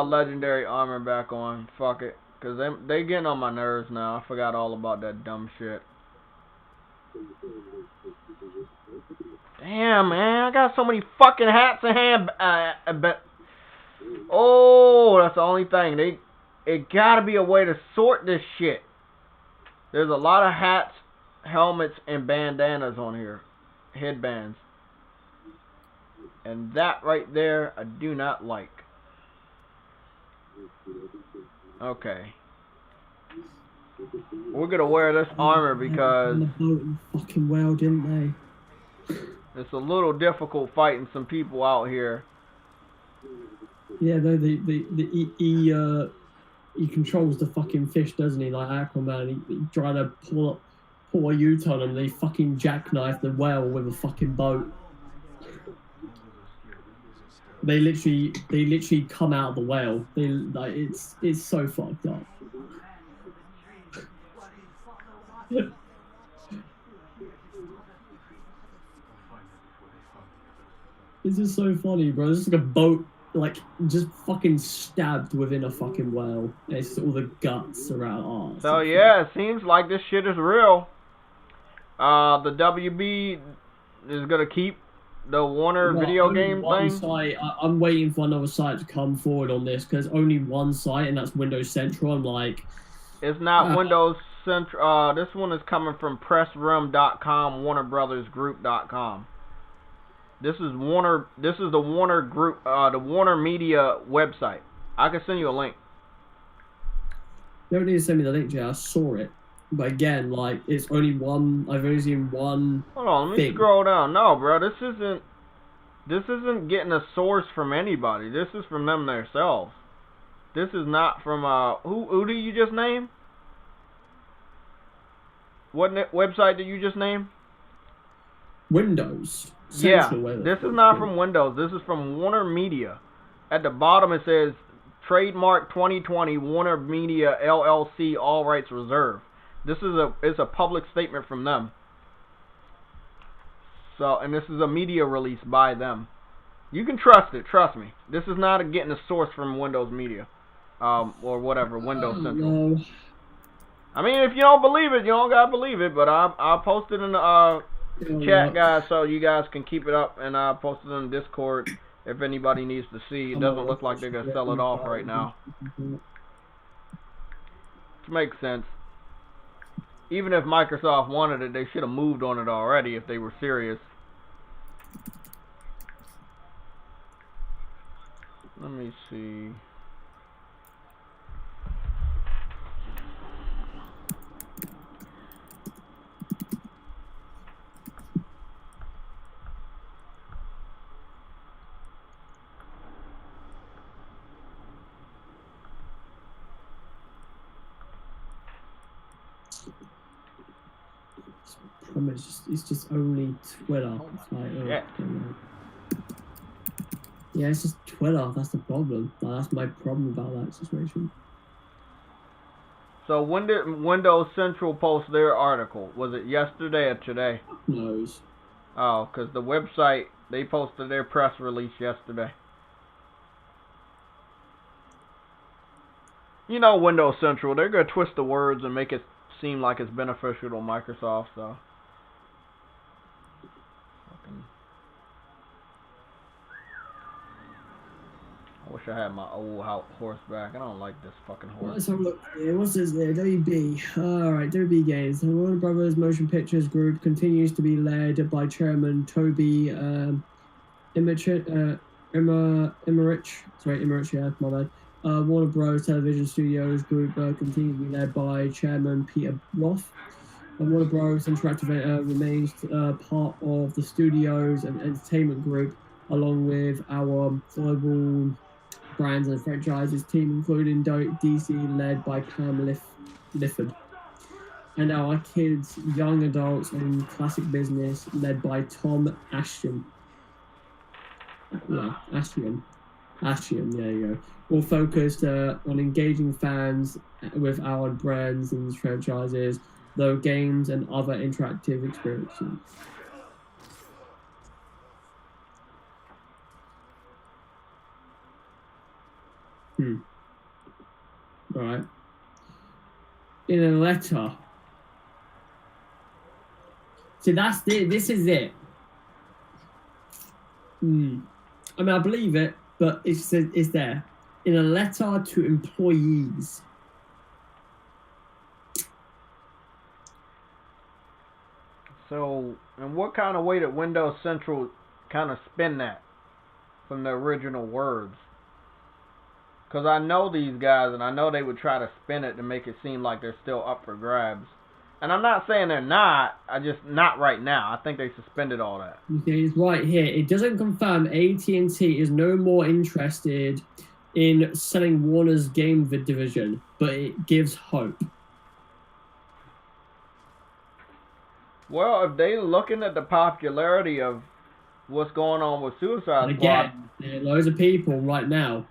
legendary armor back on. Fuck it. Because they getting on my nerves now. I forgot all about that dumb shit. Damn, man. I got so many fucking hats and oh, that's the only thing. It gotta be a way to sort this shit. There's a lot of hats, helmets, and bandanas on here. Headbands. And that right there, I do not like. Okay. We're gonna wear this armor because fucking well, didn't they? It's a little difficult fighting some people out here. Yeah, no, he controls the fucking fish, doesn't he? Like Aquaman, he trying to pull a U-turn and they fucking jackknife the whale with a fucking boat. They literally come out of the whale. It's so fucked up. This is so funny, bro. It's just like a boat, like, just fucking stabbed within a fucking whale. It's just all the guts around. Oh, so yeah, it seems like this shit is real. The WB is gonna keep the Warner video game thing. Site, I'm waiting for another site to come forward on this because only one site, and that's Windows Central. I'm like, it's not Windows Central. This one is coming from PressRoom.com, WarnerBrothersGroup.com. This is Warner. This is the Warner Group, the Warner Media website. I can send you a link. You don't need to send me the link, Jay. I saw it. But again, like, it's only one. I've only seen one. Hold on, let me thing. scroll down. No, bro, this isn't getting a source from anybody. This is from them themselves. This is not from who did you just name? What website did you just name? Windows. Yeah, this is not from Windows. This is from Warner Media. At the bottom it says trademark 2020 Warner Media LLC, all rights reserved. This is it's a public statement from them. So, and this is a media release by them. You can trust it, trust me. This is not getting a source from Windows Media, or whatever, Windows Central. No. I mean, if you don't believe it, you don't gotta believe it. But I'll post it in the chat, guys, so you guys can keep it up, and I'll post it in Discord if anybody needs to see. It doesn't look like they're gonna sell it off right now. Which makes sense. Even if Microsoft wanted it, they should have moved on it already if they were serious. Let me see. It's just only Twitter. It's like, yeah. Yeah, it's just Twitter. That's the problem. That's my problem about that situation. So when did Windows Central post their article? Was it yesterday or today? Who knows? Oh, because the website, they posted their press release yesterday. You know Windows Central, they're going to twist the words and make it seem like it's beneficial to Microsoft, so. I wish I had my old horse back. I don't like this fucking horse. Let's have a look. Yeah, what's this there? WB. Alright, WB Games. The Warner Brothers Motion Pictures Group continues to be led by Chairman Toby Emmerich. Emmerich, yeah, my bad. Warner Bros. Television Studios Group continues to be led by Chairman Peter Roth. Warner Bros. Interactive remains part of the studios and entertainment group, along with our global brands and franchises team, including DC, led by Pam Lifford, and our kids, young adults, and classic business, led by Tom Ashton. Yeah, Ashton, there you go. All focused on engaging fans with our brands and franchises, though games and other interactive experiences. Right. In a letter. See, this is it. I mean, I believe it, but it's there. In a letter to employees. So, in what kind of way did Windows Central kind of spin that from the original words? Because I know these guys, and I know they would try to spin it to make it seem like they're still up for grabs. And I'm not saying they're not. Not right now. I think they suspended all that. Okay, it's right here. It doesn't confirm AT&T is no more interested in selling Warner's game division, but it gives hope. Well, if they're looking at the popularity of what's going on with Suicide And Squad, again, there are loads of people right now.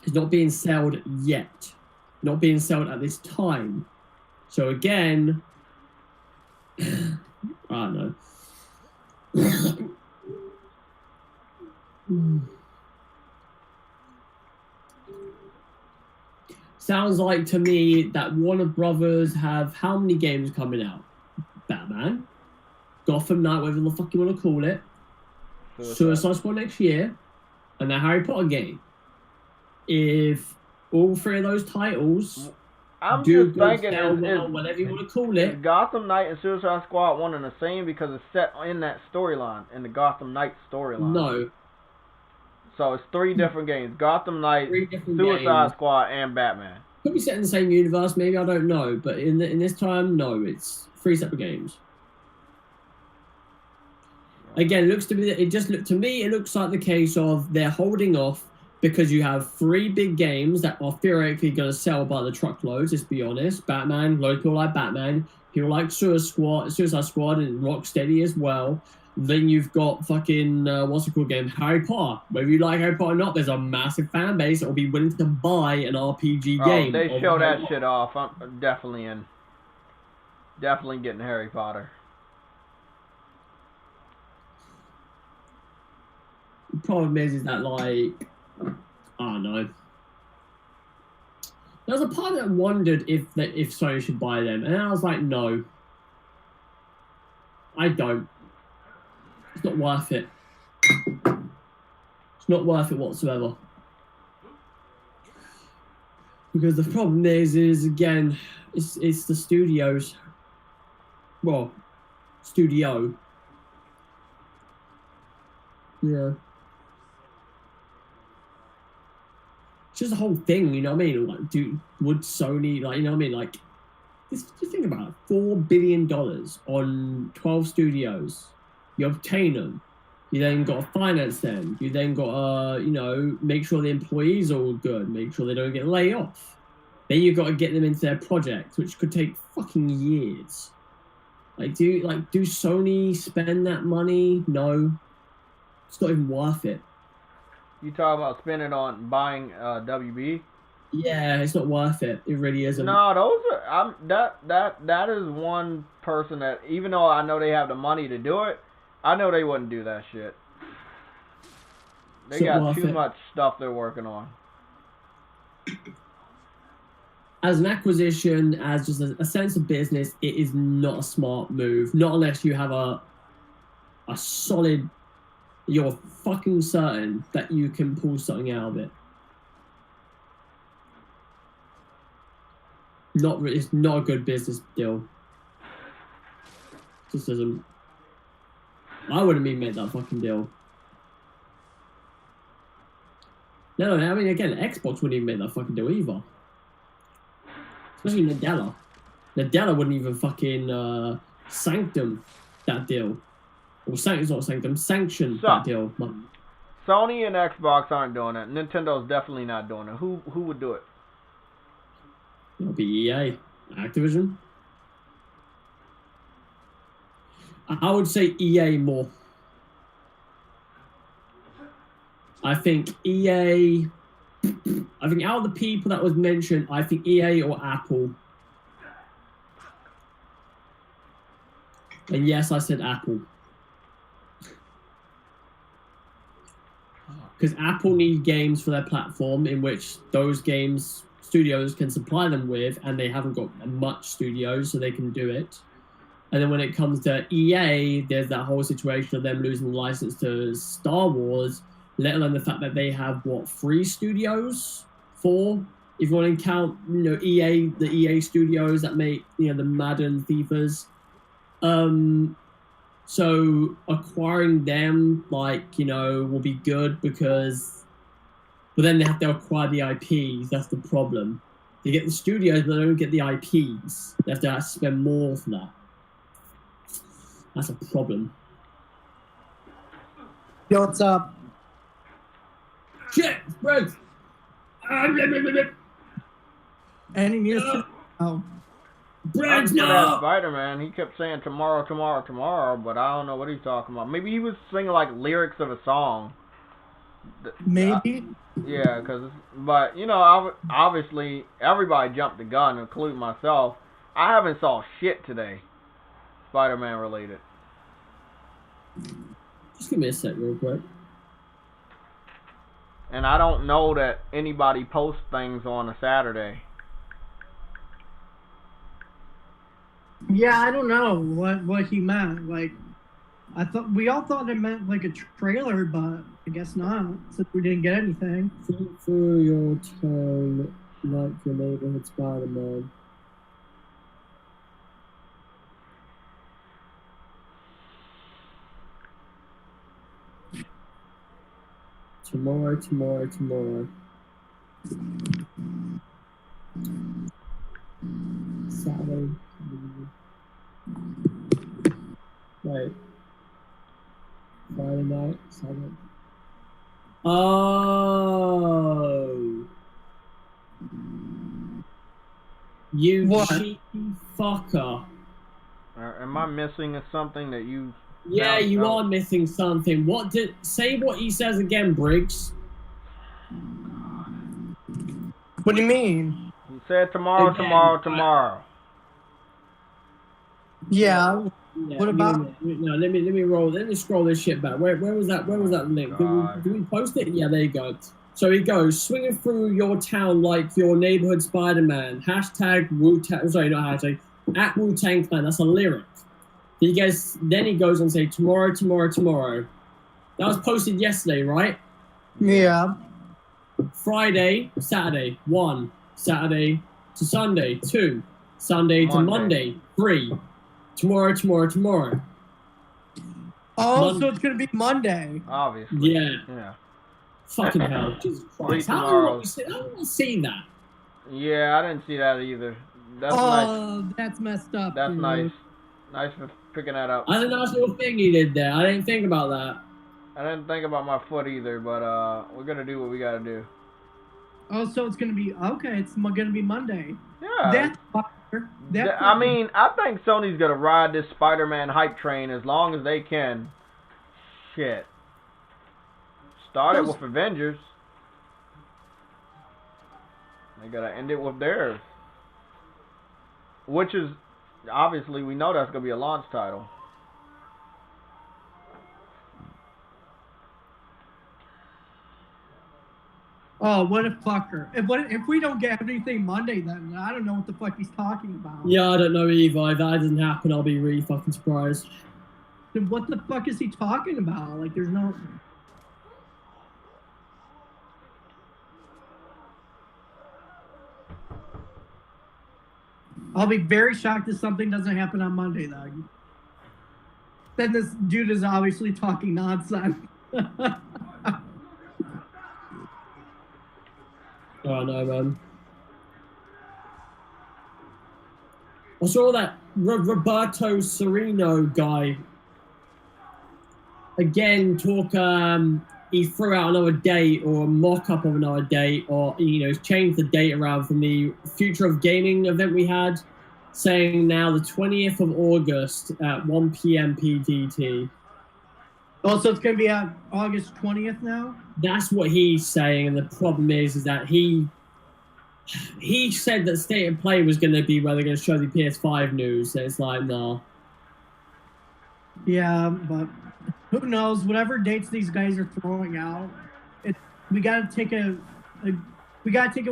It's not being sold yet. Not being sold at this time. So again, I don't know. Sounds like to me that Warner Brothers have how many games coming out? Batman, Gotham Knight, whatever the fuck you want to call it, Suicide Squad next year, and the Harry Potter game. If all three of those titles I'm just thinking, whatever you want to call it, is Gotham Knight and Suicide Squad one and the same because it's set in that storyline, in the Gotham Knight storyline? No. So it's three different games: Gotham Knight, Suicide Squad, and Batman. Could be set in the same universe, maybe, I don't know. But in this time, no, it's 3 separate games. Again, to me, it looks like the case of they're holding off because you have 3 big games that are theoretically going to sell by the truckloads, let's be honest. Batman, loads of people like Batman, people like Suicide Squad and Rocksteady as well. Then you've got fucking, what's it called game? Harry Potter. Whether you like Harry Potter or not, there's a massive fan base that will be willing to buy an RPG game. They show that shit off. I'm definitely in. Definitely getting Harry Potter. The problem is that, like, I don't know. There was a part that wondered if Sony should buy them, and I was like, no. I don't. It's not worth it. It's not worth it whatsoever. Because the problem is again, it's the studios. Well, studio. Yeah. It's just the whole thing, you know what I mean? Like, would Sony, like, you know what I mean? Like, just think about it. $4 billion on 12 studios. You obtain them. You then got to finance them. You then got to, you know, make sure the employees are all good. Make sure they don't get laid off. Then you've got to get them into their projects, which could take fucking years. Like, do Sony spend that money? No. It's not even worth it. You talking about spending on buying WB? Yeah, it's not worth it. It really isn't. No, those are that is one person that, even though I know they have the money to do it, I know they wouldn't do that shit. They got too much stuff they're working on. As an acquisition, as just a sense of business, it is not a smart move. Not unless you have a solid, you're fucking certain that you can pull something out of it. It's not a good business deal. Just doesn't. I wouldn't even make that fucking deal. No, I mean, again, Xbox wouldn't even make that fucking deal either. Especially Nadella. Nadella wouldn't even fucking sanctum that deal. Or sanction that deal. Sony and Xbox aren't doing it. Nintendo's definitely not doing it. Who would do it? It'll be EA. Activision. I would say EA more. I think EA... I think out of the people that was mentioned, I think EA or Apple. And yes, I said Apple. Because Apple need games for their platform in which those games studios can supply them with, and they haven't got much studios, so they can do it. And then when it comes to EA, there's that whole situation of them losing the license to Star Wars, let alone the fact that they have, 3 studios? 4? If you want to count, the EA studios that make, the Madden, FIFAs. So acquiring them, will be good because, but then they have to acquire the IPs. That's the problem. They get the studios, but they don't get the IPs. They have to spend more for that. That's a problem. Yo, what's up? Shit, bro. Any music? Oh. Brad, no! Spider-Man, he kept saying tomorrow, but I don't know what he's talking about. Maybe he was singing like lyrics of a song. Maybe. Yeah, but obviously everybody jumped the gun, including myself. I haven't saw shit today, Spider-Man related. Just give me a sec real quick. And I don't know that anybody posts things on a Saturday. Yeah, I don't know what he meant. Like, we all thought it meant like a trailer, but I guess not, since we didn't get anything. Think through your time like your neighborhood Spider-Man. Tomorrow. Saturday. Wait. Friday night, Saturday. Oh. You cheeky fucker. Am I missing something that you... Yeah, you are missing something. Say what he says again, Briggs. What do you mean? He said tomorrow. Yeah. Yeah, what about? No, let me roll. Let me scroll this shit back. Where was that? Where was that link? Did we post it? Yeah, there you go. So he goes swinging through your town like your neighborhood Spider-Man. Hashtag Wu-Tang. Sorry, not hashtag. At Wu-Tang Clan. That's a lyric. Then he goes and say tomorrow. That was posted yesterday, right? Yeah. Friday, Saturday, 1. Saturday to Sunday, 2. Sunday to Monday, 3. Tomorrow. Oh, so it's gonna be Monday. Obviously. Yeah. Fucking hell, Jesus Christ! How did I see that? Yeah, I didn't see that either. That's nice. That's messed up. That's dude. nice. Nice for picking that up. That's a nice little thing he did there. I didn't think about that. I didn't think about my foot either, but we're gonna do what we gotta do. Oh, so it's gonna be okay. It's gonna be Monday. Yeah. I mean, I think Sony's gonna ride this Spider-Man hype train as long as they can. Shit. Started with Avengers. They gotta end it with theirs. Which is, obviously, we know that's gonna be a launch title. Oh, what a fucker. If we don't get anything Monday, then I don't know what the fuck he's talking about. Yeah, I don't know either. If that doesn't happen, I'll be really fucking surprised. Then what the fuck is he talking about? Like, there's no... I'll be very shocked if something doesn't happen on Monday, though. Then this dude is obviously talking nonsense. Oh no, man. I saw that Roberto Sereno guy again talk. He threw out another date or a mock-up of another date, or he's changed the date around from the Future of Gaming event we had, saying now the 20th of August at 1 p.m. PDT. Oh, so it's going to be on August 20th now? That's what he's saying, and the problem is that he said that State of Play was going to be where they're going to show the PS5 news, so it's like, no. Yeah, but who knows? Whatever dates these guys are throwing out, we got to take it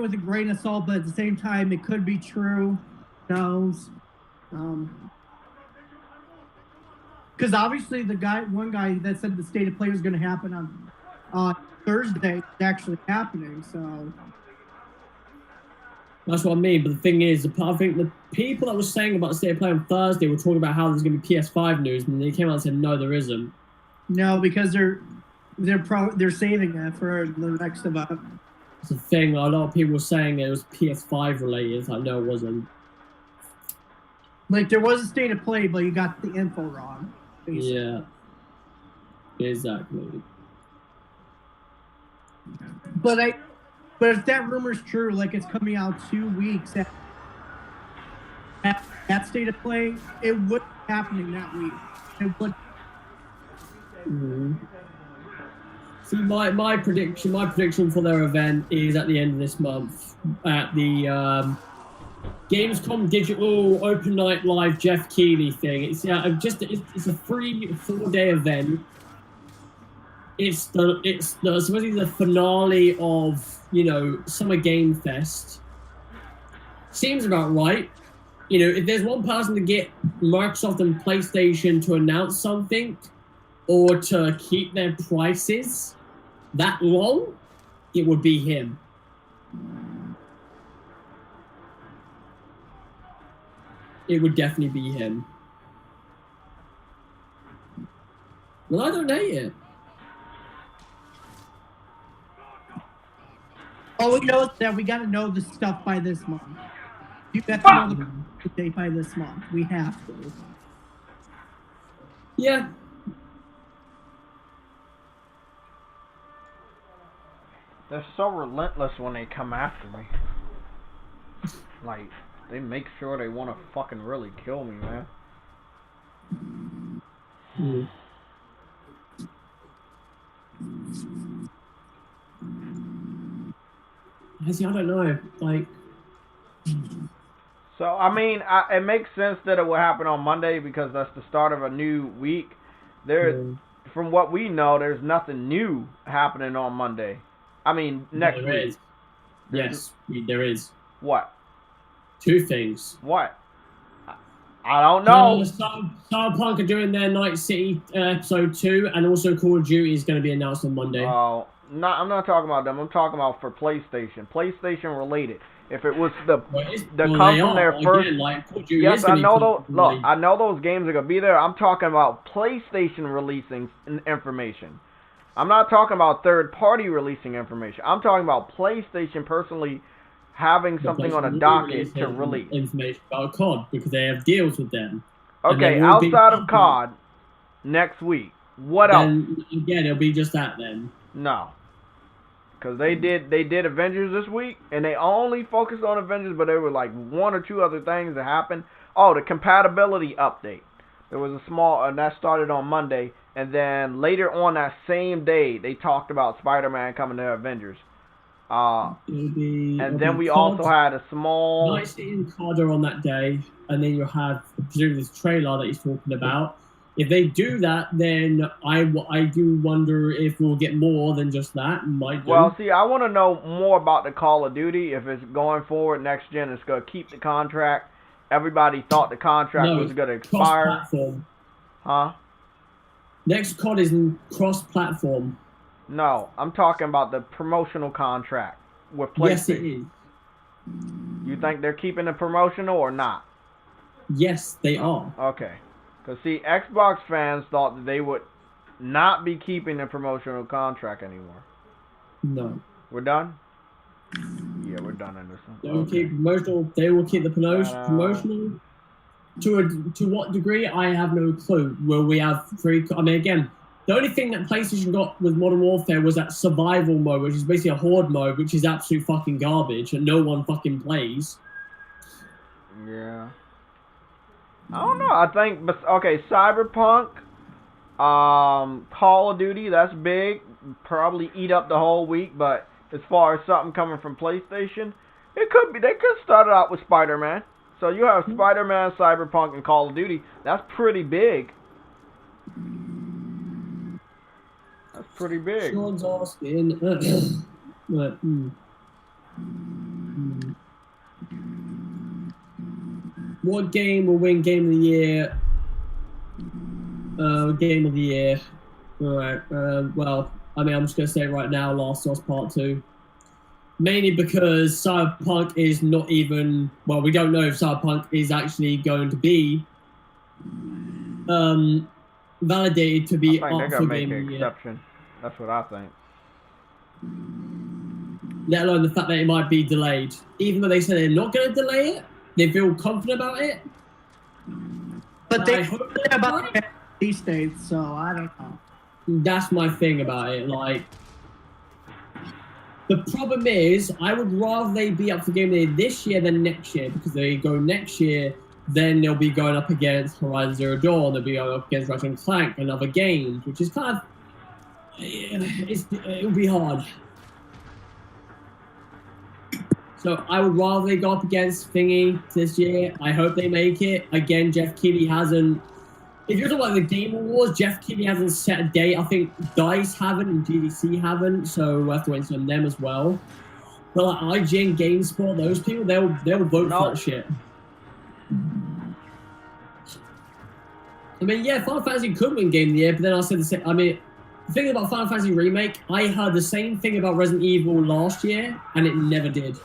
with a grain of salt, but at the same time, it could be true. Who knows? Because obviously one guy that said the State of Play was going to happen on Thursday is actually happening, so... That's what I mean, but the thing is, I think the people that were saying about the State of Play on Thursday were talking about how there's going to be PS5 news, and they came out and said, no, there isn't. No, because they're saving it for the next event. It's the thing, a lot of people were saying it was PS5 related. It's like, no, it wasn't. Like, there was a State of Play, but you got the info wrong. Basically. Yeah. Exactly. But if that rumor's true, like it's coming out 2 weeks at State of Play, it would be happening that week. It would. Mm-hmm. See, my prediction for their event is at the end of this month at the Gamescom Digital Open Night Live Jeff Keighley thing. It's a free 4-day event. It's supposedly the finale of Summer Game Fest. Seems about right. If there's one person to get Microsoft and PlayStation to announce something or to keep their prices that long, it would be him. It would definitely be him. Well, I don't hate it. All we know is that we got to know the stuff by this month. You have to know the date by this month. We have to. Yeah. They're so relentless when they come after me. Like, they make sure they want to fucking really kill me, man. I don't know. Like. So, I mean, it makes sense that it will happen on Monday because that's the start of a new week. From what we know, there's nothing new happening on Monday. I mean, next week. Yes, there is. What? 2 things. What? I don't know. Cyberpunk are doing their Night City episode 2, and also Call of Duty is going to be announced on Monday. Oh, no, I'm not talking about them. I'm talking about for PlayStation. PlayStation related. If it was the come from their first, yes, I know those. Look, I know those games are gonna be there. I'm talking about PlayStation releasing information. I'm not talking about third party releasing information. I'm talking about PlayStation personally having something on a docket to release information about COD because they have deals with them. Okay, outside of COD, next week, what else? Again, it'll be just that then. No. Because they did Avengers this week, and they only focused on Avengers, but there were like 1 or 2 other things that happened. Oh, the compatibility update. There was a small, and that started on Monday, and then later on that same day, they talked about Spider-Man coming to Avengers. And then we also had a small... Night City and COD are on that day, and then you have presumably this trailer that he's talking about. If they do that, then I do wonder if we'll get more than just that. Well, see, I want to know more about the Call of Duty. If it's going forward next gen, it's going to keep the contract. Everybody thought the contract was going to expire. Cross-platform. Huh? Next COD is cross-platform. No, I'm talking about the promotional contract with PlayStation. Yes, it is. You think they're keeping the promotional or not? Yes, they are. Okay. Because, see, Xbox fans thought that they would not be keeping the promotional contract anymore. No. We're done? Yeah, we're done, Anderson. They will keep promotional. They will keep the promotional. To what degree, I have no clue. Will we have 3... I mean, again, the only thing that PlayStation got with Modern Warfare was that survival mode, which is basically a horde mode, which is absolute fucking garbage, and no one fucking plays. Yeah. I don't know. I think, okay, Cyberpunk, Call of Duty, that's big. Probably eat up the whole week, but as far as something coming from PlayStation, it could be. They could start it out with Spider-Man. So you have Spider-Man, Cyberpunk, and Call of Duty. That's pretty big. That's pretty big. Sean's asking, but, what game will win Game of the Year? Game of the Year. Alright, well, I mean, I'm just going to say it right now, Last of Us Part 2. Mainly because Cyberpunk is not even... Well, we don't know if Cyberpunk is actually going to be validated to be up for Game of the Year. Exception. That's what I think. Let alone the fact that it might be delayed. Even though they said they're not going to delay it, they feel confident about it. But they hope about these dates, so I don't know. That's my thing about it. Like, the problem is, I would rather they be up for Game of the Year this year than next year, because they go next year, then they'll be going up against Horizon Zero Dawn, they'll be going up against Ratchet & Clank and other games, which is kind of, it'll be hard. So I would rather they go up against Thingy this year. I hope they make it. Again, Jeff Keighley hasn't... If you're talking about the Game Awards, Jeff Keighley hasn't set a date. I think DICE haven't and GDC haven't, so we'll have to wait on them as well. But like IGN, GameSpot, those people, they'll vote for that shit. I mean, yeah, Final Fantasy could win Game of the Year, but then I said the same... I mean, the thing about Final Fantasy Remake, I heard the same thing about Resident Evil last year, and it never did.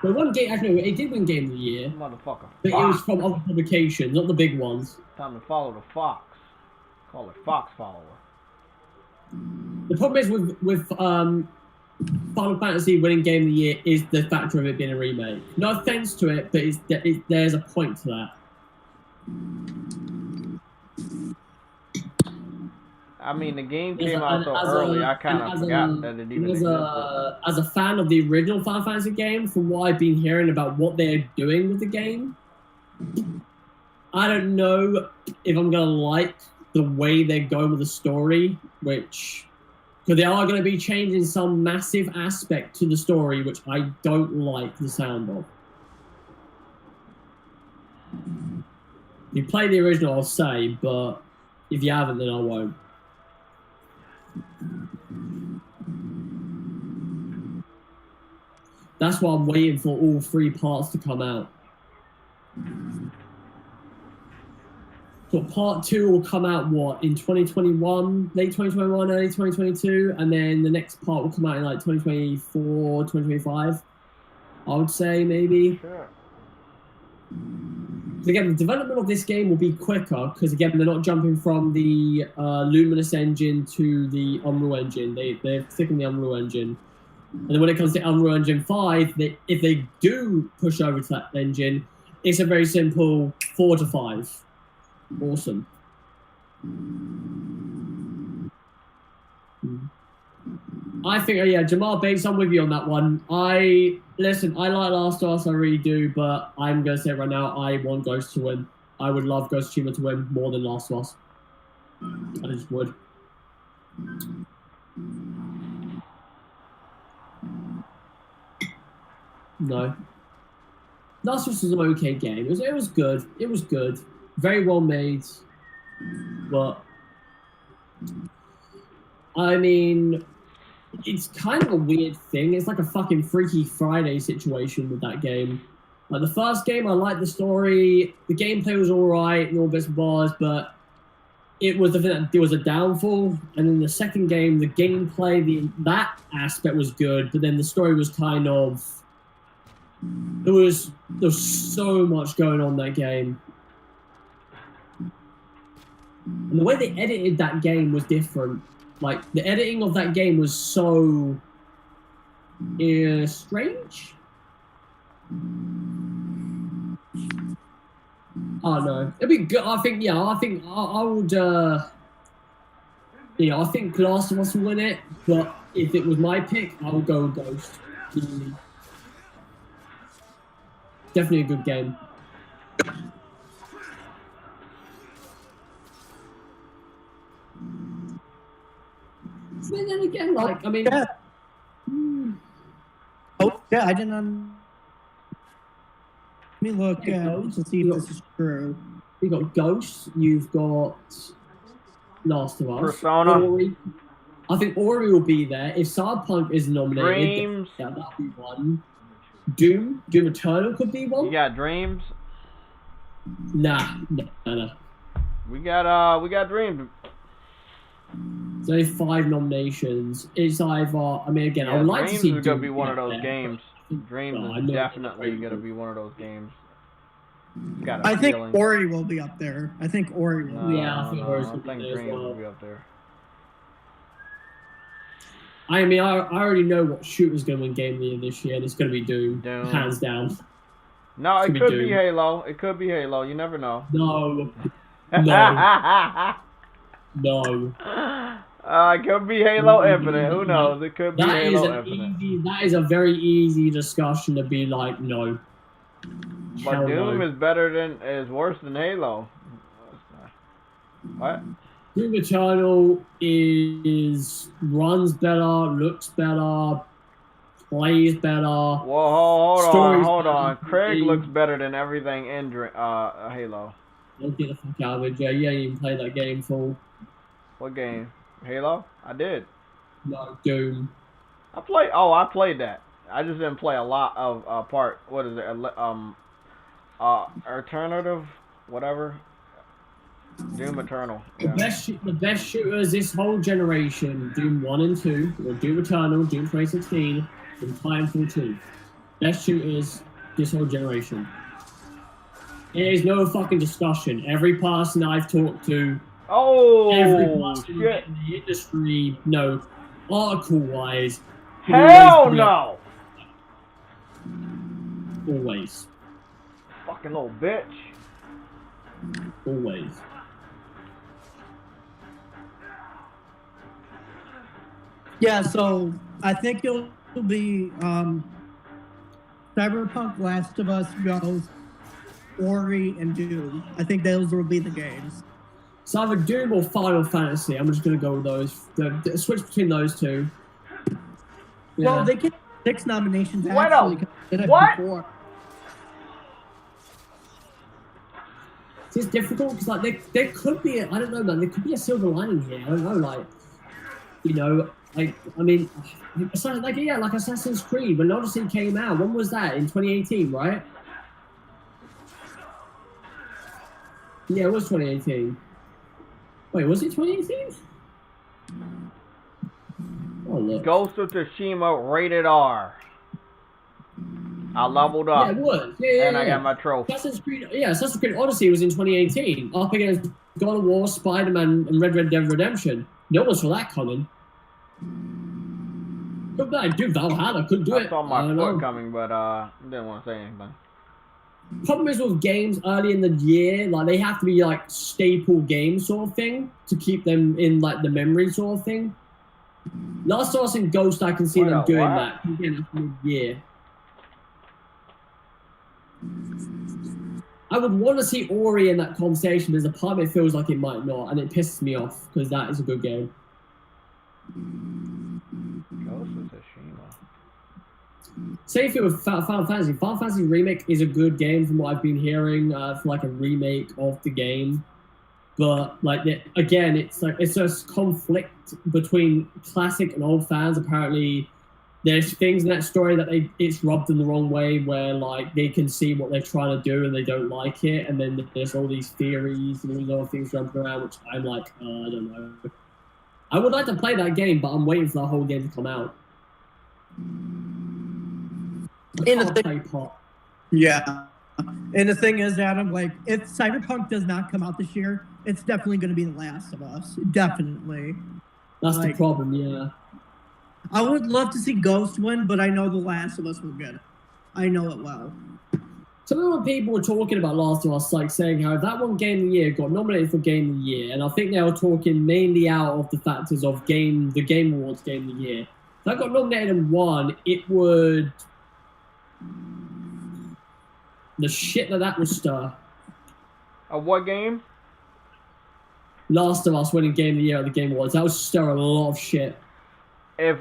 But one game, actually, it did win Game of the Year. Motherfucker. But it was from other publications, not the big ones. Time to follow the fox. Call it Fox Follower. The problem is with Final Fantasy winning Game of the Year is the factor of it being a remake. No offense to it, but there's a point to that. I mean, the game came out so early, I kind of forgot that it even existed. As a fan of the original Final Fantasy game, from what I've been hearing about what they're doing with the game, I don't know if I'm going to like the way they're going with the story, because they are going to be changing some massive aspect to the story, which I don't like the sound of. If you play the original, I'll say, but if you haven't, then I won't. That's why I'm waiting for all 3 parts to come out. So part 2 will come out, in 2021, late 2021, early 2022, and then the next part will come out in like 2024, 2025, I would say, maybe. Sure. Again, the development of this game will be quicker, because again, they're not jumping from the Luminous engine to the Unreal engine. They're sticking the Unreal engine. And then when it comes to Unreal Engine 5, if they do push over to that engine, it's a very simple 4 to 5. Awesome. I think, yeah, Jamal Bates, I'm with you on that one. I like Last of Us, I really do, but I'm going to say it right now, I want Ghost to win. I would love Ghost of Tsushima to win more than Last of Us. I just would. No. Last of Us was an okay game. It was good. It was good. Very well made. But I mean, it's kind of a weird thing. It's like a fucking Freaky Friday situation with that game. Like the first game, I liked the story. The gameplay was alright and all bits and bars, but it was a downfall. And then the second game, the gameplay, that aspect was good, but then the story was kind of. There was so much going on in that game. And the way they edited that game was different. Like, the editing of that game was so strange. Oh no, it'd be good. I think I would. I think Last of Us will win it. But if it was my pick, I would go with Ghost. Definitely a good game. But then again, like, I mean... Yeah. Oh, yeah, I didn't... Let me look to see if this is true. You've got Ghost, you've got Last of Us. Persona. Ori. I think Ori will be there. If Cyberpunk is nominated, Dreams. Yeah, that'll be one. Doom Eternal could be one. You got Dreams? Nah. We got Dreams. There's only 5 nominations. It's either, I mean, again, I would like to see Dreams is gonna be one of those there, games. Dreams is definitely gonna be one of those games. I think Ori will be up there. I think Ori will. Yeah, I think Ori's I think Dreams will be up there. I mean, I already know what shooter's going to win Game of the Year this year, and it's going to be Doom, hands down. No, it could be Halo. It could be Halo. You never know. No. It could be Halo Infinite. Who knows? It could be Halo Infinite. That is a very easy discussion to be like, no. But Doom is worse than Halo. What? Doom Eternal runs better, looks better, plays better. Whoa, hold on. Craig looks better than everything in Halo. Don't get the fuck out of it, Jay. You ain't even played that game, fool. What game? Halo? I did. No, Doom. I played that. I just didn't play a lot of part. What is it? Alternative, whatever. Doom Eternal. Yeah. The best shooters this whole generation, Doom 1 and 2, or Doom Eternal, Doom 2016, and Titanfall 2. Best shooters this whole generation. There is no fucking discussion. Every person I've talked to, every person in the industry, article-wise, Hell no! Always. Fucking little bitch. Always. Yeah, so I think it'll be Cyberpunk, Last of Us, Ghost, Ori, and Doom. I think those will be the games. So either Doom or Final Fantasy. I'm just gonna go with those. Switch between those two. Yeah. Well, they get 6 nominations What actually. else? 'Cause they did it What? before. It's difficult because like there could be I don't know, man. There could be a silver lining here. I don't know, like you know, like I mean, like Assassin's Creed when Odyssey came out. When was that? In 2018, right? Yeah, it was 2018. Wait, was it 2018? Oh look. Ghost of Tsushima rated R. I leveled up. Yeah, it was. Yeah, and I got my trophy. Assassin's Creed Odyssey was in 2018. Up against God of War, Spider-Man, and Red Dead Redemption. No one saw that coming. But I do Valhalla, couldn't do it. I saw my foot coming, but didn't want to say anything. Problem is with games early in the year, like they have to be like staple games sort of thing to keep them in like the memory sort of thing. Last of Us and Ghost, I can see them doing that. Again, mid-year. I would want to see Ori in that conversation. There's a part of it feels like it might not, and it pisses me off because that is a good game. Ghost of Tsushima. Same thing with Final Fantasy. Final Fantasy Remake is a good game from what I've been hearing for like a remake of the game. But like again, it's just conflict between classic and old fans. Apparently, there's things in that story that it's rubbed in the wrong way, where like they can see what they're trying to do and they don't like it, and then there's all these theories and all these other things jumping around, which I'm like, I don't know. I would like to play that game, but I'm waiting for the whole game to come out. Yeah. And the thing is, Adam, like, if Cyberpunk does not come out this year, it's definitely going to be The Last of Us. Definitely. That's the problem, yeah. I would love to see Ghost win, but I know The Last of Us will get it. I know it well. Some of the people were talking about Last of Us, like saying how that one Game of the Year got nominated for Game of the Year, and I think they were talking mainly out of the factors of the Game Awards Game of the Year. If that got nominated and won, it would... The shit that would stir. Of what game? Last of Us winning Game of the Year at the Game Awards. That would stir a lot of shit. If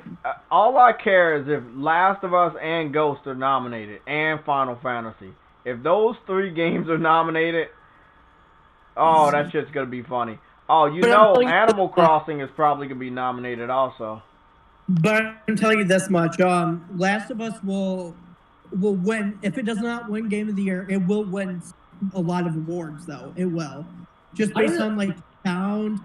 all I care is if Last of Us and Ghost are nominated, and Final Fantasy. If those 3 games are nominated, oh, that shit's gonna be funny. Oh, you know, Animal Crossing is probably gonna be nominated also. But I'm telling you this much: Last of Us will win. If it does not win Game of the Year, it will win a lot of awards, though. It will, just based on like sound.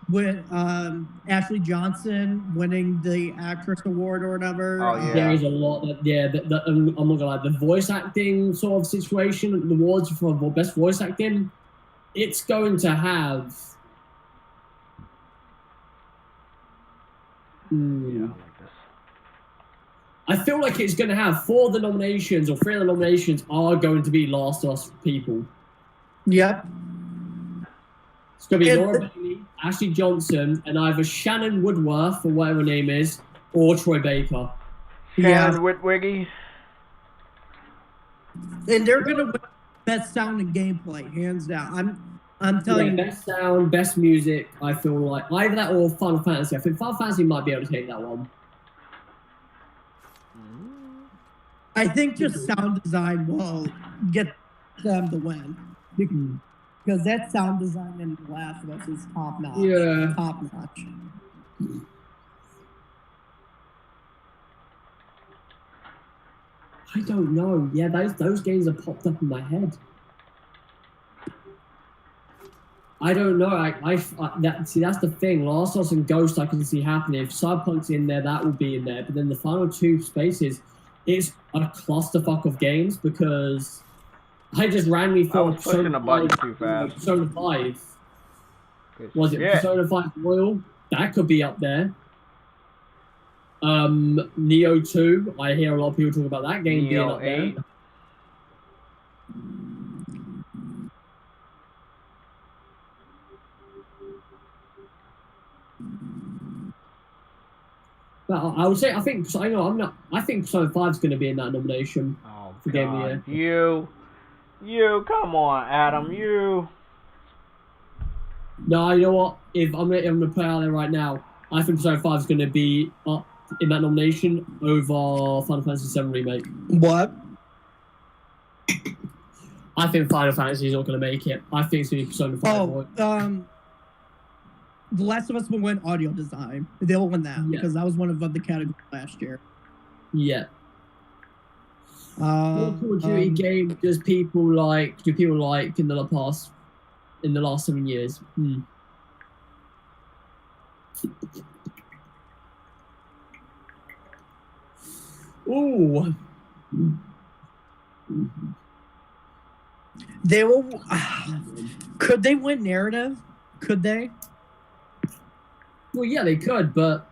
With Ashley Johnson winning the actress award or whatever. Oh, yeah. There is a lot that, I'm not gonna lie, the voice acting sort of situation, the awards for best voice acting, it's going to have I feel like it's going to have 4 of the nominations, or 3 of the nominations are going to be Last of Us people. Yep. It's going to be Laura Bailey, Ashley Johnson, and either Shannon Woodworth, or whatever her name is, or Troy Baker. Shannon Witwiggy. And they're going to win best sound and gameplay, hands down. I'm telling you. Best sound, best music, I feel like. Either that or Final Fantasy. I think Final Fantasy might be able to take that one. I think just sound design will get them to win. Because that sound design in The Last of Us is top notch. Yeah. Top notch. I don't know. Yeah, those games have popped up in my head. I don't know. That's the thing. Last of Us and Ghost I can see happening. If Cyberpunk's in there, that will be in there. But then the final 2 spaces, it's a clusterfuck of games because I just randomly thought pushing a button too fast. Persona 5. Was it Persona 5 Royal? That could be up there. Neo 2. I hear a lot of people talk about that game being Neo up there. 8. But I would say I think Persona 5 is going to be in that nomination for Game of the Year. You, come on, Adam, you. No, you know what? If I'm gonna put it out there right now, I think Persona 5 is going to be up in that nomination over Final Fantasy VII Remake. What? I think Final Fantasy is not going to make it. I think it's going to be Persona 5. The Last of Us will win audio design. They'll win that because that was one of the categories last year. Yeah. What Call of Duty game do people like in the last 7 years? Ooh. They will. Could they win narrative? Could they? Well, yeah, they could, but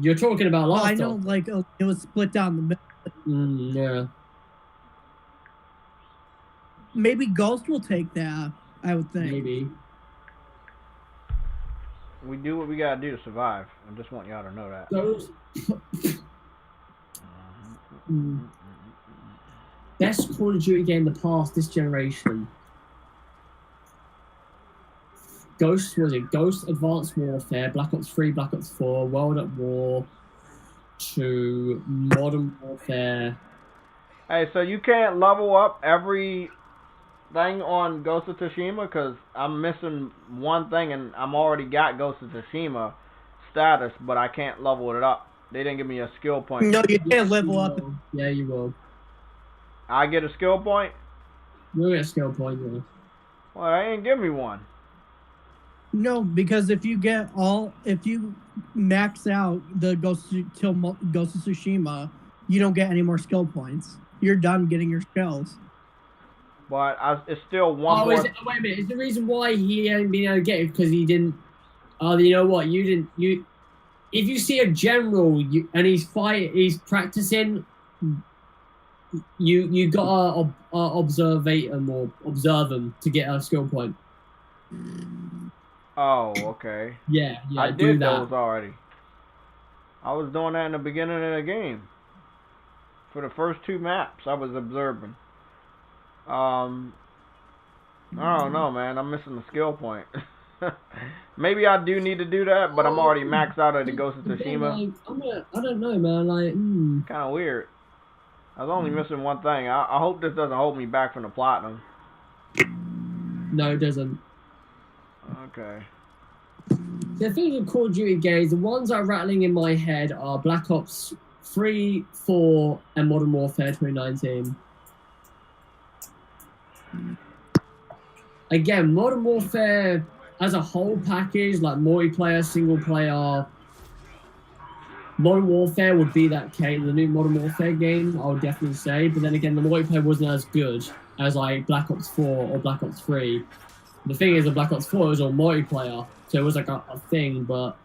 you're talking about last. I know, like it was split down the middle. Yeah. Maybe Ghost will take that. I would think. Maybe. We do what we gotta do to survive. I just want y'all to know that. Ghost. Best Call of Duty game in the past this generation. Ghost, was it Ghost Advanced Warfare, Black Ops 3, Black Ops 4, World at War 2, Modern Warfare. Hey, so you can't level up every thing on Ghost of Tsushima? Because I'm missing one thing and I'm already got Ghost of Tsushima status, but I can't level it up. They didn't give me a skill point. No, you can't level up. Yeah, you will. I get a skill point? You'll get a skill point, yeah. Well, they ain't give me one. No, because if you max out the Ghost of Tsushima, you don't get any more skill points. You're done getting your skills. But it's still one more. Wait a minute. Is the reason why he hadn't been able to get it because he didn't? Oh, you know what? You. If you see a general and he's practicing, you gotta observe him or observe him to get a skill point. Oh, okay. Yeah, I did those already. I was doing that in the beginning of the game. For the first 2 maps, I was observing. I don't know, man. I'm missing the skill point. Maybe I do need to do that, but I'm already maxed out at the Ghost of Tsushima. I don't know, man. Kind of weird. I was only missing one thing. I hope this doesn't hold me back from the platinum. No, it doesn't. Okay. The things with Call of Duty games, the ones that are rattling in my head are Black Ops 3, 4, and Modern Warfare 2019. Again, Modern Warfare as a whole package, like multiplayer, single player, Modern Warfare would be that case, the new Modern Warfare game, I would definitely say. But then again, the multiplayer wasn't as good as like Black Ops 4 or Black Ops 3. The thing is, the Black Ops 4 was all multiplayer, so it was like a thing, but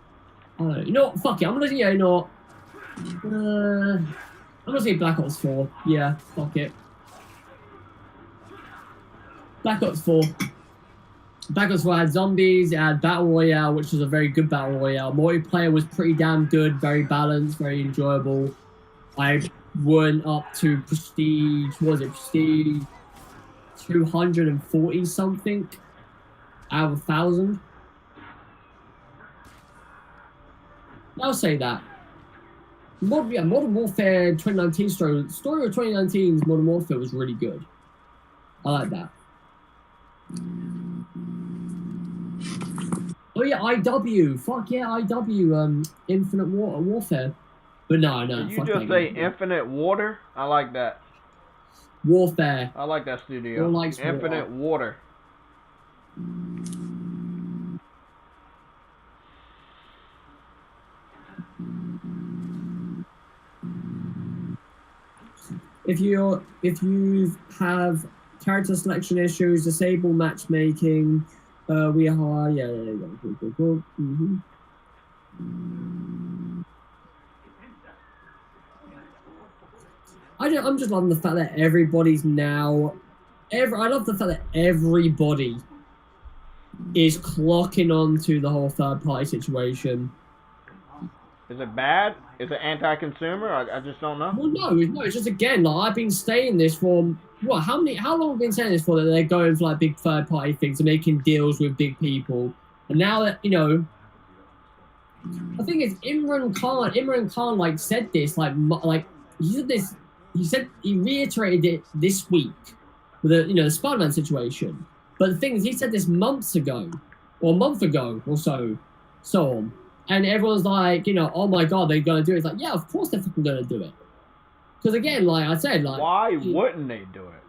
I don't know. You know what? Fuck it. I'm gonna say Black Ops 4. Yeah, fuck it. Black Ops 4. Black Ops 4 had zombies, it had Battle Royale, which was a very good Battle Royale. Multiplayer was pretty damn good, very balanced, very enjoyable. I went up to Prestige, what was it, Prestige 240 something out of 1,000. I'll say that. Modern Warfare 2019 story of 2019's Modern Warfare was really good. I like that. Oh yeah, IW. Fuck yeah, IW. Infinite Warfare. But no. Did you just say Infinite Water? I like that. Warfare. I like that studio. Who likes Infinite Water. If you have character selection issues, disable matchmaking. We are cool. I'm just loving the fact that everybody's now. I love the fact that everybody is clocking on to the whole third-party situation. Is it bad? Is it anti-consumer? I just don't know. Well, no, it's just again, like I've been saying this for what? How long have we been saying this for? That they're going for like big third-party things and making deals with big people, and now that I think it's Imran Khan like said this like he said this. He reiterated it this week with the Spider-Man situation. But the thing is, he said this months ago, or a month ago or so on. And everyone's like, oh my god, they're gonna do it. It's like, yeah, of course they're fucking gonna do it. Because again, like I said, like why wouldn't they do it?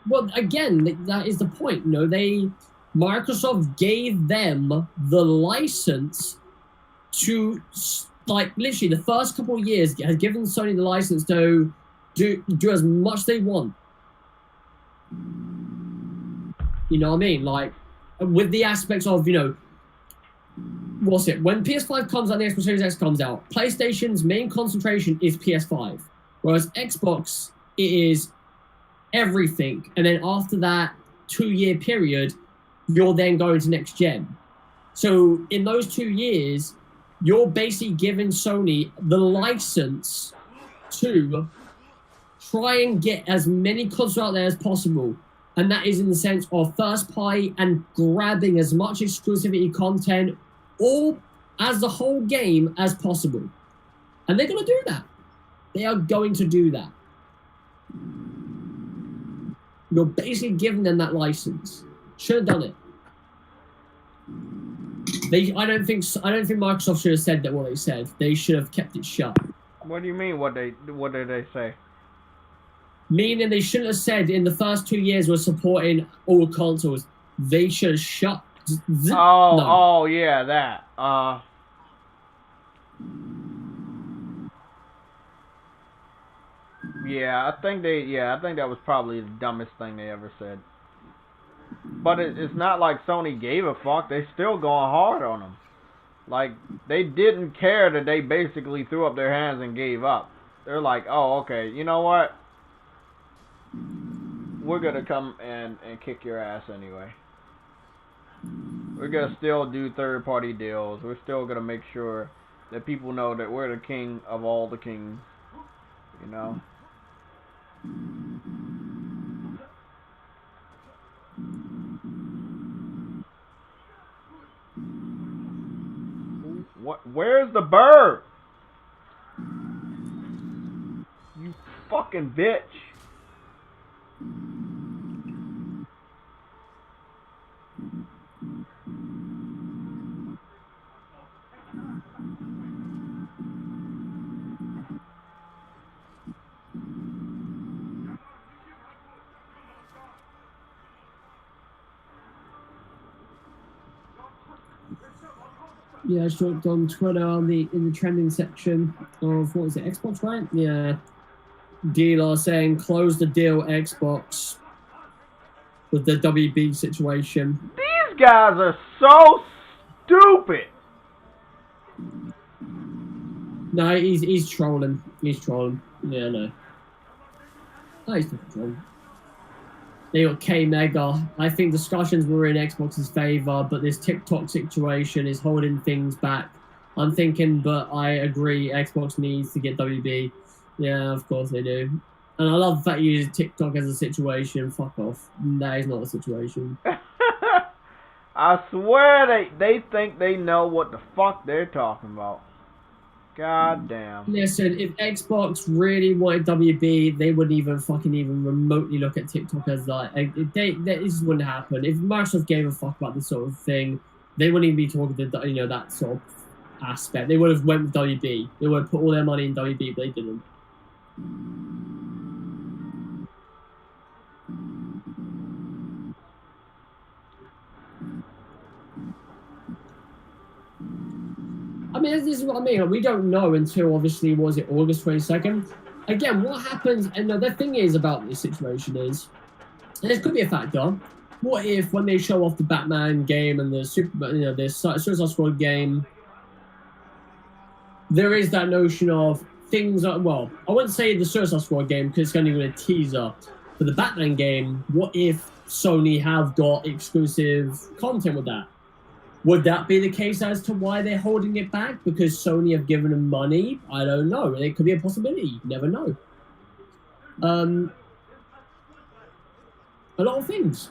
Well, again, that is the point. Microsoft gave them the license to literally the first couple of years has given Sony the license to do as much they want. You know what I mean? Like, with the aspects of, what's it? When PS5 comes out, the Xbox Series X comes out, PlayStation's main concentration is PS5. Whereas Xbox, it is everything. And then after that 2-year period, you're then going to next gen. So in those 2 years, you're basically giving Sony the license to try and get as many consoles out there as possible. And that is in the sense of first party and grabbing as much exclusivity content or as the whole game as possible. And they're going to do that. They are going to do that. You're basically giving them that license. Should have done it. I don't think Microsoft should have said that what they said. They should have kept it shut. What do you mean? What did they say? Meaning they shouldn't have said in the first 2 years we're supporting all consoles. They should have shut. Oh yeah, that. Yeah, I think that was probably the dumbest thing they ever said. But it's not like Sony gave a fuck. They still going hard on them. Like, they didn't care that they basically threw up their hands and gave up. They're like, oh, okay, you know what? We're going to come and kick your ass anyway. We're going to still do third-party deals. We're still going to make sure that people know that we're the king of all the kings. You know? What? Where's the bird? You fucking bitch. Yeah, I saw it on Twitter in the trending section of, what was it, Xbox, right? Yeah. Dealer saying, close the deal, Xbox, with the WB situation. These guys are so stupid. No, he's trolling. He's trolling. Yeah, no. Oh, he's not trolling. They got K-Mega. I think discussions were in Xbox's favor, but this TikTok situation is holding things back. I'm thinking, but I agree, Xbox needs to get WB. Yeah, of course they do. And I love the fact you use TikTok as a situation. Fuck off. That is not a situation. I swear they think they know what the fuck they're talking about. God damn. Listen, if Xbox really wanted WB, they wouldn't even remotely look at TikTok as like, this wouldn't happen. If Microsoft gave a fuck about this sort of thing, they wouldn't even be talking to, that sort of aspect. They would have went with WB. They would have put all their money in WB, but they didn't. I mean, this is what I mean. We don't know until, obviously, was it August 22nd? Again, what happens, and the thing is about this situation is, and this could be a factor, what if when they show off the Batman game and the Suicide Squad game, there is that notion of things are, well, I wouldn't say the Suicide Squad game because it's only a teaser. For the Batman game, what if Sony have got exclusive content with that? Would that be the case as to why they're holding it back? Because Sony have given them money? I don't know. It could be a possibility. You never know. A lot of things.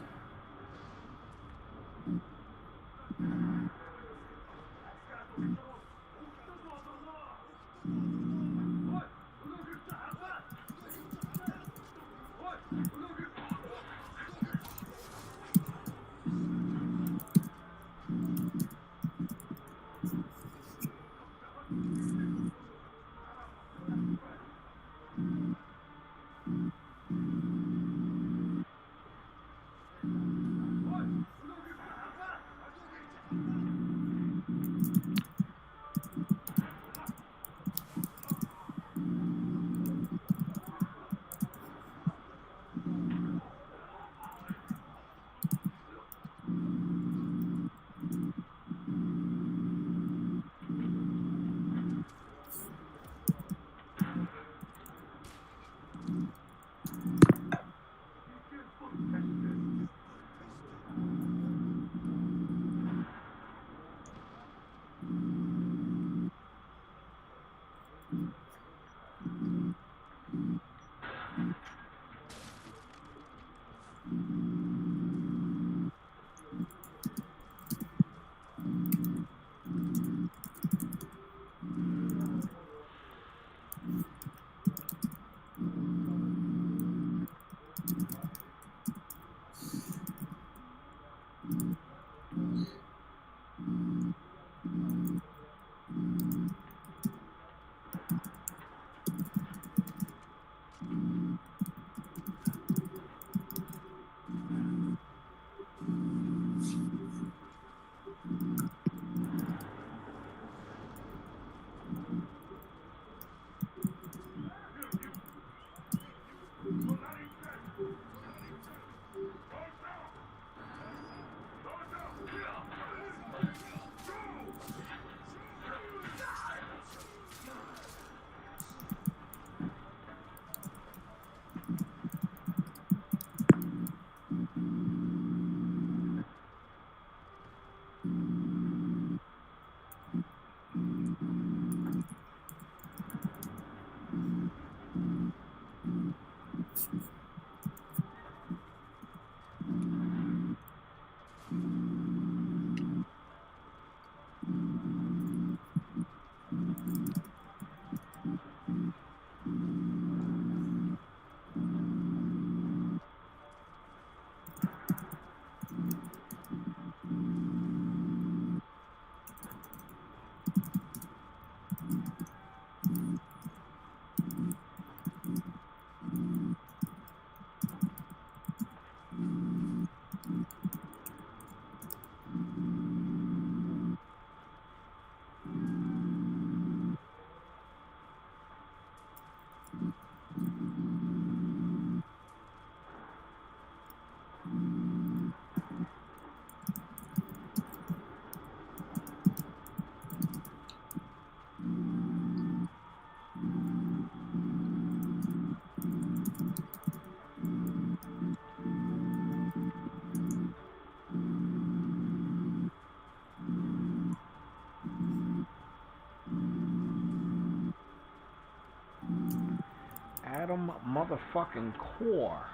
Adam motherfucking Core.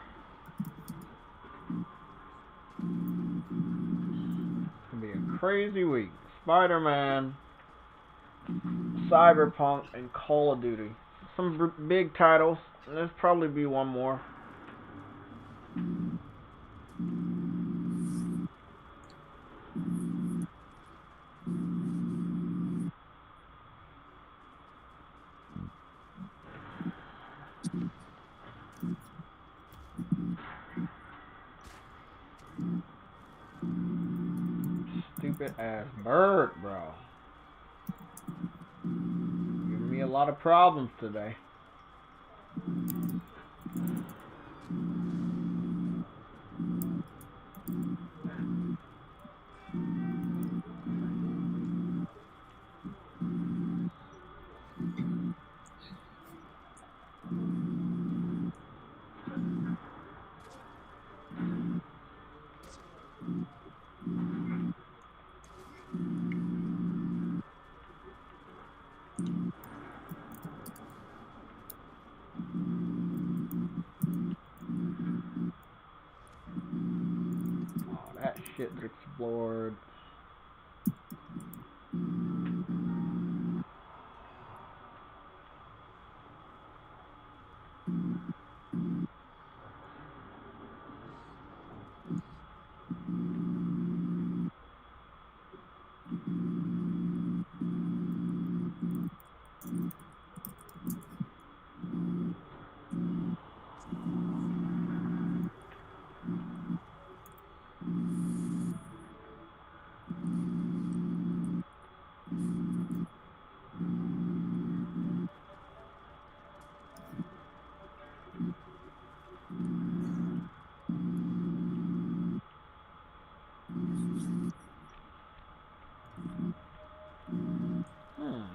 It's gonna be a crazy week. Spider-Man, Cyberpunk, and Call of Duty. Some big titles. There's probably be one more. Stupid ass bird, bro. Giving me a lot of problems today. shit explored.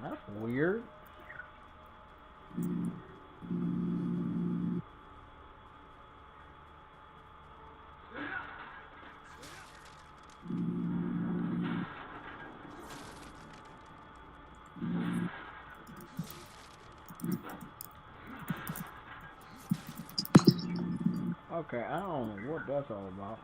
That's weird. Okay, I don't know what that's all about.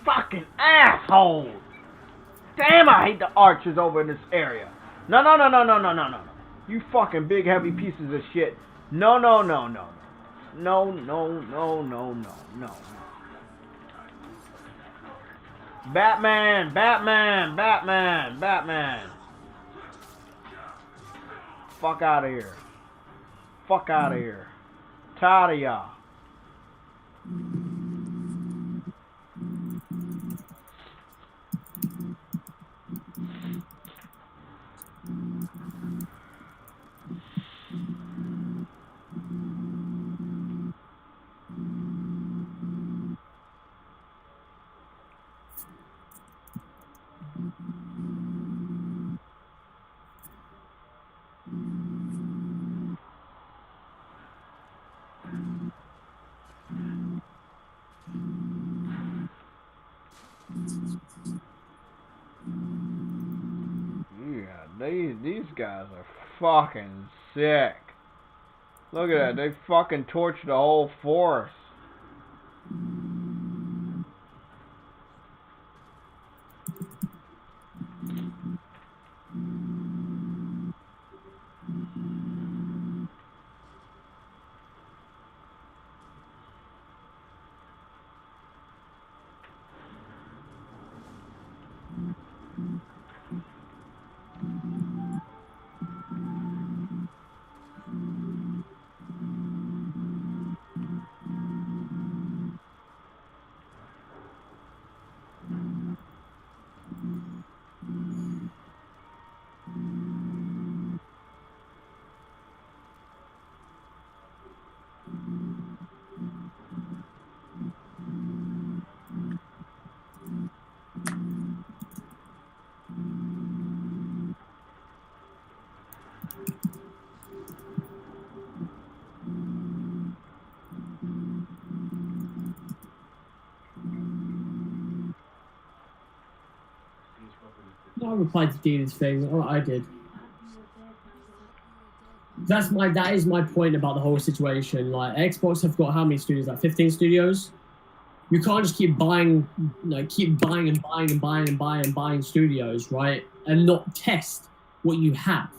Fucking asshole! Damn, I hate the archers over in this area. No. You fucking big heavy pieces of shit. No. Batman. Fuck out of here. Tired of y'all. These guys are fucking sick. Look at that, they fucking torched the whole forest. I replied to Dean's thing. Oh, I did. That is my point about the whole situation. Like, Xbox have got how many studios? Like 15 studios. You can't just keep buying studios, right? And not test what you have.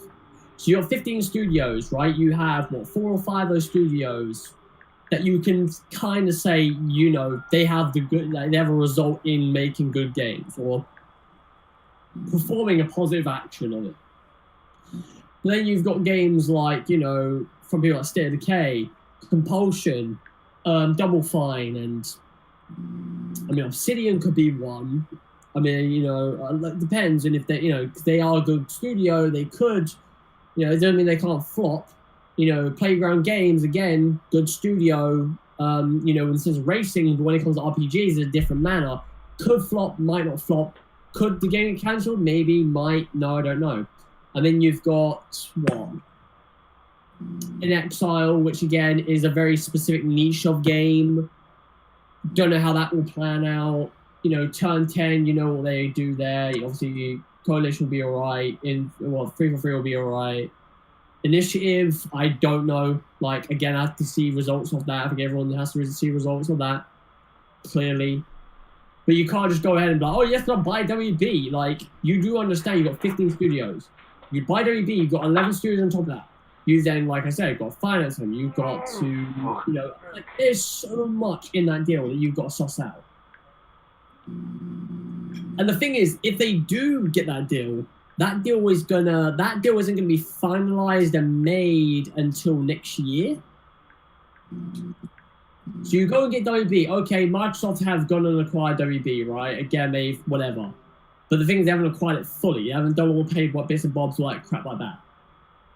So you got 15 studios, right? You have, 4 or 5 of those studios that you can kind of say, you know, they have they have a result in making good games or performing a positive action on it. But then you've got games like, you know, from people like State of Decay, Compulsion, Double Fine, and I mean, Obsidian could be one. I mean, you know, it depends, and if they, you know, cause they are a good studio, they could, you know, it doesn't mean they can't flop. You know, Playground Games, again, good studio. You know, in the sense of racing, but when it comes to RPGs, it's a different manner. Could flop, might not flop. Could the game get cancelled? Maybe, might, no, I don't know. And then you've got, what? In Exile, which again is a very specific niche of game. Don't know how that will plan out. You know, Turn 10, you know what they do there. Obviously, Coalition will be alright. 343 will be alright. Initiative, I don't know. Like, again, I have to see results of that. I think everyone has to see results of that, clearly. But you can't just go ahead and be like, oh, yes, not buy WB. Like, you do understand you've got 15 studios. You buy WB, you've got 11 studios on top of that. You then, like I said, got to finance them. You've got to, you know, like, there's so much in that deal that you've got to suss out. And the thing is, if they do get that deal isn't gonna be finalized and made until next year. So you go and get WB. Okay, Microsoft have gone and acquired WB, right? Again, they've whatever. But the thing is, they haven't acquired it fully. They haven't done all paid bits and bobs like crap like that.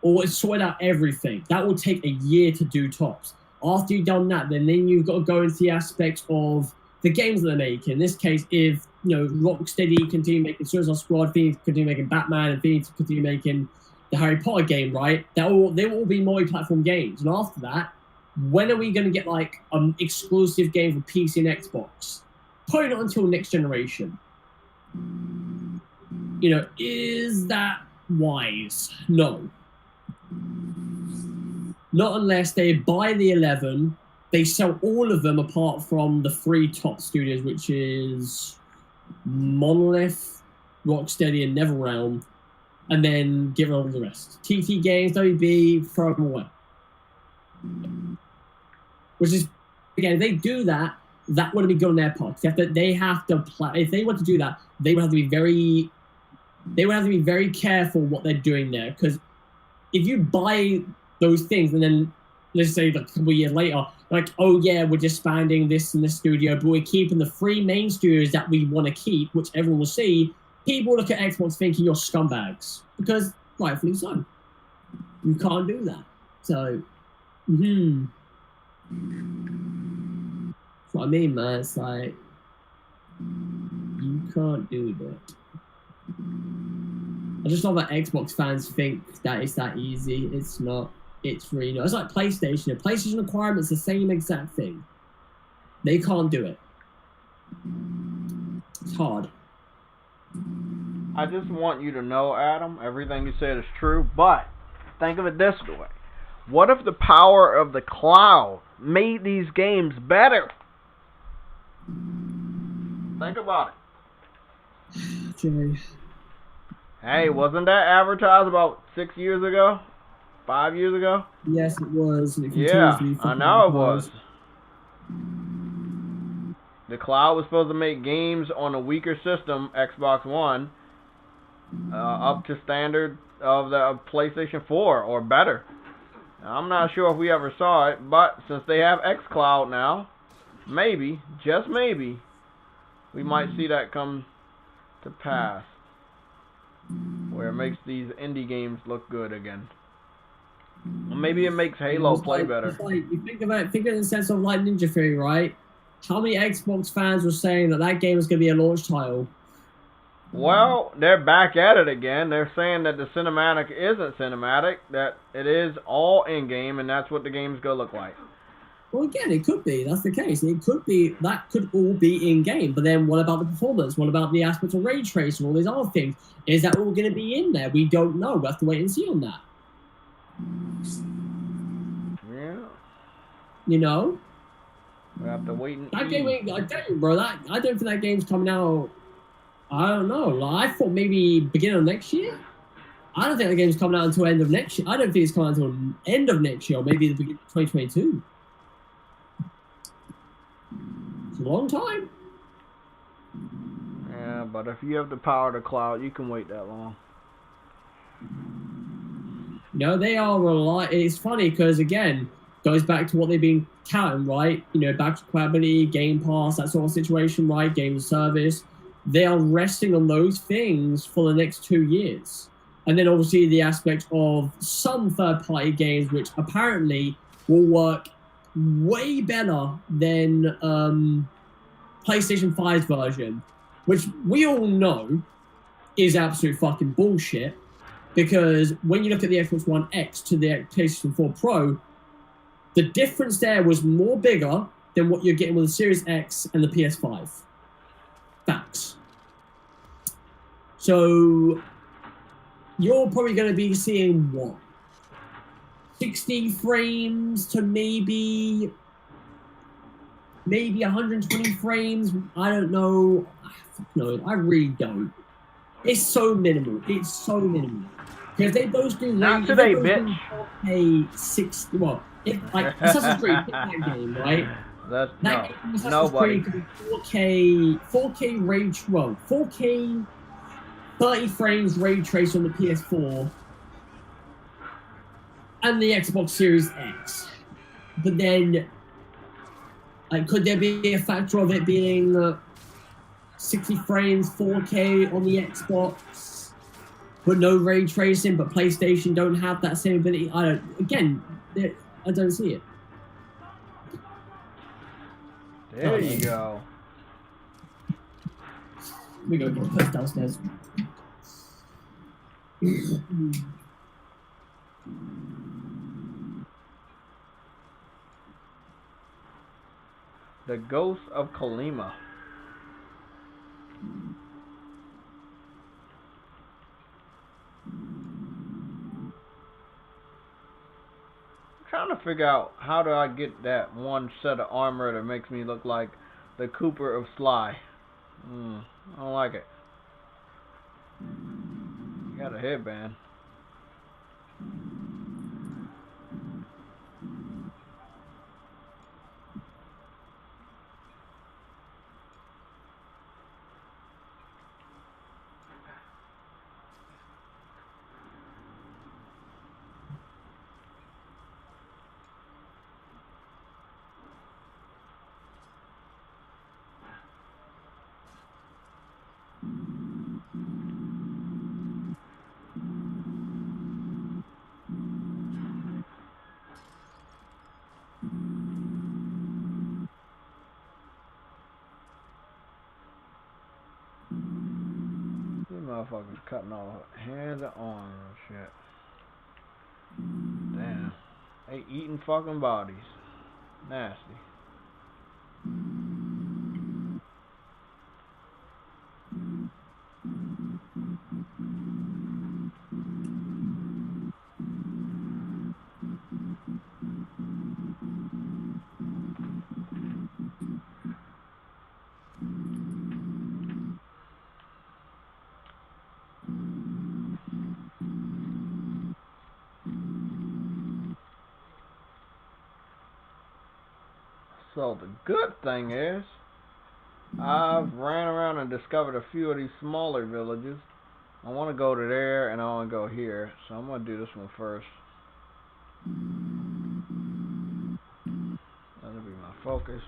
Or it's sorted out everything. That will take a year to do tops. After you've done that, then you've got to go into the aspects of the games that they're making. In this case, if you know Rocksteady continue making Suicide Squad, Phoenix continue making Batman, and Phoenix continue making the Harry Potter game, right? They will all be multi-platform games. And after that, when are we going to get like an exclusive game for PC and Xbox? Probably not until next generation. You know, is that wise? No. Not unless they buy the 11, they sell all of them apart from the 3 top studios, which is Monolith, Rocksteady, and NetherRealm, and then give all the rest. TT Games, WB, throw them away. Which is, again, if they do that, that would be good on their part. They have to play. If they want to do that, they would have to be very careful what they're doing there. Because if you buy those things and then let's say like a couple of years later, like, oh yeah, we're disbanding this and this studio, but we're keeping the 3 main studios that we want to keep, which everyone will see, people look at Xbox thinking you're scumbags. Because rightfully so. You can't do that. So, that's what I mean, man. It's like, you can't do that. I just love that Xbox fans think that it's that easy. It's not. It's really not. It's like PlayStation. PlayStation requirements the same exact thing. They can't do it. It's hard. I just want you to know, Adam, everything you said is true, but think of it this way. What if the power of the cloud made these games better? Think about it. Jay. Hey, wasn't that advertised about 6 years ago? 5 years ago? Yes, it was. And it yeah, continues to be I know it was. The cloud was supposed to make games on a weaker system, Xbox One, up to standard of the PlayStation 4 or better. Now, I'm not sure if we ever saw it, but since they have xCloud now, maybe, just maybe, we might see that come to pass, where it makes these indie games look good again. Or maybe it makes Halo play better. It's like, you think of it in the sense of like Ninja Theory, right? How many Xbox fans were saying that game was going to be a launch title? Well, they're back at it again. They're saying that the cinematic isn't cinematic, that it is all in-game, and that's what the game's going to look like. Well, again, it could be. That's the case. It could be. That could all be in-game. But then what about the performance? What about the aspects of ray tracing, all these other things? Is that all going to be in there? We don't know. We'll have to wait and see on that. Yeah. You know? We have to wait and that game ain't, I don't think that game's coming out. I don't know. Like, I thought maybe beginning of next year. I don't think the game's coming out until end of next year. I don't think it's coming out until end of next year, or maybe the beginning of 2022. It's a long time. Yeah, but if you have the power of the cloud, you can wait that long. No, they are it's funny because, again, goes back to what they've been touting, right? You know, back to compatibility, Game Pass, that sort of situation, right? Game service. They are resting on those things for the next 2 years. And then obviously the aspect of some third-party games, which apparently will work way better than PlayStation 5's version, which we all know is absolute fucking bullshit. Because when you look at the Xbox One X to the PlayStation 4 Pro, the difference there was more bigger than what you're getting with the Series X and the PS5. Facts. So you're probably going to be seeing what? 60 frames to maybe 120 frames. I don't know. No, I really don't. It's so minimal. It's so minimal. Because they both do not today, bitch. 4K 60. Well, Assassin's Creed that game, right? That's that no, game, Assassin's nobody. Creed could be 4K range. Well, 4K 30 frames ray trace on the PS4 and the Xbox Series X. But then, could there be a factor of it being 60 frames 4K on the Xbox, but no ray tracing? But PlayStation don't have that same ability. I don't see it. There you go. We go get put downstairs. The Ghost of Kalima. I'm trying to figure out how do I get that one set of armor that makes me look like the Cooper of Sly. I don't like it. You got a headband. Motherfuckers cutting off hands and arms and shit. Damn. They eating fucking bodies. Nasty. So the good thing is, I've ran around and discovered a few of these smaller villages. I want to go to there and I want to go here. So I'm going to do this one first. That'll be my focus.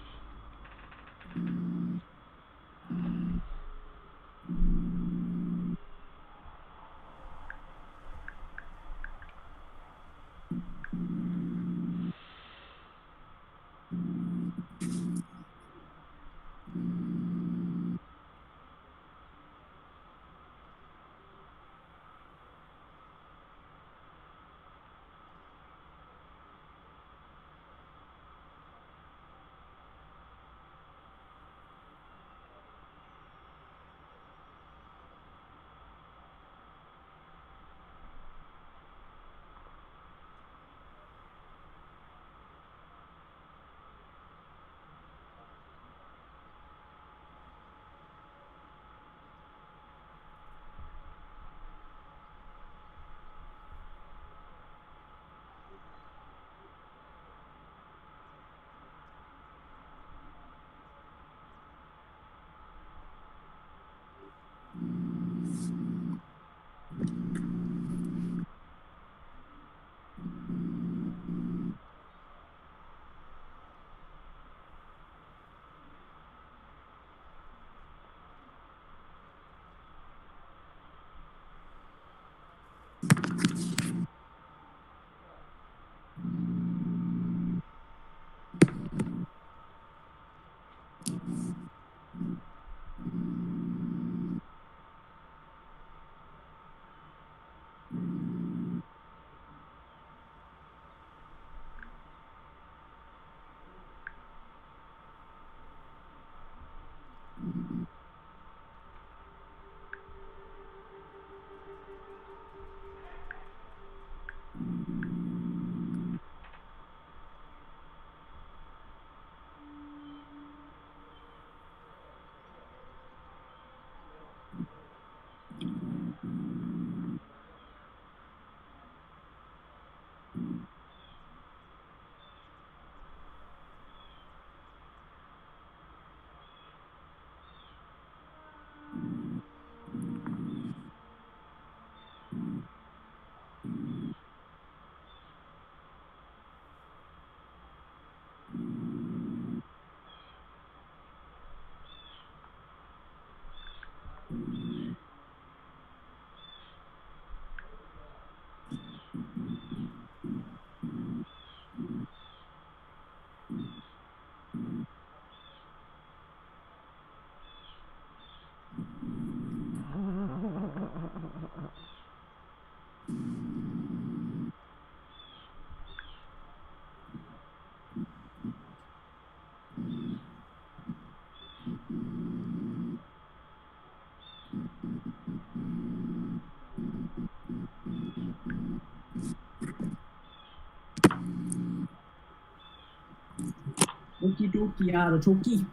Okie dokie, artichoke.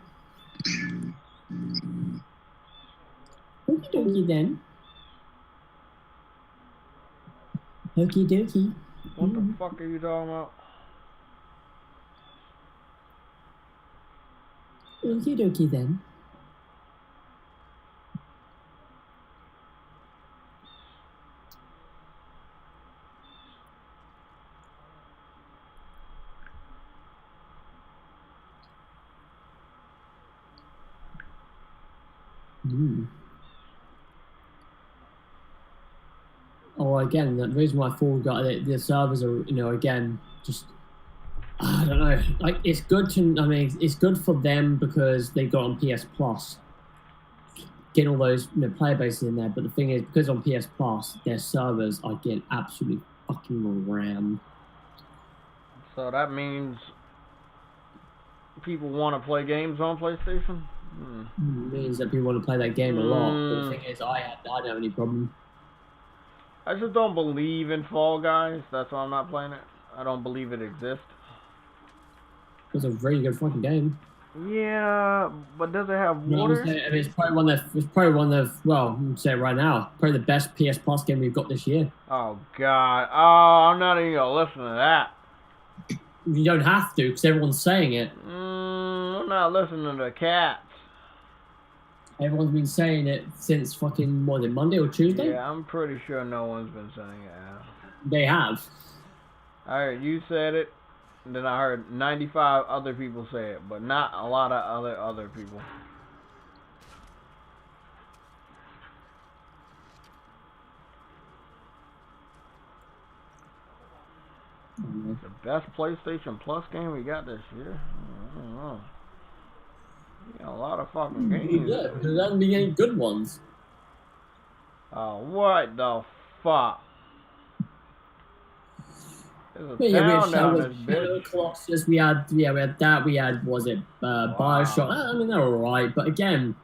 Okie dokie then. Okie dokie. What the fuck are you talking about? Okie dokie then. Oh, again, the reason why I thought got it, the servers are, you know, again, just, I don't know. Like, it's good to, I mean, it's good for them because they got on PS Plus, getting all those, you know, player bases in there. But the thing is, because on PS Plus, their servers are getting absolutely fucking rammed. So that means people want to play games on PlayStation? It means that people want to play that game a lot. But the thing is, I don't have any problem. I just don't believe in Fall Guys. That's why I'm not playing it. I don't believe it exists. It's a very good fucking game. Yeah, but does it have water? I mean, it's probably one of, well, I'm say it right now, probably the best PS Plus game we've got this year. Oh god. Oh, I'm not even gonna listen to that. You don't have to, because everyone's saying it. I'm not listening to the cats. Everyone's been saying it since fucking, what, is it, Monday or Tuesday? Yeah, I'm pretty sure no one's been saying it. They have. I heard you said it, and then I heard 95 other people say it, but not a lot of other people. The best PlayStation Plus game we got this year? I don't know. We got a lot of fucking games. Yeah, there hasn't been any good ones. Oh, what the fuck? There's a We had town down this bitch. Colossus, we had that, we had, was it, Bioshock? I mean, they're alright, but again,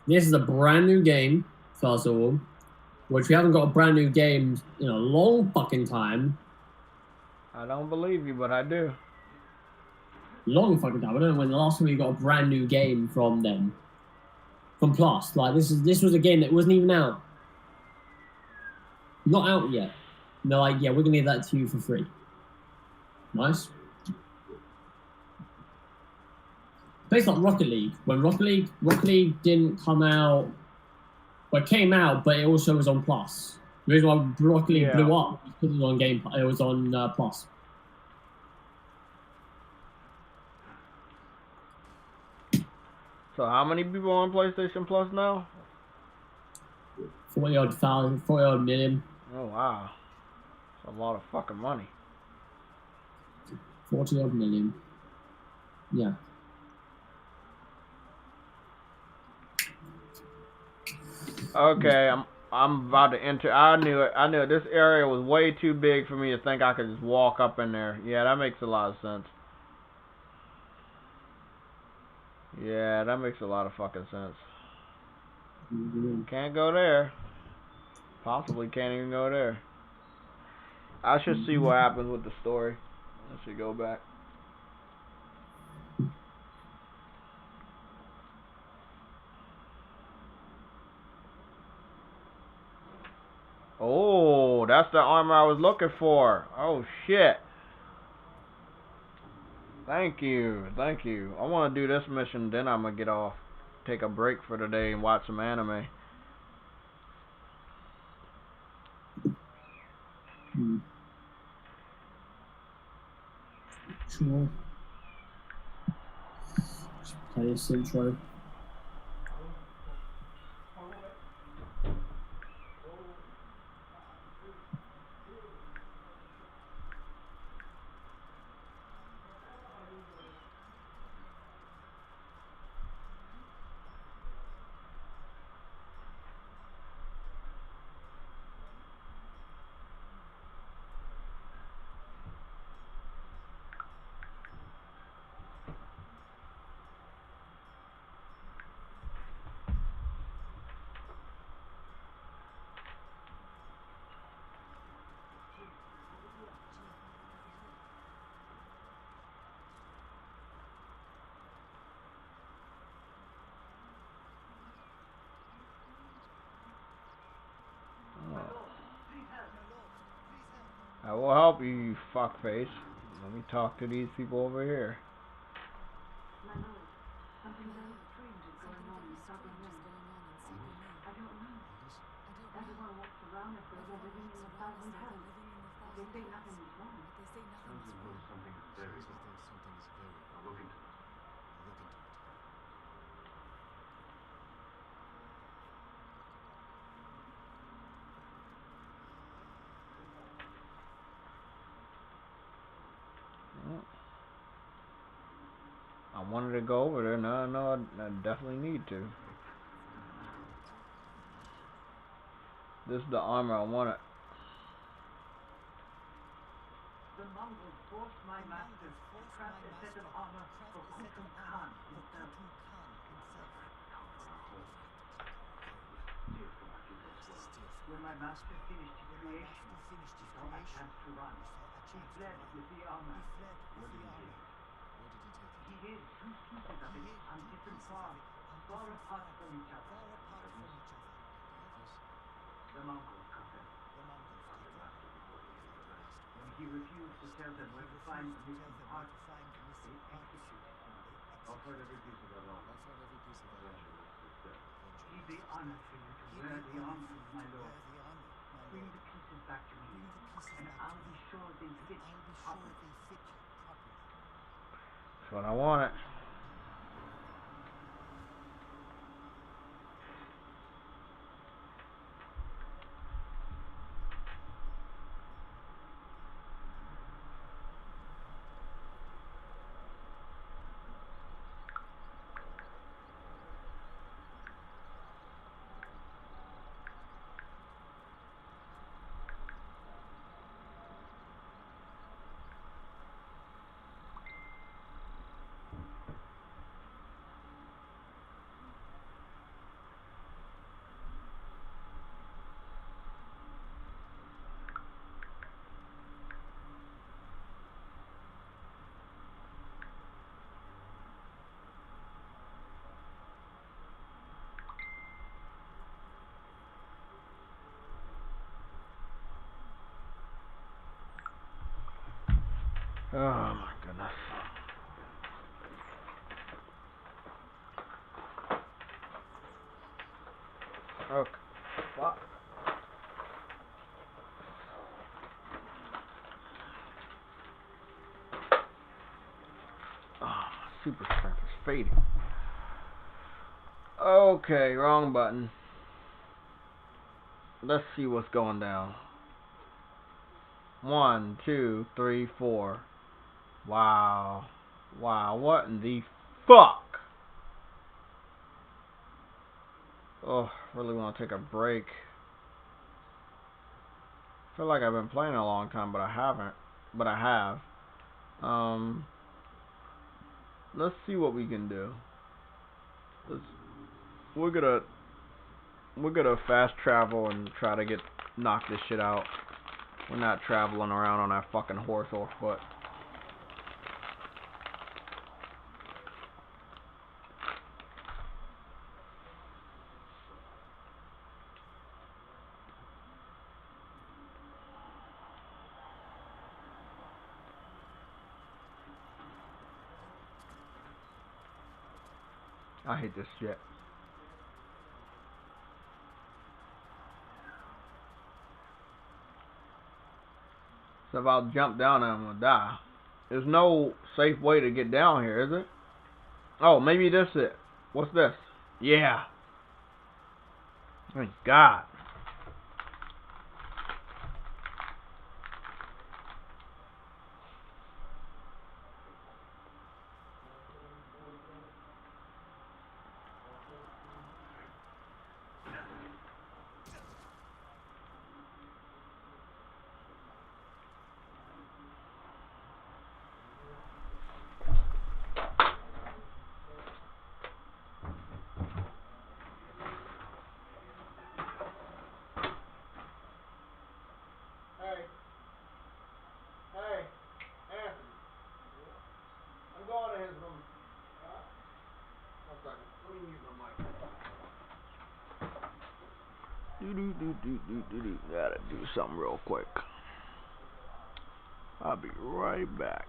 this is a brand new game, first of all, which we haven't got a brand new game in a long fucking time. I don't believe you, but I do. Long fucking time. I don't know when the last time we got a brand new game from them. From Plus. Like, this was a game that wasn't even out. Not out yet. And they're like, yeah, we're gonna give that to you for free. Nice. Based on Rocket League. When Rocket League didn't come out, well, it came out, but it also was on Plus. The reason why Rocket League blew up was because it was on it was on Plus. So how many people on PlayStation Plus now? 40 odd million. Oh Oh wow, that's a lot of fucking money. 40 odd million. Yeah. Okay, I'm about to enter. I knew it. I knew it. This area was way too big for me to think I could just walk up in there. Yeah, that makes a lot of sense. Yeah, that makes a lot of fucking sense. Can't go there. Possibly can't even go there. I should see what happens with the story. I should go back. Oh, that's the armor I was looking for. Oh shit. Thank you. Thank you. I want to do this mission, then I'm going to get off. Take a break for the day and watch some anime. Sure. Just play this intro. I will help you, you fuckface. Let me talk to these people over here. My lord, something very strange is going on in Southern Rim. I don't know. Everyone walks around as though they're living in a thousand hells. They say nothing is wrong. Sounds as though something is very wrong. I'll look into it. I wanted to go over there. Now I know I definitely need to. This is the armor I wanted. The Mongols forced my master to craft a set of armor for Kutum Khan himself. When my master finished his creation, he saw a chance to run. He fled with the armor. Where did he take it? He hid two pieces of it on different farms, far apart from each other. The Mongols got them. When he refused to tell them where to find the missing part, they executed him. I'll find every piece of that armor. He'd be honored for you to wear the armor, my lord. Bring the pieces back to me, and I'll be sure they fit properly. That's what I wanted. Oh my goodness. Okay. Fuck. Oh, super strength is fading. Okay, wrong button. Let's see what's going down. 1, 2, 3, 4. Wow. Wow, what in the fuck? Oh, really want to take a break. I feel like I've been playing a long time, but I haven't. But I have. Let's see what we can do. We're gonna fast travel and try to knock this shit out. We're not traveling around on that fucking horse or foot. I hate this shit. So if I'll jump down there, I'm gonna die. There's no safe way to get down here, is it? Oh, maybe this is it. What's this? Yeah. Thank God. Gotta do something real quick. I'll be right back.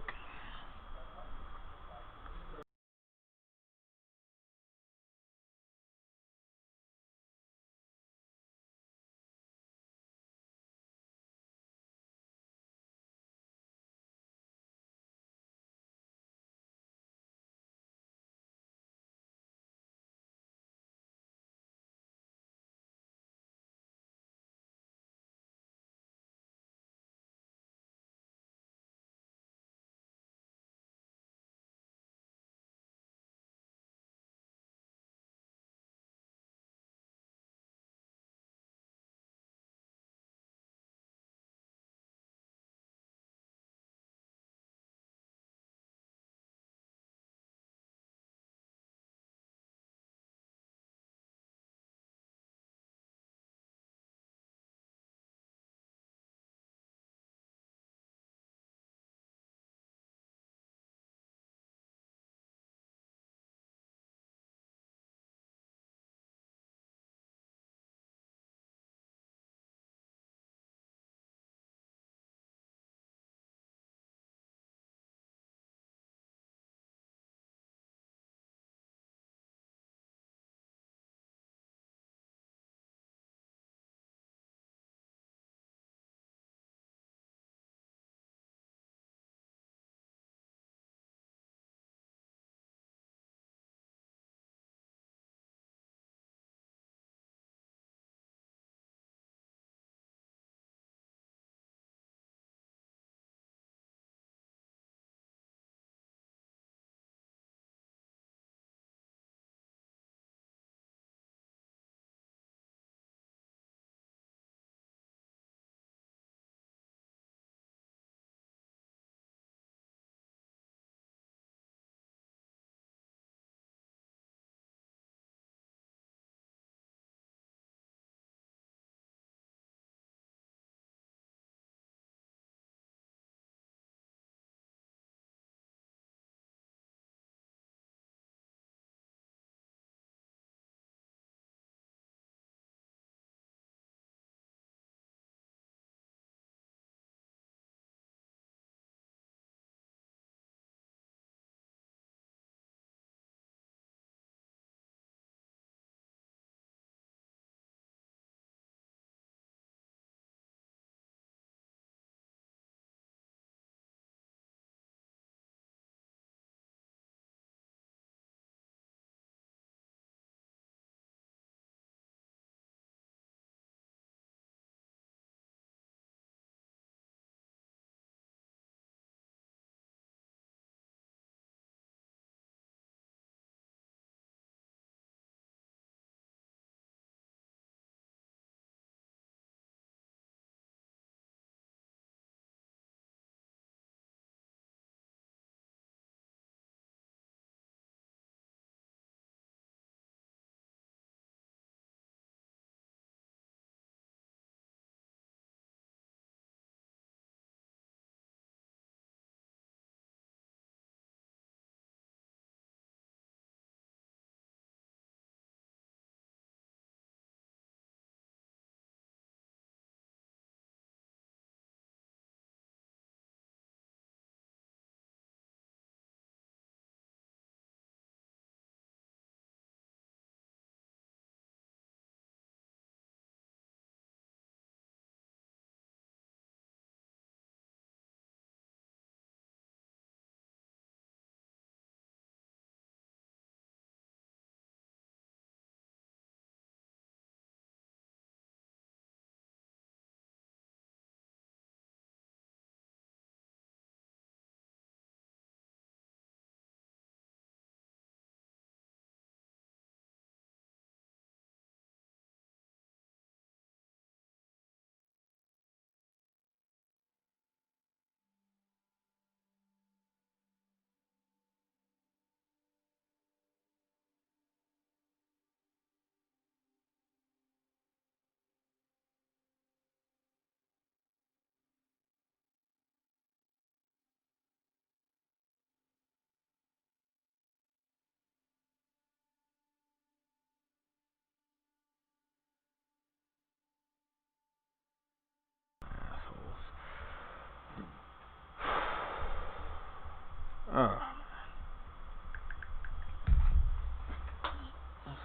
Let's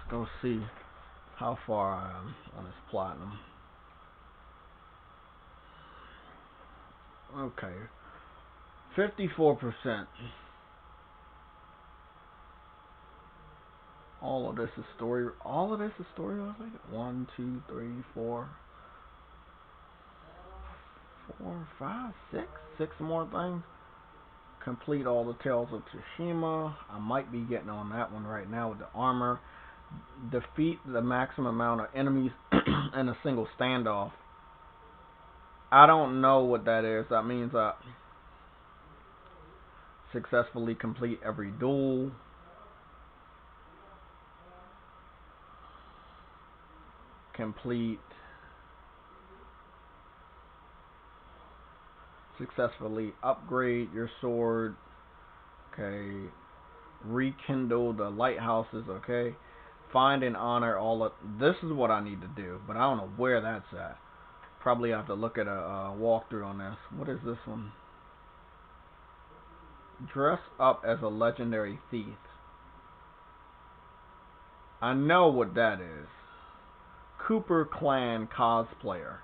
go see how far I am on this platinum. Okay. 54%. All of this is story. All of this is story. 1, 2, 3, 4, 4, 5, 6. 6 more things. Complete all the Tales of Tsushima. I might be getting on that one right now with the armor. Defeat the maximum amount of enemies in a single standoff. I don't know what that is. That means successfully complete every duel. Complete. Successfully upgrade your sword. Okay. Rekindle the lighthouses. Okay. Find and honor all of. This is what I need to do, but I don't know where that's at. Probably have to look at a walkthrough on this. What is this one? Dress up as a legendary thief. I know what that is. Cooper Clan cosplayer.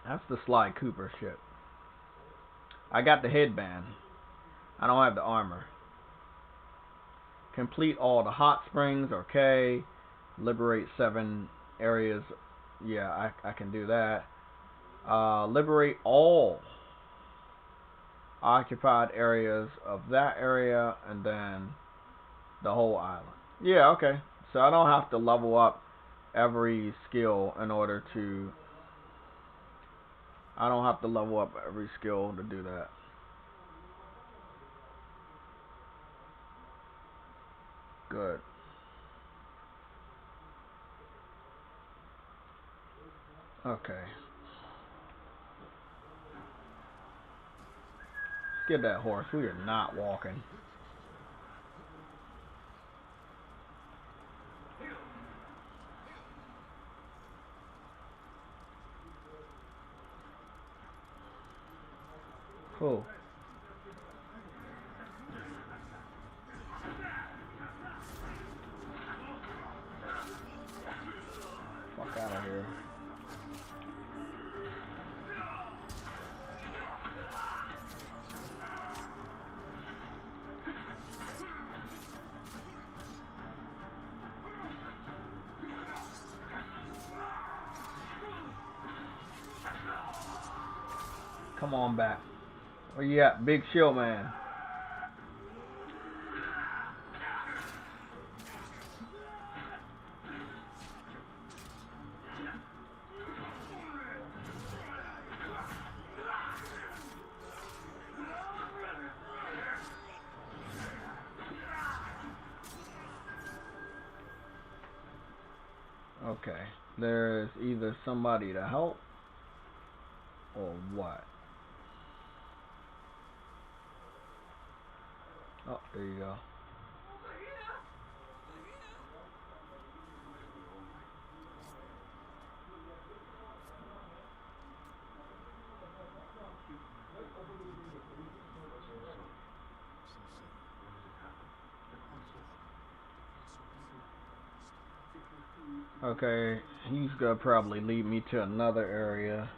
That's the Sly Cooper shit. I got the headband. I don't have the armor. Complete all the hot springs. Okay. Liberate 7 areas. Yeah, I can do that. Liberate all occupied areas of that area and then the whole island. Yeah, okay. So I don't have to level up every skill in order to... I don't have to level up every skill to do that. Good. Okay. Let's get that horse. We are not walking. Cool. Fuck out of here. Come on back. Where you at, Big Shield Man? Okay. There's either somebody to help or what? Oh, there you go. Okay, he's gonna probably lead me to another area.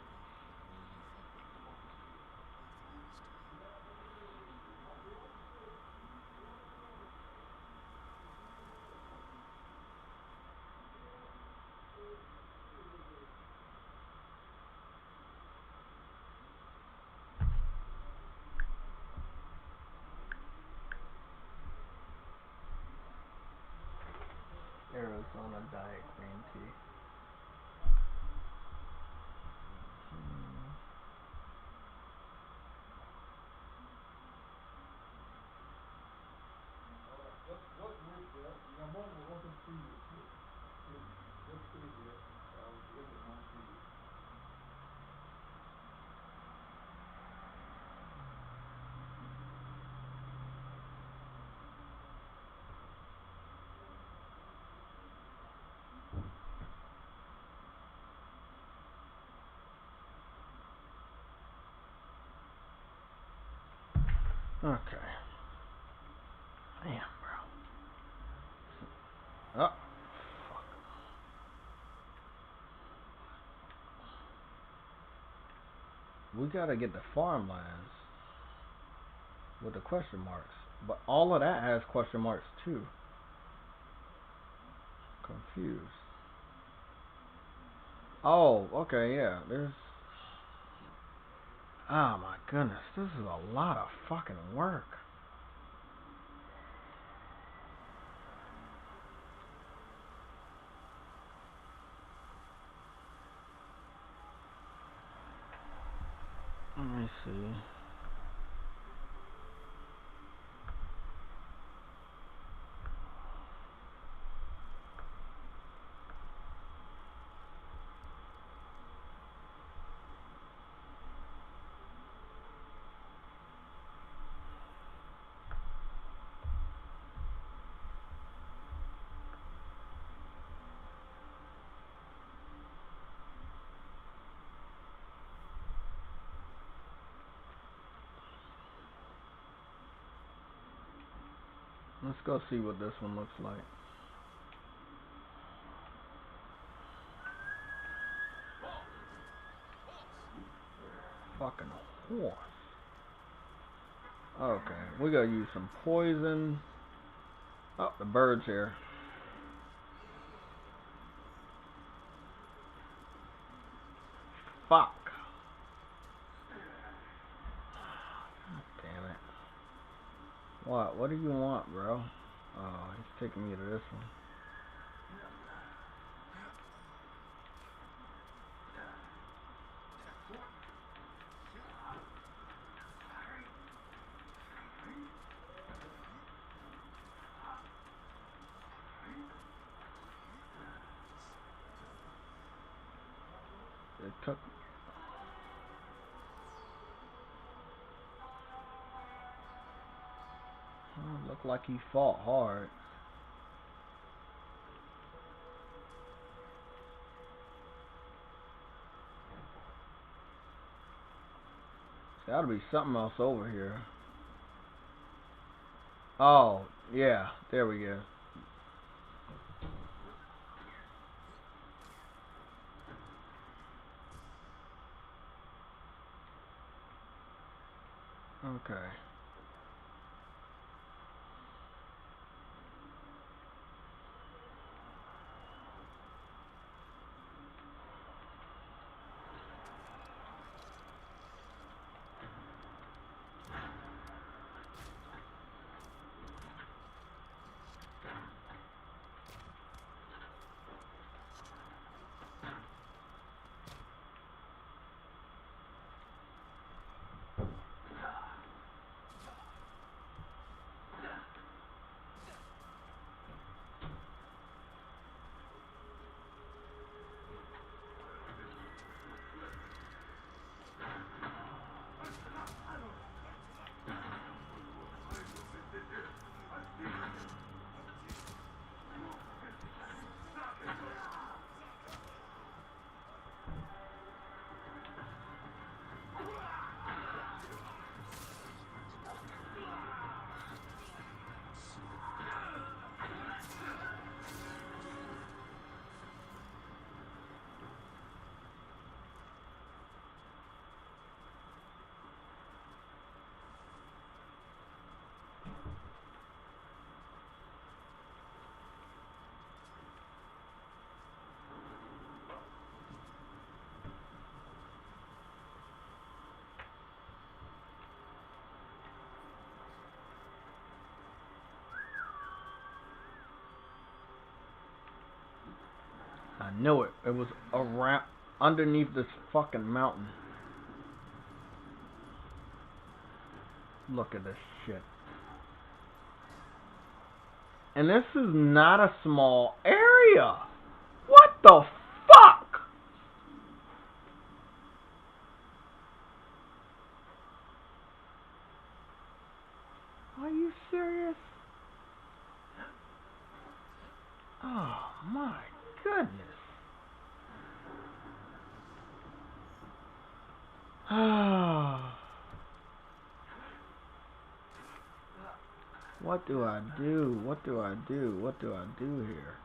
Arizona Diet Green Tea. Okay. Damn, bro. Oh. We gotta get the farmlands with the question marks. But all of that has question marks too. Confused. Oh, okay, yeah. There's... Oh my goodness, this is a lot of fucking work. Let me see. Let's go see what this one looks like. Fucking horse. Okay, we gotta use some poison. Oh, the bird's here. Fuck. Damn it. What? What do you want, bro? Oh, he's taking me to this one. It took... Oh, looked like he fought hard. There's gotta be something else over here. Oh, yeah, there we go. Okay. I knew it. It was around underneath this fucking mountain. Look at this shit. And this is not a small area. What the fuck? Are you serious? Oh my goodness. What do I do? What do I do? What do I do here?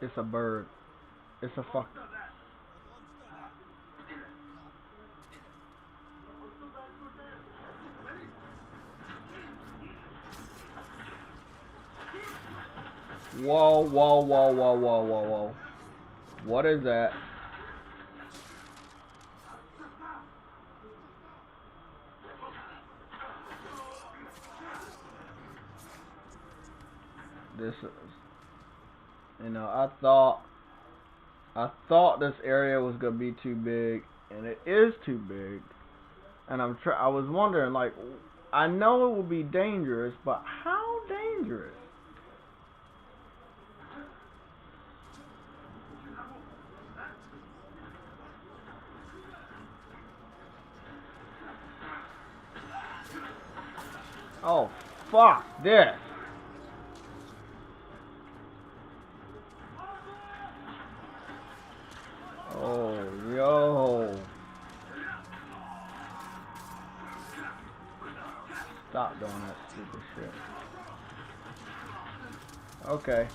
It's a bird. It's a fuck. Whoa, whoa, whoa, whoa, whoa, whoa, whoa. What is that? This is, you know, I thought this area was gonna be too big, and it is too big. And I was wondering, like, I know it will be dangerous, but how dangerous? Oh, fuck this. Oh, yo. Stop doing that stupid shit. Okay.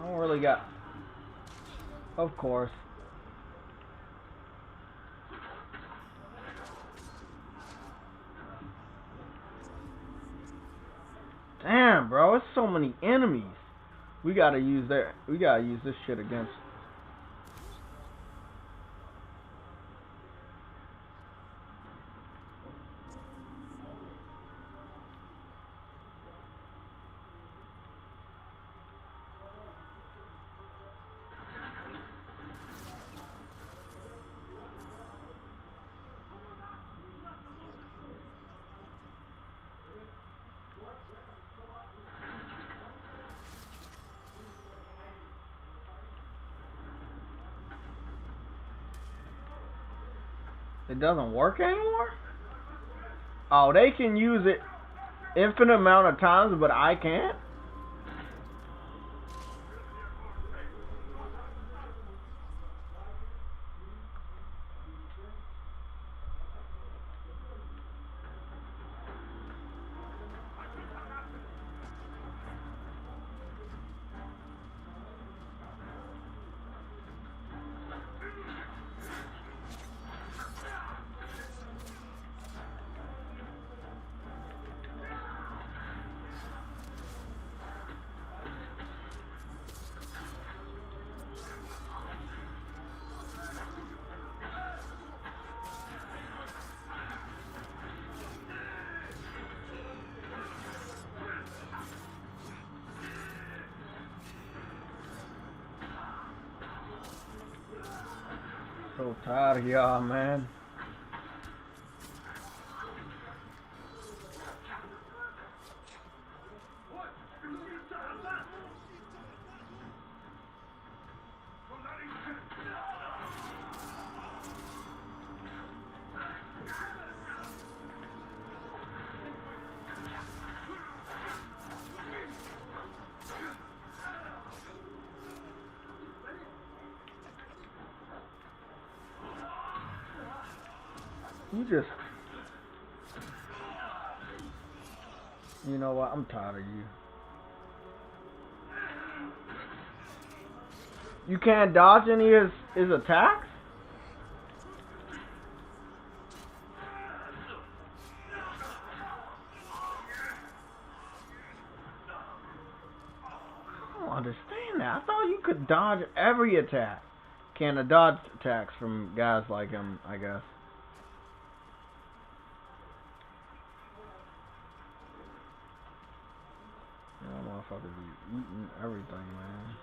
I don't really got... Of course. Damn, bro, it's so many enemies. We gotta use this shit against... It doesn't work anymore? Oh, they can use it infinite amount of times, but I can't? So tired of y'all, man. You just... You know what? I'm tired of you. You can't dodge any of his attacks? I don't understand that. I thought you could dodge every attack. Can't dodge attacks from guys like him, I guess. Yeah, motherfuckers be eating everything, man.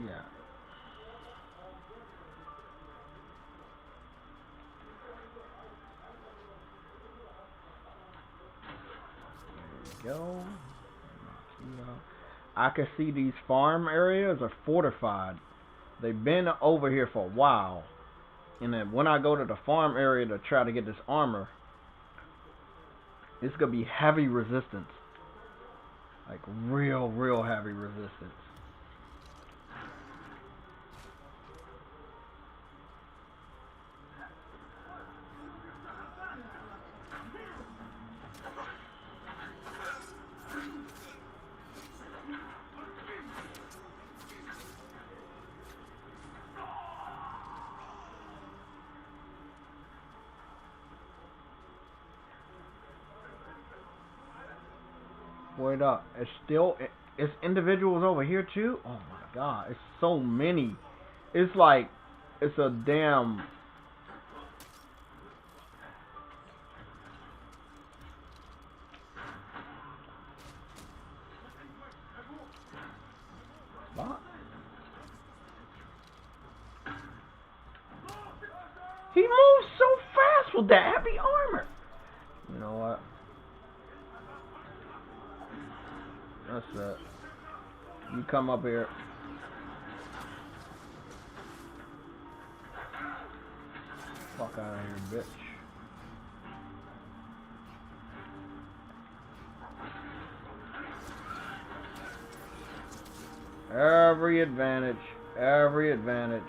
Yeah. There we go. I can see these farm areas are fortified. They've been over here for a while. And then when I go to the farm area to try to get this armor, it's going to be heavy resistance. Like real heavy resistance. Wait up. It's individuals over here too? Oh my god, it's so many. It's like, it's a damn... What? He moves so fast with that heavy armor. You know what? That's it. You come up here. Fuck out of here, bitch. Every advantage. Every advantage.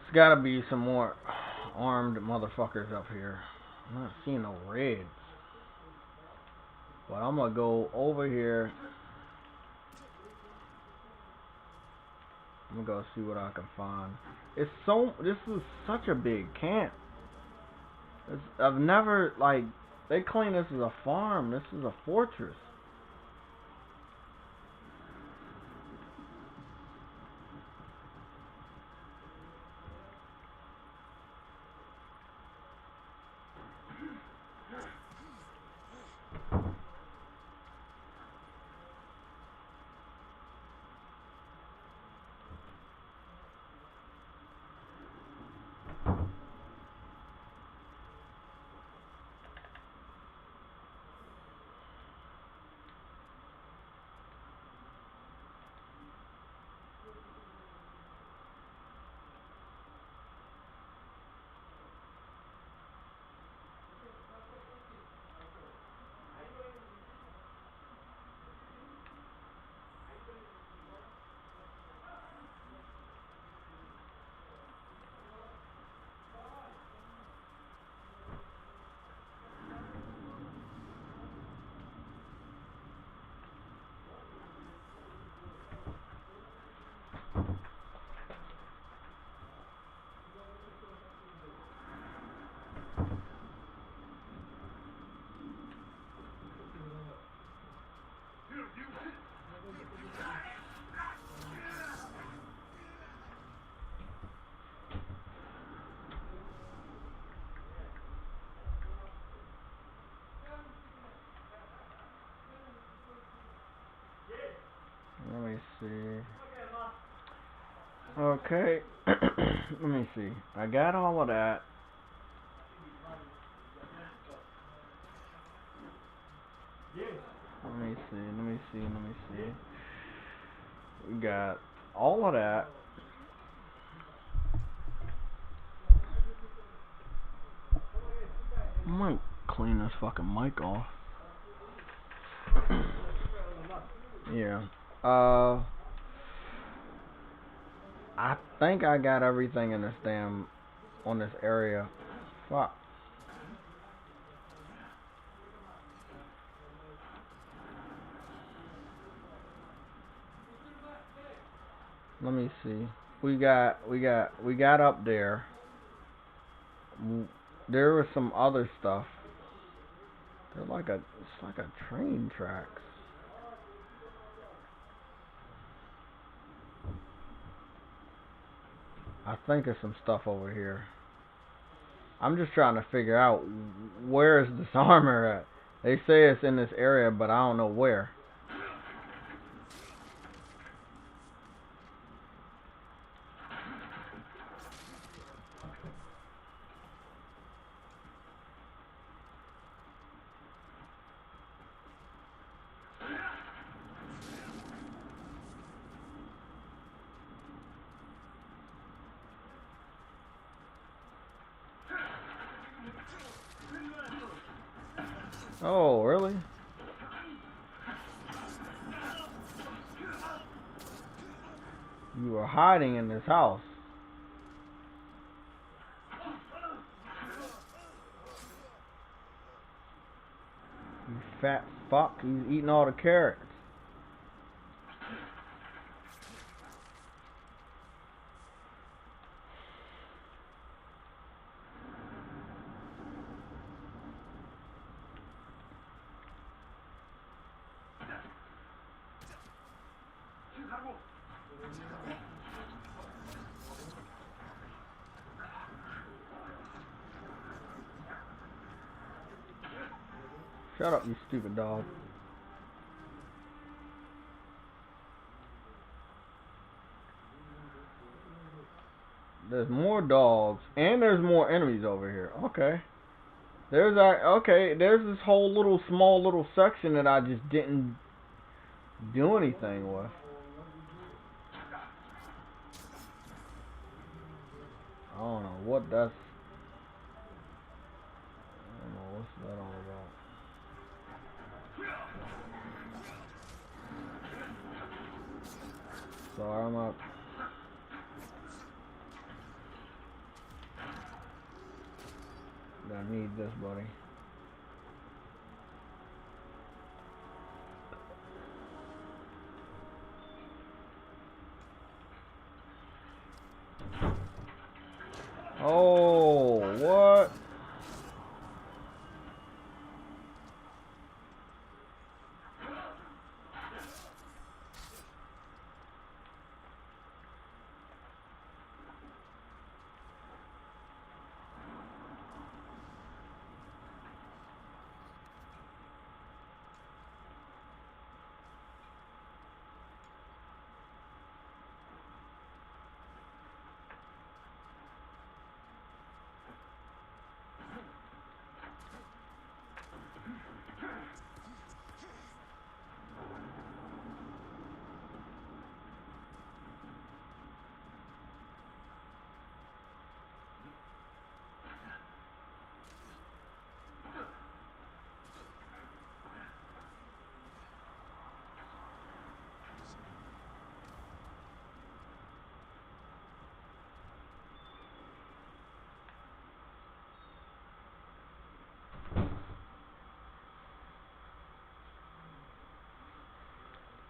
There's gotta be some more armed motherfuckers up here. I'm not seeing no reds. But I'm gonna go over here. I'm gonna go see what I can find. This is such a big camp. I've never, like, they claim this is a farm. This is a fortress. Okay. Let me see. I got all of that. Let me see. We got all of that. I might clean this fucking mic off. Yeah. I think I got everything in this on this area. Fuck. Let me see. We got up there. There was some other stuff. It's like a train tracks. I think there's some stuff over here. I'm just trying to figure out where is this armor at. They say it's in this area, but I don't know where. Oh, really? You were hiding in this house. You fat fuck. He's eating all the carrots. Shut up, you stupid dog. There's more dogs, and there's more enemies over here. Okay. There's this whole small little section that I just didn't do anything with. I don't know what that's. I don't know what's that all about. Sorry, I'm up. I need this, buddy. Oh, what?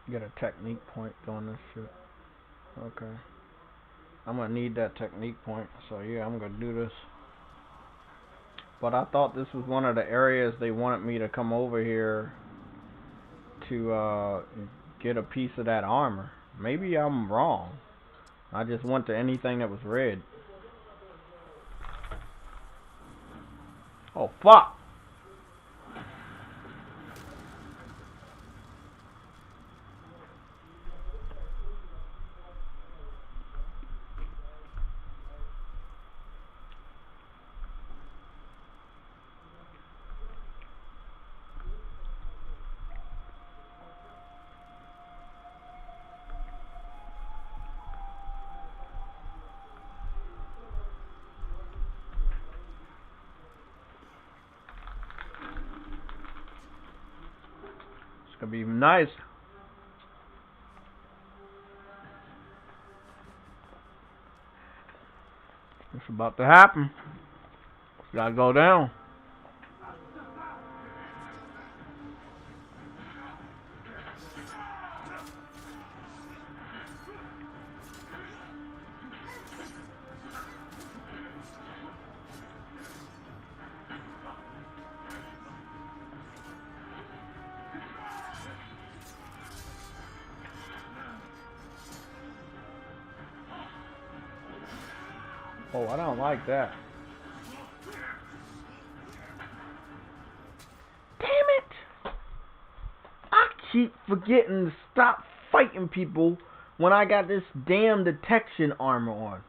Get a technique point doing this shit. Okay. I'm gonna need that technique point, so yeah, I'm gonna do this. But I thought this was one of the areas they wanted me to come over here to get a piece of that armor. Maybe I'm wrong. I just went to anything that was red. Oh, fuck! gonna be nice. It's about to happen. It's gotta go down. Oh, I don't like that. Damn it! I keep forgetting to stop fighting people when I got this damn detection armor on.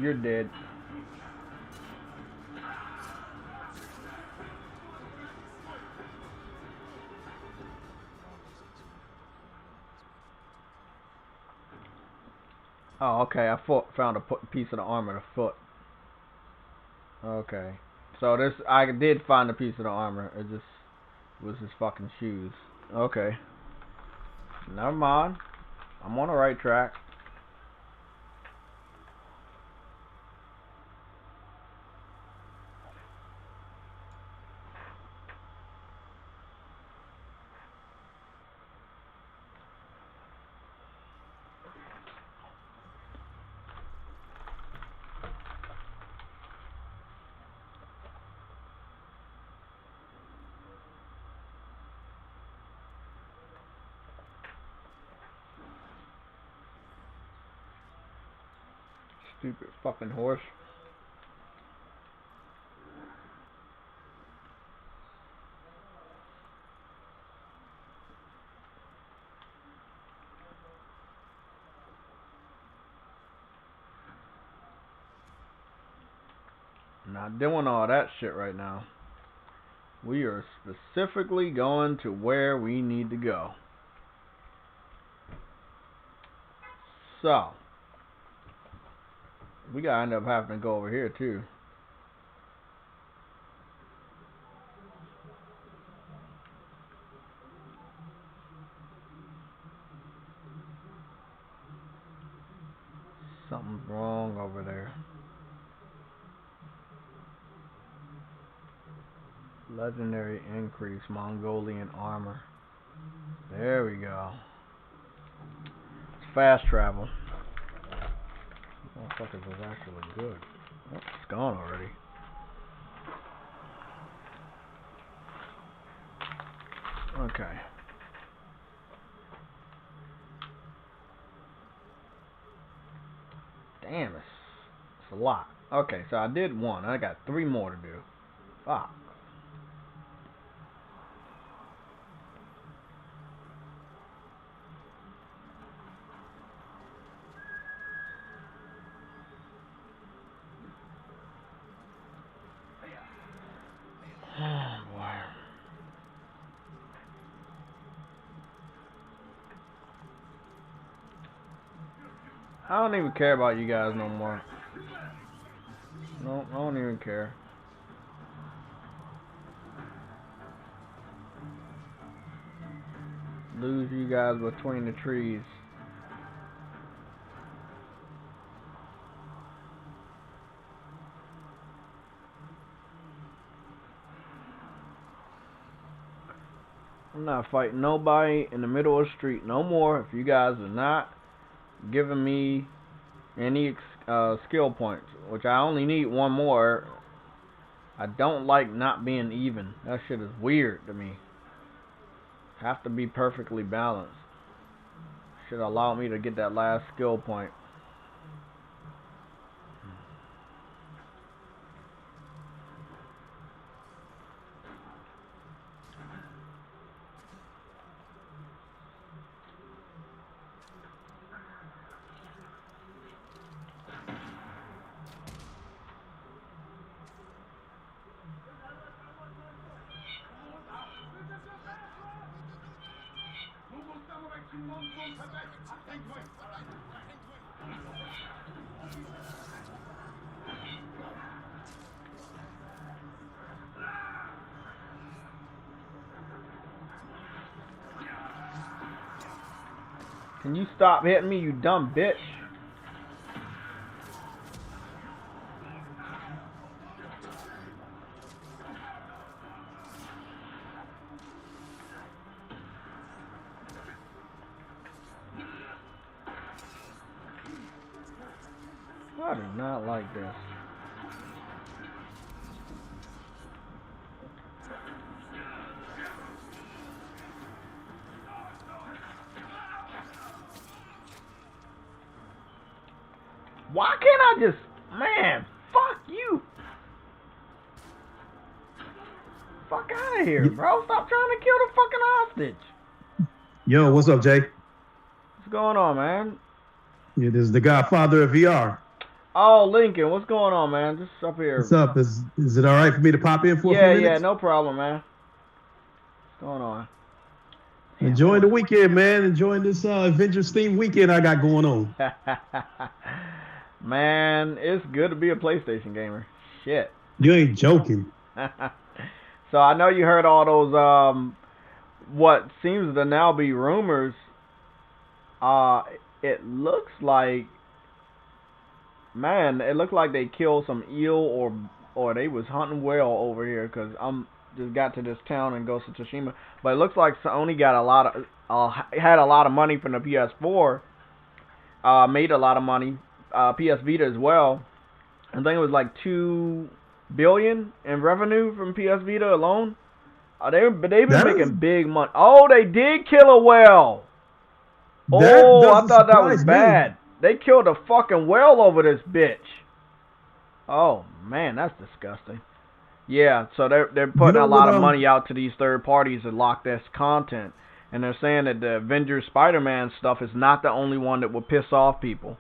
You're dead. Oh, okay. I found a piece of the armor, the foot. Okay. So this, I did find a piece of the armor. It just was his fucking shoes. Okay. Never mind. I'm on the right track. Stupid fucking horse. Not doing all that shit right now. We are specifically going to where we need to go. So, we gotta end up having to go over here too. Something's wrong over there. Legendary increase, Mongolian armor. There we go. It's fast travel. Motherfuckers is actually good. Oh, it's gone already. Okay. Damn, it's a lot. Okay, so I did one. I got 3 more to do. Fuck. Oh boy. I don't even care about you guys no more. No, I don't even care. Lose you guys between the trees. I'm not fighting nobody in the middle of the street no more if you guys are not giving me any skill points, which I only need 1 more. I don't like not being even. That shit is weird to me. Have to be perfectly balanced. Should allow me to get that last skill point. Can you stop hitting me, you dumb bitch? I do not like this. Why can't I just, man, fuck you. Fuck out of here, bro. Stop trying to kill the fucking hostage. Yo, what's up, Jay? What's going on, man? Yeah, this is the Godfather of VR. Oh, Lincoln, what's going on, man? Just up here. What's up? Is it all right for me to pop in for a few minutes? Yeah, no problem, man. What's going on? Enjoying the weekend, man. Enjoying this Avengers themed weekend I got going on. Man, it's good to be a PlayStation gamer. Shit. You ain't joking. So I know you heard all those what seems to now be rumors. It looks like, man, it looked like they killed some eel or they was hunting whale over here, because I'm just got to this town in Ghost of Tsushima. But it looks like Sony got had a lot of money from the PS4, made a lot of money, PS Vita as well. I think it was like $2 billion in revenue from PS Vita alone. They've been making big money. Oh, they did kill a whale. Oh, I thought that was bad. They killed a fucking whale over this bitch. Oh man, that's disgusting. Yeah, so they're putting a lot of money out to these third parties to lock this content, and they're saying that the Avengers Spider-Man stuff is not the only one that will piss off people.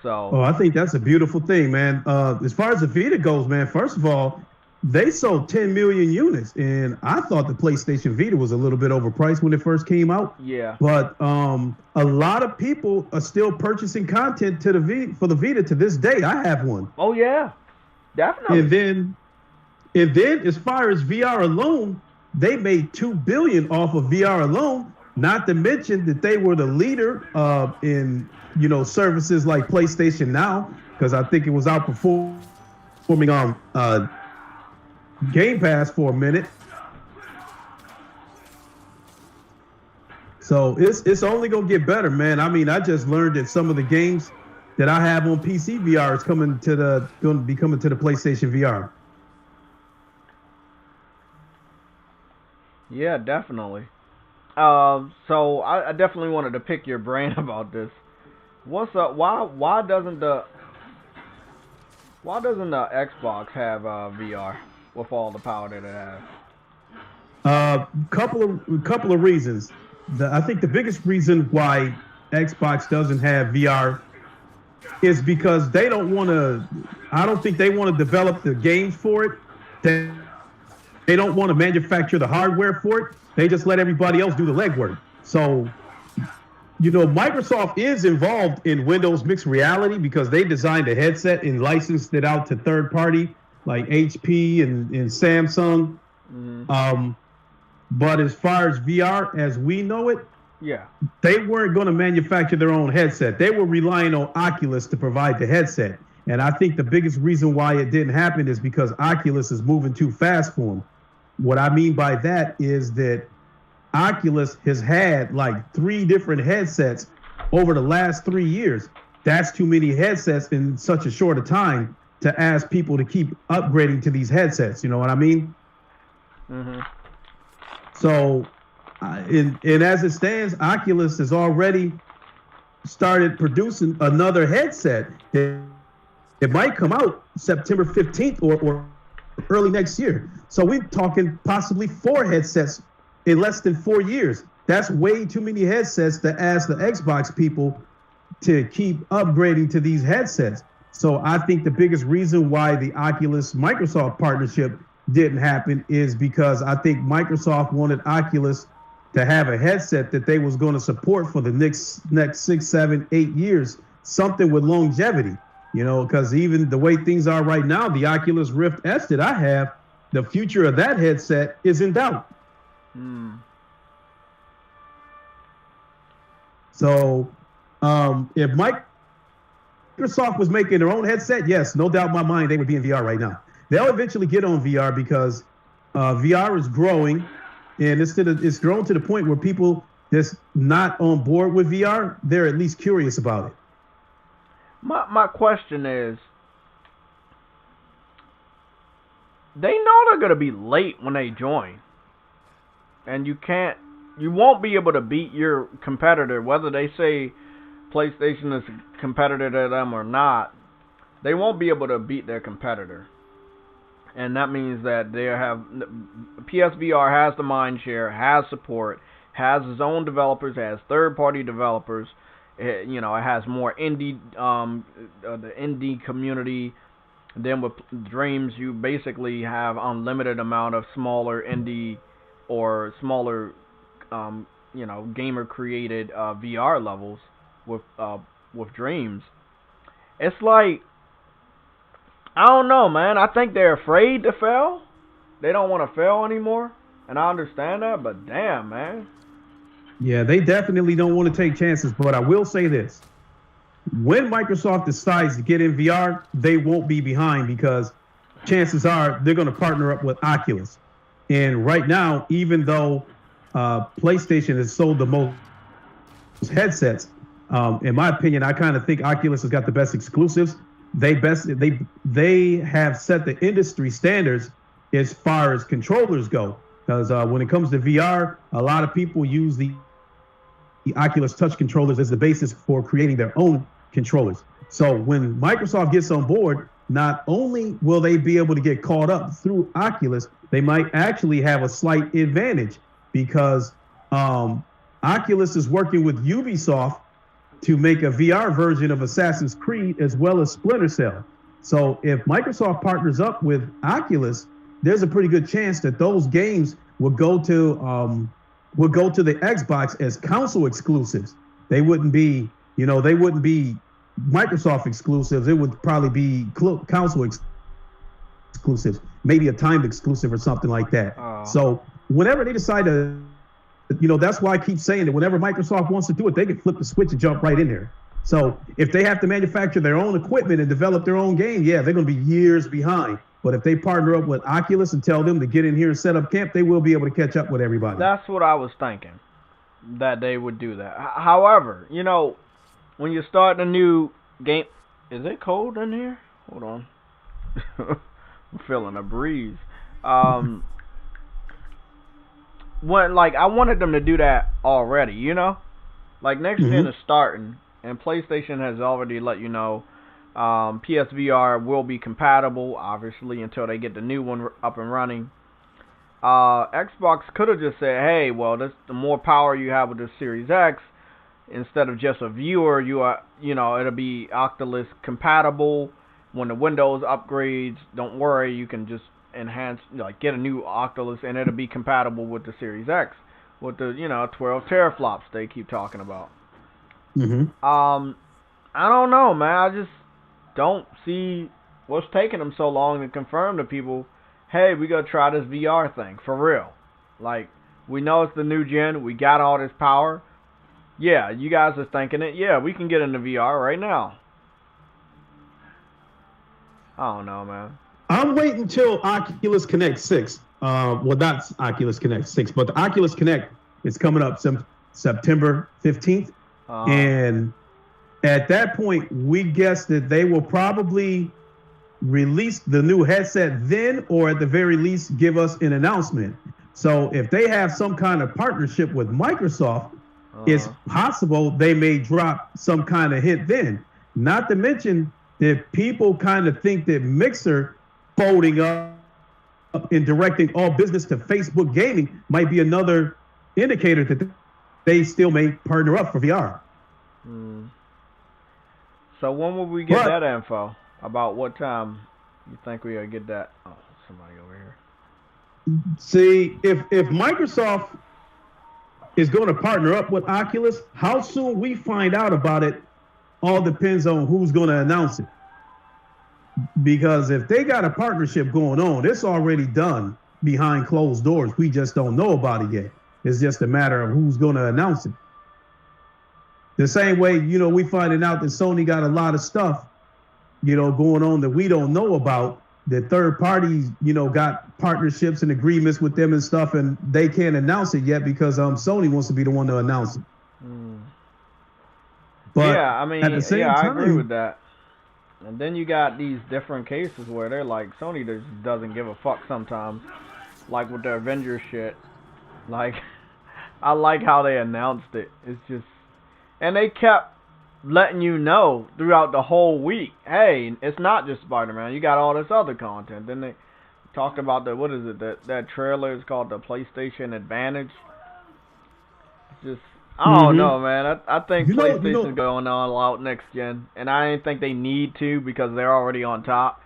So. Oh, I think that's a beautiful thing, man. As far as the Vita goes, man, first of all, they sold 10 million units, and I thought the PlayStation Vita was a little bit overpriced when it first came out. Yeah. But a lot of people are still purchasing content to for the Vita to this day. I have one. Oh yeah, definitely. And then as far as VR alone, they made $2 billion off of VR alone. Not to mention that they were the leader in services like PlayStation Now, because I think it was outperforming on Game Pass for a minute. So it's only gonna get better, man. I mean, I just learned that some of the games that I have on PC VR is going to be coming to the PlayStation VR. Yeah, definitely. So I definitely wanted to pick your brain about this. What's up? Why doesn't the Xbox have VR with all the power that it has? Couple of reasons. I think the biggest reason why Xbox doesn't have VR is because they don't want to. I don't think they want to develop the games for it. They don't want to manufacture the hardware for it. They just let everybody else do the legwork. So, Microsoft is involved in Windows Mixed Reality because they designed a headset and licensed it out to third party like HP and Samsung. Mm-hmm. But as far as VR as we know it, yeah, they weren't going to manufacture their own headset. They were relying on Oculus to provide the headset. And I think the biggest reason why it didn't happen is because Oculus is moving too fast for them. What I mean by that is that Oculus has had like 3 different headsets over the last 3 years. That's too many headsets in such a short a time to ask people to keep upgrading to these headsets. You know what I mean? Mm-hmm. So, and as it stands, Oculus has already started producing another headset. It might come out September 15th or early next year. So we're talking possibly 4 headsets in less than 4 years. That's way too many headsets to ask the Xbox people to keep upgrading to these headsets. So I think the biggest reason why the Oculus-Microsoft partnership didn't happen is because I think Microsoft wanted Oculus to have a headset that they was going to support for the next 6, 7, 8 years, something with longevity. You know, because even the way things are right now, the Oculus Rift S that I have, the future of that headset is in doubt. So, if Microsoft was making their own headset, yes, no doubt in my mind they would be in VR right now. They'll eventually get on VR because VR is growing, and it's grown to the point where people that's not on board with VR, they're at least curious about it. My question is, they know they're gonna be late when they join, and you won't be able to beat your competitor, whether they say PlayStation is a competitor to them or not. They won't be able to beat their competitor, and that means that they have PSVR has the mind share, has support, has its own developers, has third-party developers. It has more indie, the indie community. Then with Dreams, you basically have unlimited amount of smaller indie or smaller, gamer-created VR levels with Dreams. It's like, I don't know, man. I think they're afraid to fail. They don't want to fail anymore, and I understand that. But damn, man. Yeah, they definitely don't want to take chances, but I will say this. When Microsoft decides to get in VR, they won't be behind because chances are they're going to partner up with Oculus. And right now, even though PlayStation has sold the most headsets, in my opinion, I kind of think Oculus has got the best exclusives. They have set the industry standards as far as controllers go. Because when it comes to VR, a lot of people use the Oculus Touch controllers as the basis for creating their own controllers. So when Microsoft gets on board, not only will they be able to get caught up through Oculus, they might actually have a slight advantage because Oculus is working with Ubisoft to make a VR version of Assassin's Creed as well as Splinter Cell. So if Microsoft partners up with Oculus, there's a pretty good chance that those games will go to the Xbox as console exclusives. They wouldn't be Microsoft exclusives. It would probably be console exclusives, maybe a timed exclusive or something like that. So whenever they decide to, that's why I keep saying that whenever Microsoft wants to do it, they can flip the switch and jump right in there. So if they have to manufacture their own equipment and develop their own game, yeah, they're going to be years behind. But if they partner up with Oculus and tell them to get in here and set up camp, they will be able to catch up with everybody. That's what I was thinking, that they would do that. However, when you start a new game, is it cold in here? Hold on. I'm feeling a breeze. I wanted them to do that already, Like next gen is starting, and PlayStation has already let you know PSVR will be compatible, obviously, until they get the new one up and running. Xbox could have just said, hey, well, the more power you have with the Series X, instead of just a viewer, it'll be Oculus compatible. When the Windows upgrades, don't worry, you can just enhance, get a new Oculus, and it'll be compatible with the Series X, with the 12 teraflops they keep talking about. I don't know, man. I just don't see what's taking them so long to confirm to people, hey, we gotta try this VR thing for real. Like, we know it's the new gen, we got all this power. Yeah, you guys are thinking it. Yeah, we can get into VR right now. I don't know, man. I'm waiting until Oculus Connect 6. Well, not Oculus Connect 6, but the Oculus Connect is coming up September 15th. And at that point, we guess that they will probably release the new headset then, or at the very least, give us an announcement. So if they have some kind of partnership with Microsoft, it's possible they may drop some kind of hint then. Not to mention that people kind of think that Mixer folding up and directing all business to Facebook gaming might be another indicator that they still may partner up for VR. So when will we get that info? About what time you think we'll get that? Oh, somebody over here. See, if Microsoft is going to partner up with Oculus. How soon we find out about it all depends on who's going to announce it. Because if they got a partnership going on, it's already done behind closed doors. We just don't know about it yet. It's just a matter of who's going to announce it. The same way, we finding out that Sony got a lot of stuff, going on that we don't know about. The third parties, got partnerships and agreements with them and stuff, and they can't announce it yet because Sony wants to be the one to announce it. But yeah, I mean, at the same I time, agree with that. And then you got these different cases where they're like, Sony just doesn't give a fuck sometimes. Like with the Avengers shit. Like, I like how they announced it. It's just, and they kept letting you know throughout the whole week, hey, it's not just Spider-Man. You got all this other content. Then they talked about the, what is it, that trailer is called the PlayStation Advantage. Just, I don't know, man. I think PlayStation's going all out next gen, and I didn't think they need to because they're already on top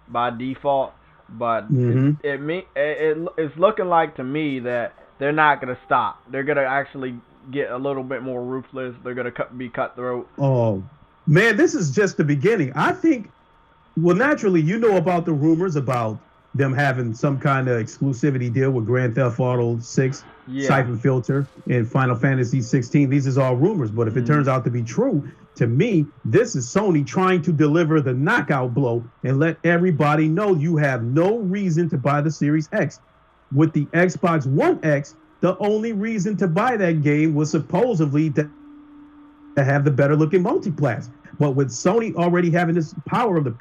by default. But it's looking like to me that they're not gonna stop. They're gonna actually get a little bit more ruthless. They're gonna be cutthroat. Oh man, this is just the beginning. I think. Well, naturally, about the rumors about them having some kind of exclusivity deal with Grand Theft Auto 6, Siphon Filter, and Final Fantasy 16. These is all rumors, but if it turns out to be true, to me, this is Sony trying to deliver the knockout blow and let everybody know you have no reason to buy the Series X. With the Xbox One X, the only reason to buy that game was supposedly to have the better looking multiplats. But with Sony already having this power of the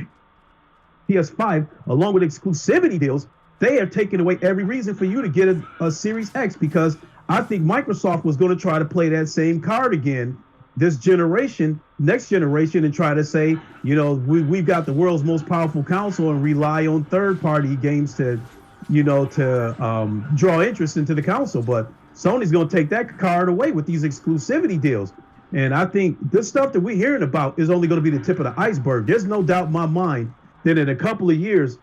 PS5, along with exclusivity deals, they are taking away every reason for you to get a Series X, because I think Microsoft was going to try to play that same card again this generation, next generation, and try to say, we've got the world's most powerful console and rely on third-party games to draw interest into the console. But Sony's going to take that card away with these exclusivity deals. And I think this stuff that we're hearing about is only going to be the tip of the iceberg. There's no doubt in my mind that in a couple of years,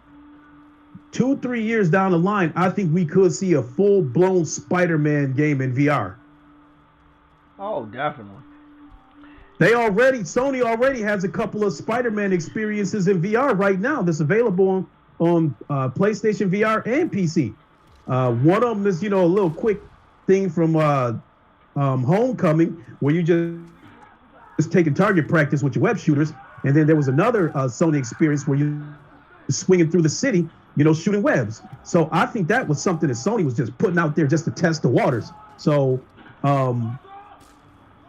2-3 years down the line, I think we could see a full-blown Spider-Man game in VR. Oh, definitely. Sony already has a couple of Spider-Man experiences in VR right now that's available on PlayStation VR and PC. One of them is, a little quick thing from Homecoming, where you just taking target practice with your web shooters. And then there was another Sony experience where you swinging through the city, shooting webs. So I think that was something that Sony was just putting out there just to test the waters. So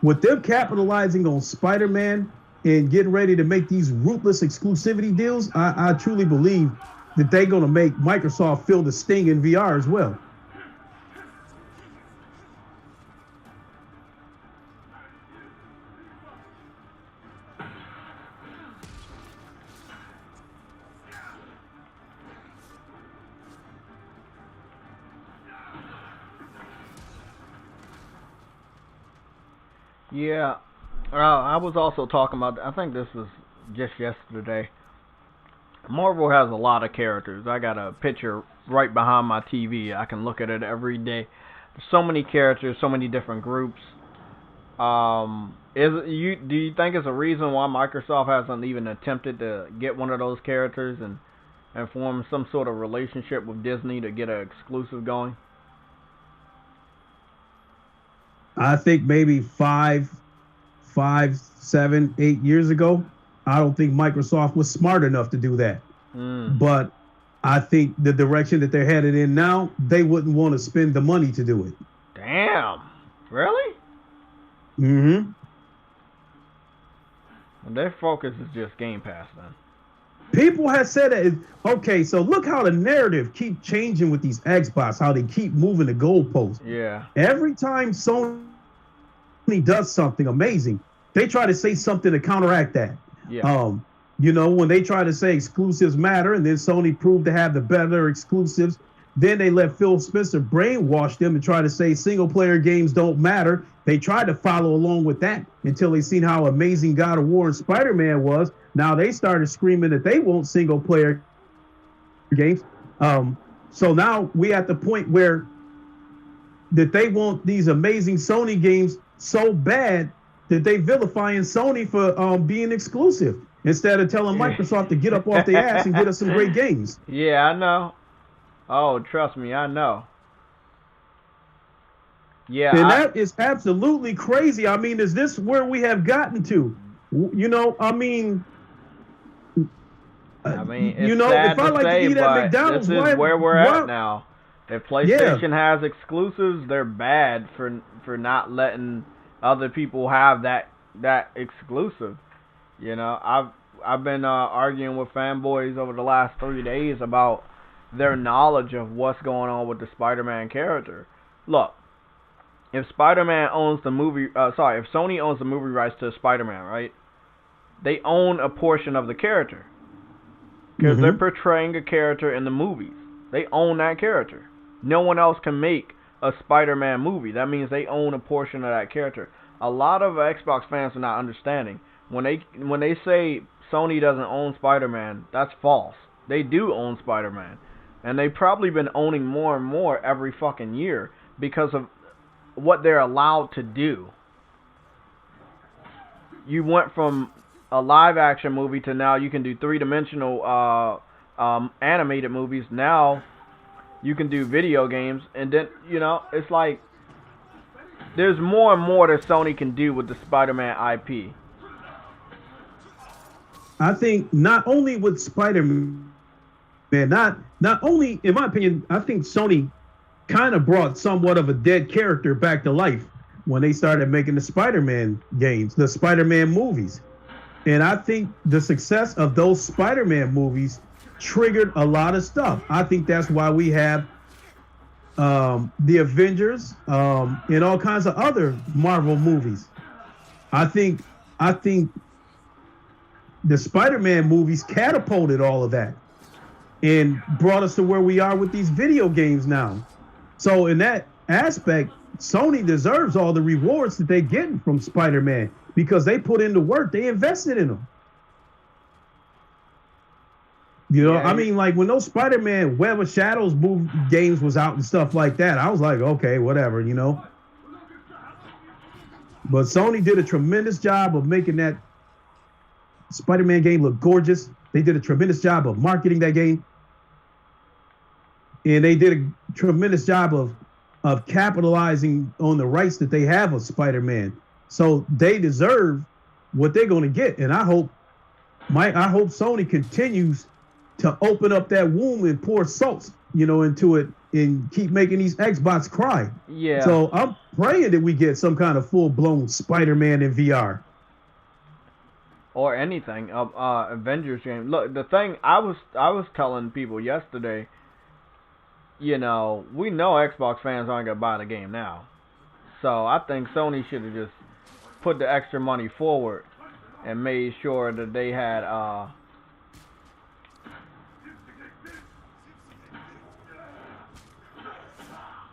with them capitalizing on Spider-Man and getting ready to make these ruthless exclusivity deals, I truly believe that they're going to make Microsoft feel the sting in VR as well. Yeah, I was also talking about, I think this was just yesterday, Marvel has a lot of characters. I got a picture right behind my TV. I can look at it every day. There's so many characters, so many different groups. Do you think it's a reason why Microsoft hasn't even attempted to get one of those characters and form some sort of relationship with Disney to get an exclusive going? I think maybe 5, 7, 8 years ago, I don't think Microsoft was smart enough to do that. But I think the direction that they're headed in now, they wouldn't want to spend the money to do it. Damn. Really? Mm-hmm. And their focus is just Game Pass then. People have said that. Okay, so look how the narrative keep changing with these Xbox, how they keep moving the goalposts. Yeah. Every time Sony does something amazing, they try to say something to counteract that. Yeah. When they try to say exclusives matter, and then Sony proved to have the better exclusives, then they let Phil Spencer brainwash them and try to say single-player games don't matter. They tried to follow along with that until they seen how amazing God of War and Spider-Man was. Now they started screaming that they want single-player games. So now we at the point where that they want these amazing Sony games so bad that they vilifying Sony for being exclusive instead of telling Microsoft to get up off their ass and get us some great games. Yeah, I know. Oh, trust me, I know. Yeah, and that is absolutely crazy. I mean, is this where we have gotten to? You know, I mean, it's you know, sad if I like say, to eat at McDonald's, this is where we're at now. If PlayStation has exclusives, they're bad for not letting other people have that exclusive. You know, I've been arguing with fanboys over the last 3 days about their knowledge of what's going on with the Spider-Man character. Look, if Spider-Man owns the movie, if Sony owns the movie rights to Spider-Man, right? They own a portion of the character because they're portraying a character in the movies. They own that character. No one else can make a Spider-Man movie. That means they own a portion of that character. A lot of Xbox fans are not understanding. When they say Sony doesn't own Spider-Man, that's false. They do own Spider-Man. And they've probably been owning more and more every fucking year because of what they're allowed to do. You went from a live action movie to now you can do 3-dimensional animated movies. Now you can do video games, and then, you know, it's like there's more and more that Sony can do with the Spider-Man IP. I think not only with Spider-Man, not only, in my opinion, I think Sony kind of brought somewhat of a dead character back to life when they started making the Spider-Man games, the Spider-Man movies. And I think the success of those Spider-Man movies triggered a lot of stuff. I think that's why we have the Avengers and all kinds of other Marvel movies. I think the Spider-Man movies catapulted all of that and brought us to where we are with these video games now. So in that aspect, Sony deserves all the rewards that they're getting from Spider-Man because they put in the work, they invested in them. You know, I mean, like when those Spider-Man Web of Shadows games was out and stuff like that, I was like, okay, whatever, you know. But Sony did a tremendous job of making that Spider-Man game look gorgeous. They did a tremendous job of marketing that game. And they did a tremendous job of capitalizing on the rights that they have of Spider-Man. So they deserve what they're going to get. And I hope Sony continues to open up that womb and pour salt, you know, into it and keep making these Xbox cry. Yeah. So I'm praying that we get some kind of full-blown Spider-Man in VR. Or anything. Avengers game. Look, the thing I was telling people yesterday, you know, we know Xbox fans aren't gonna buy the game now. So I think Sony should have just put the extra money forward and made sure that they had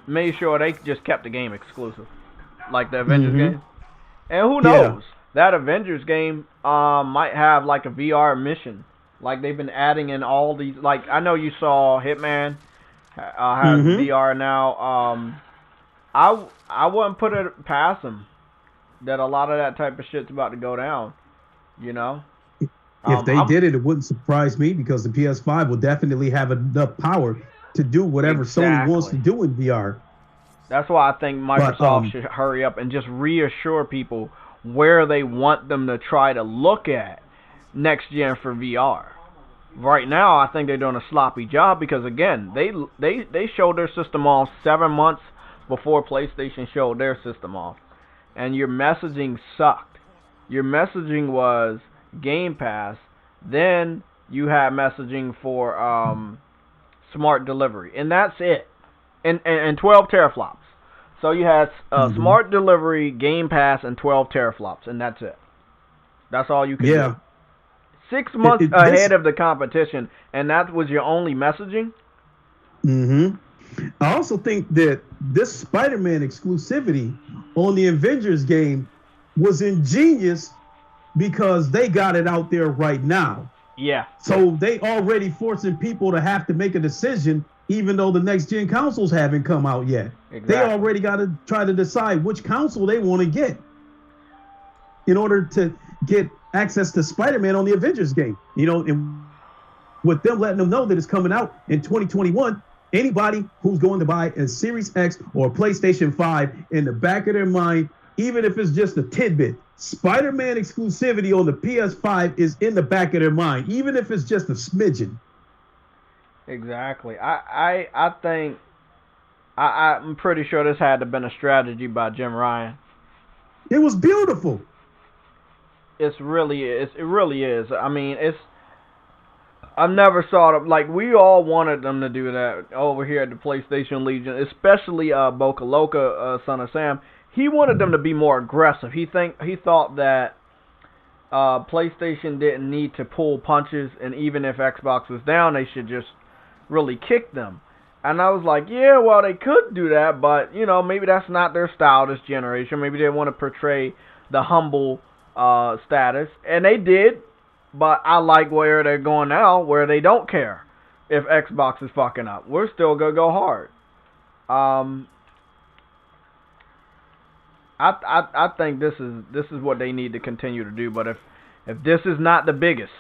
made sure they just kept the game exclusive, like the Avengers game. And who knows? That Avengers game might have like a VR mission. Like they've been adding in all these. Like I know you saw Hitman has VR now. I wouldn't put it past them that a lot of that type of shit's about to go down. You know. If they did it, it wouldn't surprise me because the PS5 will definitely have enough power to do whatever Sony wants to do in VR. That's why I think Microsoft should hurry up and just reassure people where they want them to try to look at next gen for VR. Right now, I think they're doing a sloppy job because again, they showed their system off 7 months before PlayStation showed their system off, and your messaging sucked. Your messaging was Game Pass, then you had messaging for smart delivery, and that's it, and 12 teraflops. So you had smart delivery, Game Pass, and 12 teraflops, and that's it. That's all you could do. 6 months ahead of the competition, and that was your only messaging? I also think that this Spider-Man exclusivity on the Avengers game was ingenious because they got it out there right now. Yeah. So they already forcing people to have to make a decision even though the next gen consoles haven't come out yet. Exactly. They already got to try to decide which console they want to get in order to get access to Spider-Man on the Avengers game. You know, and with them letting them know that it's coming out in 2021, anybody who's going to buy a Series X or a PlayStation 5, in the back of their mind, even if it's just a tidbit, Spider-Man exclusivity on the PS5 is in the back of their mind, even if it's just a smidgen. Exactly. I think I'm pretty sure this had to have been a strategy by Jim Ryan. It was beautiful. It really is. I mean, I never saw them. Like, we all wanted them to do that over here at the PlayStation Legion, especially Boca Loca, Son of Sam. He wanted them to be more aggressive. He thought that PlayStation didn't need to pull punches, and even if Xbox was down, they should just really kick them. And I was like, yeah, well, they could do that, but, you know, maybe that's not their style this generation. Maybe they want to portray the humble status, and they did. But I like where they're going now, where they don't care if Xbox is fucking up. We're still gonna go hard. I think this is what they need to continue to do. But if this is not the biggest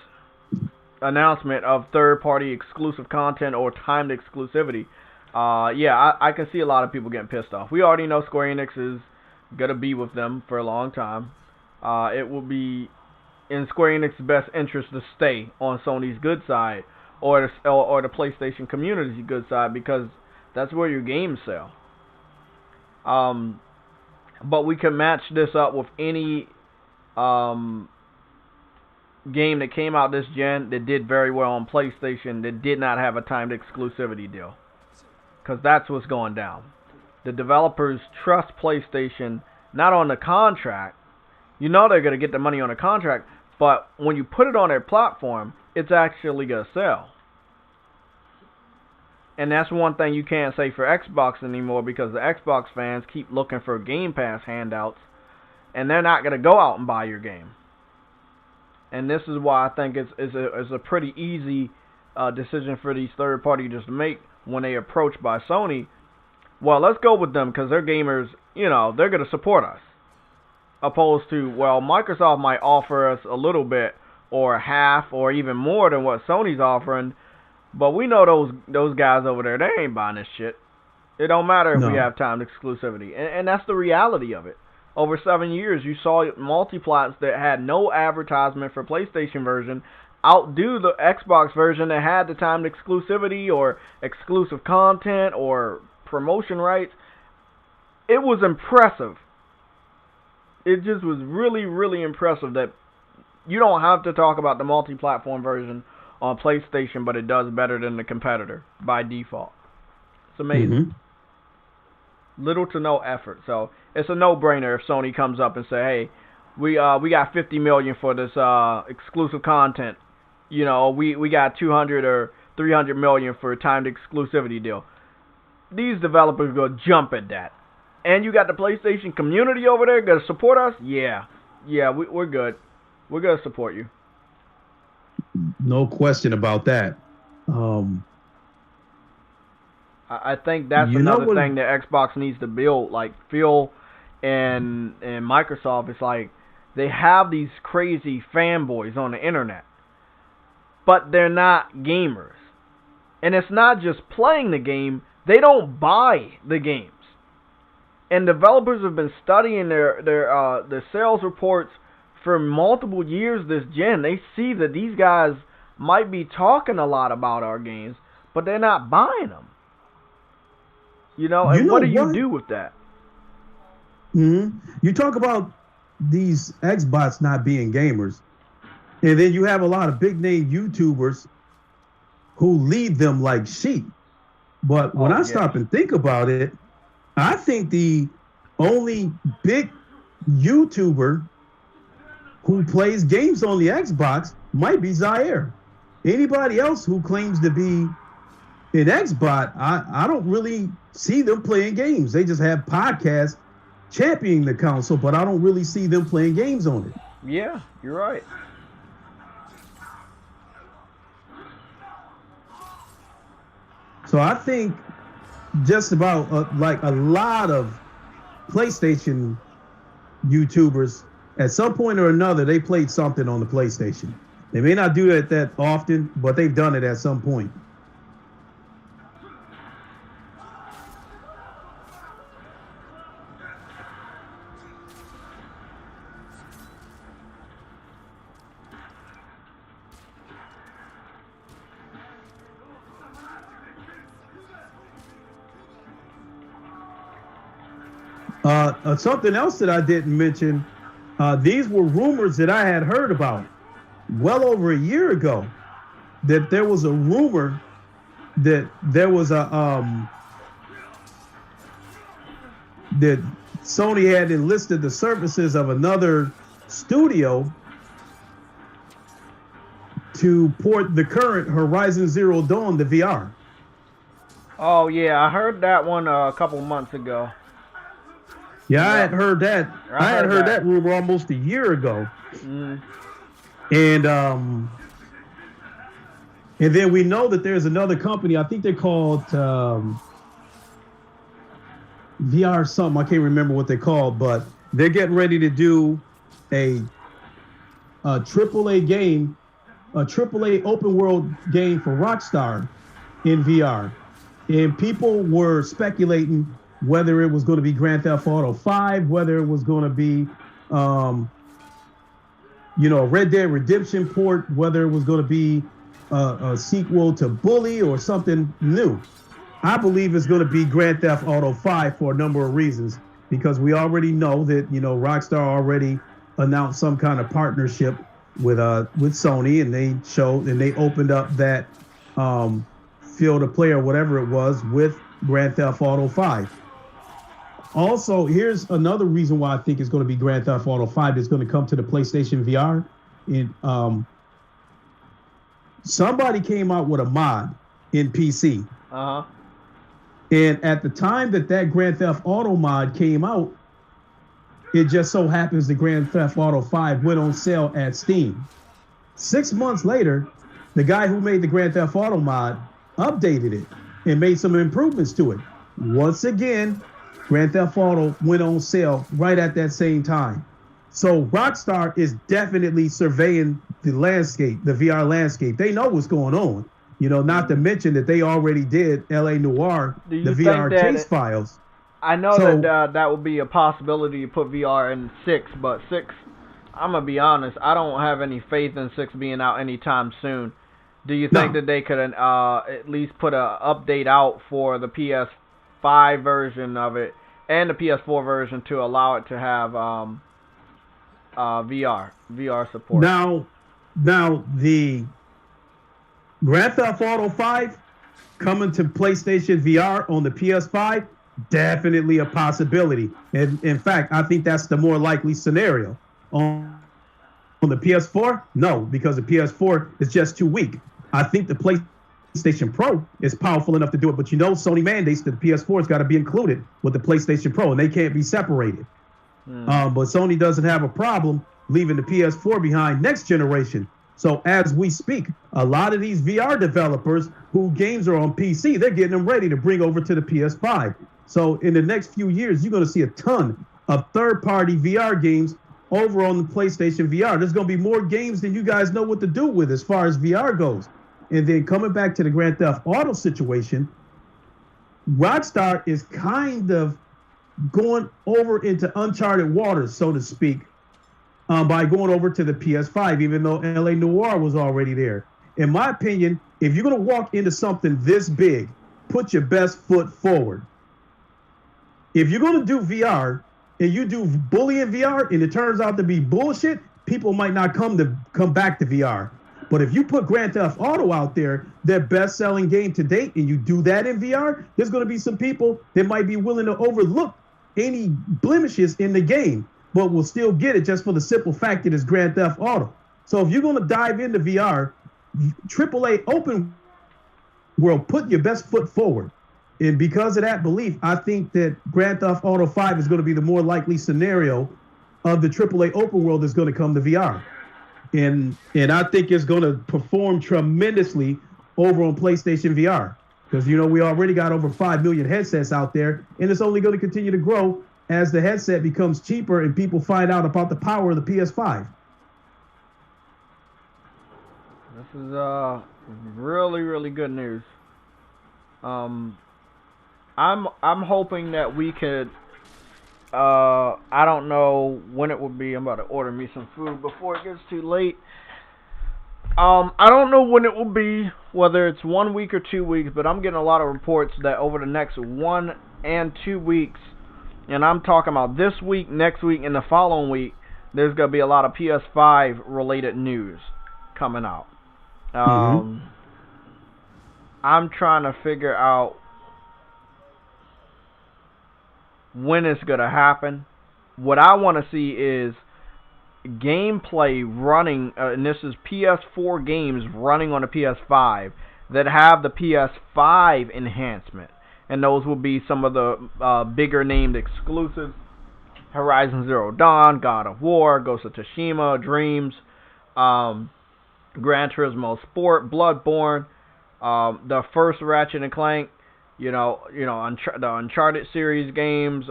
announcement of third-party exclusive content or timed exclusivity, I can see a lot of people getting pissed off. We already know Square Enix is gonna be with them for a long time. It will be in Square Enix's best interest to stay on Sony's good side or the PlayStation community's good side, because that's where your games sell. But we can match this up with any game that came out this gen that did very well on PlayStation that did not have a timed exclusivity deal, because that's what's going down. The developers trust PlayStation not on the contract. You know they're going to get the money on the contract, but when you put it on their platform, it's actually going to sell. And that's one thing you can't say for Xbox anymore, because the Xbox fans keep looking for Game Pass handouts, and they're not going to go out and buy your game. And this is why I think it's a pretty easy decision for these third parties to make when they approach by Sony. Well, let's go with them because they're gamers, you know, they're going to support us. Opposed to, well, Microsoft might offer us a little bit or half or even more than what Sony's offering, but we know those guys over there, they ain't buying this shit. It don't matter if we have timed exclusivity. And that's the reality of it. Over 7 years, you saw multiplats that had no advertisement for PlayStation version outdo the Xbox version that had the timed exclusivity or exclusive content or promotion rights. It was impressive. It just was really, really impressive that you don't have to talk about the multi-platform version on PlayStation, but it does better than the competitor by default. It's amazing. Little to no effort. So it's a no-brainer if Sony comes up and say, hey, we got $50 million for this exclusive content. You know, we got $200 or $300 million for a timed exclusivity deal. These developers go jump at that. And you got the PlayStation community over there gonna support us? Yeah, we're good. We're gonna support you. No question about that. I think that's another thing that Xbox needs to build. Like Phil and Microsoft, it's like they have these crazy fanboys on the internet, but they're not gamers. And it's not just playing the game; they don't buy the games. And developers have been studying their sales reports for multiple years this gen. They see that these guys might be talking a lot about our games, but they're not buying them. You know, and what do you do with that? You talk about these Xbox not being gamers, and then you have a lot of big name YouTubers who lead them like sheep. But when I stop and think about it, I think the only big YouTuber who plays games on the Xbox might be Zaire. Anybody else who claims to be an Xbox, I don't really see them playing games. They just have podcasts championing the console, but I don't really see them playing games on it. Yeah, you're right. So I think just about like a lot of PlayStation YouTubers, at some point or another, they played something on the PlayStation. They may not do it that often, but they've done it at some point. Something else that I didn't mention, these were rumors that I had heard about well over a year ago, that there was a rumor that there was that Sony had enlisted the services of another studio to port the current Horizon Zero Dawn to VR. Oh yeah, I heard that one a couple months ago. Yeah, I had heard that. I had heard that rumor almost a year ago. Mm. And then we know that there's another company. I think they're called VR something. I can't remember what they're called, but they're getting ready to do a AAA game, a AAA open world game for Rockstar in VR. And people were speculating whether it was going to be Grand Theft Auto 5, whether it was going to be, a Red Dead Redemption port, whether it was going to be a sequel to Bully or something new. I believe it's going to be Grand Theft Auto 5 for a number of reasons, because we already know that, Rockstar already announced some kind of partnership with Sony, and they opened up that field of play or whatever it was with Grand Theft Auto 5. Also, here's another reason why I think it's going to be Grand Theft Auto 5 that's going to come to the PlayStation VR. Somebody came out with a mod in PC. Uh-huh. And at the time that Grand Theft Auto mod came out, it just so happens the Grand Theft Auto 5 went on sale at Steam. 6 months later, the guy who made the Grand Theft Auto mod updated it and made some improvements to it. Once again, Grand Theft Auto went on sale right at that same time. So Rockstar is definitely surveying the landscape, the VR landscape. They know what's going on. Not to mention that they already did L.A. Noire, the VR case files. I know that would be a possibility to put VR in 6, but 6, I'm going to be honest, I don't have any faith in 6 being out anytime soon. Do you think that they could at least put an update out for the PS5 version of it and the PS4 version to allow it to have VR support? Now the Grand Theft Auto 5 coming to PlayStation VR on the PS5, definitely a possibility. And in fact, I think that's the more likely scenario. On the PS4, no, because the PS4 is just too weak. I think the PlayStation Pro is powerful enough to do it, but Sony mandates that the PS4 has got to be included with the PlayStation Pro, and they can't be separated. But Sony doesn't have a problem leaving the PS4 behind next generation. So as we speak, a lot of these VR developers whose games are on PC, they're getting them ready to bring over to the PS5. So in the next few years, you're going to see a ton of third-party VR games over on the PlayStation VR. There's going to be more games than you guys know what to do with as far as VR goes. And then coming back to the Grand Theft Auto situation, Rockstar is kind of going over into uncharted waters, so to speak, by going over to the PS5, even though L.A. Noire was already there. In my opinion, if you're going to walk into something this big, put your best foot forward. If you're going to do VR and you do Bully in VR and it turns out to be bullshit, people might not come back to VR. But if you put Grand Theft Auto out there, their best-selling game to date, and you do that in VR, there's going to be some people that might be willing to overlook any blemishes in the game, but will still get it just for the simple fact that it's Grand Theft Auto. So if you're going to dive into VR, AAA open world, put your best foot forward. And because of that belief, I think that Grand Theft Auto 5 is going to be the more likely scenario of the AAA open world that's going to come to VR. And I think it's going to perform tremendously over on PlayStation VR. Because, we already got over 5 million headsets out there, and it's only going to continue to grow as the headset becomes cheaper and people find out about the power of the PS5. This is really, really good news. I'm hoping that we could. I don't know when it will be. I'm about to order me some food before it gets too late. I don't know when it will be, whether it's 1 week or 2 weeks, but I'm getting a lot of reports that over the next 1 and 2 weeks, and I'm talking about this week, next week, and the following week, there's going to be a lot of PS5 related news coming out. I'm trying to figure out when it's going to happen. What I want to see is gameplay running, and this is PS4 games running on the PS5 that have the PS5 enhancement. And those will be some of the bigger named exclusives. Horizon Zero Dawn, God of War, Ghost of Tsushima, Dreams, Gran Turismo Sport, Bloodborne, the first Ratchet and Clank, the Uncharted series games,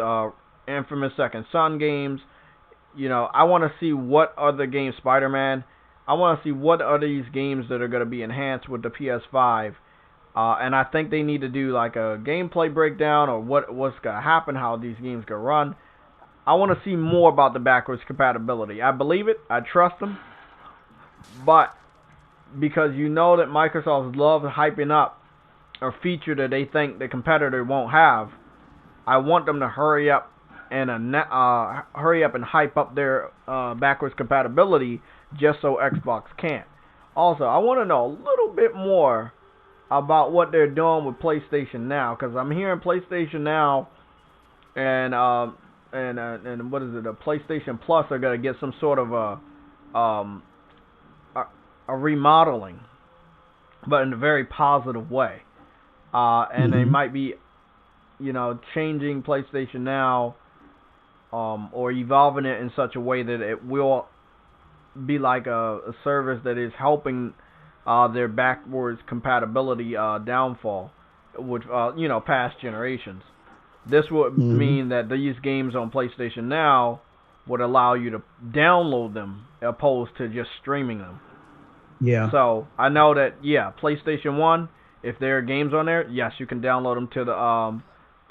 Infamous Second Son games. I want to see what other games, Spider-Man. I want to see what are these games that are going to be enhanced with the PS5. And I think they need to do like a gameplay breakdown or what's going to happen, how these games going to run. I want to see more about the backwards compatibility. I believe it. I trust them. But because that Microsoft loves hyping up a feature that they think the competitor won't have, I want them to hurry up and hype up their backwards compatibility just so Xbox can't. Also, I want to know a little bit more about what they're doing with PlayStation Now, because I'm hearing PlayStation Now and what is it? A PlayStation Plus are gonna get some sort of a remodeling, but in a very positive way. And they might be, changing PlayStation Now, or evolving it in such a way that it will be like a service that is helping their backwards compatibility downfall with past generations. This would mean that these games on PlayStation Now would allow you to download them opposed to just streaming them. Yeah. So I know that PlayStation 1, if there are games on there, yes, you can download them to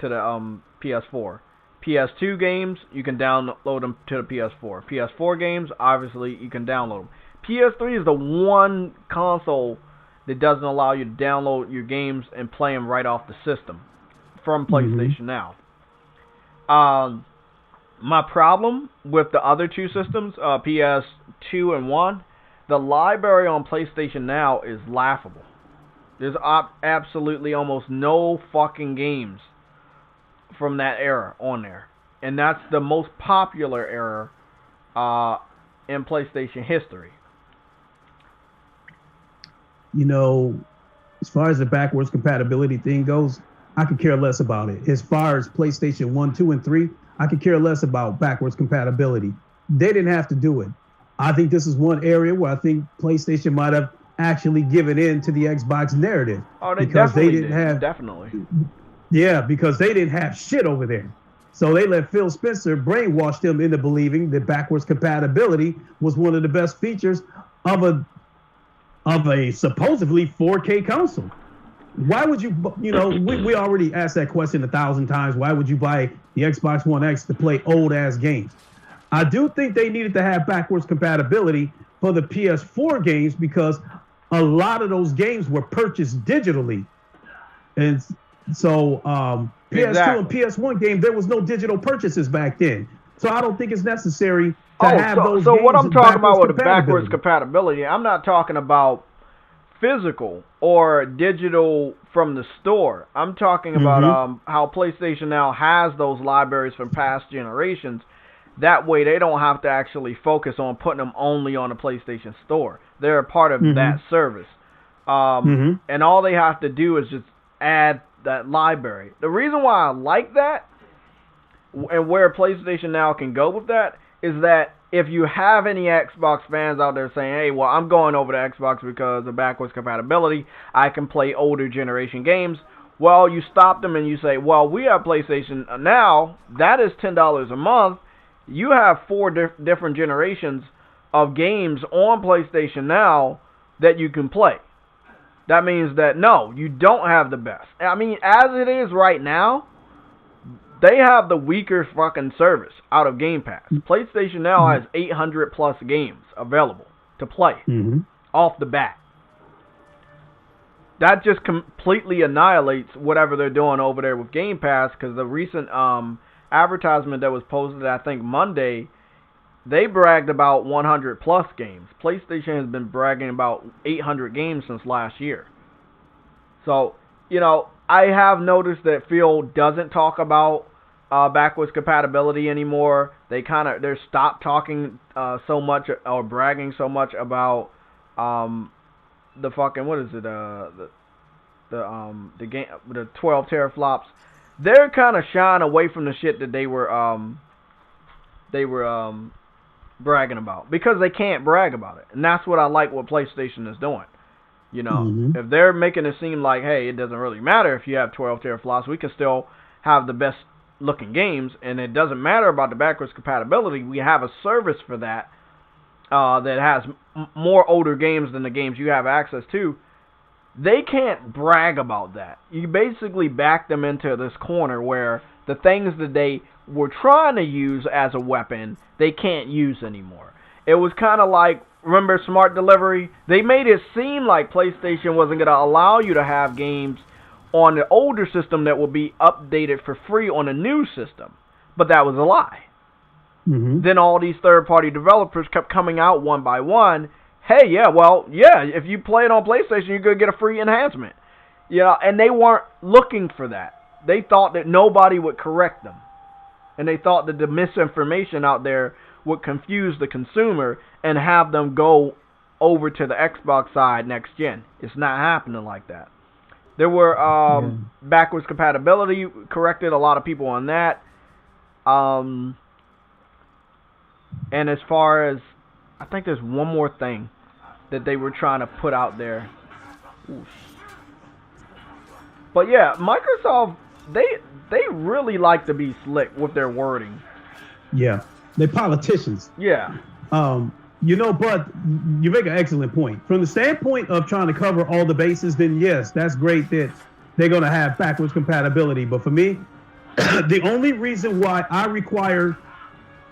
the PS4. PS2 games, you can download them to the PS4. PS4 games, obviously, you can download them. PS3 is the one console that doesn't allow you to download your games and play them right off the system from PlayStation Now. My problem with the other two systems, PS2 and 1, the library on PlayStation Now is laughable. There's absolutely almost no fucking games from that era on there. And that's the most popular era in PlayStation history. As far as the backwards compatibility thing goes, I could care less about it. As far as PlayStation 1, 2, and 3, I could care less about backwards compatibility. They didn't have to do it. I think this is one area where I think PlayStation might have actually given in to the Xbox narrative. Oh, because they didn't have definitely. Yeah, because they didn't have shit over there. So they let Phil Spencer brainwash them into believing that backwards compatibility was one of the best features of a supposedly 4K console. Why would you, we already asked that question 1,000 times. Why would you buy the Xbox One X to play old-ass games? I do think they needed to have backwards compatibility for the PS4 games because a lot of those games were purchased digitally. And so PS2 and PS1 game, there was no digital purchases back then. So I don't think it's necessary to have those games. So what I'm talking about with the backwards compatibility, I'm not talking about physical or digital from the store. I'm talking about how PlayStation Now has those libraries from past generations. That way they don't have to actually focus on putting them only on the PlayStation Store. They're a part of that service. And all they have to do is just add that library. The reason why I like that and where PlayStation Now can go with that is that if you have any Xbox fans out there saying, hey, well, I'm going over to Xbox because of backwards compatibility, I can play older generation games, Well, you stop them and you say, well, we have PlayStation Now. That is $10 a month. You have 4 different generations of games on PlayStation Now that you can play. That means that, no, you don't have the best. I mean, as it is right now, they have the weaker fucking service out of Game Pass. PlayStation Now has 800 plus games available to play off the bat. That just completely annihilates whatever they're doing over there with Game Pass, because the recent advertisement that was posted, I think Monday, they bragged about 100 plus games. PlayStation has been bragging about 800 games since last year. So, you know, I have noticed that Phil doesn't talk about backwards compatibility anymore. They're stopped talking so much or bragging so much about the fucking, what is it, the game, the 12 teraflops. They're kind of shying away from the shit that they were bragging about, because they can't brag about it. And that's what I like what PlayStation is doing. You know, if they're making it seem like, hey, it doesn't really matter if you have 12 teraflops, we can still have the best looking games, and it doesn't matter about the backwards compatibility. We have a service for that that has more older games than the games you have access to. They can't brag about that. You basically back them into this corner where the things that they were trying to use as a weapon, they can't use anymore. It was kind of like, remember Smart Delivery? They made it seem like PlayStation wasn't going to allow you to have games on the older system that will be updated for free on a new system. But that was a lie. Then all these third-party developers kept coming out one by one. Hey, if you play it on PlayStation, you're going to get a free enhancement. Yeah, and they weren't looking for that. They thought that nobody would correct them. And they thought that the misinformation out there would confuse the consumer and have them go over to the Xbox side next gen. It's not happening like that. There were backwards compatibility corrected, a lot of people on that. And as far as, I think there's one more thing that they were trying to put out there. Oof. But yeah, Microsoft, they really like to be slick with their wording. Yeah, they're politicians. Yeah. You know, but you make an excellent point. From the standpoint of trying to cover all the bases, then yes, that's great that they're going to have backwards compatibility. But for me, the only reason why I require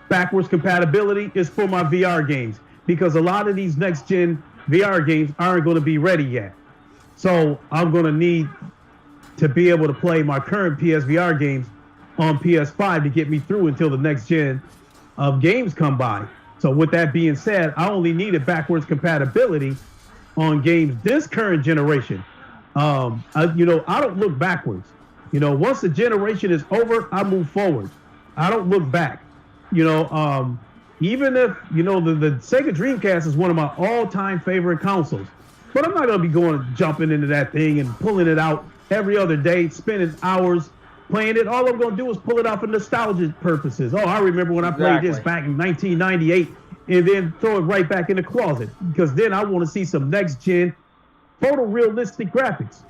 backwards compatibility is for my VR games, because a lot of these next gen VR games aren't going to be ready yet. So I'm going to need to be able to play my current PSVR games on PS5 to get me through until the next gen of games come by. So with that being said, I only needed backwards compatibility on games this current generation. I don't look backwards. You know, once the generation is over, I move forward. I don't look back. You know, even if, you know, the Sega Dreamcast is one of my all-time favorite consoles. But I'm not going to be jumping into that thing and pulling it out every other day, spending hours playing it. All I'm going to do is pull it out for nostalgia purposes. Oh, I remember when I played this back in 1998, and then throw it right back in the closet, because then I want to see some next-gen photorealistic graphics.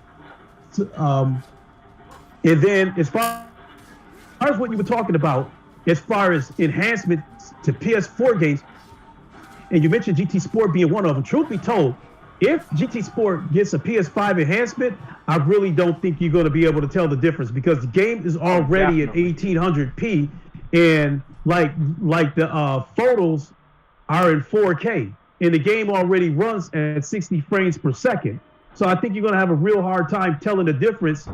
And then as far as what you were talking about, as far as enhancements to PS4 games, and you mentioned GT Sport being one of them, truth be told, if GT Sport gets a PS5 enhancement, I really don't think you're going to be able to tell the difference, because the game is already at 1800p, and like the photos are in 4K, and the game already runs at 60 frames per second. So I think you're going to have a real hard time telling the difference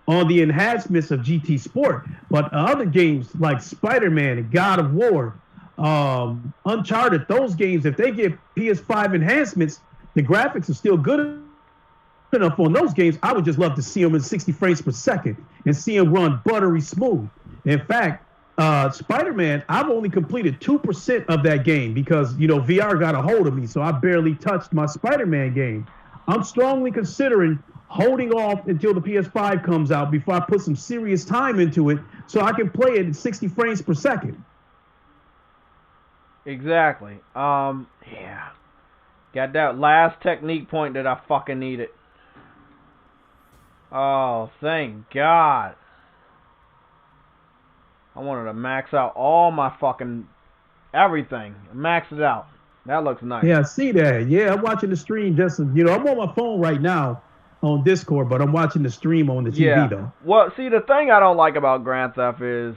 on the enhancements of GT Sport. But other games like Spider-Man and God of War, Uncharted, those games, if they get PS5 enhancements, the graphics are still good enough on those games. I would just love to see them in 60 frames per second and see them run buttery smooth. In fact, Spider-Man, I've only completed 2% of that game because, you know, VR got a hold of me, so I barely touched my Spider-Man game. I'm strongly considering holding off until the PS5 comes out before I put some serious time into it so I can play it at 60 frames per second. Exactly. Yeah. Got that last technique point that I fucking needed. Oh, thank God. I wanted to max out all my fucking everything. Max it out. That looks nice. Yeah, I see that. Yeah, I'm watching the stream. Just I'm on my phone right now on Discord, but I'm watching the stream on the TV though. Well, see, the thing I don't like about Grand Theft is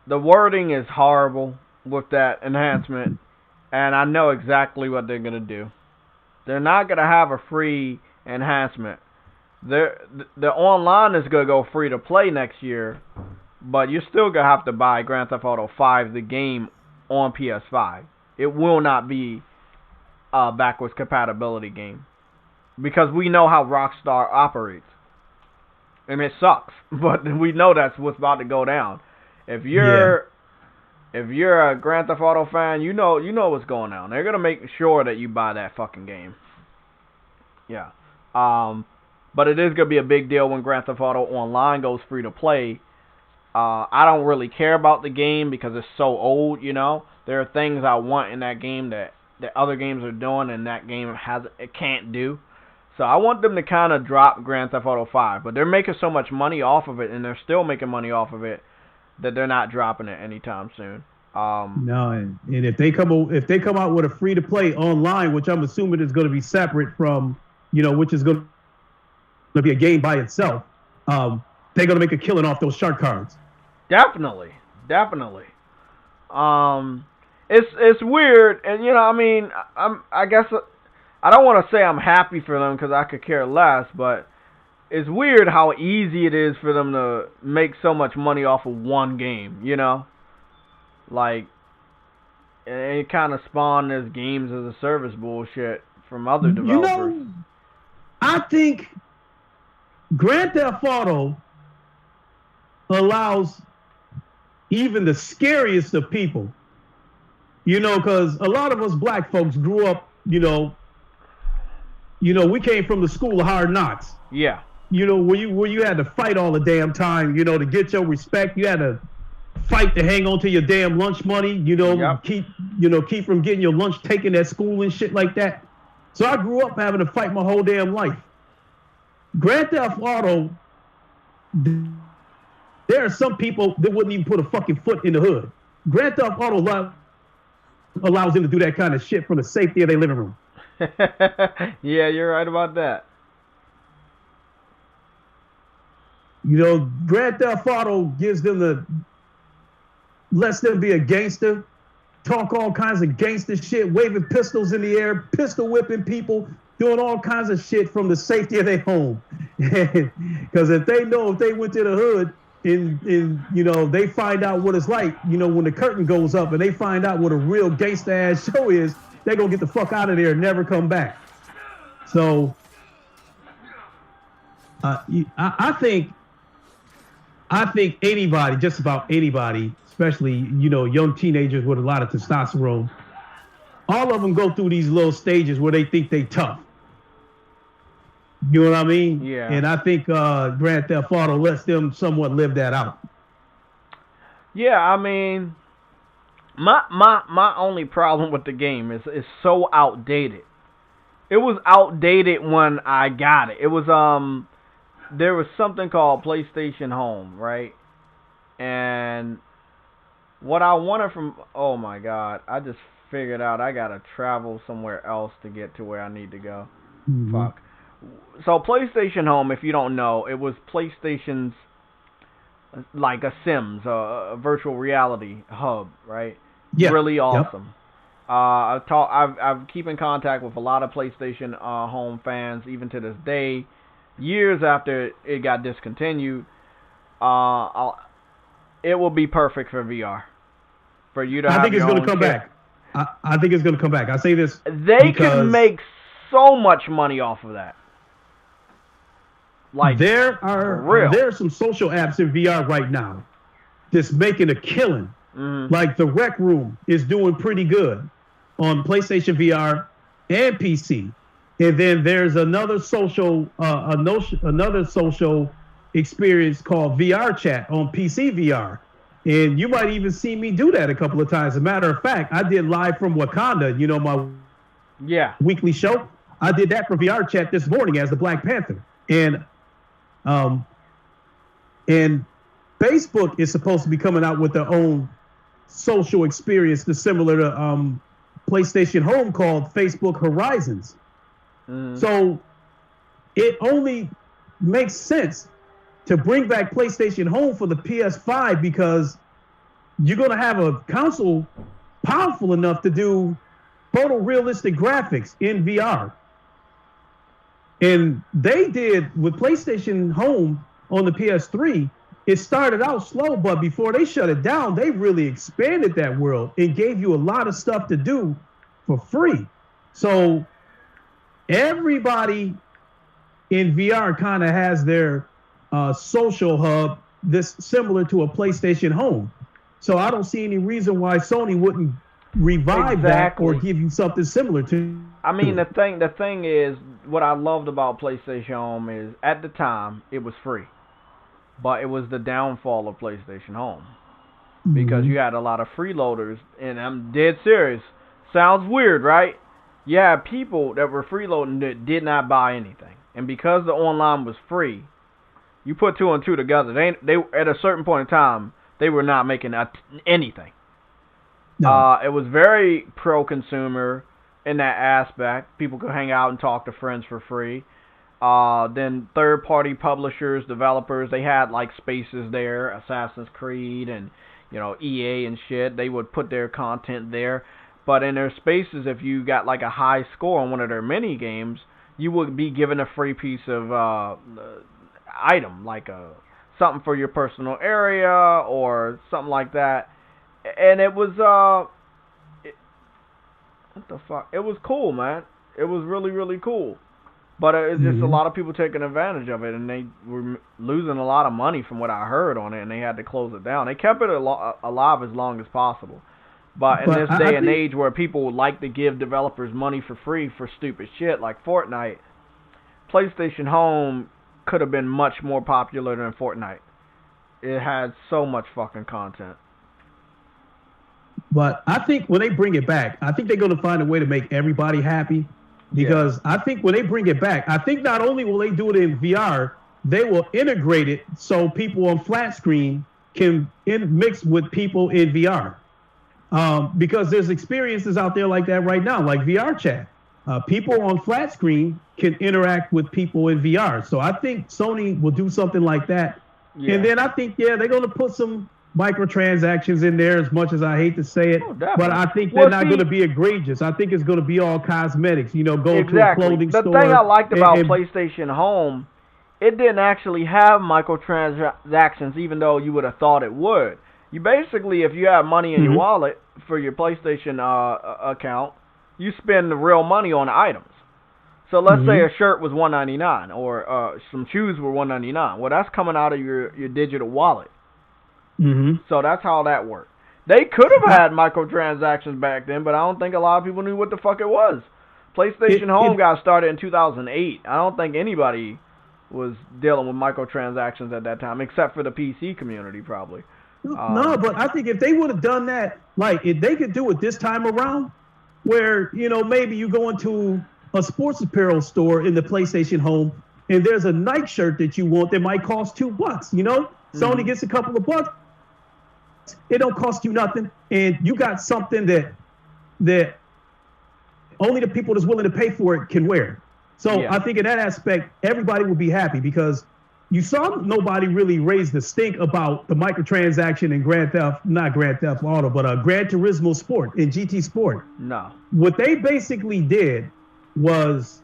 the wording is horrible with that enhancement, and I know exactly what they're gonna do. They're not gonna have a free enhancement. The online is gonna go free to play next year, but you're still gonna have to buy Grand Theft Auto 5, the game, on PS5. It will not be a backwards compatibility game because we know how Rockstar operates, and it sucks. But we know that's what's about to go down. If you're a Grand Theft Auto fan, you know what's going on. They're gonna make sure that you buy that fucking game. Yeah. But it is gonna be a big deal when Grand Theft Auto Online goes free to play. I don't really care about the game because it's so old, you know. There are things I want in that game that other games are doing and that game can't do. So I want them to kind of drop Grand Theft Auto 5, but they're making so much money off of it, and they're still making money off of it, that they're not dropping it anytime soon. No, and if they come out with a free to play online, which I'm assuming is going to be separate from, which is going to be a game by itself, they're going to make a killing off those shark cards. Definitely. It's weird, and I guess I don't want to say I'm happy for them because I could care less, but it's weird how easy it is for them to make so much money off of one game, Like, it kind of spawned this games as a service bullshit from other developers. I think Grand Theft Auto allows even the scariest of people, because a lot of us black folks grew up, we came from the school of hard knocks. Yeah. Where you had to fight all the damn time, to get your respect. You had to fight to hang on to your damn lunch money, Yep. keep from getting your lunch taken at school and shit like that. So I grew up having to fight my whole damn life. Grand Theft Auto, there are some people that wouldn't even put a fucking foot in the hood. Grand Theft Auto allows them to do that kind of shit from the safety of their living room. Yeah, you're right about that. Grand Theft Auto lets them be a gangster, talk all kinds of gangster shit, waving pistols in the air, pistol whipping people, doing all kinds of shit from the safety of their home. Because if they went to the hood and they find out what it's like, when the curtain goes up and they find out what a real gangster ass show is, they're gonna get the fuck out of there and never come back. So I think anybody, just about anybody, especially, young teenagers with a lot of testosterone, all of them go through these little stages where they think they tough. You know what I mean? Yeah. And I think Grand Theft Auto lets them somewhat live that out. Yeah, my only problem with the game is it's so outdated. It was outdated when I got it. It was there was something called PlayStation Home, right? And what I wanted from, oh my God, I just figured out I gotta travel somewhere else to get to where I need to go. Mm-hmm. Fuck. So PlayStation Home, if you don't know, it was PlayStation's like a Sims, a virtual reality hub, right? Yeah. Really awesome. Yep. I've keep in contact with a lot of PlayStation Home fans even to this day. Years after it got discontinued, it will be perfect for VR. For you to have I think it's going to come kit. back. I think it's going to come back. I say this. They can make so much money off of that. Like there are some social apps in VR right now that's making a killing. Mm-hmm. Like the Rec Room is doing pretty good on PlayStation VR and PC. And then there's another social experience called VR Chat on PC VR. And you might even see me do that a couple of times. As a matter of fact, I did Live from Wakanda, my weekly show. I did that for VR Chat this morning as the Black Panther. And And Facebook is supposed to be coming out with their own social experience that's similar to PlayStation Home called Facebook Horizons. So it only makes sense to bring back PlayStation Home for the PS5 because you're going to have a console powerful enough to do photorealistic graphics in VR. And they did with PlayStation Home on the PS3. It started out slow, but before they shut it down, they really expanded that world and gave you a lot of stuff to do for free. So everybody in VR kind of has their social hub that's similar to a PlayStation Home. So I don't see any reason why Sony wouldn't revive that or give you something similar to. I mean, the thing is, what I loved about PlayStation Home is at the time it was free, but it was the downfall of PlayStation Home because you had a lot of freeloaders, and I'm dead serious. Sounds weird, right? You had people that were freeloading that did not buy anything, and because the online was free, you put two and two together. They at a certain point in time they were not making anything. No. It was very pro-consumer in that aspect. People could hang out and talk to friends for free. Then third-party publishers, developers, they had like spaces there, Assassin's Creed and EA and shit. They would put their content there. But in their spaces, if you got like a high score on one of their mini games, you would be given a free piece of item, like something for your personal area or something like that. And it was what the fuck? It was cool, man. It was really, really cool. But it's just a lot of people taking advantage of it, and they were losing a lot of money from what I heard on it, and they had to close it down. They kept it alive as long as possible. But in this day and age where people would like to give developers money for free for stupid shit like Fortnite, PlayStation Home could have been much more popular than Fortnite. It had so much fucking content. But I think when they bring it back, I think they're going to find a way to make everybody happy. Because I think when they bring it back, I think not only will they do it in VR, they will integrate it so people on flat screen can mix with people in VR. Because there's experiences out there like that right now, like VR chat. People on flat screen can interact with people in VR. So I think Sony will do something like that. Yeah. And then I think, they're going to put some microtransactions in there, as much as I hate to say it, but I think they're not going to be egregious. I think it's going to be all cosmetics, go to a clothing store. The thing I liked about PlayStation Home, it didn't actually have microtransactions, even though you would have thought it would. You basically, if you have money in your wallet for your PlayStation account, you spend the real money on items. So let's say a shirt was $199 or some shoes were $199. Well, that's coming out of your digital wallet. So that's how that worked. They could have had microtransactions back then, but I don't think a lot of people knew what the fuck it was. PlayStation Home got started in 2008. I don't think anybody was dealing with microtransactions at that time, except for the PC community, probably. No, but I think if they would have done that, like if they could do it this time around, where maybe you go into a sports apparel store in the PlayStation Home, and there's a Nike shirt that you want that might cost $2. Sony gets a couple of bucks. It don't cost you nothing, and you got something that only the people that's willing to pay for it can wear. So I think in that aspect, everybody will be happy because you saw nobody really raise the stink about the microtransaction in Gran Turismo Sport in GT Sport. No. What they basically did was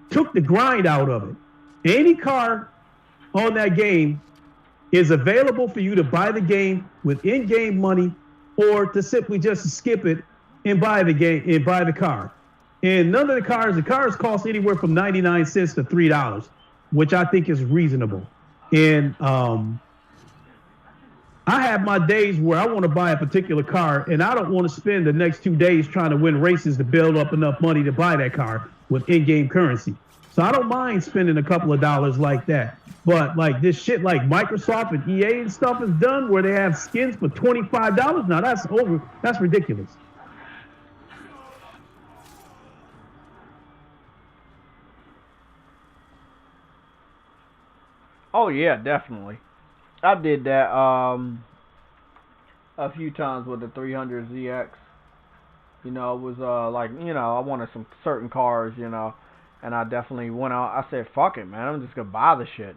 took the grind out of it. Any car on that game is available for you to buy the game with in-game money or to simply just skip it and buy the game and buy the car. And none of the cars cost anywhere from 99 cents to $3, which I think is reasonable. And I have my days where I want to buy a particular car and I don't want to spend the next 2 days trying to win races to build up enough money to buy that car with in-game currency. So I don't mind spending a couple of dollars like that. But like this shit like Microsoft and EA and stuff is done where they have skins for $25. Now that's ridiculous. Oh yeah, definitely. I did that a few times with the 300ZX. You know, it was like, you know, I wanted some certain cars, you know, and I definitely went out. I said, fuck it, man, I'm just gonna buy the shit.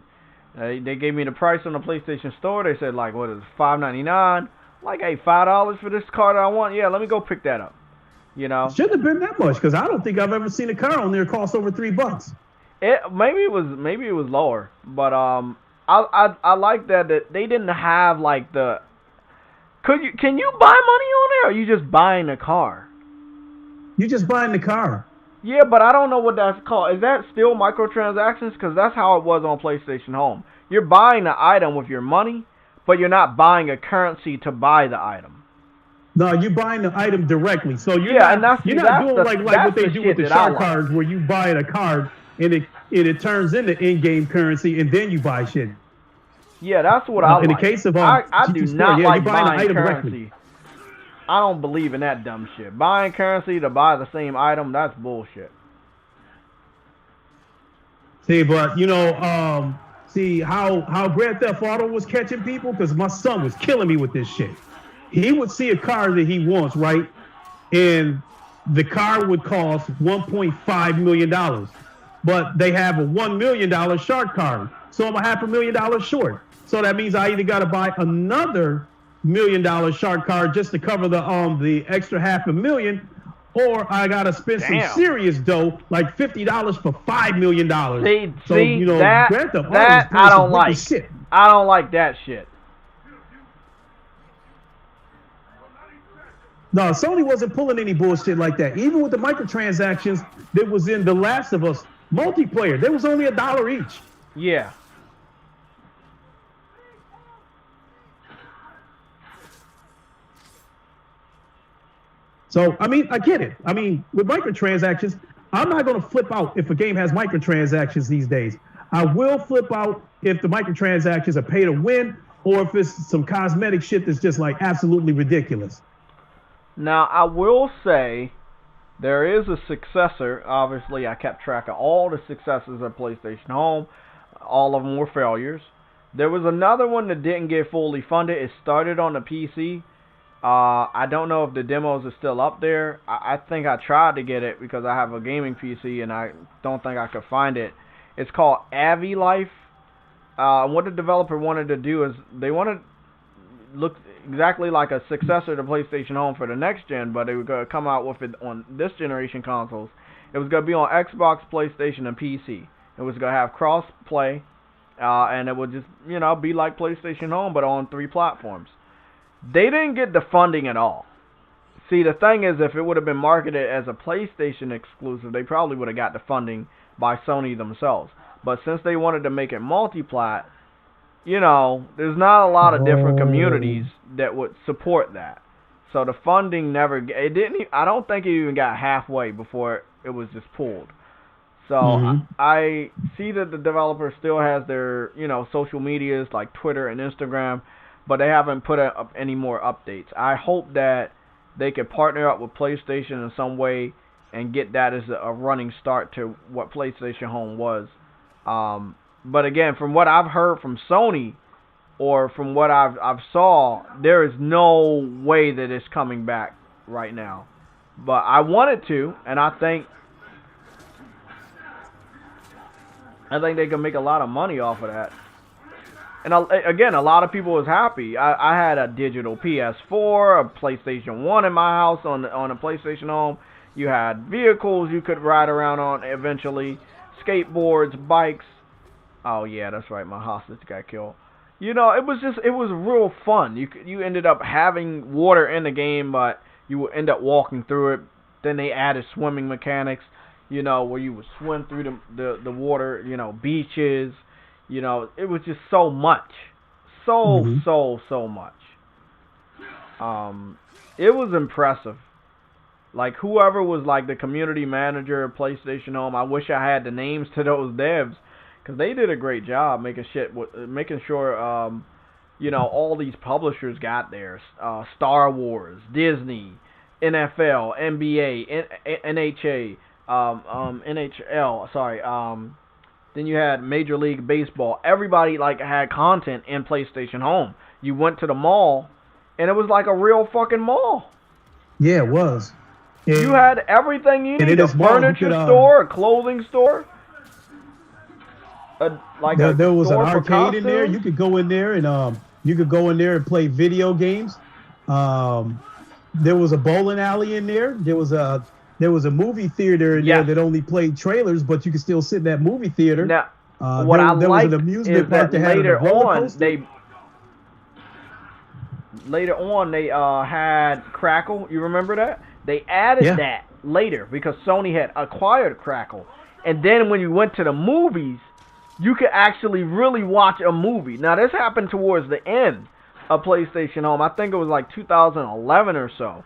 They gave me the price on the PlayStation Store. They said like, what is it, $5.99? Like, hey, $5 for this car that I want. Yeah, let me go pick that up. You know, shouldn't have been that much because I don't think I've ever seen a car on there cost over $3. Maybe it was lower, but I like that they didn't have like the. Can you buy money on there, or are you just buying the car? You just buying the car. Yeah, but I don't know what that's called. Is that still microtransactions? Because that's how it was on PlayStation Home. You're buying the item with your money, but you're not buying a currency to buy the item. No, you're buying the item directly. So you're not doing like what they do with the shark cards, where you buy a card and it turns into in-game currency, and then you buy shit. Yeah, that's what I like. In the case of I do not like buying currency. Directly. I don't believe in that dumb shit. Buying currency to buy the same item, that's bullshit. See, but you know, see how Grand Theft Auto was catching people, because my son was killing me with this shit. He would see a car that he wants, right, and the car would cost $1.5 million, but they have a $1 million shark card, so I'm $500,000 short. So that means I either got to buy another $1 million shark card just to cover the extra $500,000, or I gotta spend some serious dough, like $50 for $5 million. So you know, that I don't like. Shit. I don't like that shit. No, Sony wasn't pulling any bullshit like that. Even with the microtransactions that was in The Last of Us multiplayer, there was only $1 each. Yeah. So, I mean, I get it. I mean, with microtransactions, I'm not going to flip out if a game has microtransactions these days. I will flip out if the microtransactions are pay to win, or if it's some cosmetic shit that's just like absolutely ridiculous. Now, I will say there is a successor. Obviously, I kept track of all the successors at PlayStation Home. All of them were failures. There was another one that didn't get fully funded. It started on the PC. I don't know if the demos are still up there. I think I tried to get it because I have a gaming PC and I don't think I could find it. It's called Avi Life. What the developer wanted to do is they wanted to look exactly like a successor to PlayStation Home for the next gen, but they were going to come out with it on this generation consoles. It was going to be on Xbox, PlayStation, and PC. It was going to have cross-play, and it would just, you know, be like PlayStation Home, but on 3 platforms. They didn't get the funding at all. See, the thing is, if it would have been marketed as a PlayStation exclusive, they probably would have got the funding by Sony themselves. But since they wanted to make it multi-plat, you know, there's not a lot of different communities that would support that. So the funding never, it didn't, I don't think it even got halfway before it was just pulled. So I see that the developer still has their, you know, social medias like Twitter and Instagram, but they haven't put up any more updates. I hope that they could partner up with PlayStation in some way and get that as a running start to what PlayStation Home was. But again, from what I've heard from Sony, or from what I've saw, there is no way that it's coming back right now. But I want it to, and I think they can make a lot of money off of that. And again, a lot of people was happy. I had a digital PS4, a PlayStation 1 in my house on a PlayStation Home. You had vehicles you could ride around on eventually, skateboards, bikes. Oh yeah, that's right, my hostage got killed. You know, it was real fun. You ended up having water in the game, but you would end up walking through it. Then they added swimming mechanics, you know, where you would swim through the water, you know, beaches. You know, it was just so much. So much. It was impressive. Like, whoever was, like, the community manager of PlayStation Home, I wish I had the names to those devs, because they did a great job making sure, you know, all these publishers got theirs. Star Wars, Disney, NFL, NBA, NHL, Then you had Major League Baseball. Everybody like had content in PlayStation Home. You went to the mall, and it was like a real fucking mall. Yeah, it was. You had everything you need. A furniture store, a clothing store. There was an arcade in there. You could go in there and play video games. There was a bowling alley in there. There was a movie theater in there that only played trailers, but you could still sit in that movie theater. Now, there was an amusement park that had a roller coaster. Later on, they had Crackle. You remember that? They added that later because Sony had acquired Crackle. And then when you went to the movies, you could actually really watch a movie. Now, this happened towards the end of PlayStation Home. I think it was like 2011 or so.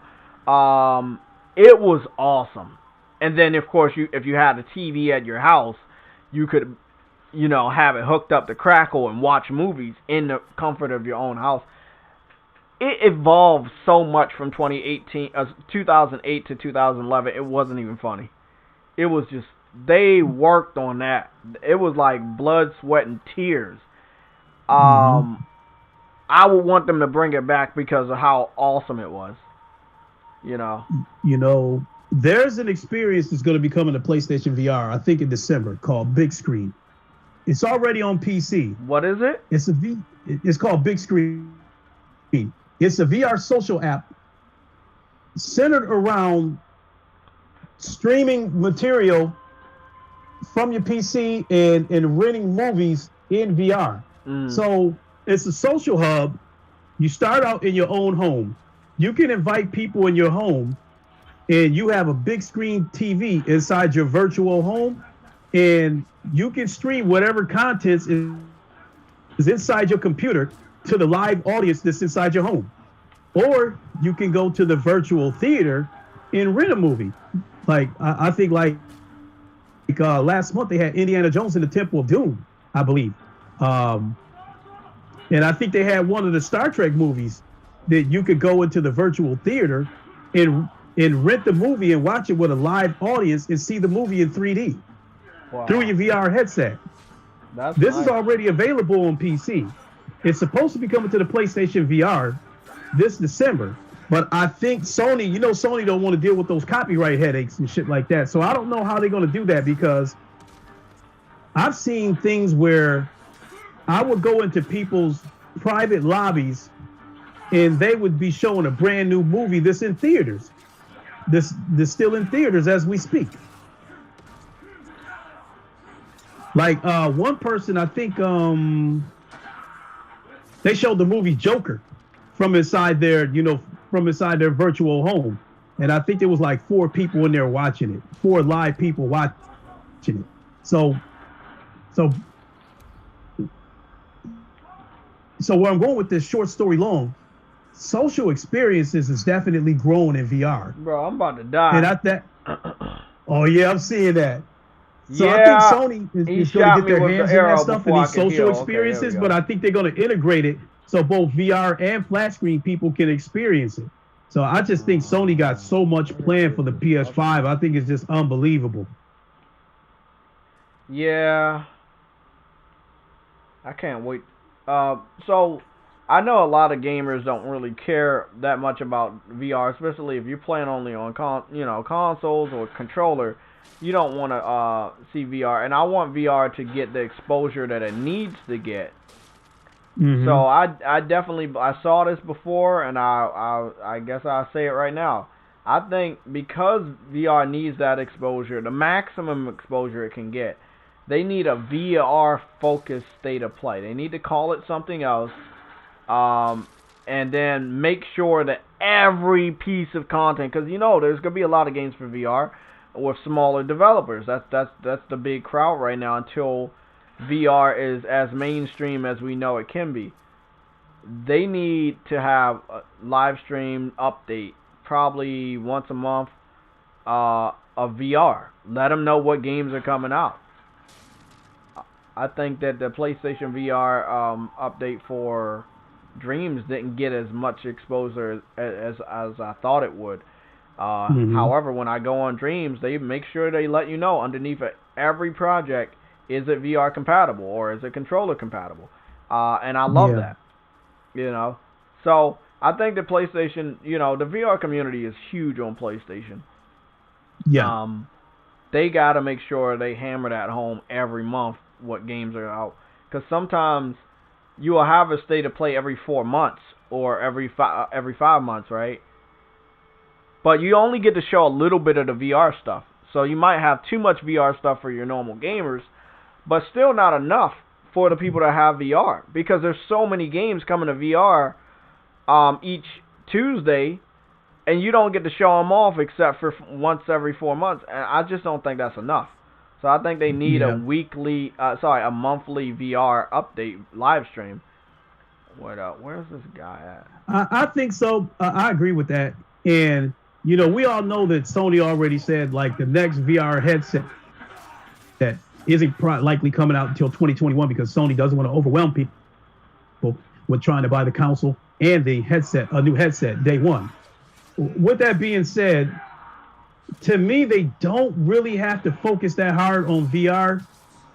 It was awesome. And then, of course, if you had a TV at your house, you could, have it hooked up to Crackle and watch movies in the comfort of your own house. It evolved so much from 2008 to 2011. It wasn't even funny. It was just, they worked on that. It was like blood, sweat, and tears. I would want them to bring it back because of how awesome it was. There's an experience that's going to be coming to PlayStation VR, I think in December, called Big Screen. It's already on PC. What is it? It's called Big Screen. It's a VR social app centered around streaming material from your PC and renting movies in VR. So it's a social hub. You start out in your own home. You can invite people in your home, and you have a big screen TV inside your virtual home, and you can stream whatever content is inside your computer to the live audience that's inside your home. Or you can go to the virtual theater and rent a movie. Like, I think last month they had Indiana Jones and the Temple of Doom, I believe. And I think they had one of the Star Trek movies that you could go into the virtual theater and rent the movie and watch it with a live audience and see the movie in 3D through your VR headset. This is already available on PC. It's supposed to be coming to the PlayStation VR this December, but I think Sony don't want to deal with those copyright headaches and shit like that. So I don't know how they're going to do that, because I've seen things where I would go into people's private lobbies and they would be showing a brand new movie that's in theaters. This still in theaters as we speak. Like one person, I think they showed the movie Joker from inside their virtual home. And I think there was like 4 people in there watching it, 4 live people watching it. So where I'm going with this short story long, social experiences is definitely growing in VR. Bro, I'm about to die. And oh yeah, I'm seeing that. So I think Sony is going to get their hands in that stuff and these social experiences, but I think they're going to integrate it so both VR and flat screen people can experience it. So I just think Sony got so much planned for the PS5. I think it's just unbelievable. Yeah. I can't wait. So I know a lot of gamers don't really care that much about VR, especially if you're playing only on consoles or controller. You don't want to see VR, and I want VR to get the exposure that it needs to get. So I definitely saw this before, and I guess I'll say it right now. I think because VR needs that exposure, the maximum exposure it can get, they need a VR focused state of play. They need to call it something else, and then make sure that every piece of content, because there's gonna be a lot of games for VR with smaller developers. That's the big crowd right now until VR is as mainstream as we know it can be. They need to have a live stream update probably once a month of VR. Let them know what games are coming out. I think that the PlayStation VR update for Dreams didn't get as much exposure as I thought it would. However, when I go on Dreams, they make sure they let you know underneath every project is it VR compatible or is it controller compatible? And I love that, you know. So I think the PlayStation, you know, the VR community is huge on PlayStation. Yeah. They got to make sure they hammer that home every month what games are out. Because sometimes you will have a state of play every 4 months or every 5 months, right? But you only get to show a little bit of the VR stuff. So you might have too much VR stuff for your normal gamers, but still not enough for the people that have VR. Because there's so many games coming to VR each Tuesday, and you don't get to show them off except for once every 4 months. And I just don't think that's enough. So I think they need a monthly VR update live stream. Where's this guy at? I think so. I agree with that. And, you know, we all know that Sony already said, like, the next VR headset that isn't likely coming out until 2021 because Sony doesn't want to overwhelm people with trying to buy the console and the headset, a new headset, day one. With that being said, to me, they don't really have to focus that hard on VR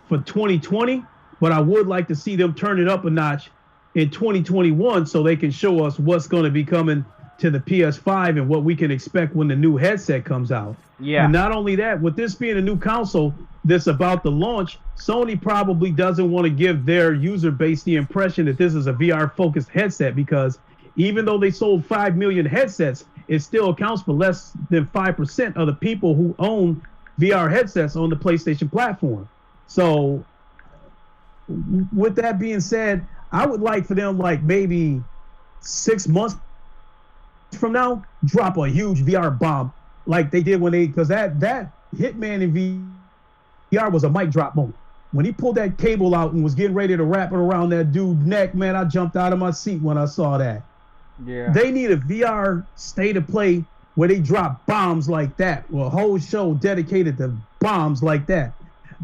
for 2020, but I would like to see them turn it up a notch in 2021 so they can show us what's going to be coming to the PS5 and what we can expect when the new headset comes out. Yeah. And not only that, with this being a new console that's about to launch, Sony probably doesn't want to give their user base the impression that this is a VR-focused headset because even though they sold 5 million headsets, it still accounts for less than 5% of the people who own VR headsets on the PlayStation platform. So with that being said, I would like for them, like maybe 6 months from now, drop a huge VR bomb like they did because that Hitman in VR was a mic drop moment. When he pulled that cable out and was getting ready to wrap it around that dude's neck, man, I jumped out of my seat when I saw that. Yeah. They need a VR state of play where they drop bombs like that, or a whole show dedicated to bombs like that.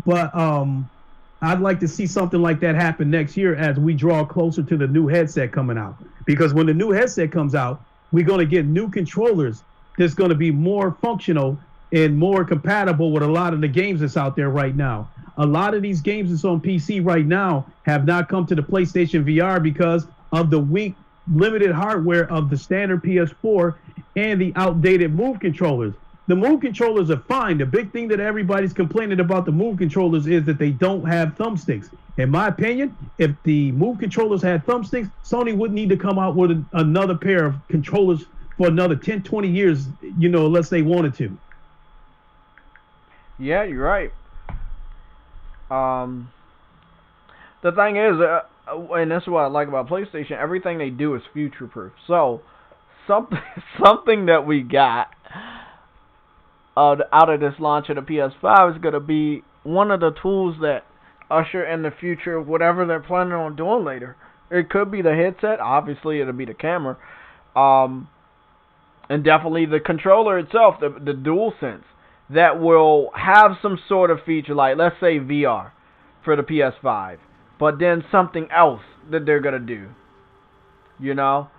But I'd like to see something like that happen next year as we draw closer to the new headset coming out. Because when the new headset comes out, we're going to get new controllers that's going to be more functional and more compatible with a lot of the games that's out there right now. A lot of these games that's on PC right now have not come to the PlayStation VR because of the weak, limited hardware of the standard PS4 and the outdated Move controllers. The Move controllers are fine. The big thing that everybody's complaining about the Move controllers is that they don't have thumbsticks. In my opinion, if the Move controllers had thumbsticks, Sony wouldn't need to come out with another pair of controllers for another 10, 20 years, you know, unless they wanted to. Yeah, you're right. The thing is, and that's what I like about PlayStation, everything they do is future-proof. So, something that we got out of this launch of the PS5 is going to be one of the tools that usher in the future of whatever they're planning on doing later. It could be the headset. Obviously, it'll be the camera. And definitely the controller itself, the DualSense, that will have some sort of feature, like, let's say VR for the PS5. But then something else that they're going to do. You know?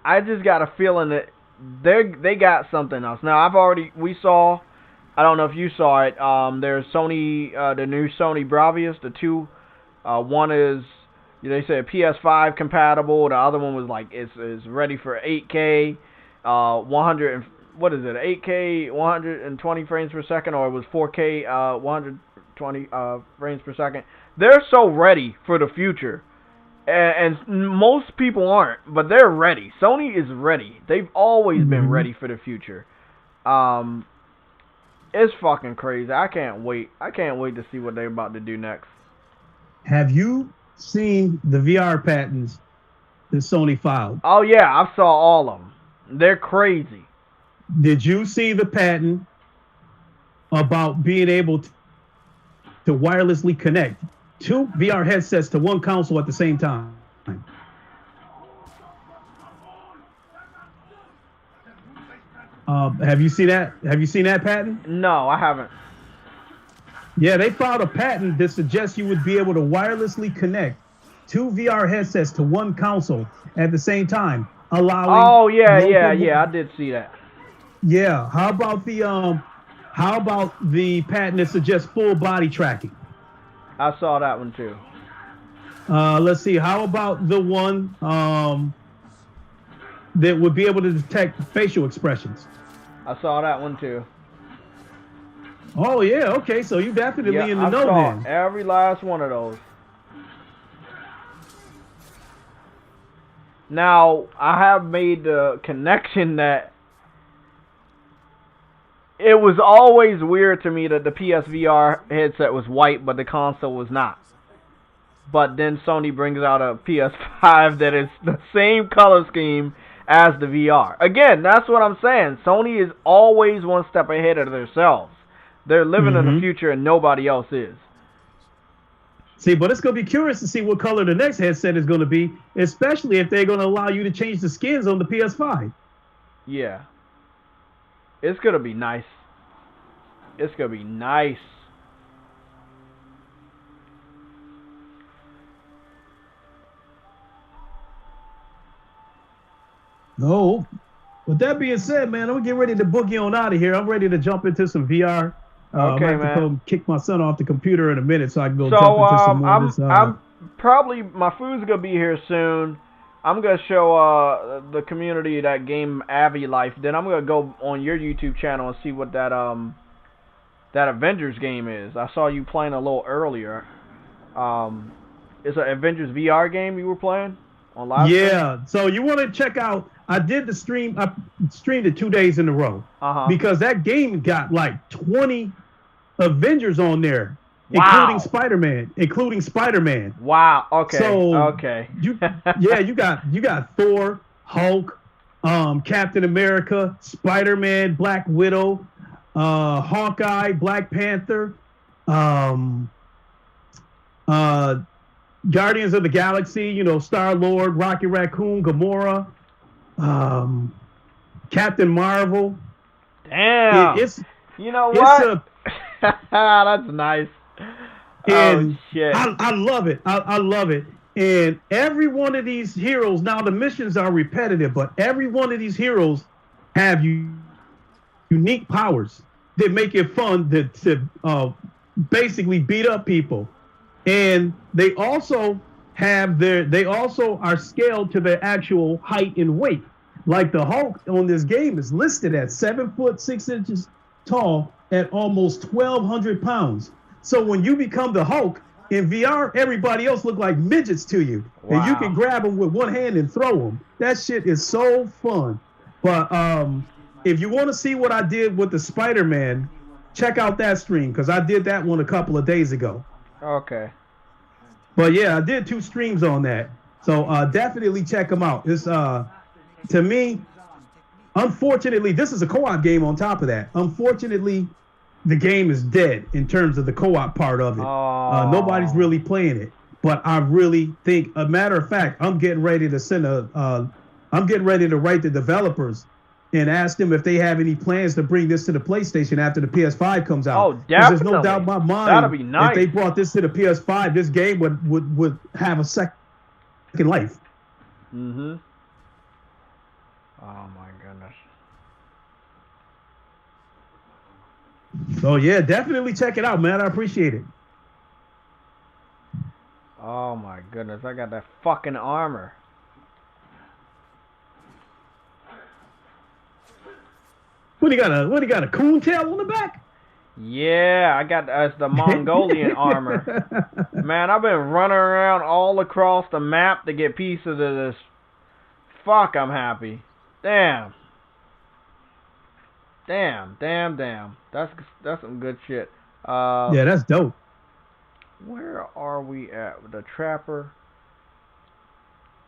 I just got a feeling that they got something else. Now, we saw, I don't know if you saw it, there's Sony, the new Sony Bravias, the two. One is, they say PS5 compatible. The other one was like, is ready for 8K, 8K, 120 frames per second, or it was 4K, 120 frames per second. They're so ready for the future. And most people aren't, but they're ready. Sony is ready. They've always been ready for the future. It's fucking crazy. I can't wait. I can't wait to see what they're about to do next. Have you seen the VR patents that Sony filed? Oh, yeah. I saw all of them. They're crazy. Did you see the patent about being able to wirelessly connect 2 VR headsets to 1 console at the same time? Have you seen that? Have you seen that patent? No, I haven't. Yeah, they filed a patent that suggests you would be able to wirelessly connect 2 VR headsets to 1 console at the same time, allowing. Oh yeah, I did see that. Yeah. How about the patent that suggests full body tracking? I saw that one too. Let's see. How about the one that would be able to detect facial expressions? I saw that one too. Oh yeah, okay. So you definitely in the know then. Every last one of those. Now I have made the connection that it was always weird to me that the PSVR headset was white, but the console was not. But then Sony brings out a PS5 that is the same color scheme as the VR. Again, that's what I'm saying. Sony is always one step ahead of themselves. They're living in the future and nobody else is. See, but it's going to be curious to see what color the next headset is going to be, especially if they're going to allow you to change the skins on the PS5. Yeah. It's going to be nice. It's going to be nice. No. With that being said, man, I'm going to get ready to boogie on out of here. I'm ready to jump into some VR. Okay, I'm man. to come kick my son off the computer in a minute so I can go jump into some more of this. I'm probably, my food's going to be here soon. I'm going to show the community that game Avi Life. Then I'm going to go on your YouTube channel and see what that Avengers game is. I saw you playing a little earlier. It's an Avengers VR game you were playing on live stream? So you want to check out, I did the stream, I streamed it 2 days in a row. Because that game got like 20 Avengers on there. Wow. Including Spider-Man. Wow. Okay. So okay. you got Thor, Hulk, Captain America, Spider-Man, Black Widow, Hawkeye, Black Panther, Guardians of the Galaxy, Star-Lord, Rocket Raccoon, Gamora, Captain Marvel. Damn. You know what? That's nice. And oh shit! I love it. I love it. And every one of these heroes, now the missions are repetitive, but every one of these heroes have unique powers that make it fun to basically beat up people. And they also are scaled to their actual height and weight. Like the Hulk on this game is listed at 7 foot 6 inches tall at almost 1,200 pounds. So when you become the Hulk in VR, everybody else look like midgets to you. Wow. And you can grab them with one hand and throw them. That shit is so fun. But if you want to see what I did with the Spider-Man, check out that stream because I did that one a couple of days ago. Okay. But yeah, I did 2 streams on that. So definitely check them out. It's to me, unfortunately, this is a co-op game on top of that. Unfortunately, the game is dead in terms of the co-op part of it. Nobody's really playing it. But I really think, a matter of fact, I'm getting ready to write the developers and ask them if they have any plans to bring this to the PlayStation after the PS5 comes out. Oh, definitely. There's no doubt in my mind. That'll be nice. If they brought this to the PS5, this game would have a second life. Mm-hmm. Oh my goodness. So yeah, definitely check it out, man. I appreciate it. Oh my goodness, I got that fucking armor. What do you got a coon tail on the back? Yeah, I got the Mongolian armor. Man, I've been running around all across the map to get pieces of this. Fuck, I'm happy. Damn. That's some good shit. Yeah, that's dope. Where are we at with the trapper?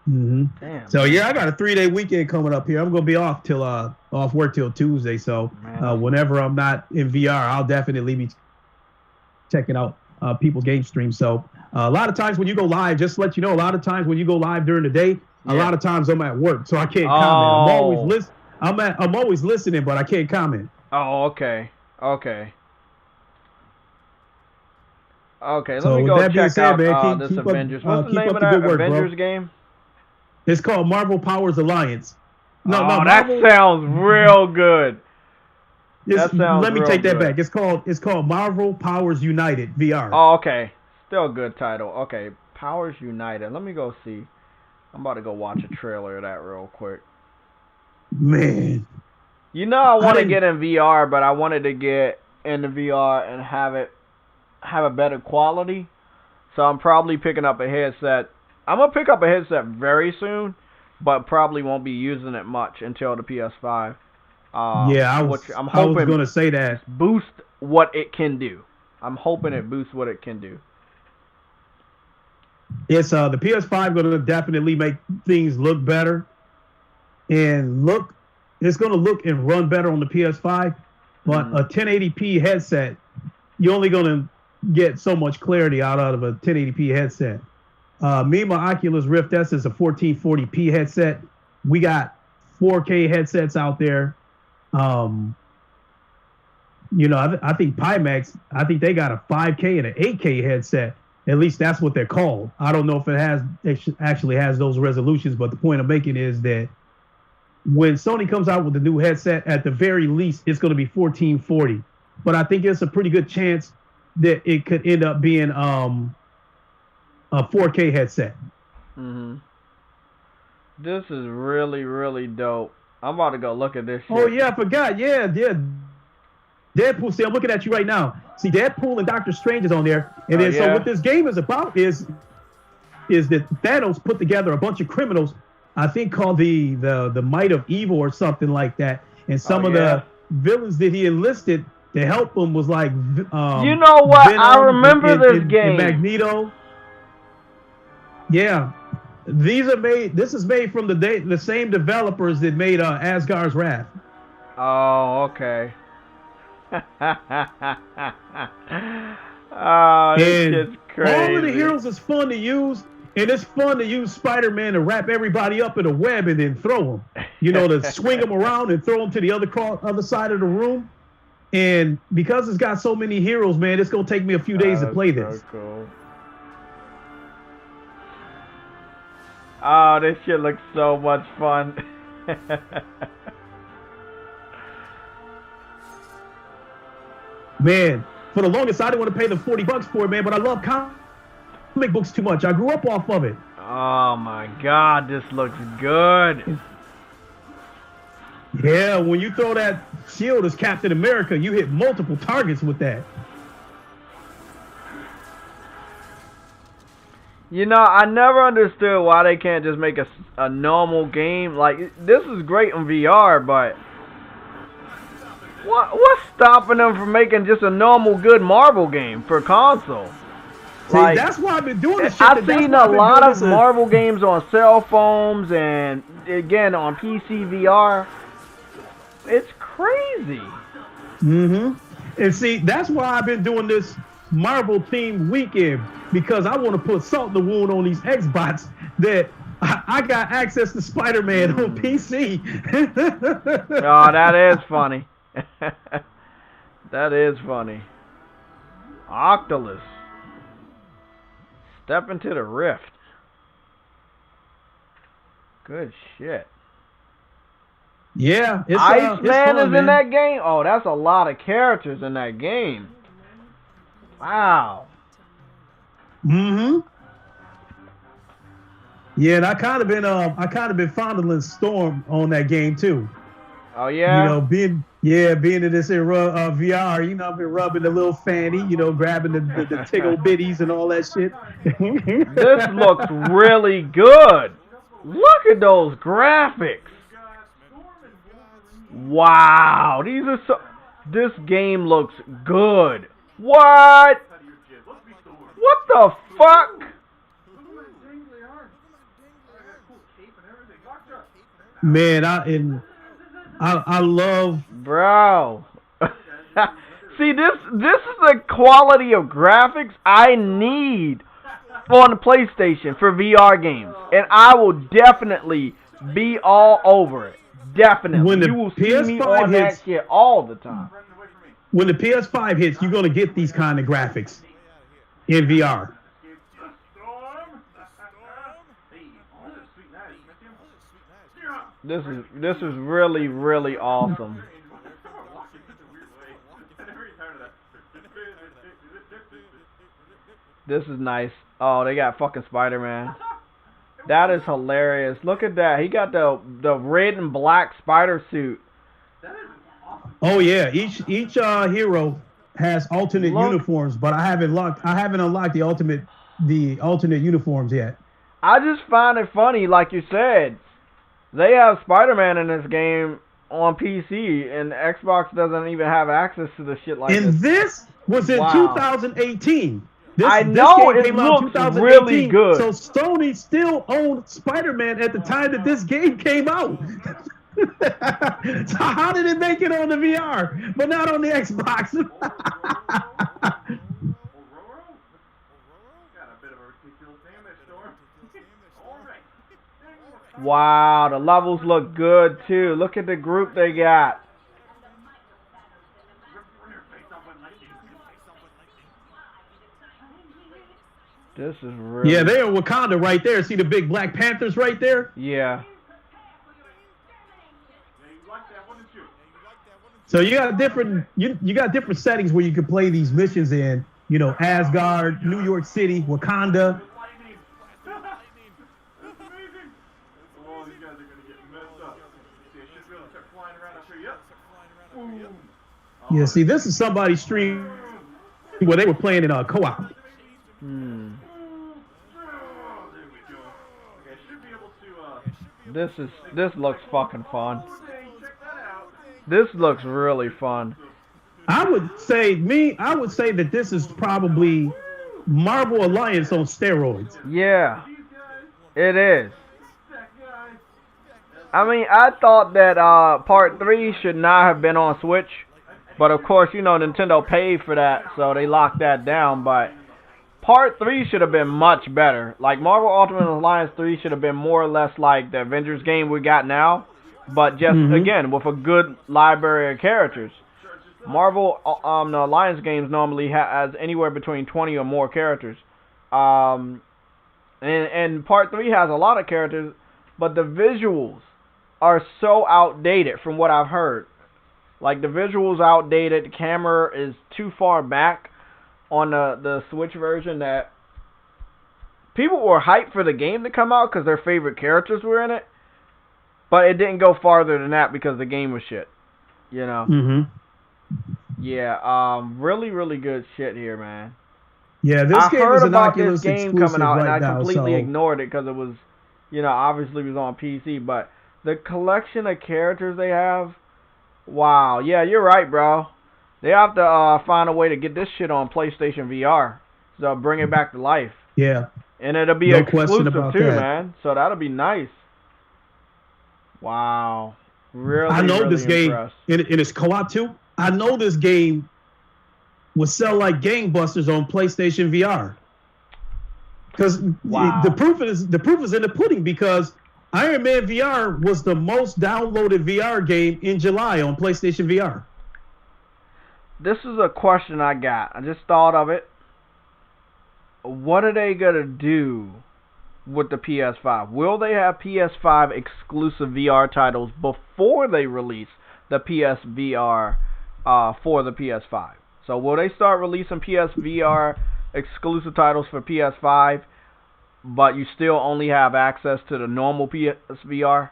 Mm-hmm. Damn. So yeah, I got a 3-day weekend coming up here. I'm gonna be off work till Tuesday. So whenever I'm not in VR, I'll definitely be checking out people's game streams. So a lot of times when you go live, just to let you know, a lot of times when you go live during the day, a lot of times I'm at work, so I can't comment. I'm always listening, but I can't comment. Oh, okay. Okay, So let me go check out this keep Avengers. What's the keep name up of that good work, Avengers bro. game? It's called Marvel Powers Alliance. That sounds real good. Let me take that back. It's called Marvel Powers United VR. Oh, okay. Still a good title. Okay, Powers United. Let me go see. I'm about to go watch a trailer of that real quick. Man. You know I want to get in VR, but I wanted to get in the VR and have a better quality. So I'm probably picking up a headset. I'm going to pick up a headset very soon, but probably won't be using it much until the PS5. Yeah, I was going to say that. Boost what it can do. I'm hoping it boosts what it can do. It's the PS5 going to definitely make things look better, and it's going to look and run better on the PS5. But a 1080p headset, you're only going to get so much clarity out of a 1080p headset. Me and my Oculus Rift S is a 1440p headset. We got 4K headsets out there. You know, I think Pimax, I think they got a 5K and an 8K headset. At least that's what they're called. I don't know if it actually has those resolutions, but the point I'm making is that when Sony comes out with the new headset, at the very least, it's going to be 1440. But I think it's a pretty good chance that it could end up being a 4K headset. This is really, really dope. I'm about to go look at this shit. Oh, yeah, I forgot. Yeah. Deadpool, see, I'm looking at you right now. See, Deadpool and Doctor Strange is on there. And then so what this game is about is that Thanos put together a bunch of criminals, I think called the Might of Evil or something like that. And some of the villains that he enlisted to help him was like you know what? Venom, I remember this game. Magneto. Yeah. This is made from the same developers that made Asgard's Wrath. Oh, okay. Oh, this shit's crazy. All of the heroes is fun to use, and it's fun to use Spider-Man to wrap everybody up in a web and then throw them. You know, to swing them around and throw them to the other side of the room. And because it's got so many heroes, man, it's gonna take me a few days to play this. So cool. Oh, this shit looks so much fun. Man, for the longest, I didn't want to pay the $40 for it, man, but I love comic books too much. I grew up off of it. Oh, my God, this looks good. Yeah, when you throw that shield as Captain America, you hit multiple targets with that. You know, I never understood why they can't just make a normal game. Like, this is great in VR, but what's stopping them from making just a normal good Marvel game for console? See, like, that's why I've been doing this shit. I've seen a lot of Marvel games on cell phones and, again, on PC VR. It's crazy. And see, that's why I've been doing this Marvel themed weekend, because I want to put salt in the wound on these Xbox that I got access to Spider-Man on PC. Oh, that is funny. That is funny. Octolus. Step into the rift. Good shit. Yeah, Iceman is in that game. Oh, that's a lot of characters in that game. Wow. Yeah, and I kind of been fondling Storm on that game too. Oh yeah. You know, being in this VR, you know, I've been rubbing the little fanny, you know, grabbing the tickle bitties and all that shit. This looks really good. Look at those graphics. Wow, these are so. This game looks good. What? What the fuck? Man, I love. Bro. See, this is the quality of graphics I need on the PlayStation for VR games, and I will definitely be all over it. Definitely. You will see me on that shit all the time. When the PS5 hits, you're gonna get these kind of graphics in VR. This is really, really awesome. This is nice. Oh, they got fucking Spider-Man. That is hilarious. Look at that. He got the red and black spider suit. Oh yeah, each hero has alternate uniforms, but I haven't unlocked the alternate uniforms yet. I just find it funny, like you said, they have Spider-Man in this game on PC, and Xbox doesn't even have access to the shit like this. And this was in 2018. I know, it looks really good. So Sony still owned Spider-Man at the time that this game came out. So how did it make it on the VR, but not on the Xbox? Wow, the levels look good too. Look at the group they got. This is really... Yeah, they're in Wakanda right there. See the big Black Panthers right there? Yeah. So you got different you got different settings where you can play these missions in. You know, Asgard, New York City, Wakanda. Yeah, see, this is somebody's stream where they were playing in a co-op. This looks fucking fun. This looks really fun. I would say that this is probably Marvel Alliance on steroids. Yeah, it is. I mean, I thought that Part 3 should not have been on Switch, but of course, you know, Nintendo paid for that, so they locked that down. But Part 3 should have been much better. Like, Marvel Ultimate Alliance 3 should have been more or less like the Avengers game we got now, but just, again, with a good library of characters. Marvel the Alliance games normally has anywhere between 20 or more characters. And Part 3 has a lot of characters, but the visuals are so outdated from what I've heard. Like, the visuals outdated, the camera is too far back on the Switch version that people were hyped for the game to come out because their favorite characters were in it, but it didn't go farther than that because the game was shit, you know? Yeah, really, really good shit here, man. Yeah, this game is an Oculus this game exclusive coming out, right and I now, completely so... ignored it because it was, you know, obviously it was on PC, but the collection of characters they have, wow. Yeah, you're right, bro. They have to find a way to get this shit on PlayStation VR, so bring it back to life. Yeah. And it'll be exclusive too, man. So that'll be nice. Wow. Really, I know really this game, impressed. and it's co-op too. I know this game will sell like gangbusters on PlayStation VR. Because the proof is in the pudding, because Iron Man VR was the most downloaded VR game in July on PlayStation VR. This is a question I got. I just thought of it. What are they going to do with the PS5? Will they have PS5 exclusive VR titles before they release the PSVR for the PS5? So will they start releasing PSVR exclusive titles for PS5, but you still only have access to the normal PSVR?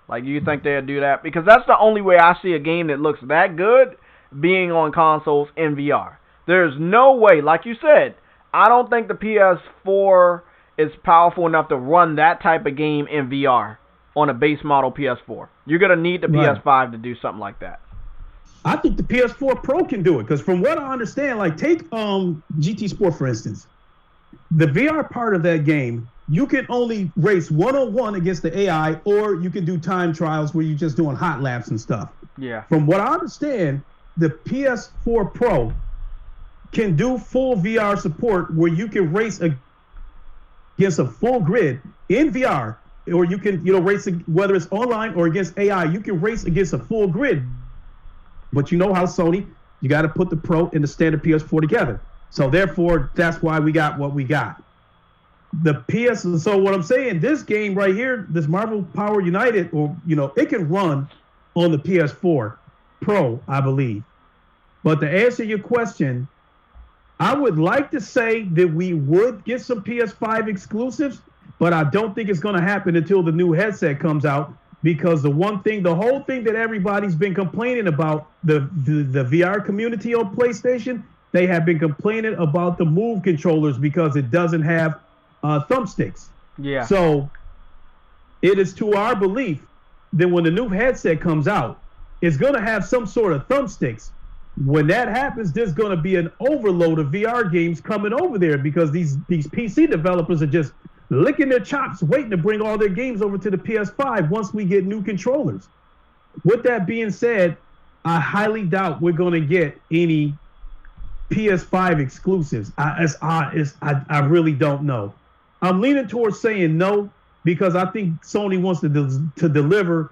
Like, do you think they'll do that? Because that's the only way I see a game that looks that good being on consoles in VR. There's no way, like you said, I don't think the PS4 is powerful enough to run that type of game in VR on a base model PS4. You're going to need the PS5 to do something like that. I think the PS4 Pro can do it, because from what I understand, like take GT Sport for instance, the VR part of that game, you can only race one-on-one against the AI, or you can do time trials where you're just doing hot laps and stuff. Yeah. From what I understand, the PS4 Pro can do full VR support where you can race against a full grid in VR, or you can, race, whether it's online or against AI, you can race against a full grid. But you know how Sony, you got to put the Pro and the standard PS4 together. So therefore, that's why we got what we got. So what I'm saying, this game right here, this Marvel Power United, or it can run on the PS4 Pro, I believe. But to answer your question, I would like to say that we would get some PS5 exclusives, but I don't think it's going to happen until the new headset comes out, because the whole thing that everybody's been complaining about, the VR community on PlayStation, they have been complaining about the Move controllers because it doesn't have thumbsticks. Yeah. So it is to our belief that when the new headset comes out, it's going to have some sort of thumbsticks. When that happens, there's going to be an overload of VR games coming over there, because these PC developers are just licking their chops, waiting to bring all their games over to the PS5 once we get new controllers. With that being said, I highly doubt we're going to get any PS5 exclusives. I really don't know. I'm leaning towards saying no, because I think Sony wants to deliver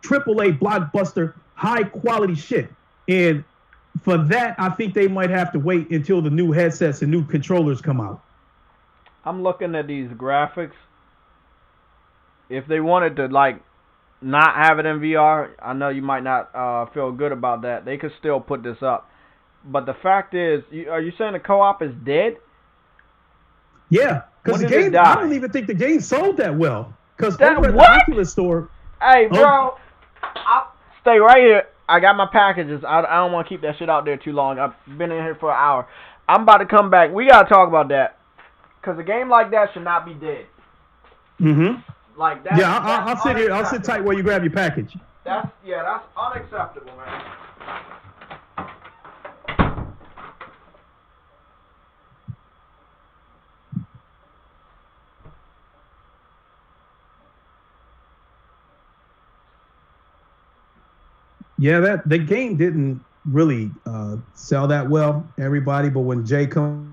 AAA blockbuster high quality shit, and for that I think they might have to wait until the new headsets and new controllers come out. I'm looking at these graphics. If they wanted to not have it in VR, I know you might not feel good about that. They could still put this up. But the fact is, are you saying the co-op is dead? Yeah, because the game, I don't even think the game sold that well. Because over at the Oculus store. Hey, bro, I'll stay right here. I got my packages. I don't want to keep that shit out there too long. I've been in here for an hour. I'm about to come back. We got to talk about that. Because a game like that should not be dead. Mm-hmm. Like that. Yeah, I'll sit here. I'll sit tight while you grab your package. That's unacceptable, man. Yeah, the game didn't really sell that well, everybody. But when Jay comes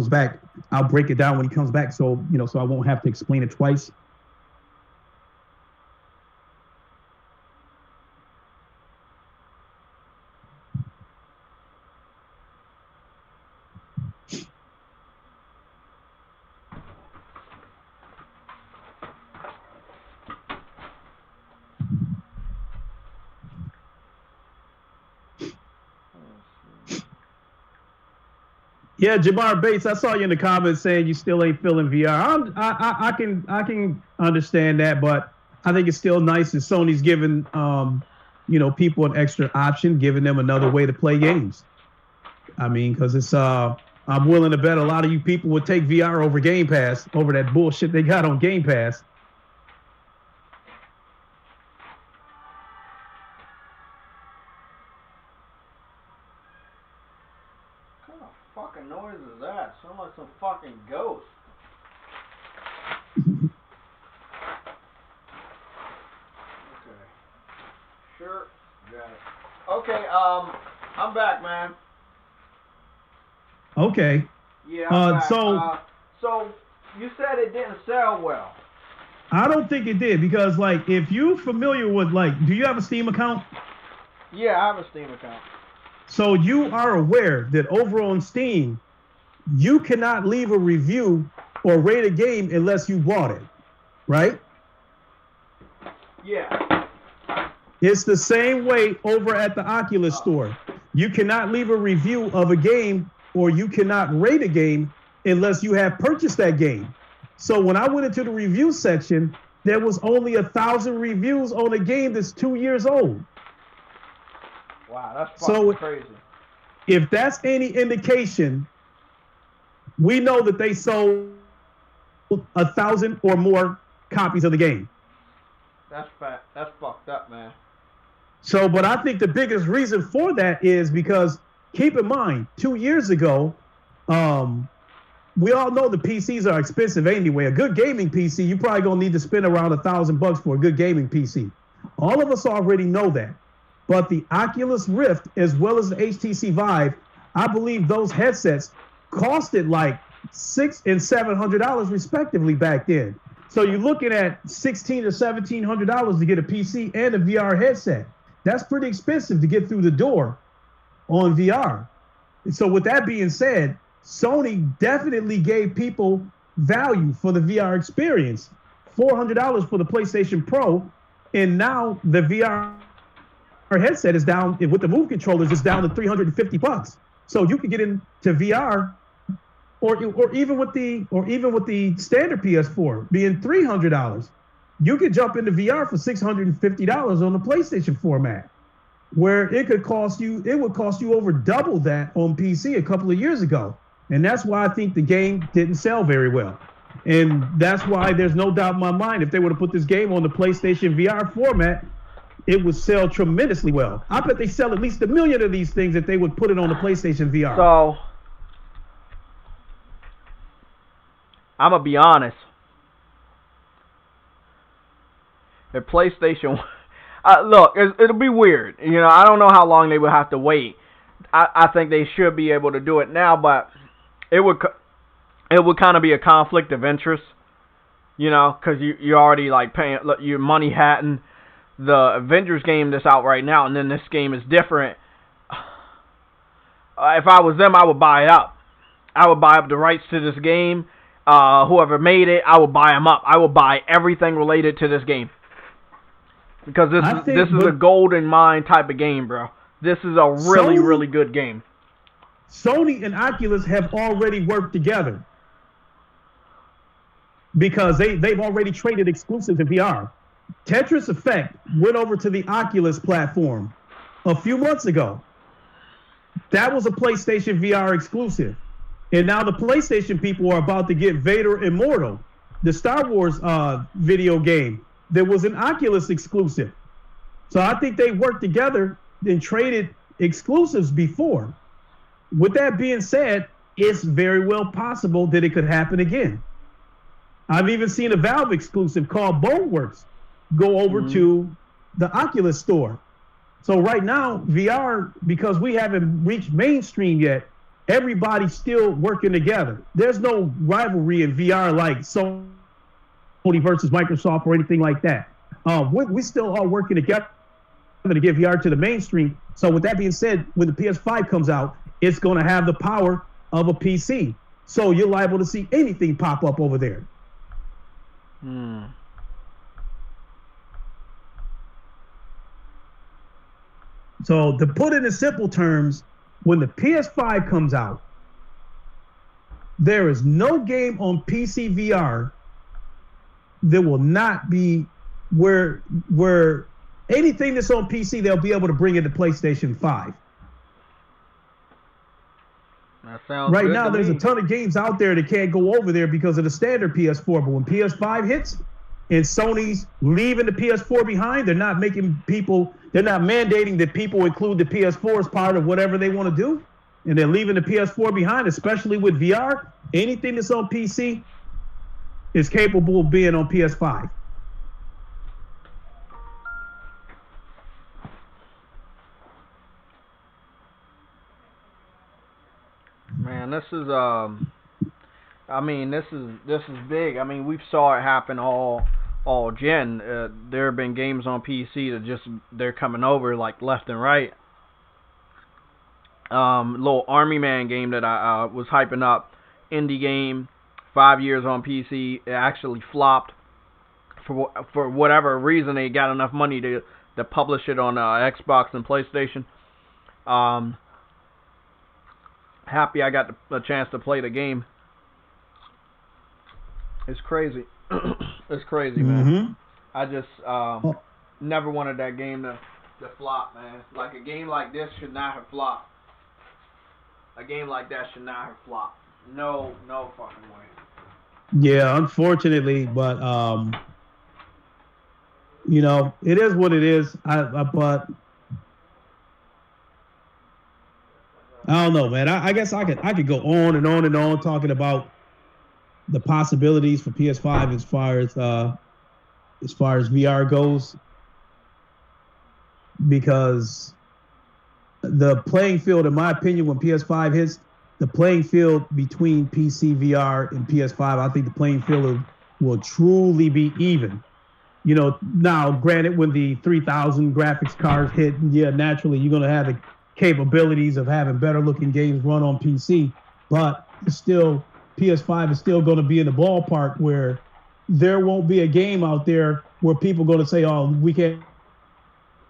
back, I'll break it down when he comes back, so I won't have to explain it twice. Yeah, Jamar Bates, I saw you in the comments saying you still ain't feeling VR. I can understand that, but I think it's still nice that Sony's giving people an extra option, giving them another way to play games. I mean, because it's I'm willing to bet a lot of you people would take VR over Game Pass, over that bullshit they got on Game Pass. Fucking noise is that? Sounds like some fucking ghost. Okay. Sure. Got it. Okay, I'm back, man. Okay. Yeah, I'm back. So you said it didn't sell well. I don't think it did, because if you're familiar with do you have a Steam account? Yeah, I have a Steam account. So you are aware that over on Steam, you cannot leave a review or rate a game unless you bought it, right? Yeah. It's the same way over at the Oculus store. You cannot leave a review of a game or you cannot rate a game unless you have purchased that game. So when I went into the review section, there was only 1,000 reviews on a game that's 2 years old. Wow, that's fucking crazy. If that's any indication, we know that they sold 1,000 or more copies of the game. That's fucked up, man. So, but I think the biggest reason for that is because, keep in mind, 2 years ago, we all know the PCs are expensive anyway. A good gaming PC, you probably gonna need to spend around $1,000 for a good gaming PC. All of us already know that. But the Oculus Rift, as well as the HTC Vive, I believe those headsets costed $600 and $700 respectively back then. So you're looking at $1,600 to $1,700 to get a PC and a VR headset. That's pretty expensive to get through the door on VR. And so with that being said, Sony definitely gave people value for the VR experience. $400 for the PlayStation Pro, and now the VR headset is down with the Move controllers. It's down to $350. So you could get into VR, or even with the standard PS4 being $300, you could jump into VR for $650 on the PlayStation format, where it would cost you over double that on PC a couple of years ago. And that's why I think the game didn't sell very well. And that's why there's no doubt in my mind, if they were to put this game on the PlayStation VR format, it would sell tremendously well. I bet they sell at least 1 million of these things if they would put it on the PlayStation VR. So, I'm going to be honest. If PlayStation... look, it'll be weird. You know, I don't know how long they would have to wait. I think they should be able to do it now, but it would kind of be a conflict of interest, you know, because you're already like paying your money hatting the Avengers game that's out right now, and then this game is different. If I was them, I would buy it up. I would buy up the rights to this game. Whoever made it, I would buy them up. I would buy everything related to this game. Because this is a golden mine type of game, bro. This is a really good game. Sony and Oculus have already worked together because they've already traded exclusives in VR. Tetris Effect went over to the Oculus platform a few months ago. That was a PlayStation VR exclusive. And now the PlayStation people are about to get Vader Immortal, the Star Wars video game that was an Oculus exclusive. So I think they worked together and traded exclusives before. With that being said, it's very well possible that it could happen again. I've even seen a Valve exclusive called Boneworks go over to the Oculus store. So right now, VR, because we haven't reached mainstream yet, everybody's still working together. There's no rivalry in VR like Sony versus Microsoft or anything like that. We still are working together to get VR to the mainstream. So with that being said, when the PS5 comes out, it's going to have the power of a PC. So you're liable to see anything pop up over there. So to put it in simple terms, when the PS5 comes out, there is no game on PC VR that will not be where anything that's on PC, they'll be able to bring into PlayStation 5. That sounds right good now, to there's me. a ton of games out there that can't go over there because of the standard PS4. But when PS5 hits and Sony's leaving the PS4 behind, they're not mandating that people include the PS4 as part of whatever they want to do. And they're leaving the PS4 behind, especially with VR. Anything that's on PC is capable of being on PS5. Man, this is I mean, this is big. I mean, we saw it happen all gen. There have been games on PC that they're coming over like left and right. Little Army Man game that I was hyping up, indie game, 5 years on PC. It actually flopped for whatever reason. They got enough money to publish it on Xbox and PlayStation. Happy I got a chance to play the game. It's crazy. It's crazy, man. I just never wanted that game to flop, man. Like, a game like this should not have flopped. A game like that should not have flopped. No fucking way. Yeah, unfortunately, but you know, it is what it is. But I don't know, man. I guess I could go on and on and on talking about the possibilities for PS5 as far as VR goes, because the playing field, in my opinion, when PS5 hits, the playing field between PC VR and PS5, I think the playing field will truly be even. You know, now granted, when the 3000 graphics cards hit, yeah, naturally you're gonna have the capabilities of having better looking games run on PC, but still PS5 is still going to be in the ballpark where there won't be a game out there where people are going to say, oh, we can't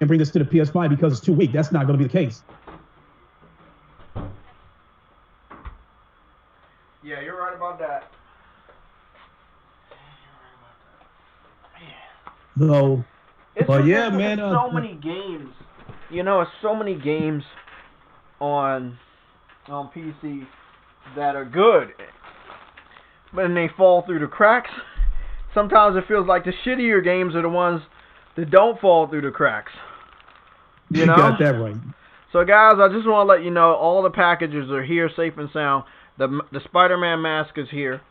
bring this to the PS5 because it's too weak. That's not going to be the case. Yeah, you're right about that. So, It's but yeah, ridiculous. man. There's so many games. You know, there's so many games on PC that are good, but then they fall through the cracks. Sometimes it feels like the shittier games are the ones that don't fall through the cracks. You know? got that right. So guys, I just want to let you know all the packages are here, safe and sound. The Spider-Man mask is here.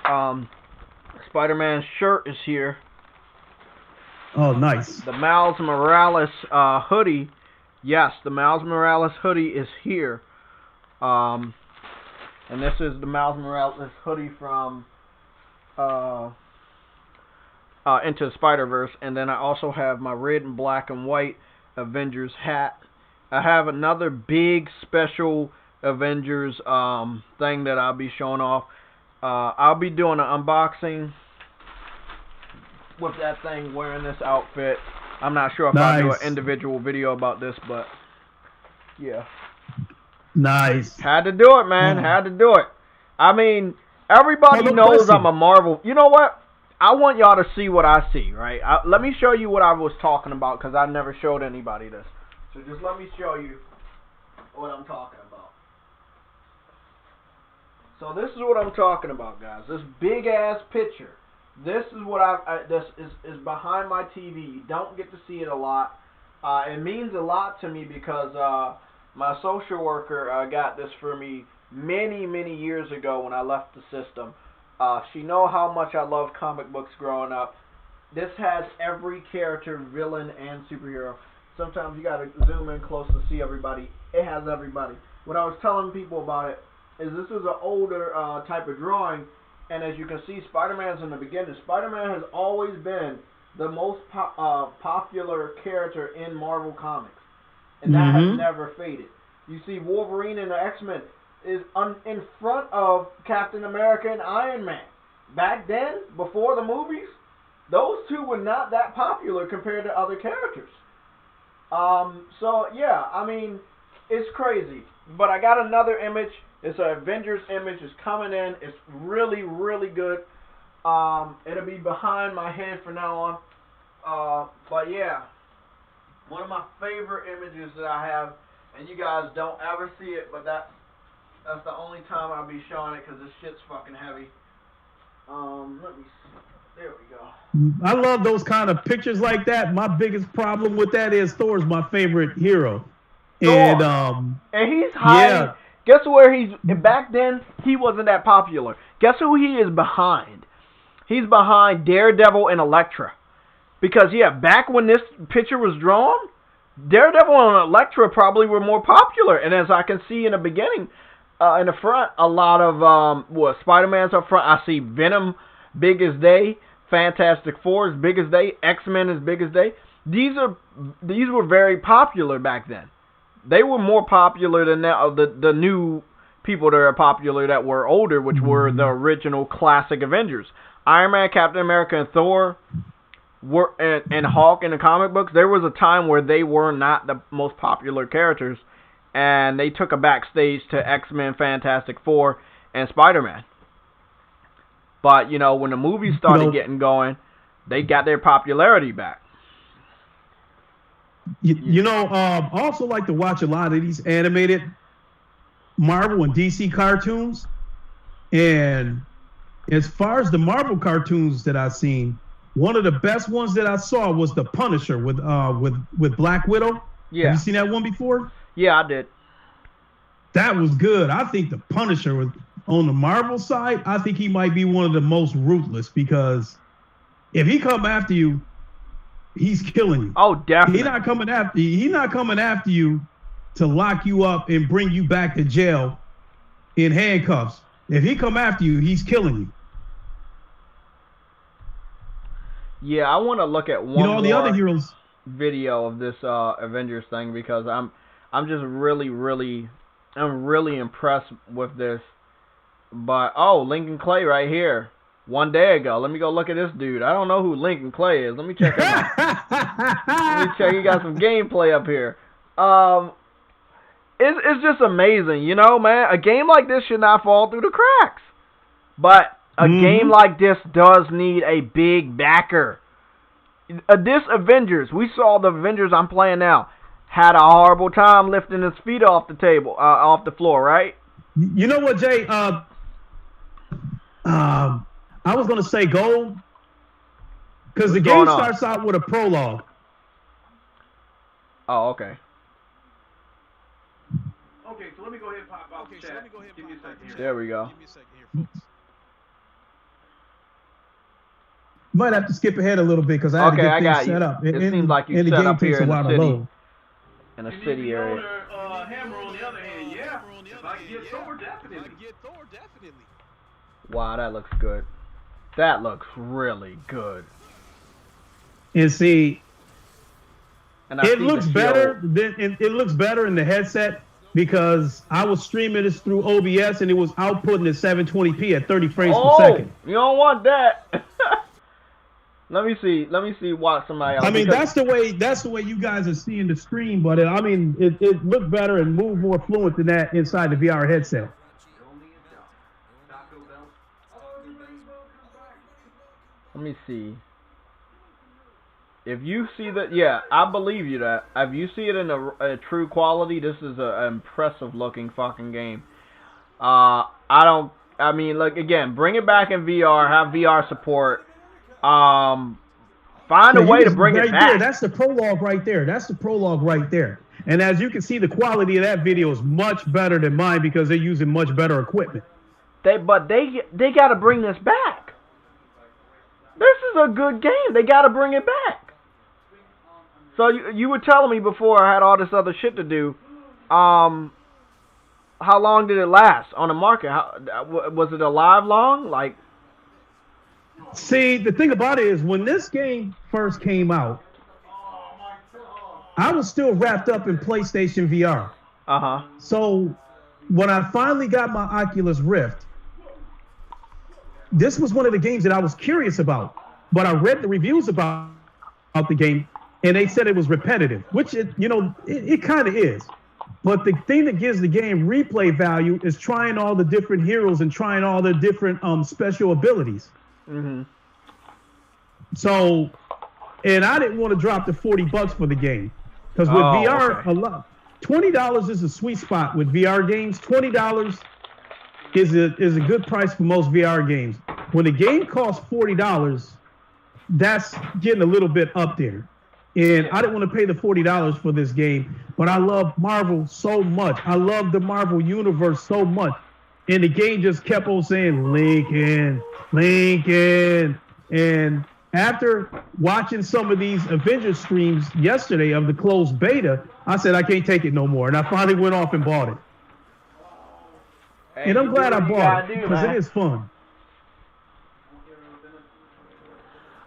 Spider-Man shirt is here. Oh, nice. The Miles Morales hoodie. Yes, the Miles Morales hoodie is here. And this is the Miles Morales hoodie from Into the Spider-Verse. And then I also have my red and black and white Avengers hat. I have another big special Avengers thing that I'll be showing off. I'll be doing an unboxing with that thing, wearing this outfit. I'm not sure if I'll do an individual video about this, but yeah. Nice. Had to do it, man. Had to do it. I mean, everybody knows I'm a Marvel. You know what? I want y'all to see what I see, right? Let me show you what I was talking about, because I never showed anybody this. So just let me show you what I'm talking about. So this is what I'm talking about, guys. This big ass picture. This is what this is behind my TV. You don't get to see it a lot. It means a lot to me because my social worker got this for me many years ago when I left the system. She know how much I love comic books growing up. This has every character, villain, and superhero. Sometimes you gotta zoom in close to see everybody. It has everybody. What I was telling people about it is this is an older type of drawing, and as you can see, Spider-Man's in the beginning. Spider-Man has always been the most popular character in Marvel Comics, and that has never faded. You see, Wolverine and the X-Men is in front of Captain America and Iron Man. Back then, before the movies, those two were not that popular compared to other characters. So yeah, I mean, it's crazy. But I got another image. It's an Avengers image. It's coming in. It's really good. It'll be behind my head from now on. But yeah, one of my favorite images that I have, and you guys don't ever see it, but that's the only time I'll be showing it because this shit's fucking heavy. Let me see. There we go. I love those kind of pictures like that. My biggest problem with that is Thor's my favorite hero. Thor. And he's hiding. Yeah. Guess where he's... Back then, he wasn't that popular. Guess who he is behind? He's behind Daredevil and Elektra. Because, yeah, back when this picture was drawn, Daredevil and Elektra probably were more popular. And as I can see in the beginning, in the front, a lot of... Spider-Man's up front. I see Venom, big as day. Fantastic Four as big as they. X-Men as big as they. These were very popular back then. They were more popular than now, the new people that are popular that were older, which were the original classic Avengers. Iron Man, Captain America, and Thor were and Hulk in the comic books. There was a time where they were not the most popular characters, and they took a backstage to X-Men, Fantastic Four, and Spider-Man. But, you know, when the movies started getting going, they got their popularity back. You know, I also like to watch a lot of these animated Marvel and DC cartoons. And as far as the Marvel cartoons that I've seen, one of the best ones that I saw was The Punisher with Black Widow. Yeah. Have you seen that one before? Yeah, I did. That was good. I think The Punisher was... On the Marvel side, I think he might be one of the most ruthless because if he come after you, he's killing you. Oh, definitely. He's not coming after you to lock you up and bring you back to jail in handcuffs. If he come after you, he's killing you. Yeah, I want to look at one the other heroes video of this Avengers thing because I'm just really impressed with this. But, Lincoln Clay right here. One day ago. Let me go look at this dude. I don't know who Lincoln Clay is. Let me check him out. Let me check. He got some gameplay up here. it's just amazing, you know, man. A game like this should not fall through the cracks. But a game like this does need a big backer. This Avengers, we saw the Avengers I'm playing now, had a horrible time lifting his feet off the table, off the floor, right? You know what, Jay? I was going to say gold, because the game starts out with a prologue. Oh, okay. Okay, so let me go ahead and pop out the chat. Give me a second here. There we go. Might have to skip ahead a little bit because I had to get things set up. It seems like you set up here in the city. In a city area. Hammer on the other hand, yeah. If I get Thor, definitely. Wow, that looks good. That looks really good. And see, it looks better. It looks better in the headset because I was streaming this through OBS and it was outputting at 720p at 30 frames per second. You don't want that. Let me see what somebody else. I mean, that's the way you guys are seeing the stream, but I mean, it looked better and moved more fluent than that inside the VR headset. Let me see. If you see that, yeah, I believe you that. If you see it in a true quality, this is an impressive looking fucking game. I mean, look, again, bring it back in VR, have VR support. Find a way to bring it back. That's the prologue right there. And as you can see, the quality of that video is much better than mine because they're using much better equipment. But they got to bring this back. This is a good game. They got to bring it back. So you were telling me before I had all this other shit to do. How long did it last on the market? Was it alive long? Like. See, the thing about it is when this game first came out, I was still wrapped up in PlayStation VR. So when I finally got my Oculus Rift, this was one of the games that I was curious about. But I read the reviews about the game, and they said it was repetitive, which it kind of is. But the thing that gives the game replay value is trying all the different heroes and trying all the different special abilities. So, and I didn't want to drop the $40 for the game because with VR, $20 is a sweet spot with VR games. $20 is a good price for most VR games. When the game costs $40, that's getting a little bit up there. And I didn't want to pay the $40 for this game, but I love Marvel so much. I love the Marvel universe so much. And the game just kept on saying, Lincoln. And after watching some of these Avengers streams yesterday of the closed beta, I said, I can't take it no more. And I finally went off and bought it. And I'm glad I bought it because it is fun.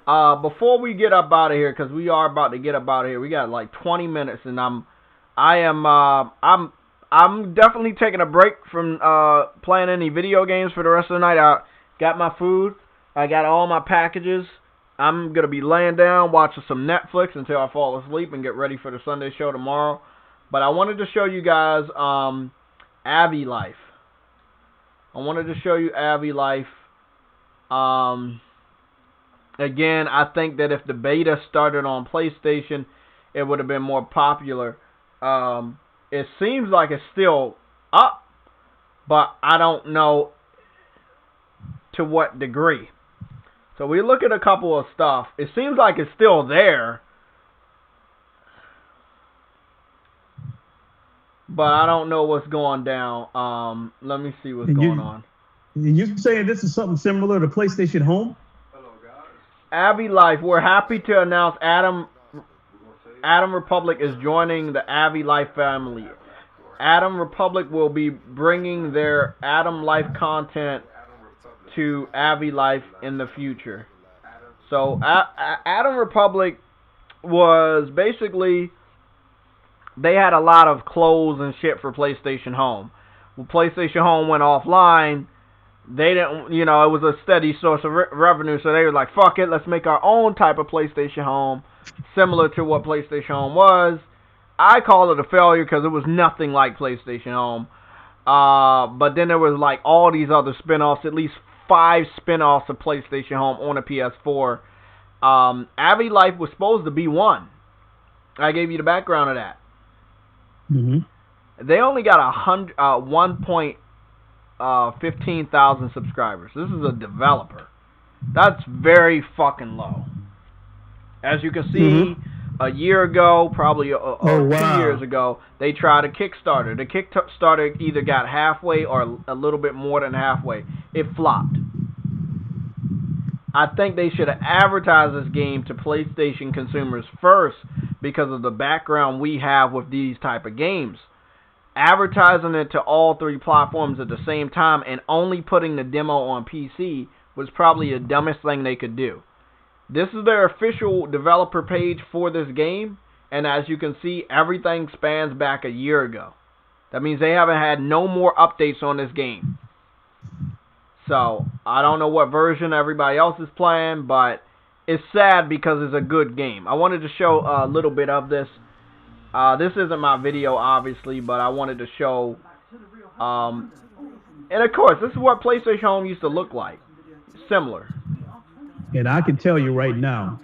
Before we get up out of here, because we are about to get up out of here, we got like 20 minutes, and I'm definitely taking a break from playing any video games for the rest of the night. I got my food, I got all my packages. I'm gonna be laying down watching some Netflix until I fall asleep and get ready for the Sunday show tomorrow. But I wanted to show you guys Avi Life. Again, I think that if the beta started on PlayStation, it would have been more popular. It seems like it's still up, but I don't know to what degree. So we look at a couple of stuff. It seems like it's still there, but I don't know what's going down. Let me see what's going on. You saying this is something similar to PlayStation Home? Avi Life, we're happy to announce Adam Republic is joining the Avi Life family. Adam Republic will be bringing their Adam Life content to Avi Life in the future. So Adam Republic was basically, they had a lot of clothes and shit for PlayStation Home. When PlayStation Home went offline, they didn't, it was a steady source of revenue, so they were like, fuck it, let's make our own type of PlayStation Home, similar to what PlayStation Home was. I call it a failure because it was nothing like PlayStation Home. But then there was like all these other spin-offs, at least 5 spin-offs of PlayStation Home on a PS4. Avi Life was supposed to be one. I gave you the background of that. They only got 1.15,000 subscribers. This is a developer. That's very fucking low. As you can see, a year ago, probably 2 years ago, they tried a Kickstarter. The Kickstarter either got halfway or a little bit more than halfway. It flopped. I think they should have advertised this game to PlayStation consumers first because of the background we have with these type of games. Advertising it to all 3 platforms at the same time and only putting the demo on PC was probably the dumbest thing they could do. This is their official developer page for this game, and as you can see, everything spans back a year ago. That means they haven't had no more updates on this game. So, I don't know what version everybody else is playing, but it's sad because it's a good game. I wanted to show a little bit of this. This isn't my video, obviously, but I wanted to show... and of course, this is what PlayStation Home used to look like. Similar. And I can tell you right now.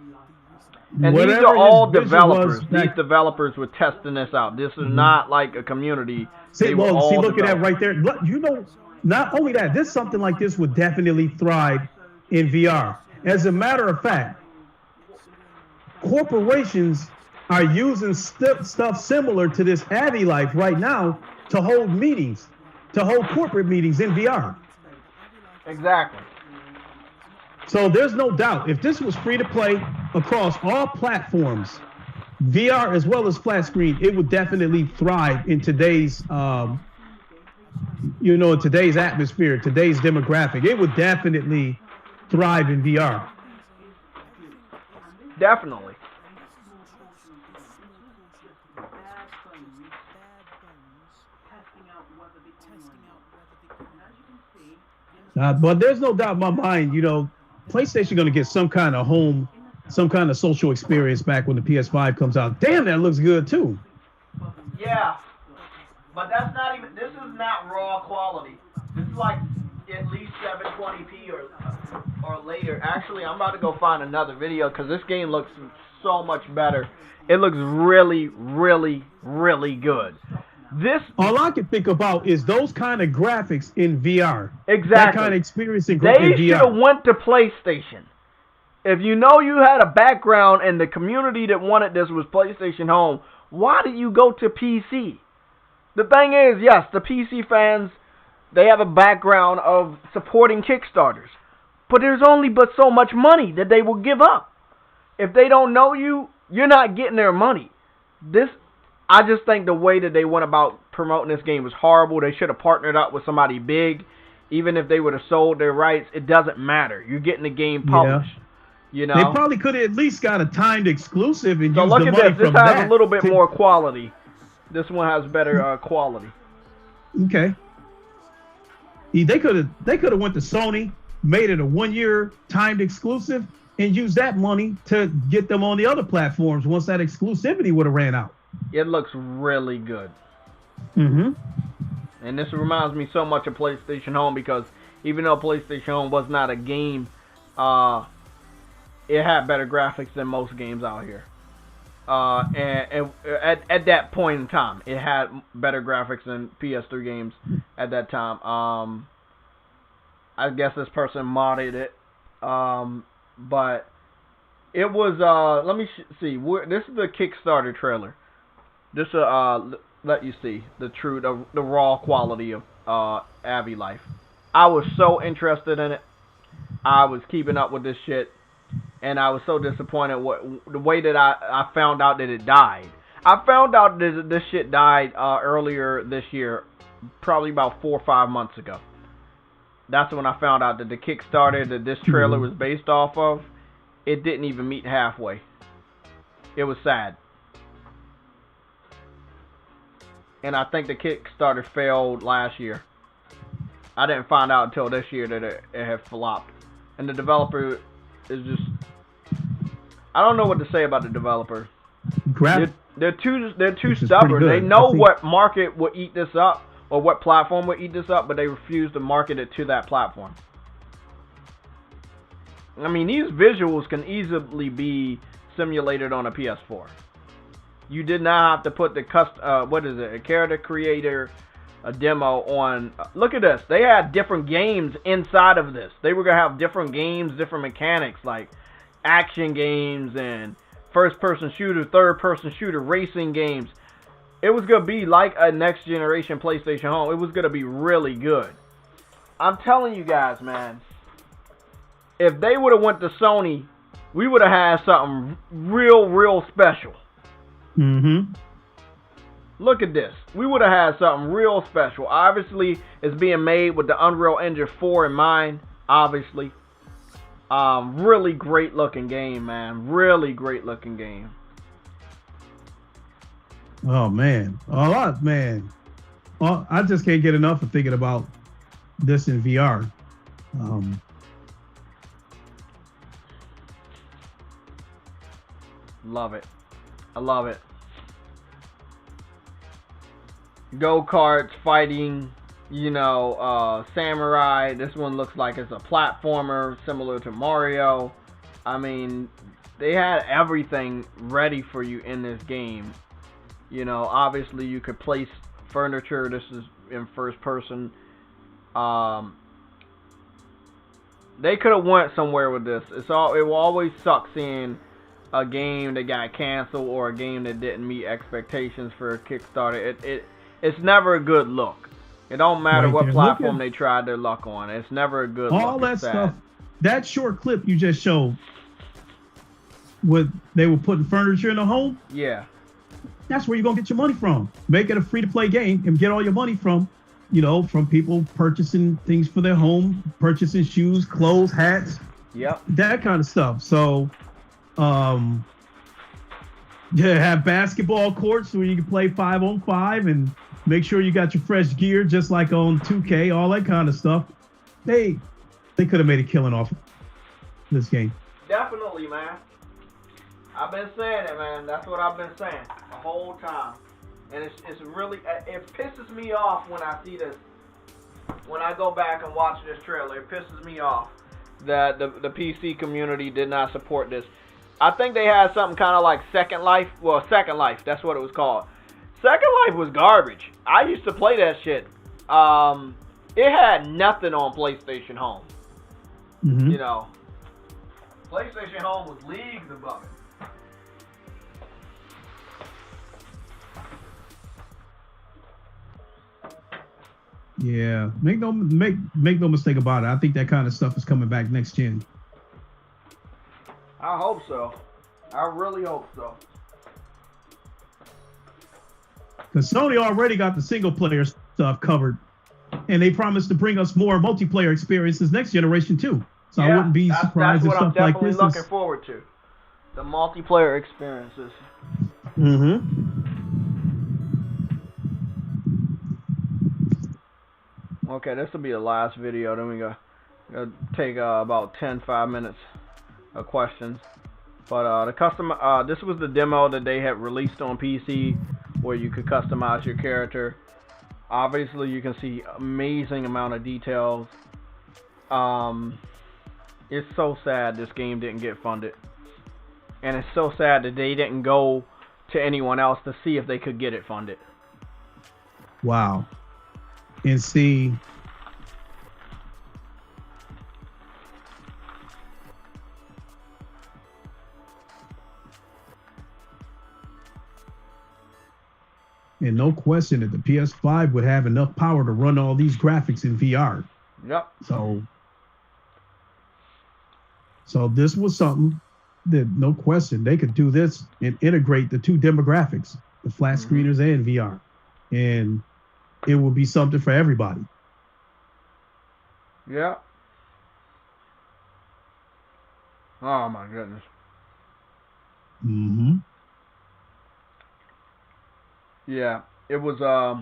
And these are all developers. These developers were testing this out. This is not like a community. See, look at that right there. Look, you know, not only that, something like this would definitely thrive in VR. As a matter of fact, corporations are using stuff similar to this Avi Life right now to hold meetings, to hold corporate meetings in VR. Exactly. So there's no doubt, if this was free to play across all platforms, VR as well as flat screen, it would definitely thrive in today's, today's atmosphere, today's demographic. It would definitely thrive in VR. Definitely. But there's no doubt in my mind, PlayStation going to get some kind of social experience back when the PS5 comes out. Damn, that looks good too. Yeah, but that's not even. This is not raw quality. This is like at least 720p or later. Actually, I'm about to go find another video because this game looks so much better. It looks really, really, really good. All I can think about is those kind of graphics in VR. Exactly. That kind of experience in VR. They should have went to PlayStation. If you know you had a background and the community that wanted this was PlayStation Home, why did you go to PC? The thing is, yes, the PC fans, they have a background of supporting Kickstarters. But there's only but so much money that they will give up. If they don't know you, you're not getting their money. I just think the way that they went about promoting this game was horrible. They should have partnered up with somebody big. Even if they would have sold their rights, it doesn't matter. You're getting the game published. Yeah. They probably could have at least got a timed exclusive and used the money from that. So look at this. This has a little bit more quality. This one has better quality. Okay. They could have went to Sony, made it a 1-year timed exclusive, and used that money to get them on the other platforms once that exclusivity would have ran out. It looks really good. And this reminds me so much of PlayStation Home because even though PlayStation Home was not a game, it had better graphics than most games out here. And at that point in time, it had better graphics than PS3 games at that time. I guess this person modded it, but it was. Let me see. This is the Kickstarter trailer. This let you see the raw quality of Avi Life. I was so interested in it. I was keeping up with this shit, and I was so disappointed the way that I found out that it died. I found out that this shit died earlier this year, probably about 4 or 5 months ago. That's when I found out that the Kickstarter that this trailer was based off of, it didn't even meet halfway. It was sad. And I think the Kickstarter failed last year. I didn't find out until this year that it had flopped. And the developer is just... I don't know what to say about the developer. They're too Which is stubborn. pretty They good. know I think- what market will eat this up or what platform will eat this up, but they refuse to market it to that platform. I mean, these visuals can easily be simulated on a PS4. You did not have to put the a character creator, a demo on. Look at this. They had different games inside of this. They were gonna have different games, different mechanics, like action games and first-person shooter, third-person shooter, racing games. It was gonna be like a next-generation PlayStation Home. It was gonna be really good. I'm telling you guys, man. If they would have went to Sony, we would have had something real special. Mm-hmm. Look at this. We would have had something real special. Obviously, it's being made with the Unreal Engine 4 in mind. Obviously. Really great looking game, man. Really great looking game. Oh man, man. I just can't get enough of thinking about this in VR. Love it. I love it. Go-karts, fighting, samurai. This one looks like it's a platformer similar to Mario. I mean, they had everything ready for you in this game. Obviously you could place furniture. This is in first person. They could have went somewhere with this. It will always suck seeing a game that got canceled or a game that didn't meet expectations for a Kickstarter. It's never a good look. It don't matter what platform they tried their luck on. It's never a good look. All that stuff. That short clip you just showed, they were putting furniture in the home. Yeah. That's where you're gonna get your money from. Make it a free-to-play game and get all your money from people purchasing things for their home, purchasing shoes, clothes, hats. Yep. That kind of stuff. So, have basketball courts where you can play 5-on-5 and make sure you got your fresh gear, just like on 2K, all that kind of stuff. They could have made a killing off this game. Definitely, man. I've been saying it, man. That's what I've been saying the whole time. And it's really, it pisses me off when I see this. When I go back and watch this trailer, it pisses me off that the PC community did not support this. I think they had something kind of like Second Life. Well, Second Life, that's what it was called. Second Life was garbage. I used to play that shit. It had nothing on PlayStation Home. Mm-hmm. PlayStation Home was leagues above it. Yeah, make no mistake about it. I think that kind of stuff is coming back next gen. I hope so. I really hope so. Because Sony already got the single player stuff covered, and they promised to bring us more multiplayer experiences next generation too. So I wouldn't be surprised if stuff like this. That's what I'm definitely looking forward to. The multiplayer experiences. Mm-hmm. Okay, this will be the last video. Then we gonna take about 5 minutes of questions. But this was the demo that they had released on PC, where you could customize your character. Obviously, you can see amazing amount of details. It's so sad this game didn't get funded, and it's so sad that they didn't go to anyone else to see if they could get it funded. Wow. And see, and no question that the PS5 would have enough power to run all these graphics in VR. Yep. So this was something that, no question, they could do this and integrate the two demographics, the flat screeners and VR. And it will be something for everybody. Yeah. Oh my goodness. Mm-hmm. Yeah, it was really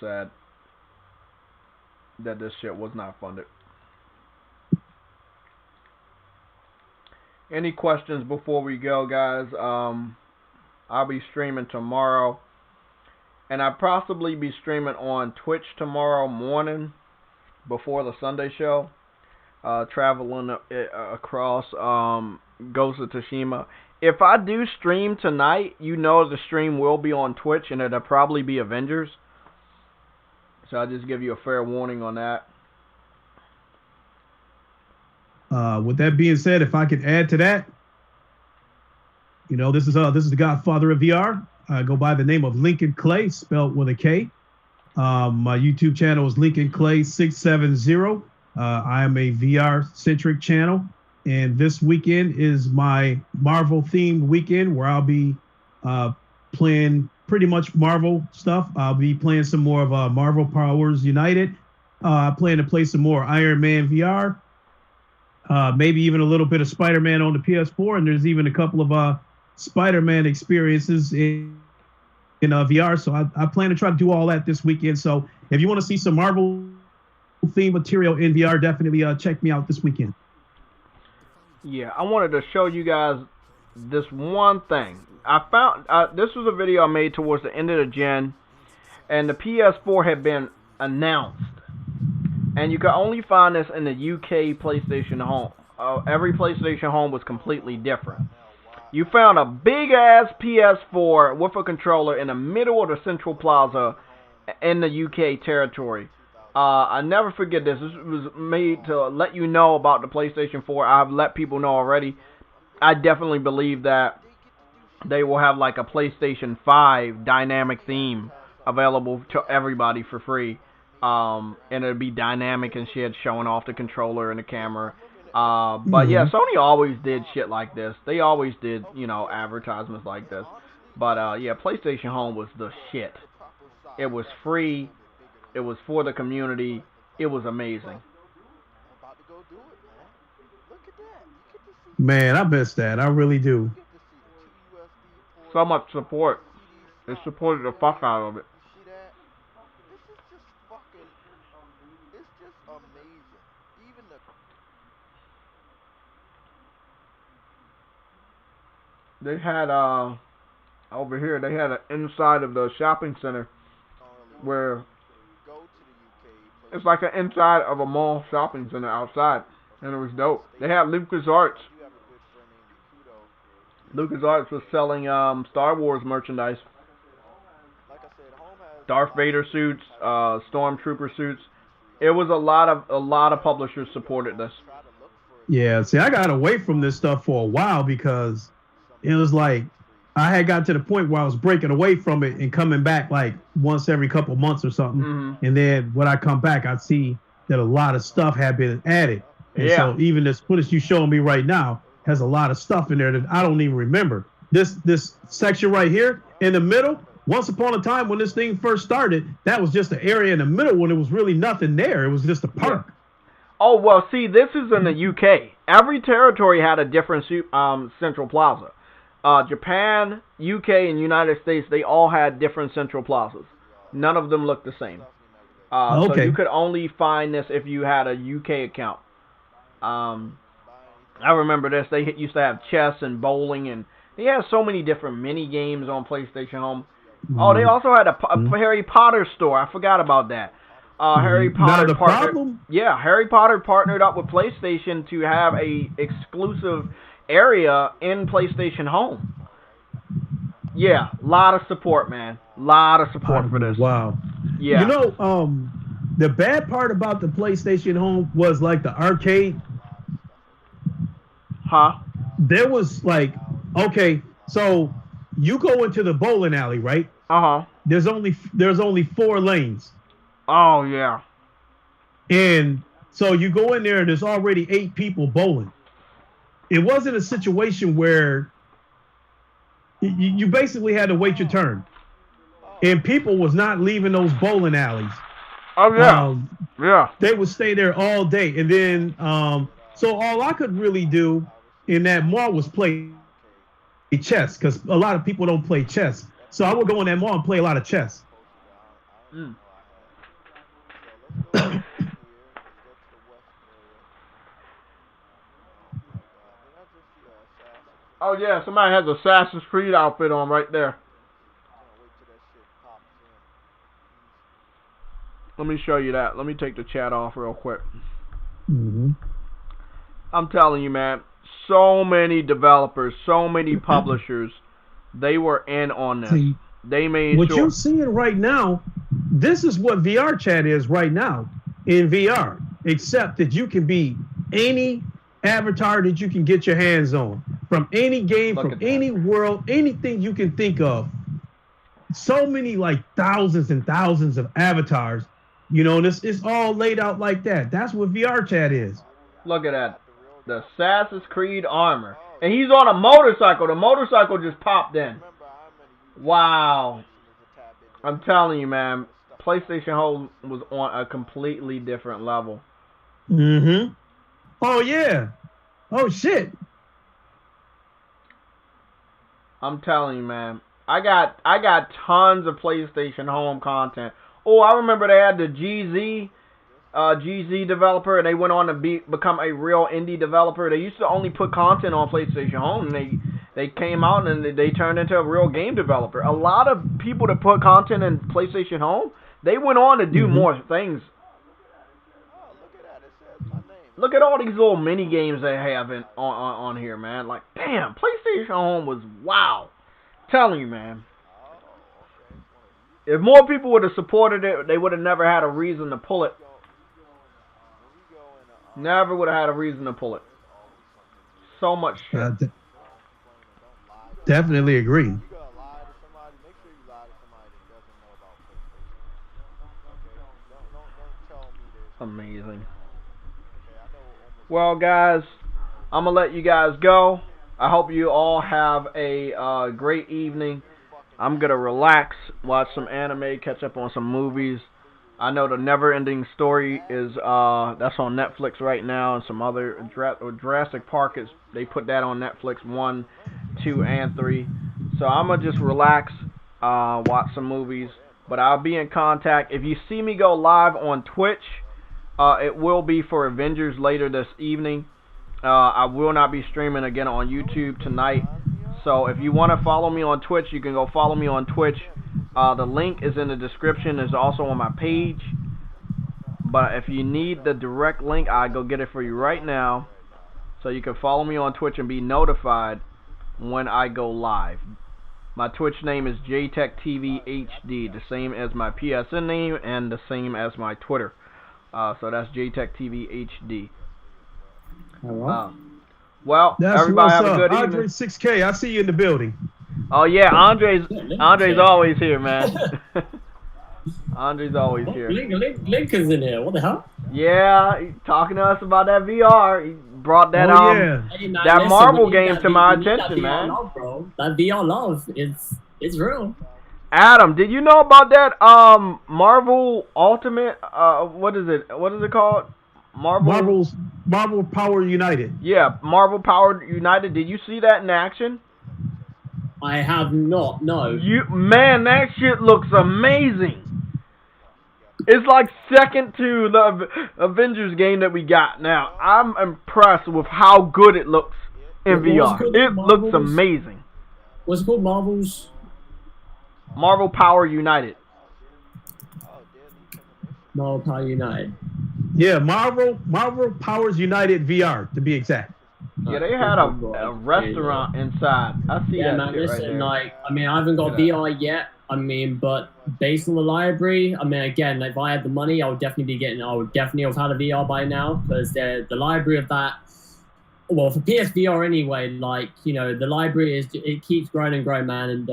sad that this shit was not funded. Any questions before we go, guys? I'll be streaming tomorrow, and I'll possibly be streaming on Twitch tomorrow morning before the Sunday show. Traveling across Ghost of Tsushima. If I do stream tonight, you know the stream will be on Twitch, and it'll probably be Avengers. So I'll just give you a fair warning on that. With that being said, if I could add to that, you know, this is the Godfather of VR. I go by the name of Lincoln Clay, spelled with a K. My YouTube channel is Lincoln Clay 670. I am a VR-centric channel, and this weekend is my Marvel-themed weekend where I'll be playing pretty much Marvel stuff. I'll be playing some more of Marvel Powers United. I plan to play some more Iron Man VR. Maybe even a little bit of Spider-Man on the PS4, and there's even a couple of Spider-Man experiences in VR. So I plan to try to do all that this weekend. So if you want to see some Marvel theme material in VR, definitely check me out this weekend. Yeah, I wanted to show you guys this one thing. I found this was a video I made towards the end of the gen, and the PS4 had been announced, and you could only find this in the UK PlayStation Home. Every PlayStation Home was completely different. You found a big ass PS4 with a controller in the middle of the Central Plaza in the UK territory. I never forget this. This was made to let you know about the PlayStation 4. I've let people know already. I definitely believe that they will have like a PlayStation 5 dynamic theme available to everybody for free. And it'll be dynamic and shit, showing off the controller and the camera. But yeah, Sony always did shit like this. They always did, you know, advertisements like this. But yeah, PlayStation Home was the shit. It was free. It was for the community. It was amazing. Man, I miss that. I really do. So much support. They supported the fuck out of it. They had over here, they had an inside of the shopping center where it's like an inside of a mall shopping center outside, and it was dope. They had LucasArts. LucasArts was selling Star Wars merchandise, Darth Vader suits, Stormtrooper suits. It was a lot of publishers supported this. Yeah, see, I got away from this stuff for a while because it was like I had got to the point where I was breaking away from it and coming back like once every couple months or something. And then when I come back, I see that a lot of stuff had been added. And so even this footage you showing me right now has a lot of stuff in there that I don't even remember. This section right here in the middle, once upon a time when this thing first started, that was just the area in the middle when there was really nothing there. It was just a park. Yeah. Oh, well, see, this is in the UK. Every territory had a different Central Plaza. Japan, UK, and United States, they all had different Central Plazas. None of them looked the same. So you could only find this if you had a UK account. I remember this. They used to have chess and bowling, and they had so many different mini games on PlayStation Home. Oh, they also had a Harry Potter store. I forgot about that. Harry Potter Harry Potter partnered up with PlayStation to have a exclusive area in PlayStation Home. Yeah, lot of support, man. Lot of support for this. Wow. Yeah. You know, the bad part about the PlayStation Home was like the arcade. There was like, okay, so you go into the bowling alley, right? There's only 4 lanes. Oh yeah. And so you go in there and there's already 8 people bowling. It wasn't a situation where you basically had to wait your turn. And people was not leaving those bowling alleys. Oh yeah. Yeah. They would stay there all day. And then so all I could really do in that mall was play chess, because a lot of people don't play chess. So I would go in that mall and play a lot of chess. Oh yeah, somebody has Assassin's Creed outfit on right there. Let me show you that. Let me take the chat off real quick. Mm-hmm. I'm telling you, man, so many developers, so many publishers, they were in on this. See, they made what sure. you're seeing right now, this is what VR chat is right now in VR, except that you can be any avatar that you can get your hands on from any game, from any world, anything you can think of. So many, like thousands and thousands of avatars, you know, and it's all laid out like that. That's what VR chat is. Look at that. The Assassin's Creed armor. And he's on a motorcycle. The motorcycle just popped in. Wow. I'm telling you, man. PlayStation Home was on a completely different level. Mm-hmm. Oh, yeah. Oh, shit. I'm telling you, man. I got tons of PlayStation Home content. Oh, I remember they had the GZ developer, and they went on to become a real indie developer. They used to only put content on PlayStation Home, and they came out and they turned into a real game developer. A lot of people that put content in PlayStation Home, they went on to do more things. Look at all these little mini games they have on here, man. Like, damn, PlayStation Home was wow. I'm telling you, man. If more people would have supported it, they would have never had a reason to pull it. Never would have had a reason to pull it. So much shit. Definitely agree. Amazing. Well, guys, I'm going to let you guys go. I hope you all have a great evening. I'm going to relax, watch some anime, catch up on some movies. I know the Never-Ending Story is that's on Netflix right now, and some other Jurassic Park they put that on Netflix 1, 2, and 3. So I'm gonna just relax, watch some movies. But I'll be in contact. If you see me go live on Twitch, it will be for Avengers later this evening. I will not be streaming again on YouTube tonight. So if you want to follow me on Twitch, you can go follow me on Twitch. The link is in the description. It's also on my page. But if you need the direct link, I'll go get it for you right now. So you can follow me on Twitch and be notified when I go live. My Twitch name is JaytechTV HD, the same as my PSN name and the same as my Twitter. So that's JaytechTV HD. Well, that's everybody have a good evening. Andre 6K, I see you in the building. Oh yeah, Andre's always here, man. Andre's always here. Link is in here. What the hell? Yeah, he's talking to us about that VR. He brought that Hey, man, that listen, Marvel we need game that to V- my we need that attention, VR man. Love, bro. That VR love, it's real. Adam, did you know about that Marvel Ultimate? What is it called? Marvel Power United. Yeah, Marvel Power United. Did you see that in action? I have not. No. Man, that shit looks amazing. It's like second to the Avengers game that we got now. I'm impressed with how good it looks in VR. It looks amazing. What's it called? Marvel Power United. Marvel Power United. Yeah, Marvel Powers United VR to be exact. Yeah, they had a restaurant inside. I see that man, shit listen, right there. like, I mean, I haven't got VR yet. I mean, but based on the library, I mean, again, if I had the money, I would definitely have had a VR by now, because the library of that, well, for PSVR anyway, like, you know, the library it keeps growing and growing, man, and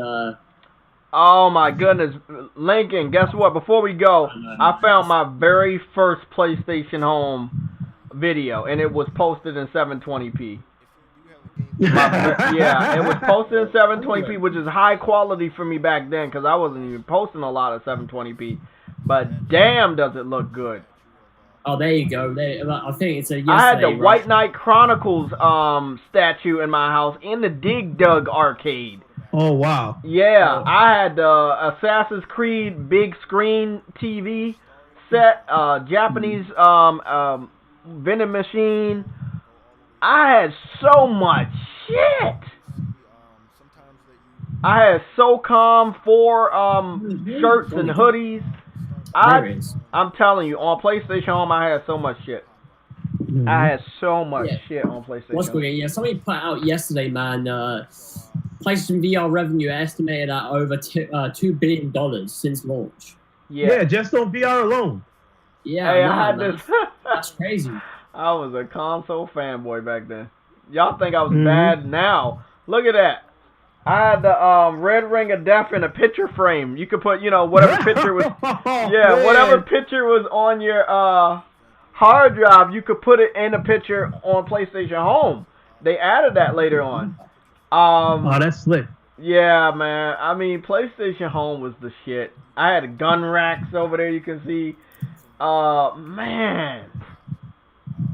oh my goodness, Lincoln, guess what? Before we go, I found my very first PlayStation Home video, and it was posted in 720p. Yeah, it was posted in 720p, which is high quality for me back then, because I wasn't even posting a lot of 720p. But damn, does it look good. Oh, there you go. I think it's a yesterday, I had the right? White Knight Chronicles statue in my house in the Dig Dug arcade. Oh, wow. Yeah, I had the Assassin's Creed big screen TV set, Japanese vending machine. I had so much shit. I had SOCOM 4 shirts and hoodies. I'm telling you, on PlayStation Home, I had so much shit. I had so much shit on PlayStation Home. Yeah, somebody put out yesterday, man. PlayStation VR revenue estimated at over $2 billion since launch. Yeah, just on VR alone. Yeah, hey, I had this. That's crazy. I was a console fanboy back then. Y'all think I was bad now? Look at that. I had the Red Ring of Death in a picture frame. You could put, whatever picture was. Whatever picture was on your hard drive, you could put it in a picture on PlayStation Home. They added that later on. Oh, that's slick. Yeah, man. I mean, PlayStation Home was the shit. I had gun racks over there. You can see. Man,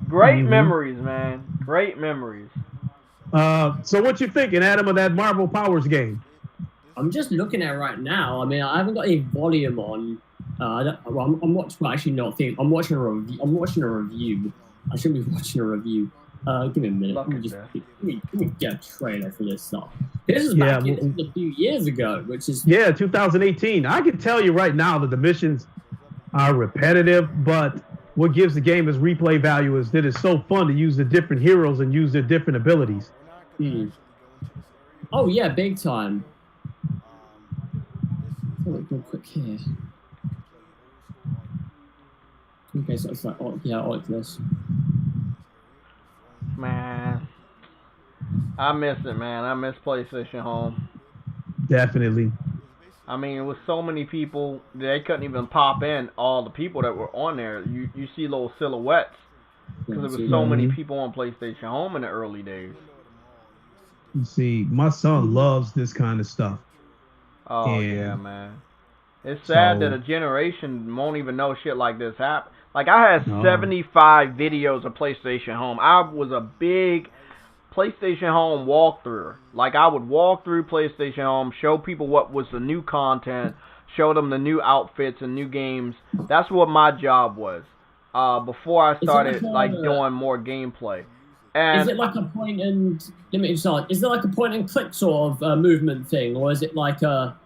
great memories, man. Great memories. So what you thinking, Adam, of that Marvel Powers game? I'm just looking at it right now. I mean, I haven't got any volume on. I'm watching. Well, actually, not think. I'm watching a review. I shouldn't be watching a review. Give me a minute. Let me get a trailer for this stuff. This is back in a few years ago, which is 2018. I can tell you right now that the missions are repetitive, but what gives the game its replay value is that it's so fun to use the different heroes and use their different abilities. Oh yeah, big time. Real quick here. Okay, so it's like, Oculus. Man, I miss it, man. I miss PlayStation Home. Definitely. I mean, with so many people, they couldn't even pop in all the people that were on there. You see little silhouettes because there was so many people on PlayStation Home in the early days. You see, my son loves this kind of stuff. Oh, yeah, man. It's sad that a generation won't even know shit like this happen. Like, I had 75 videos of PlayStation Home. I was a big PlayStation Home walkthrough. Like, I would walk through PlayStation Home, show people what was the new content, show them the new outfits and new games. That's what my job was. Before I started doing more gameplay. And is it like a point and is it like a point and click sort of movement thing, or is it like a?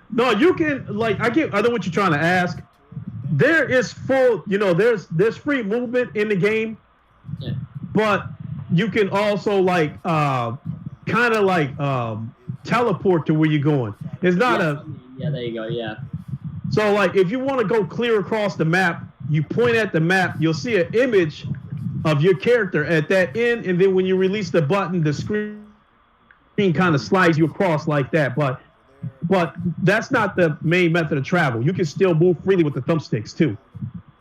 No, you can I know what you're trying to ask. There is full, there's free movement in the game, but you can also teleport to where you're going. It's not yeah, there you go, yeah. So if you want to go clear across the map, you point at the map, you'll see an image of your character at that end, and then when you release the button, the screen kind of slides you across like that. But that's not the main method of travel. You can still move freely with the thumbsticks too.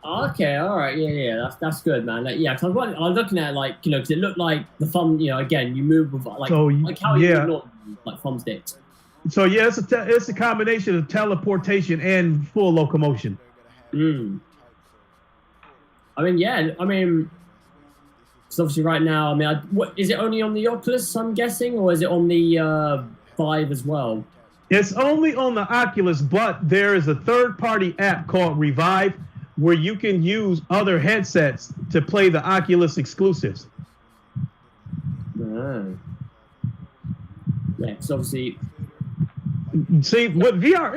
Okay, all right, yeah, that's good, man. Cause I was looking at because it looked like the thumb. Again, you move with how you move like thumbsticks. So yeah, it's a combination of teleportation and full locomotion. So obviously right now, what is it only on the Oculus? I'm guessing, or is it on the Vive as well? It's only on the Oculus, but there is a third-party app called Revive where you can use other headsets to play the Oculus exclusives. Yeah, so obviously. See, with VR,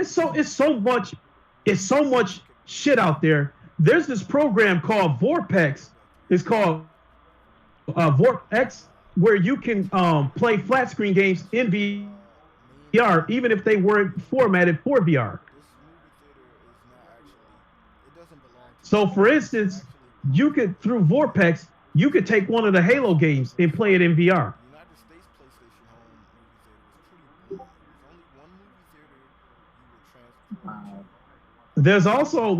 it's so much shit out there. There's this program called Vorpex. It's called Vorpex, where you can play flat screen games in VR, even if they weren't formatted for VR. So, for instance, you could, through Vorpex, you could take one of the Halo games and play it in VR. There's also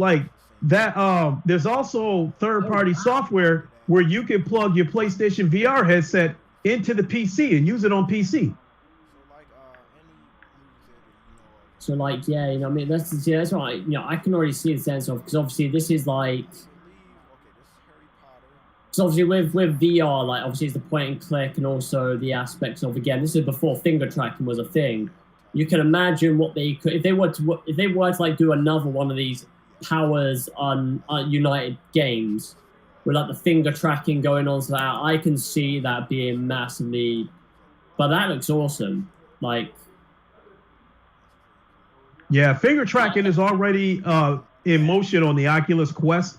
there's also third-party software where you can plug your PlayStation VR headset into the PC and use it on PC. So that's right. I can already see the sense of, because obviously this is so obviously with VR, obviously it's the point and click, and also the aspects of, again, this is before finger tracking was a thing. You can imagine what they could, if they were to do another one of these Powers on United games with the finger tracking going on, so that I can see that being massively But that looks awesome. Like, yeah, finger tracking is already in motion on the Oculus Quest.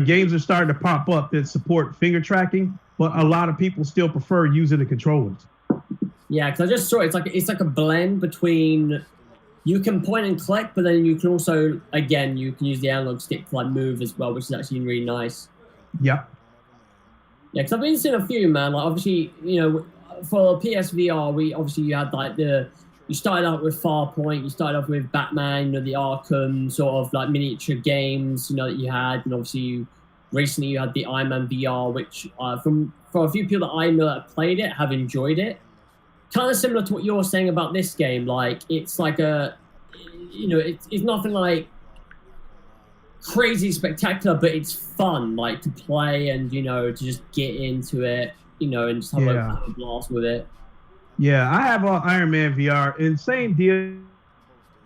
Games are starting to pop up that support finger tracking, but a lot of people still prefer using the controllers. Yeah, because I just saw it. It's like a blend between, you can point and click, but then you can also, again, you can use the analog stick to like move as well, which is actually really nice. Yep. Yeah, because I've been seeing a few, man. Like, obviously, you know, for PSVR, you had like you started out with Farpoint, you started off with Batman, you know, the Arkham sort of like miniature games, you know, that you had, and obviously recently you had the Iron Man VR, which for a few people that I know that have played it have enjoyed it. Kind of similar to what you're saying about this game, like it's like it's nothing like crazy spectacular, but it's fun, like to play and, you know, to just get into it, you know, and just have a blast with it. Yeah, I have Iron Man VR, and same deal.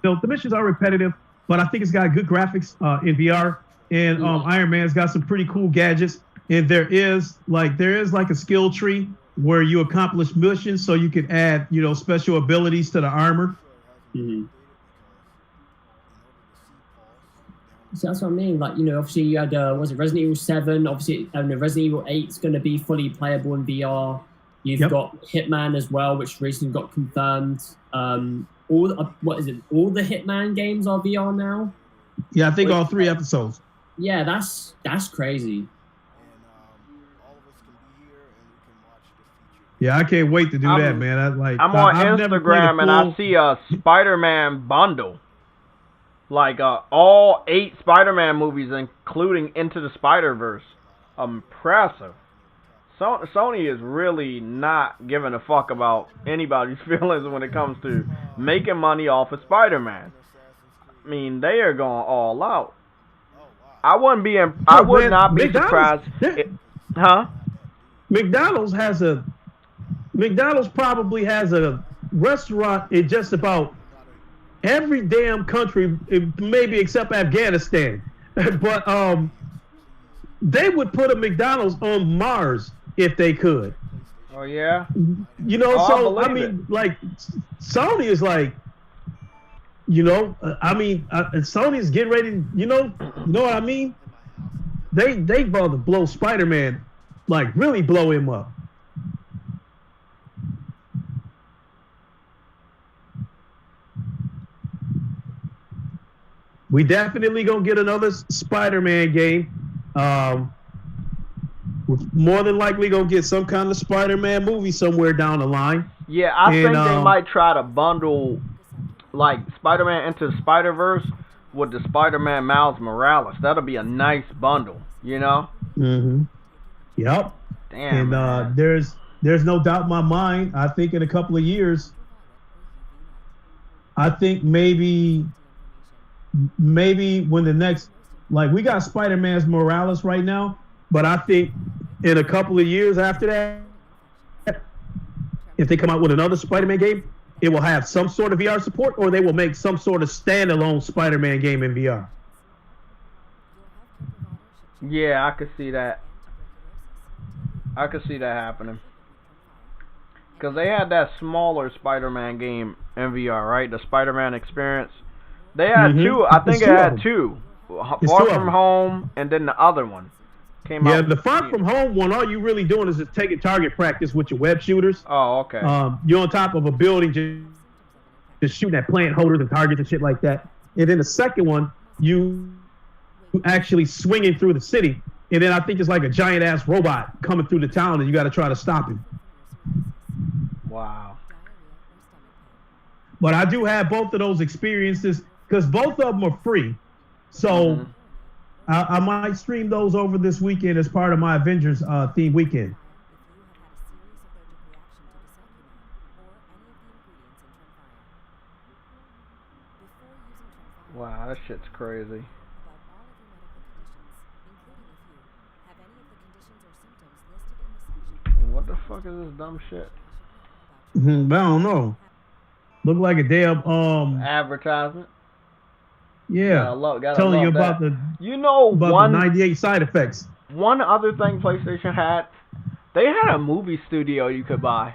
The missions are repetitive, but I think it's got good graphics in VR, and Iron Man's got some pretty cool gadgets, and there is like a skill tree where you accomplish missions, so you can add, you know, special abilities to the armor. Mm-hmm. So that's what I mean. Like, you know, obviously you had was it Resident Evil 7? Obviously, Resident Evil 8 is going to be fully playable in VR. You've got Hitman as well, which recently got confirmed. All the Hitman games are VR now? Yeah, I think all 3 episodes. Yeah, that's crazy. Yeah, I can't wait to do that, man. I'm on Instagram and I see a Spider-Man bundle. Like all 8 Spider-Man movies, including Into the Spider-Verse. Impressive. Sony is really not giving a fuck about anybody's feelings when it comes to making money off of Spider-Man. I mean, they are going all out. I would not be surprised. McDonald's probably has a restaurant in just about every damn country, maybe except Afghanistan. But they would put a McDonald's on Mars if they could. Oh yeah. You know, I mean, like Sony is like, you know, Sony is getting ready. You know what I mean? They about to blow Spider-Man, like really blow him up. We definitely gonna get another Spider-Man game. We're more than likely gonna get some kind of Spider-Man movie somewhere down the line. Yeah, I think they might try to bundle like Spider-Man Into the Spider-Verse with the Spider-Man Miles Morales. That'll be a nice bundle, you know? Mm-hmm. Yep. Damn. And there's no doubt in my mind. I think in a couple of years, I think maybe when the next, like, we got Spider-Man's Morales right now, but I think in a couple of years after that, if they come out with another Spider-Man game, it will have some sort of VR support, or they will make some sort of standalone Spider-Man game in VR. Yeah, I could see that. I could see that happening. Because they had that smaller Spider-Man game in VR, right? The Spider-Man Experience. They had two. I think it had two. Far From Home, and then the other one came out. Yeah, the Far From Home one, all you really doing is just taking target practice with your web shooters. Oh, okay. You're on top of a building just shooting at plant holders and targets and shit like that. And then the second one, you actually swinging through the city. And then I think it's like a giant-ass robot coming through the town, and you got to try to stop him. Wow. But I do have both of those experiences because both of them are free. So I might stream those over this weekend as part of my Avengers theme weekend. Wow, that shit's crazy. What the fuck is this dumb shit? I don't know. Look like a damn advertisement. Yeah, telling you about the the 98 side effects. One other thing PlayStation had, they had a movie studio you could buy.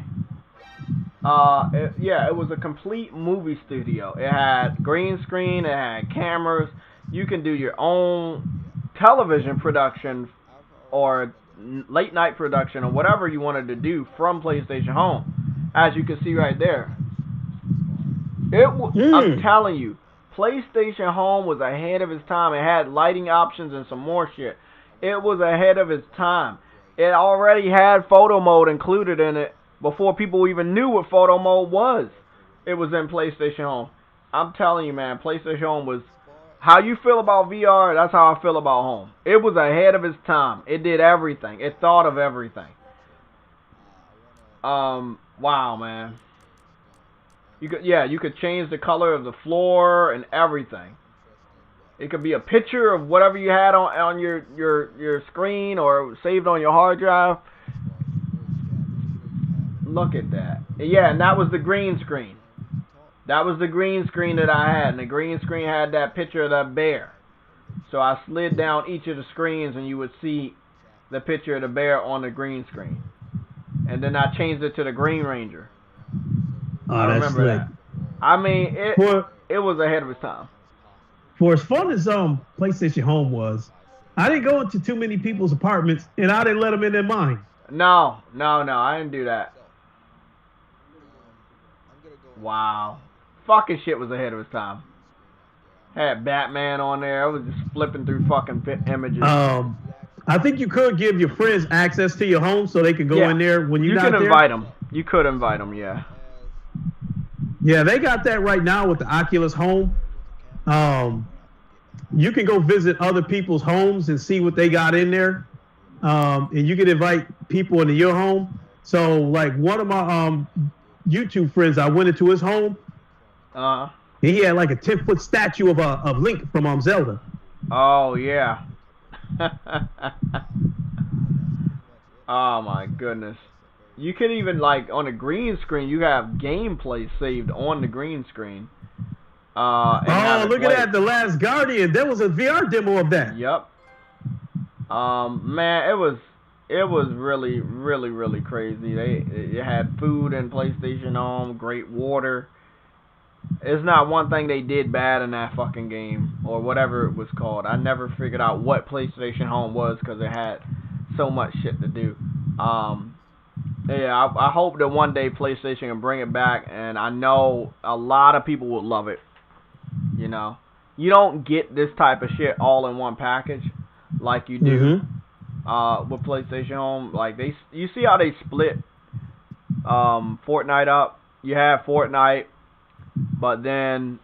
It was a complete movie studio. It had green screen, it had cameras. You can do your own television production or late night production or whatever you wanted to do from PlayStation Home, as you can see right there. I'm telling you, PlayStation Home was ahead of its time. It had lighting options and some more shit. It was ahead of its time. It already had photo mode included in it before people even knew what photo mode was. It was in PlayStation Home. I'm telling you, man, PlayStation Home was... How you feel about VR, that's how I feel about Home. It was ahead of its time. It did everything. It thought of everything. Wow, man. You could change the color of the floor and everything. It could be a picture of whatever you had on your screen or saved on your hard drive. Look at that. Yeah, and that was the green screen. That was the green screen that I had, and the green screen had that picture of that bear. So I slid down each of the screens, and you would see the picture of the bear on the green screen. And then I changed it to the Green Ranger. I remember that. I mean, it was ahead of its time. For as fun as PlayStation Home was, I didn't go into too many people's apartments, and I didn't let them in their mine. No, I didn't do that. Wow. Fucking shit was ahead of its time. Had Batman on there. I was just flipping through fucking images. I think you could give your friends access to your home so they can go in there when you're not there. You could invite them. You could invite them, yeah. Yeah, they got that right now with the Oculus Home. You can go visit other people's homes and see what they got in there. And you can invite people into your home. So, like, one of my YouTube friends, I went into his home. He had like a 10-foot statue of Link from Zelda. Oh yeah. Oh my goodness. You can even, like, on the green screen, you have gameplay saved on the green screen. Look at that, The Last Guardian. There was a VR demo of that. Yep. Man, it was really, really, really crazy. It had food in PlayStation Home, great water. It's not one thing they did bad in that fucking game, or whatever it was called. I never figured out what PlayStation Home was because it had so much shit to do. I hope that one day PlayStation can bring it back, and I know a lot of people would love it. You know, you don't get this type of shit all in one package like you do with PlayStation Home. Like, you see how they split Fortnite up? You have Fortnite, but then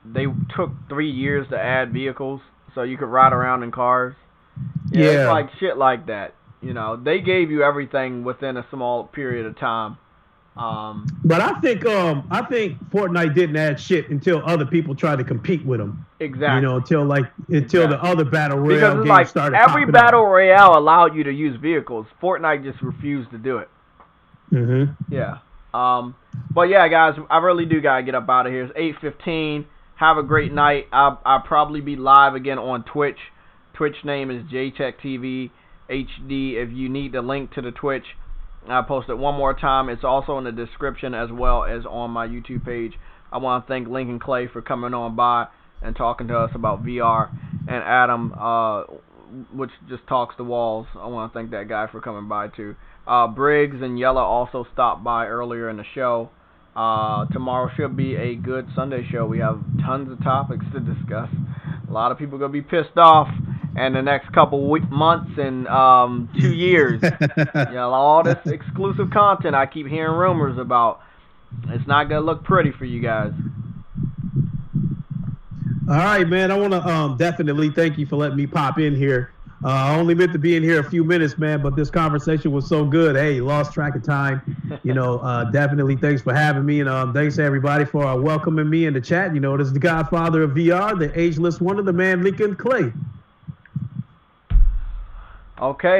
they took 3 years to add vehicles so you could ride around in cars. It's like shit like that. You know, they gave you everything within a small period of time. But I think Fortnite didn't add shit until other people tried to compete with them. Exactly. You know, until the other battle royale games started. Every battle royale allowed you to use vehicles. Fortnite just refused to do it. Yeah. But yeah, guys, I really do gotta get up out of here. It's 8:15. Have a great night. I'll probably be live again on Twitch. Twitch name is JaytechTV HD. If you need the link to the Twitch, I'll post it one more time. It's also in the description as well as on my YouTube page. I want to thank Lincoln Clay for coming on by and talking to us about VR, and Adam, which just talks the walls. I want to thank that guy for coming by too. Briggs and Yella also stopped by earlier in the show. Tomorrow should be a good Sunday show. We have tons of topics to discuss. A lot of people are going to be pissed off in the next couple months and 2 years. You know, all this exclusive content I keep hearing rumors about. It's not going to look pretty for you guys. All right, man. I want to definitely thank you for letting me pop in here. I only meant to be in here a few minutes, man, but this conversation was so good. Hey, lost track of time. You know, definitely thanks for having me, and thanks to everybody for welcoming me in the chat. You know, this is the godfather of VR, the ageless wonder, the man Lincoln Clay. Okay.